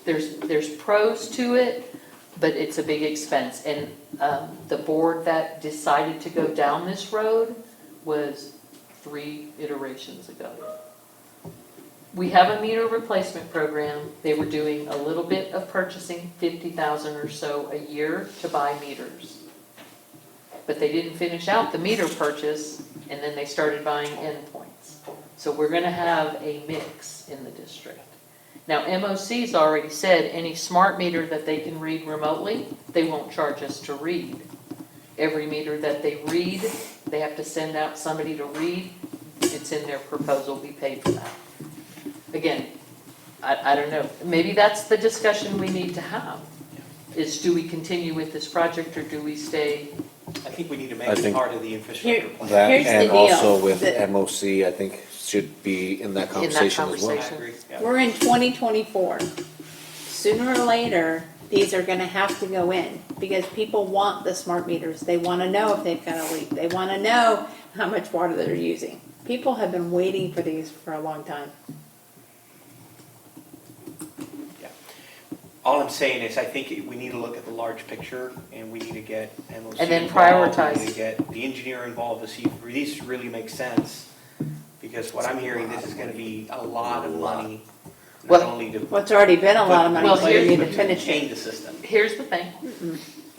There's pros to it, but it's a big expense. And the board that decided to go down this road was 3 iterations ago. We have a meter replacement program. They were doing a little bit of purchasing, 50,000 or so a year to buy meters. But they didn't finish out the meter purchase, and then they started buying endpoints. So we're gonna have a mix in the district. Now, MOC's already said any smart meter that they can read remotely, they won't charge us to read. Every meter that they read, they have to send out somebody to read. It's in their proposal, we pay for that. Again, I don't know, maybe that's the discussion we need to have, is do we continue with this project or do we stay? I think we need to make I it think part of the infrastructure plan. That, Here's the and deal. also with The- MOC, I think should be in that conversation as well. I agree, yeah. We're in 2024. Sooner or later, these are gonna have to go in, because people want the smart meters. They wanna know if they've got a leak. They wanna know how much water they're using. People have been waiting for these for a long time. All I'm saying is, I think we need to look at the large picture, and we need to get MOC And then involved. We prioritize. need to get the engineer involved to see if these really make sense, because what I'm hearing, this is gonna be a lot of money, not Well, only to. What's already been a lot of money, Well, so you need to but finish change it. the system. Here's the thing,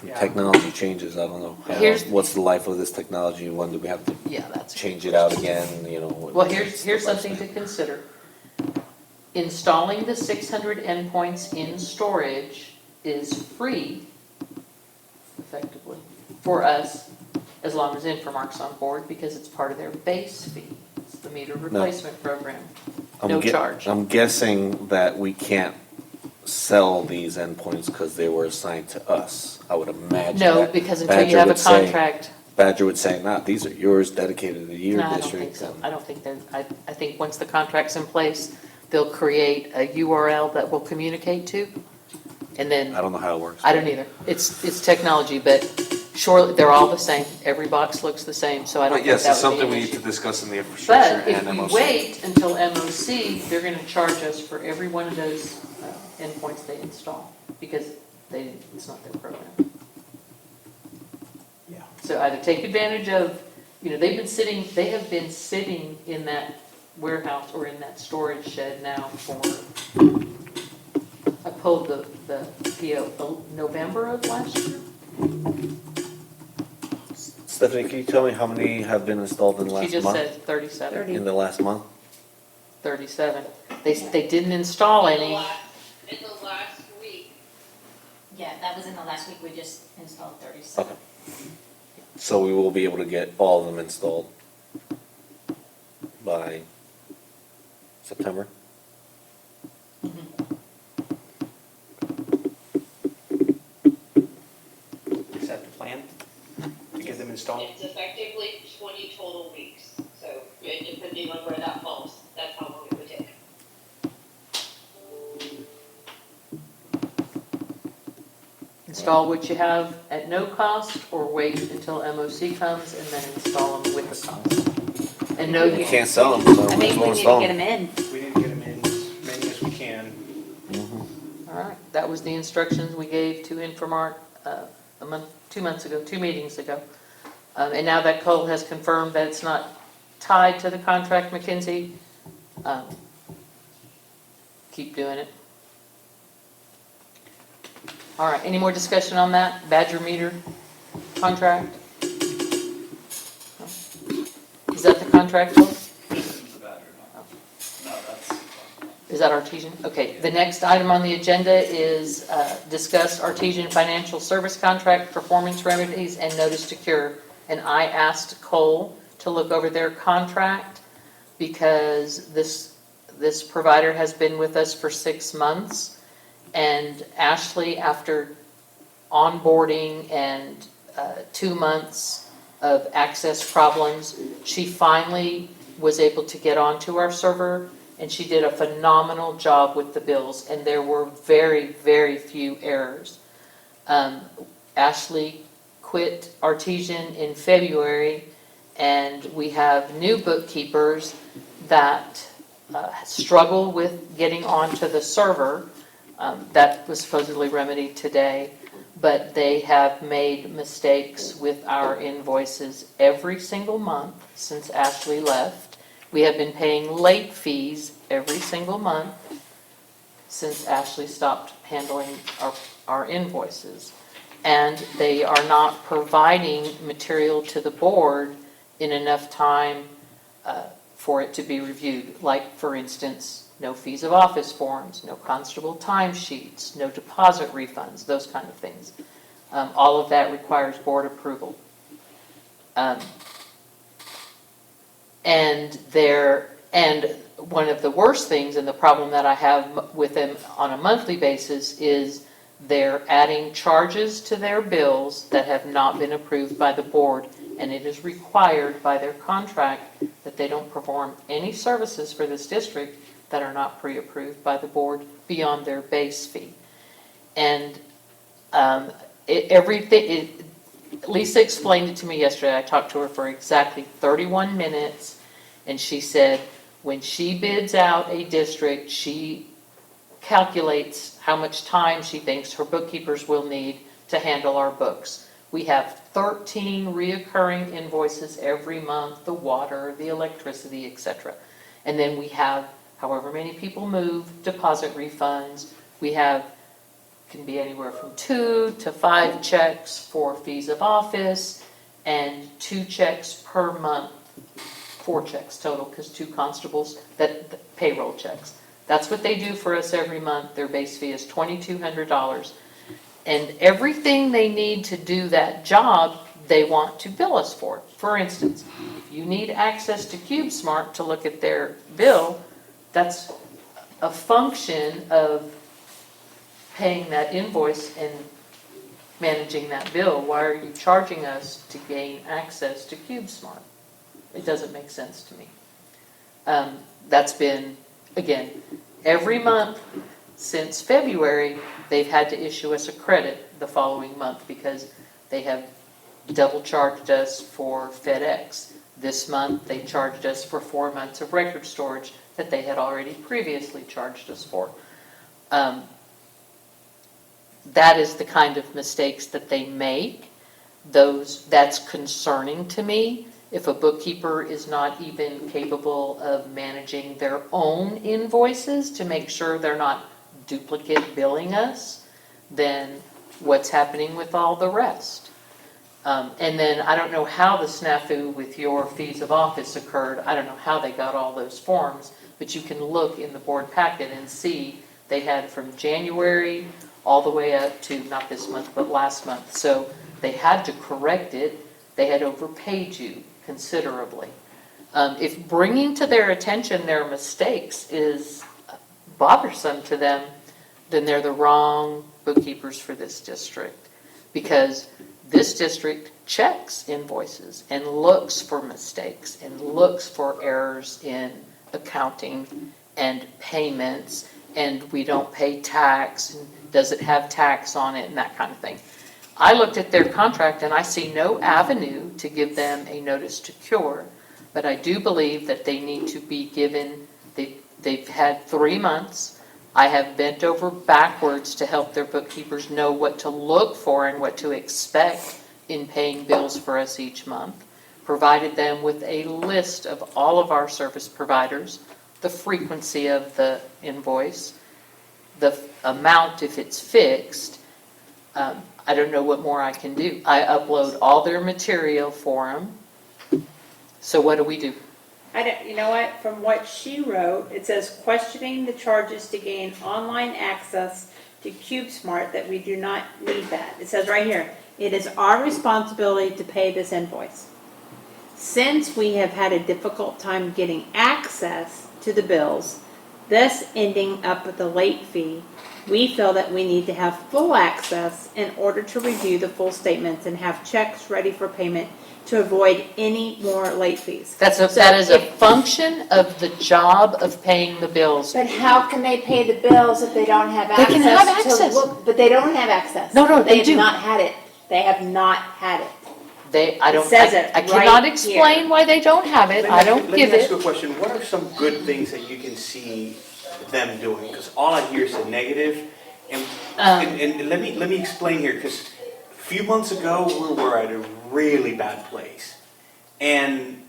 Yeah. Technology changes, I don't know. Here's- What's the life of this technology? When do we have to yeah, that's. change it out again, Well, here's something to consider. Installing the 600 endpoints in storage is free, effectively, for us, as long as Infomark's on board, because it's part of their base fee. It's the meter replacement program. No charge. I'm guessing that we can't sell these endpoints because they were assigned to us. I would imagine. No, that because until you Badger have a would say- contract. Badger would say, nah, these are yours, dedicated to your No, I don't district. think so. I don't think I think once the contract's in place, they'll create a URL that we'll communicate to, and then. I don't know how it works. I don't either. It's technology, but surely, they're all the same. Every box looks the same, so I don't But think yes, that it's would be something an we need issue. to discuss in the infrastructure But and if we MOC. wait until MOC, they're gonna charge us for every one of those endpoints they install, because it's not their program. Yeah. So either take advantage of, they have been sitting in that warehouse or in that storage shed now for, I pulled the PO November of last year. Stephanie, can you tell me how many have been installed in the She last just month? said 37. In the last month? 37. They didn't install In the any. last week. Yeah, that was in the last week, we just installed 37. Okay. So we will be able to get all of them installed by September? Is that the plan? To get them installed? It's effectively 20 total weeks, so depending on where that falls, that's how long it would take. Install what you have at no cost, or wait until MOC comes and then install them with the cost. And no, You you can't sell them, so I might as think well we need install to get them. them in. We need to get them in as many as we can. All right, that was the instructions we gave to Infomart a month, 2 months ago, 2 meetings ago. And now that Cole has confirmed that it's not tied to the contract, McKinsey, keep doing it. All right, any more discussion on that Badger meter contract? Is that the contract, Cole? Is that Artesian? Okay, the next item on the agenda is discuss Artesian financial service contract, performance remedies, and notice to cure. And I asked Cole to look over their contract because this provider has been with us for 6 months. And Ashley, after onboarding and 2 months of access problems, she finally was able to get onto our server. And she did a phenomenal job with the bills, and there were very, very few errors. Ashley quit Artesian in February, and we have new bookkeepers that struggle with getting onto the server. That was supposedly remedied today, but they have made mistakes with our invoices every single month since Ashley left. We have been paying late fees every single month since Ashley stopped handling our invoices. And they are not providing material to the board in enough time for it to be reviewed. Like, for instance, no fees of office forms, no constable timesheets, no deposit refunds, those kind of things. All of that requires board approval. And one of the worst things, and the problem that I have with them on a monthly basis, is they're adding charges to their bills that have not been approved by the board, and it is required by their contract that they don't perform any services for this district that are not pre-approved by the board beyond their base fee. And Lisa explained it to me yesterday. I talked to her for exactly 31 minutes, and she said when she bids out a district, she calculates how much time she thinks her bookkeepers will need to handle our books. We have 13 reoccurring invoices every month, the water, the electricity, etc. And then we have however many people move, deposit refunds. We have, can be anywhere from 2 to 5 checks for fees of office, and 2 checks per month, 4 checks total, because 2 constables, that payroll checks. That's what they do for us every month. Their base fee is $2,200. And everything they need to do that job, they want to bill us for. For instance, if you need access to CubeSmart to look at their bill, that's a function of paying that invoice and managing that bill. Why are you charging us to gain access to CubeSmart? It doesn't make sense to me. That's been, again, every month since February, they've had to issue us a credit the following month because they have double charged us for FedEx. This month, they charged us for 4 months of record storage that they had already previously charged us for. That is the kind of mistakes that they make. That's concerning to me, If a bookkeeper is not even capable of managing their own invoices to make sure they're not duplicate billing us, then what's happening with all the rest? And then I don't know how the snafu with your fees of office occurred. I don't know how they got all those forms, but you can look in the board packet and see they had from January all the way up to, not this month, but last month. So they had to correct it. They had overpaid you considerably. If bringing to their attention their mistakes is bothersome to them, then they're the wrong bookkeepers for this district. Because this district checks invoices and looks for mistakes and looks for errors in accounting and payments, and we don't pay tax, and does it have tax on it, and that kind of thing. I looked at their contract and I see no avenue to give them a notice to cure, but I do believe that they need to be given, they've had 3 months. I have bent over backwards to help their bookkeepers know what to look for and what to expect in paying bills for us each month. Provided them with a list of all of our service providers, the frequency of the invoice, the amount if it's fixed. I don't know what more I can do. I upload all their material for them. So what do we do? You know what, from what she wrote, it says questioning the charges to gain online access to CubeSmart, that we do not need that. It says right here, it is our responsibility to pay this invoice. Since we have had a difficult time getting access to the bills, thus ending up with a late fee, we feel that we need to have full access in order to review the full statements and have checks ready for payment to avoid any more late fees. That is a function of the job of paying the bills. But how can they pay the bills if they don't have They access? can have access. But they don't have access. No, they do. have not had it. They have not had it. I cannot explain why they don't have it. I don't give Let me ask it. you a question. What are some good things that you can see them doing? Because all I hear is a negative. And let me explain here, because a few months ago we were at a really bad place. And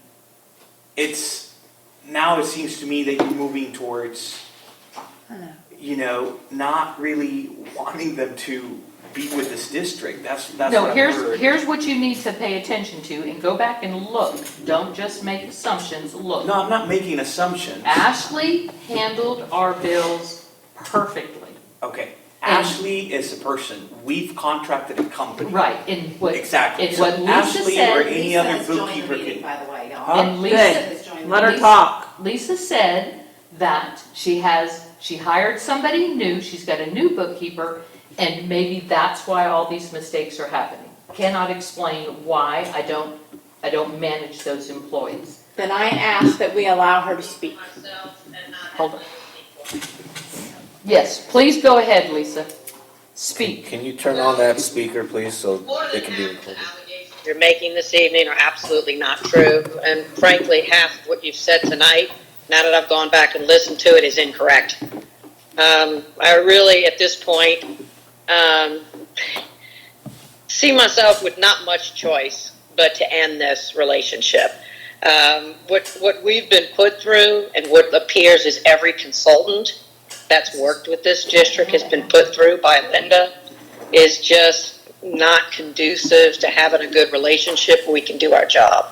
now it seems to me that you're moving towards, not really wanting them to be with this district. That's No, what I've heard. here's what you need to pay attention to, and go back and look. Don't just make assumptions, look. No, I'm not making assumptions. Ashley handled our bills perfectly. Okay. Ashley is a person. We've contracted a company. Right, and what Exactly. and So what Lisa Ashley said, or any Lisa other has joined the bookkeeper meeting, can. by the way, y'all. Huh? and Lisa, Good. Let her talk. Lisa said that she hired somebody new, she's got a new bookkeeper, and maybe that's why all these mistakes are happening. Cannot explain why I don't manage those employees. Then I ask that we allow her to speak. Hold on. Yes, please go ahead, Lisa. Speak. Can you turn on that speaker, please, so it can be recorded? You're making this evening are absolutely not true, and frankly, half of what you've said tonight, now that I've gone back and listened to it, is incorrect. I really, at this point, see myself with not much choice but to end this relationship. What we've been put through, and what appears is every consultant that's worked with this district has been put through by Linda, is just not conducive to having a good relationship where we can do our job.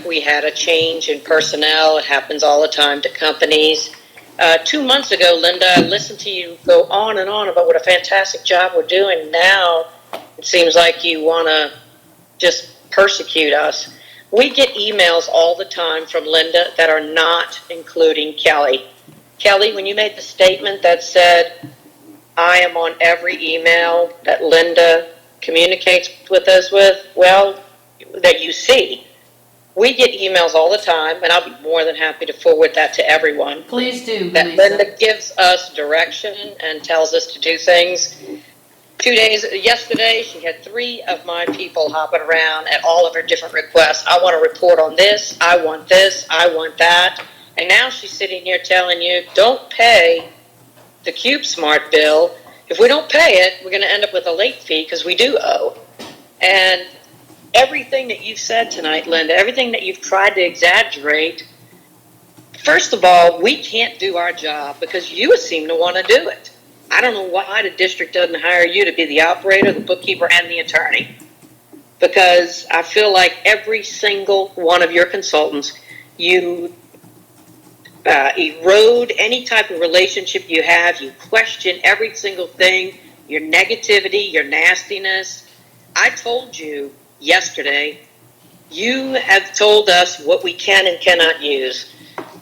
We had a change in personnel. It happens all the time to companies. 2 months ago, Linda, I listened to you go on and on about what a fantastic job we're doing. Now it seems like you want to just persecute us. We get emails all the time from Linda that are not including Kelly. Kelly, when you made the statement that said, I am on every email that Linda communicates with us with, well, that you see. We get emails all the time, and I'll be more than happy to forward that to everyone. Please do, That Lisa. Linda gives us direction and tells us to do things. Yesterday, she had 3 of my people hopping around at all of her different requests. I want to report on this, I want that. And now she's sitting here telling you, don't pay the CubeSmart bill. If we don't pay it, we're going to end up with a late fee because we do owe. And everything that you've said tonight, Linda, everything that you've tried to exaggerate, first of all, we can't do our job because you seem to want to do it. I don't know why the district doesn't hire you to be the operator, the bookkeeper, and the attorney. Because I feel like every single one of your consultants, you erode any type of relationship you have. You question every single thing, your negativity, your nastiness. I told you yesterday, you have told us what we can and cannot use.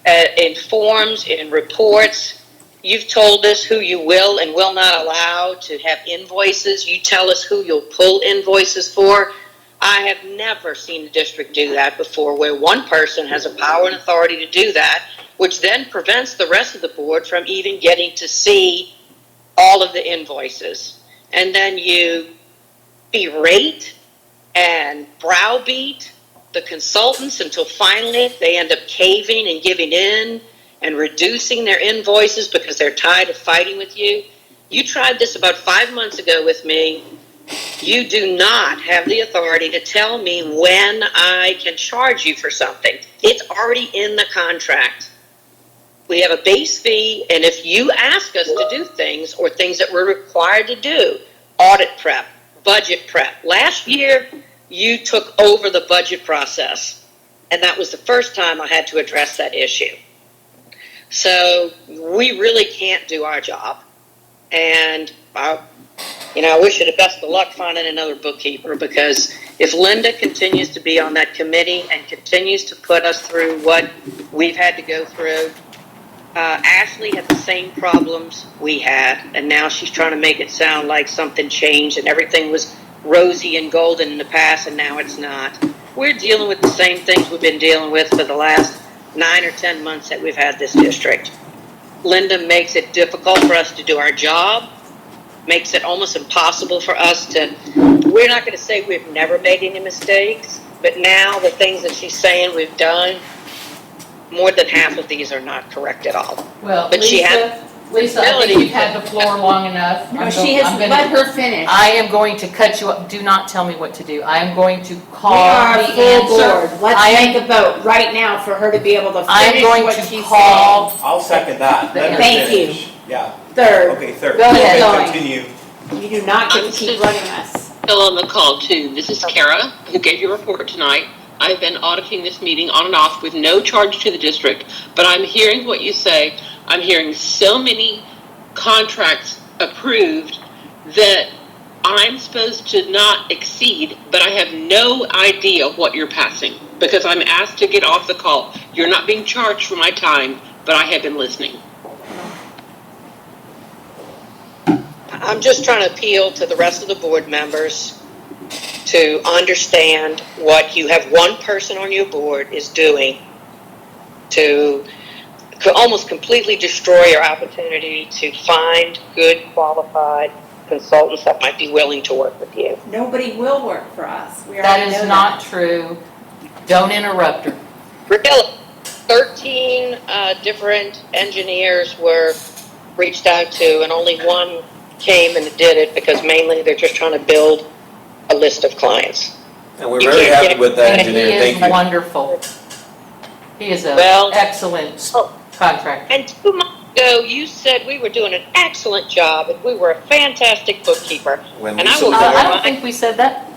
In forms, in reports, you've told us who you will and will not allow to have invoices. You tell us who you'll pull invoices for. I have never seen the district do that before, where one person has a power and authority to do that, which then prevents the rest of the board from even getting to see all of the invoices. And then you berate and browbeat the consultants until finally they end up caving and giving in and reducing their invoices because they're tired of fighting with you. You tried this about 5 months ago with me. You do not have the authority to tell me when I can charge you for something. It's already in the contract. We have a base fee, and if you ask us to do things or things that we're required to do, audit prep, budget prep. Last year, you took over the budget process, and that was the first time I had to address that issue. So we really can't do our job, and I wish you the best of luck finding another bookkeeper, because if Linda continues to be on that committee and continues to put us through what we've had to go through, Ashley had the same problems we had, and now she's trying to make it sound like something changed and everything was rosy and golden in the past, and now it's not. We're dealing with the same things we've been dealing with for the last 9 or 10 months that we've had this district. Linda makes it difficult for us to do our job, makes it almost impossible for us to, we're not going to say we've never made any mistakes, but now the things that she's saying we've done, more than half of these are not correct at all. Well, but Lisa, I think you've had the floor long enough. No, she has let her finish. I am going to cut you up. Do not tell me what to do. I am going to call We are the full answer. board. Let's make a vote right now for her to be able to I'm finish going what to she's call. saying. I'll second that. Let her Thank you. finish. Yeah. Third. Okay, third. Go ahead, Okay, Lauren. continue. You do not get to keep running us. Still on the call too. This is Kara, who gave your report tonight. I've been auditing this meeting on and off with no charge to the district, but I'm hearing what you say. I'm hearing so many contracts approved that I'm supposed to not exceed, but I have no idea what you're passing because I'm asked to get off the call. You're not being charged for my time, but I have been listening. I'm just trying to appeal to the rest of the board members to understand what you have one person on your board is doing to almost completely destroy your opportunity to find good, qualified consultants that might be willing to work with you. Nobody will work for us. We That already is know not true. Don't interrupt her. Really, 13 different engineers were reached out to, and only one came and did it because mainly they're just trying to build a list of clients. And we're very happy with that engineer. Thank He is you. wonderful. He is an excellent contractor. And 2 months ago, you said we were doing an excellent job and we were a fantastic bookkeeper. When and we I will I don't think we said that.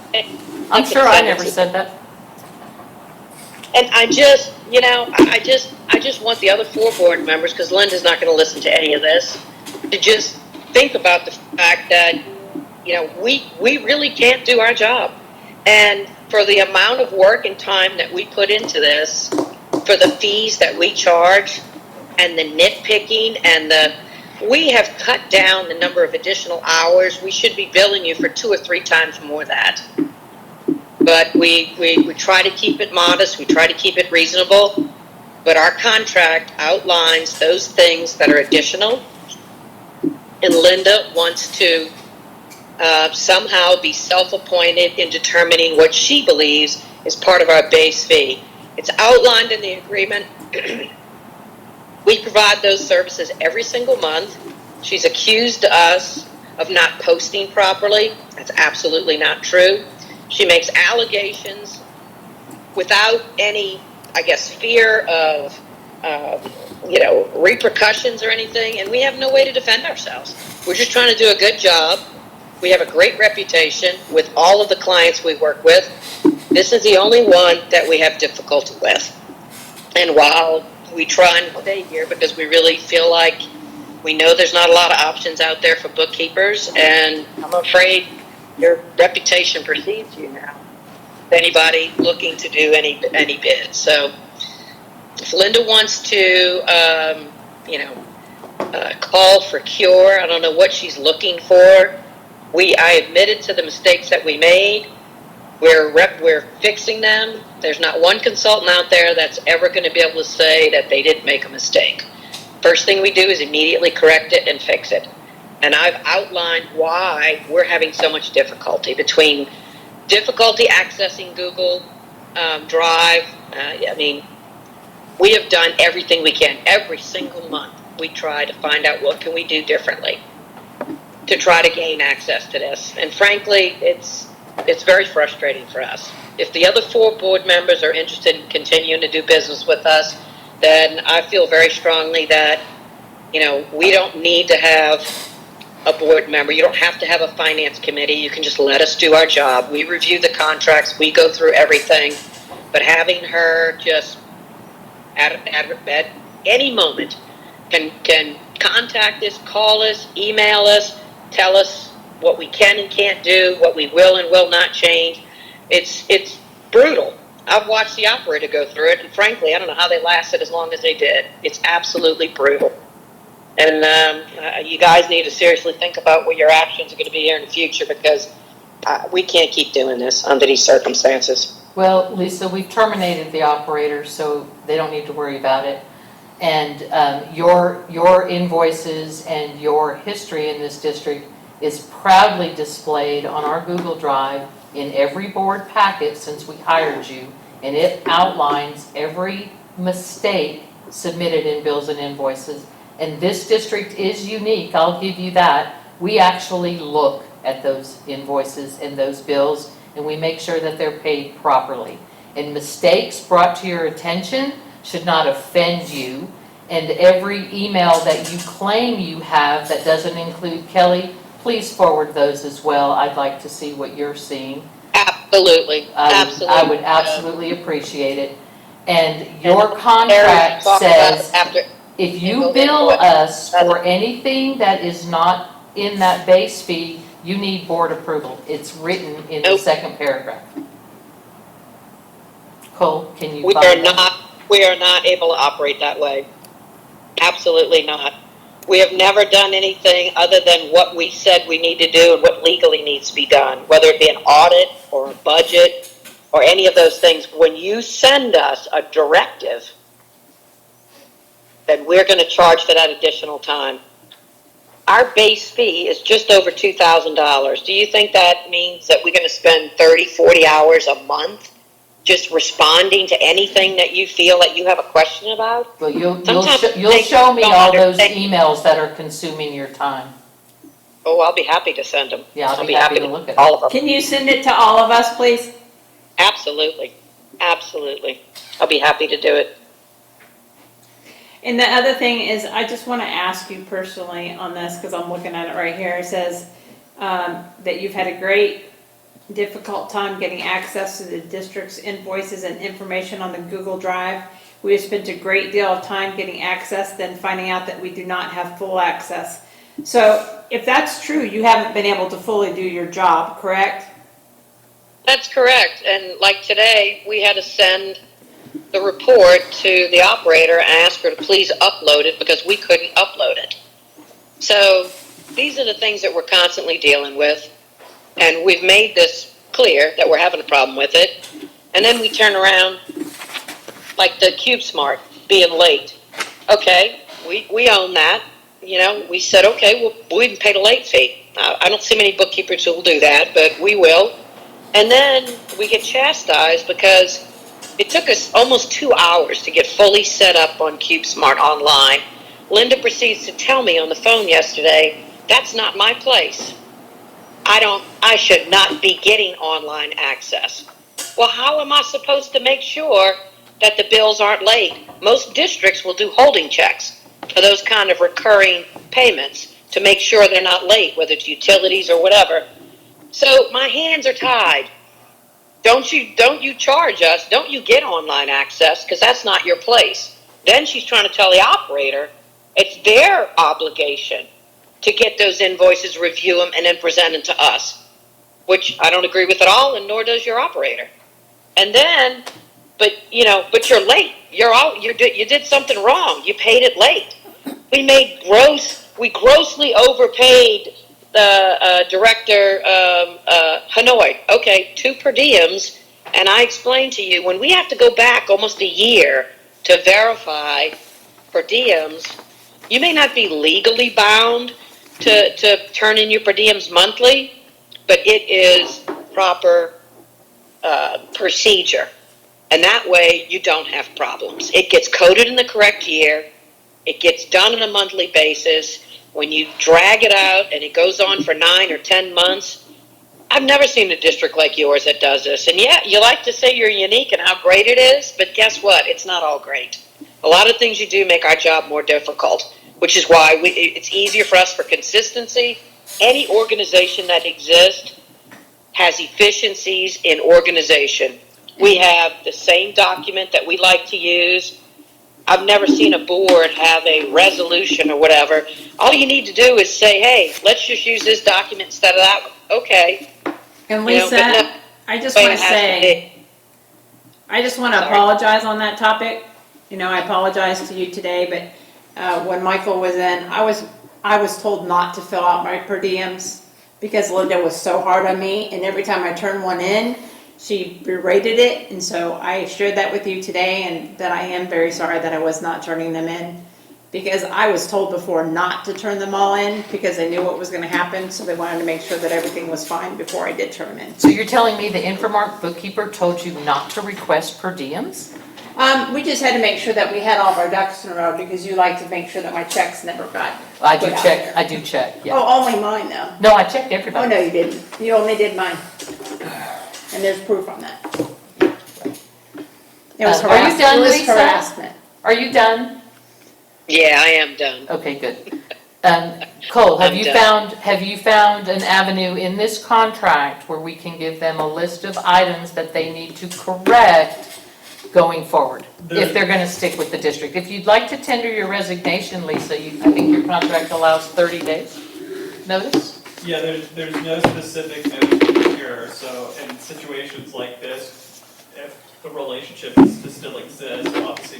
I'm sure I never said that. And I just, I just want the other 4 board members, because Linda's not going to listen to any of this, to just think about the fact that, we really can't do our job. And for the amount of work and time that we put into this, for the fees that we charge, and the nitpicking, and we have cut down the number of additional hours. We should be billing you for 2 or 3 times more that. But we try to keep it modest, we try to keep it reasonable, but our contract outlines those things that are additional, and Linda wants to somehow be self-appointed in determining what she believes is part of our base fee. It's outlined in the agreement. We provide those services every single month. She's accused us of not posting properly. That's absolutely not true. She makes allegations without any, I guess, fear of, repercussions or anything, and we have no way to defend ourselves. We're just trying to do a good job. We have a great reputation with all of the clients we work with. This is the only one that we have difficulty with. And while we try and stay here because we really feel like we know there's not a lot of options out there for bookkeepers, and I'm afraid your reputation precedes you now. Anybody looking to do any bids. So if Linda wants to, call for cure, I don't know what she's looking for. I admitted to the mistakes that we made. We're fixing them. There's not one consultant out there that's ever going to be able to say that they didn't make a mistake. First thing we do is immediately correct it and fix it. And I've outlined why we're having so much difficulty accessing Google Drive. We have done everything we can. Every single month we try to find out what can we do differently to try to gain access to this. And frankly, it's very frustrating for us. If the other 4 board members are interested in continuing to do business with us, then I feel very strongly that, we don't need to have a board member. You don't have to have a finance committee. You can just let us do our job. We review the contracts. We go through everything. But having her just at any moment can contact us, call us, email us, tell us what we can and can't do, what we will and will not change. It's brutal. I've watched the operator go through it, and frankly, I don't know how they lasted as long as they did. It's absolutely brutal. And you guys need to seriously think about what your actions are going to be here in the future, because we can't keep doing this under these circumstances. Well, Lisa, we've terminated the operator, so they don't need to worry about it. And your invoices and your history in this district is proudly displayed on our Google Drive in every board packet since we hired you, and it outlines every mistake submitted in bills and invoices. And this district is unique, I'll give you that. We actually look at those invoices and those bills, and we make sure that they're paid properly. And mistakes brought to your attention should not offend you. And every email that you claim you have that doesn't include Kelly, please forward those as well. I'd like to see what you're seeing. Absolutely. I would absolutely appreciate it. And your contract says if you bill us for anything that is not in that base fee, you need board approval. It's written in the second paragraph. Cole, can you find that? We are not able to operate that way. Absolutely not. We have never done anything other than what we said we need to do and what legally needs to be done, whether it be an audit or a budget or any of those things. When you send us a directive, then we're going to charge for that additional time. Our base fee is just over $2,000. Do you think that means that we're going to spend 30, 40 hours a month just responding to anything that you feel that you have a question about? Well, you'll show me all those emails that are consuming your time. Oh, I'll be happy to send them. Yeah, I'll be happy to look at all of them. Can you send it to all of us, please? Absolutely. Absolutely. I'll be happy to do it. And the other thing is, I just want to ask you personally on this, because I'm looking at it right here. It says that you've had a great difficult time getting access to the district's invoices and information on the Google Drive. We have spent a great deal of time getting access, then finding out that we do not have full access. So if that's true, you haven't been able to fully do your job, correct? That's correct. And like today, we had to send the report to the operator and ask her to please upload it because we couldn't upload it. So these are the things that we're constantly dealing with. And we've made this clear that we're having a problem with it. And then we turn around, like the CubeSmart being late. Okay, we own that. You know, we said, okay, well, we can pay the late fee. I don't see many bookkeepers who will do that, but we will. And then we get chastised because it took us almost 2 hours to get fully set up on CubeSmart online. Linda proceeds to tell me on the phone yesterday, that's not my place. I should not be getting online access. Well, how am I supposed to make sure that the bills aren't late? Most districts will do holding checks for those kind of recurring payments to make sure they're not late, whether it's utilities or whatever. So my hands are tied. Don't you charge us, don't you get online access, because that's not your place. Then she's trying to tell the operator it's their obligation to get those invoices, review them, and then present them to us, which I don't agree with at all, and nor does your operator. And then, but you're late. You did something wrong. You paid it late. We grossly overpaid the director, Hanoi. Okay, 2 per diems, and I explained to you, when we have to go back almost a year to verify per diems, you may not be legally bound to turn in your per diems monthly, but it is proper procedure. And that way you don't have problems. It gets coded in the correct year. It gets done on a monthly basis. When you drag it out and it goes on for 9 or 10 months, I've never seen a district like yours that does this. And yeah, you like to say you're unique and how great it is, but guess what? It's not all great. A lot of things you do make our job more difficult, which is why it's easier for us for consistency. Any organization that exists has efficiencies in organization. We have the same document that we like to use. I've never seen a board have a resolution or whatever. All you need to do is say, hey, let's just use this document instead of that one. Okay. And Lisa, I just want to say, I just want to apologize on that topic. I apologize to you today, but when Michael was in, I was told not to fill out my per diems because Linda was so hard on me, and every time I turned one in, she berated it, and so I shared that with you today, and that I am very sorry that I was not turning them in, because I was told before not to turn them all in because they knew what was going to happen, so they wanted to make sure that everything was fine before I did turn them in. So you're telling me the Infomark bookkeeper told you not to request per diems? We just had to make sure that we had all of our ducks in a row because you like to make sure that my checks never got I do put out check. there. I do check. Yeah. Oh, only mine though. No, I checked everybody. Oh, no, you didn't. You only did mine. And there's proof on that. It was Are you done, Lisa? harassment. Are you done? Yeah, I am done. Okay, good. Cole, have you found an avenue in this contract where we can give them a list of items that they need to correct going forward, if they're gonna stick with the district? If you'd like to tender your resignation, Lisa, I think your contract allows 30 days notice? Yeah, there's no specific notice here, so in situations like this, if the relationship is to still exist, obviously,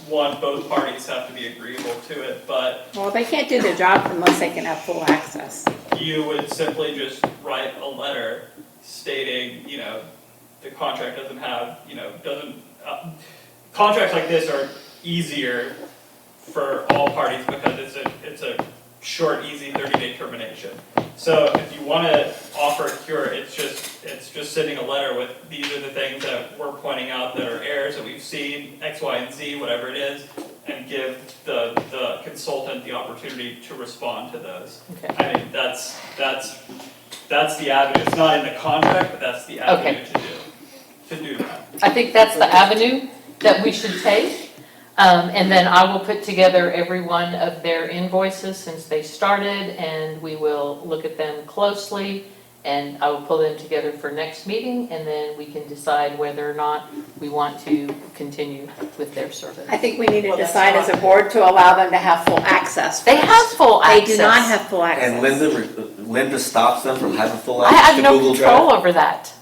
both parties have to be agreeable to it, but Well, they can't do their job unless they can have full access. you would simply just write a letter stating, the contract doesn't have, contracts like this are easier for all parties because it's a short, easy 30-day termination. So if you want to offer a cure, it's just sending a letter with, these are the things that we're pointing out that are errors that we've seen, X, Y, and Z, whatever it is, and give the consultant the opportunity to respond to those. Okay. I mean, that's the avenue. It's not in the contract, but that's the avenue to do that. I think that's the avenue that we should take. And then I will put together every one of their invoices since they started, and we will look at them closely, and I will pull them together for next meeting, and then we can decide whether or not we want to continue with their service. I think we need to decide as a board to allow them to have full access. They have full access. They do not have full access. And Linda stops them from having full I access have to no Google control Drive? over that.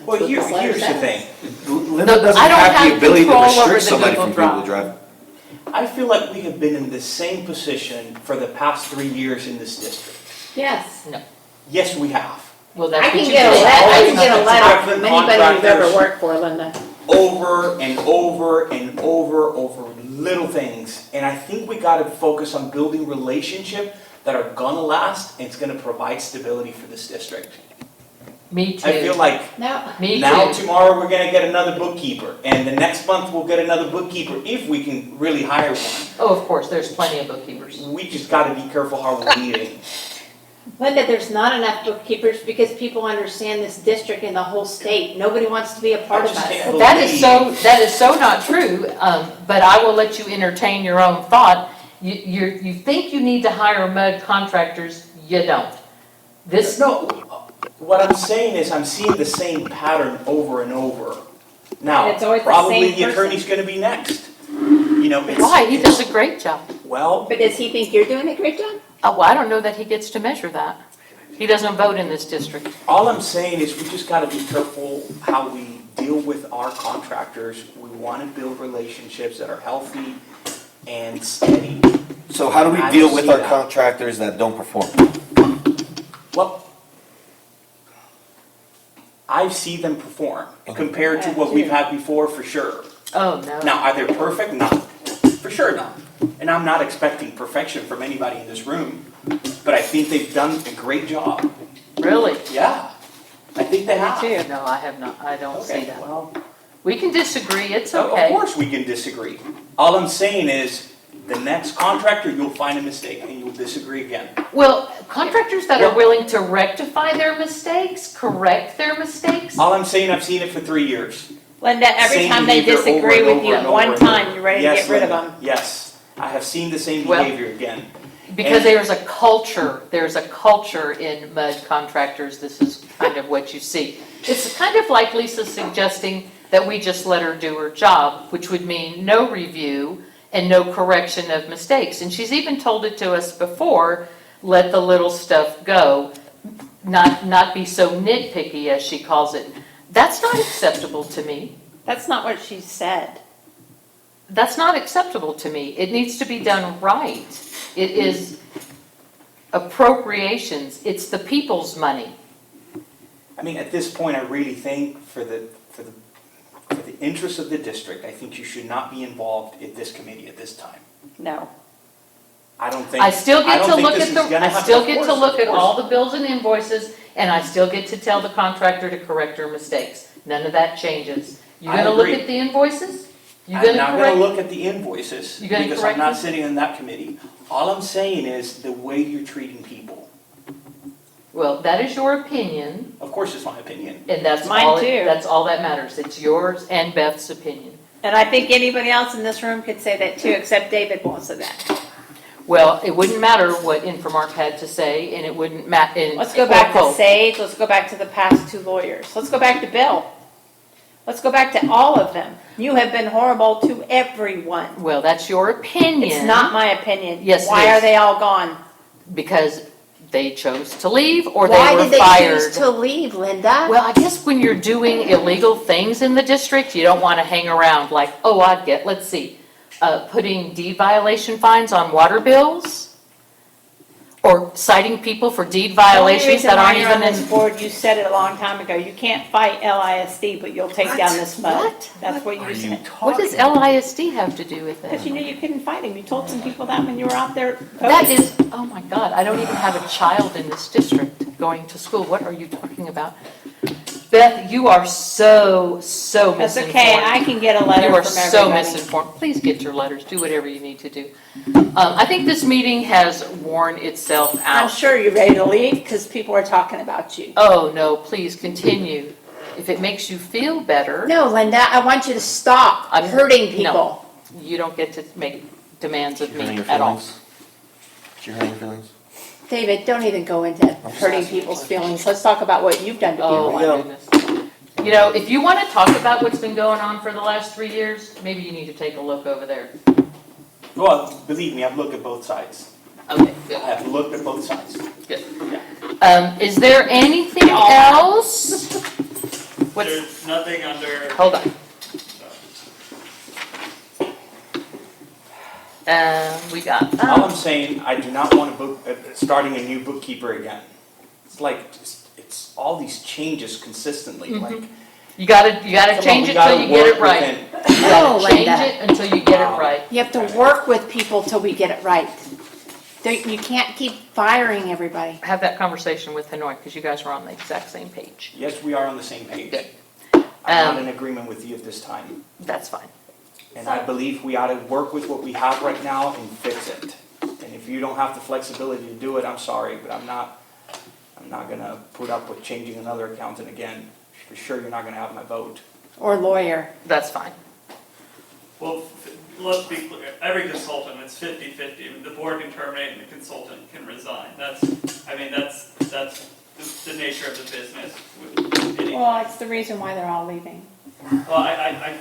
Well, here's the thing. Linda doesn't I don't have the have ability to control over restrict the somebody Google from Drive. Google Drive. I feel like we have been in the same position for the past 3 years in this district. Yes. No. Yes, we have. Well, that's I can what you get a did. letter, I can get a It's letter from different anybody you've ever contractors. worked for, Linda. Over and over and over little things. And I think we got to focus on building relationships that are going to last and it's going to provide stability for this district. Me too. I feel like No. Me now too. tomorrow we're going to get another bookkeeper. And the next month we'll get another bookkeeper if we can really hire one. Oh, of course, there's plenty of bookkeepers. We just got to be careful how we're leading. Linda, there's not enough bookkeepers because people understand this district and the whole state. Nobody wants to be a part of us. That is so not true, but I will let you entertain your own thought. You think you need to hire MUD contractors, you don't. No, what I'm saying is I'm seeing the same pattern over and over. Now, And it's always the probably same the person. attorney's gonna be next. You know, it's. Why? He does a great job. Well, But does he think you're doing a great job? Oh, well, I don't know that he gets to measure that. He doesn't vote in this district. all I'm saying is we just gotta be careful how we deal with our contractors. We wanna build relationships that are healthy and steady. So how do we I deal don't with see our that. contractors that don't perform? Well, I see them perform compared to what we've had before, for sure. Oh, no. Now, are they perfect? No, for sure not. And I'm not expecting perfection from anybody in this room, but I think they've done a great job. Really? Yeah, I think they have. No, I have not. I don't see Okay, that. well, We can disagree. It's of okay. course we can disagree. All I'm saying is, the next contractor, you'll find a mistake and you'll disagree again. Well, contractors that are willing to rectify their mistakes, correct their mistakes. All I'm saying, I've seen it for 3 years. Linda, every Same time they behavior disagree over and with you over and one over and time, over. you're ready to Yes, get rid of Linda, them. Yes, I have seen the same Well, behavior again. Because And- there's a culture in MUD contractors, this is kind of what you see. It's kind of like Lisa suggesting that we just let her do her job, which would mean no review and no correction of mistakes. And she's even told it to us before, let the little stuff go, not be so nitpicky as she calls it. That's not acceptable to me. That's not what she said. That's not acceptable to me. It needs to be done right. It is appropriations. It's the people's money. I mean, at this point, I really think for the interest of the district, I think you should not be involved in this committee at this time. No. I don't think. I still get to look this at is the, gonna I happen. still Of get to course, look of at all course. the bills and invoices, and I still get to tell the contractor to correct her mistakes. None of that changes. You I gonna look agree. at the invoices? You I'm gonna not correct? gonna look at the invoices You gonna because correct I'm not them? sitting in that committee. All I'm saying is the way you're treating people. Well, that is your opinion, Of course, it's my opinion. and that's Mine all, too. that's all that matters. It's yours and Beth's opinion. And I think anybody else in this room could say that too, except David won't say that. Well, it wouldn't matter what Infomark had to say, and it wouldn't matter. Let's go back to Sage, let's go back to the past two lawyers. Let's go back to Bill. Let's go back to all of them. You have been horrible to everyone. Well, that's your opinion. It's not my opinion. Yes, it Why is. are they all gone? Because they chose to leave or Why they were did they fired. choose to leave, Linda? Well, I guess when you're doing illegal things in the district, you don't want to hang around like, oh, I'd get, let's see, putting deed violation fines on water bills? Or citing people for deed violations that aren't even The only reason why you're on this in. board, you said it a long time ago, you can't fight LISD, but you'll take down this mud. What? That's what you said. What does LISD have to do with Because it? you knew you couldn't fight him. You told some people that when you were out there. That is, oh my God, I don't even have a child in this district going to school. What are you talking about? Beth, you are so misinformed. That's okay, I can get a letter You are from so everybody. misinformed. Please get your letters, do whatever you need to do. I think this meeting has worn itself I'm out. sure you're ready to leave because people are talking about you. Oh, no, please continue. If it makes you feel better. No, Linda, I want you to stop hurting people. No, you don't get to make demands of Did you hurt me your at all. feelings? Did you hurt your feelings? David, don't even go into hurting people's feelings. Let's talk about what you've done to Oh, people. my goodness. You know, if you want to talk about what's been going on for the last 3 years, maybe you need to take a look over there. Well, believe me, I've looked at both sides. Okay, good. I have looked at both sides. Good. Is there anything else? What's, There's nothing under. hold on. We got All I'm saying, I do not want to starting a new bookkeeper again. It's like, it's all these changes consistently, like. You gotta Come on, change we it gotta till you get work it right. within- You No, gotta change Linda. it until you get it right. You have to work with people till we get it right. You can't keep firing everybody. Have that conversation with Hanoi, because you guys are on the exact same page. Yes, we are on the same page. Good. I'm not in agreement with you at this time. That's fine. And I believe we ought to work with what we have right now and fix it. And if you don't have the flexibility to do it, I'm sorry, but I'm not not gonna put up with changing another accountant again. For sure, you're not gonna have my vote. Or lawyer. That's fine. Well, let's be clear, every consultant, it's 50-50. The board can terminate and the consultant can resign. That's the nature of the business. Well, it's the reason why they're all leaving. Well, I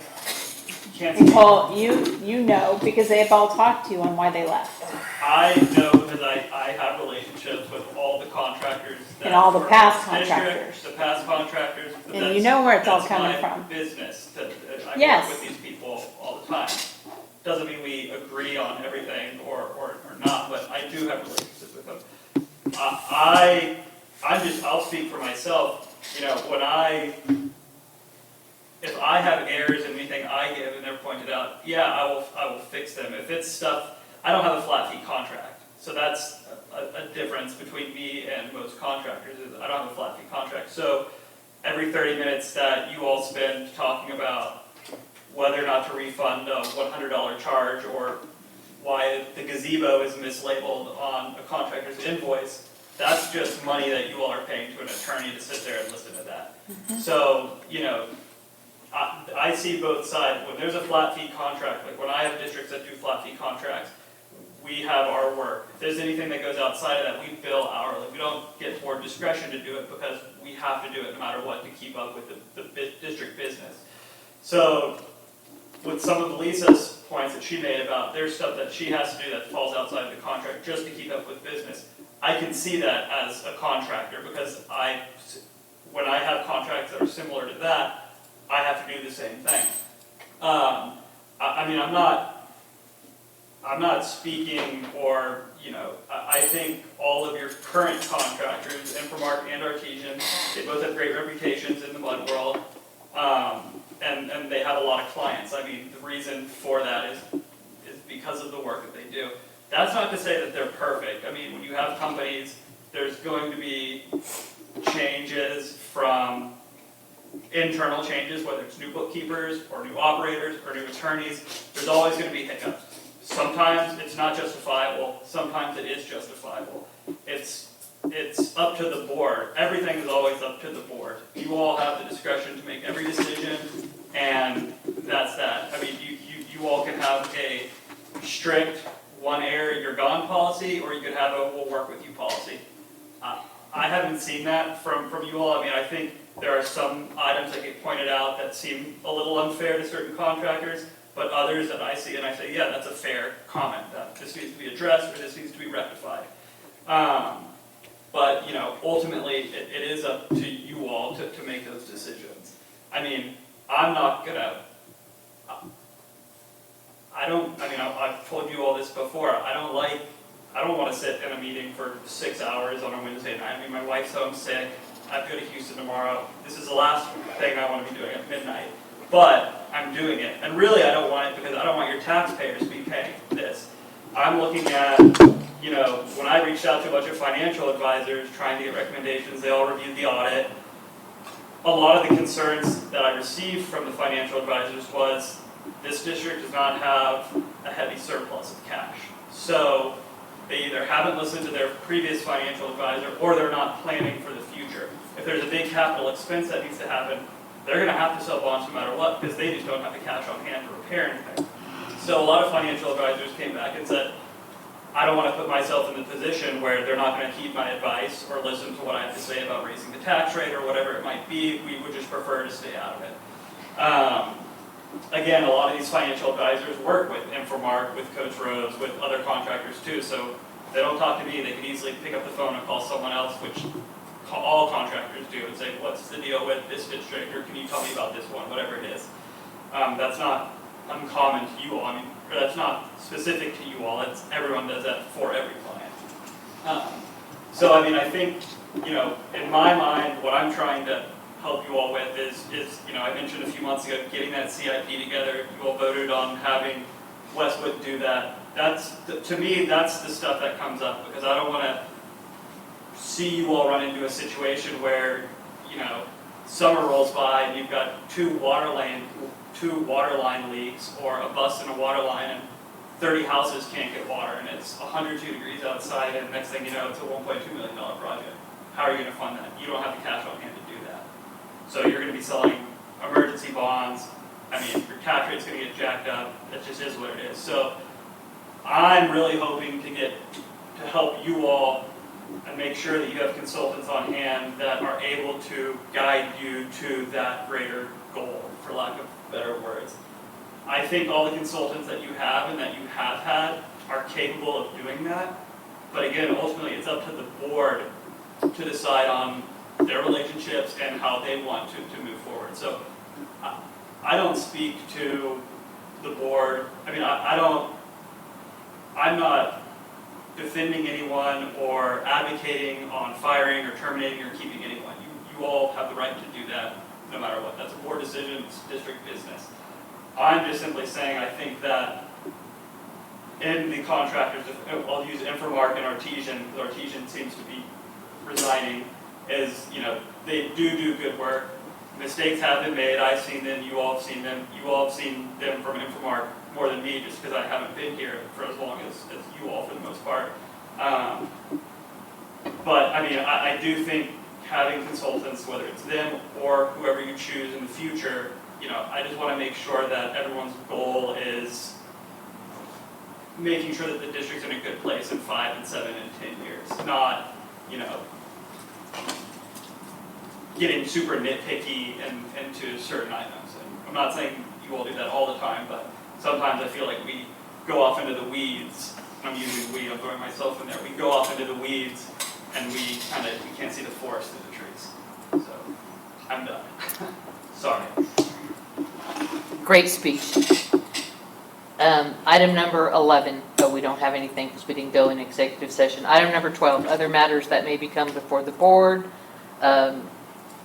can't speak. Well, you know, because they've all talked to you on why they left. I know because I have relationships with all the contractors. And all the past work in this district, contractors. The past contractors. But And you know where it's all that's coming my from. business. I Yes. work with these people all the time. Doesn't mean we agree on everything or not, but I do have relationships with them. I'll speak for myself. You know, if I have errors in anything I give and they're pointed out, yeah, I will fix them. If it's stuff, I don't have a flat fee contract, so that's a difference between me and most contractors. Is I don't have a flat fee contract. So every 30 minutes that you all spend talking about whether or not to refund a $100 charge or why the gazebo is mislabeled on a contractor's invoice, that's just money that you all are paying to an attorney to sit there and listen to that. So, you know, I see both sides. When there's a flat fee contract, like when I have districts that do flat fee contracts, we have our work. If there's anything that goes outside of that, we bill hourly. We don't get board discretion to do it because we have to do it no matter what to keep up with the district business. So with some of Lisa's points that she made about there's stuff that she has to do that falls outside of the contract just to keep up with business, I can see that as a contractor because when I have contracts that are similar to that, I have to do the same thing. I mean, I'm not speaking or, you know, I think all of your current contractors, Infomark and Artesian, they both have great reputations in the mud world, and they have a lot of clients. I mean, the reason for that is because of the work that they do. That's not to say that they're perfect. I mean, when you have companies, there's going to be changes from internal changes, whether it's new bookkeepers or new operators or new attorneys. There's always going to be hiccups. Sometimes it's not justifiable. Sometimes it is justifiable. It's up to the board. Everything is always up to the board. You all have the discretion to make every decision, and that's that. I mean, you all can have a strict one error, you're gone policy, or you could have a we'll work with you policy. I haven't seen that from you all. I mean, I think there are some items that get pointed out that seem a little unfair to certain contractors, but others that I see and I say, yeah, that's a fair comment, that this needs to be addressed or this needs to be rectified. But, you know, ultimately, it is up to you all to make those decisions. I mean, I'm not gonna, I've told you all this before, I don't want to sit in a meeting for 6 hours on a Wednesday night. I mean, my wife's home sick, I have to go to Houston tomorrow. This is the last thing I want to be doing at midnight. But I'm doing it. And really, I don't want it because I don't want your taxpayers to be paying this. I'm looking at, you know, when I reached out to a bunch of financial advisors trying to get recommendations, they all reviewed the audit. A lot of the concerns that I received from the financial advisors was this district does not have a heavy surplus of cash. So they either haven't listened to their previous financial advisor or they're not planning for the future. If there's a big capital expense that needs to happen, they're going to have to sell bonds no matter what because they just don't have the cash on hand to repair anything. So a lot of financial advisors came back and said, I don't want to put myself in the position where they're not going to heed my advice or listen to what I have to say about raising the tax rate or whatever it might be. We would just prefer to stay out of it. Again, a lot of these financial advisors work with Infomark, with Coach Rose, with other contractors too, so they don't talk to me. They can easily pick up the phone and call someone else, which all contractors do, and say, what's the deal with this district, or can you tell me about this one, whatever it is. That's not uncommon to you all. I mean, or that's not specific to you all. Everyone does that for every client. So, I mean, I think, you know, in my mind, what I'm trying to help you all with is, you know, I mentioned a few months ago getting that CIP together. You all voted on having Westwood do that. To me, that's the stuff that comes up because I don't want to see you all run into a situation where, you know, summer rolls by and you've got two water line leaks or a bust in a water line and 30 houses can't get water and it's 102 degrees outside and next thing you know it's a $1.2 million project. how are you gonna fund that? You don't have the cash on hand to do that. So you're gonna be selling emergency bonds. I mean, your tax rate's gonna get jacked up. That just is what it is. So I'm really hoping to help you all and make sure that you have consultants on hand that are able to guide you to that greater goal, for lack of better words. I think all the consultants that you have and that you have had are capable of doing that. But again, ultimately, it's up to the board to decide on their relationships and how they want to move forward. So I don't speak to the board. I mean, I'm not defending anyone or advocating on firing or terminating or keeping anyone. You all have the right to do that no matter what. That's a board decision, it's district business. I'm just simply saying I think that in the contractors, I'll use Infomark and Artesian, because Artesian seems to be resigning, is, they do good work. Mistakes have been made, I've seen them, you all have seen them. You all have seen them from Infomark more than me, just because I haven't been here for as long as you all for the most part. But I mean, I do think having consultants, whether it's them or whoever you choose in the future, I just want to make sure that everyone's goal is making sure that the district's in a good place in 5 and 7 and 10 years, not, getting super nitpicky into certain items. And I'm not saying you all do that all the time, but sometimes I feel like we go off into the weeds. And I'm using we, I'm throwing myself in there. We go off into the weeds and we can't see the forest through the trees. So I'm done. Sorry. Great speech. Item number 11, but we don't have anything because we didn't go in executive session. Item number 12, other matters that may become before the board.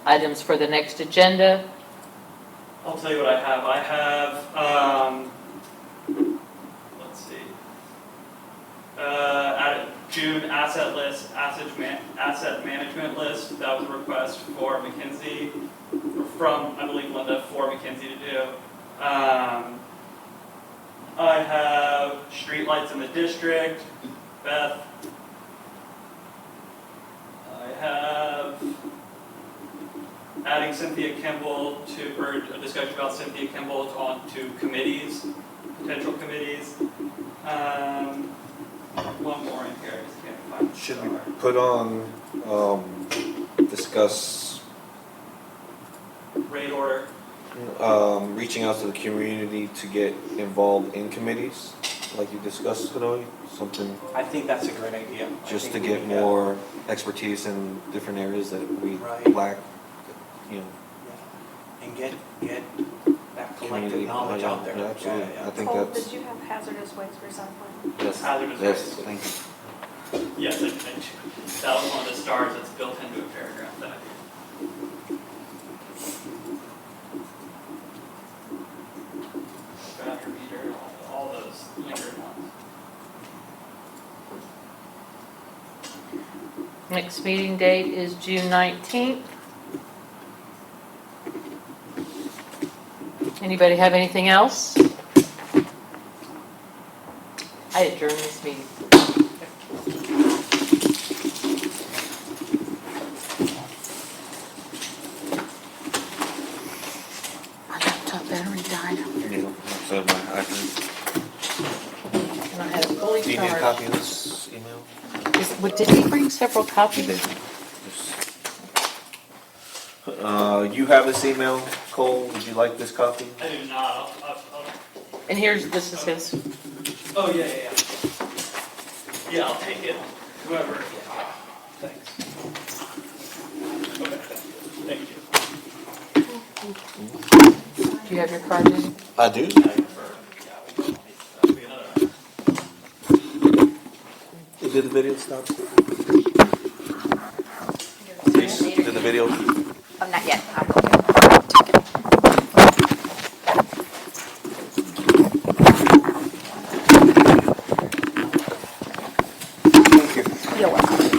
Items for the next agenda. I'll tell you what I have. I have, let's see, June asset list, asset management list. That was a request for McKinsey, from, I believe, Linda, for McKinsey to do. I have streetlights in the district, Beth. I have adding Cynthia Kimball or a discussion about Cynthia Kimball onto committees, potential committees. One more in here, I just can't find it. Should we put on, discuss rate order? Reaching out to the community to get involved in committees, like you discussed today, something. I think that's a great idea. Just to get more expertise in different areas that we lack, And get that community collective knowledge out there. Yeah, absolutely. I think Cole, that's. did you have hazardous waste recycling? Yes. Hazardous Yes. waste. Thank you. Yes, that was one of the stars that's built into a paragraph that I did. Battery meter, all those lingering ones. Next meeting date is June 19th. Anybody have anything else? I adjourn this meeting. My laptop battery died. So my iPhone. And I had it fully Do you need a charged. copy of this email? Did he bring several copies? You have this email, Cole? Would you like this copy? I do not. And this is his. Oh, yeah. Yeah, I'll take it. Whoever. Thanks. Okay. Thank you. Do you have your card in? I do. Did the video stop? Did the video? Oh, not yet. You're welcome.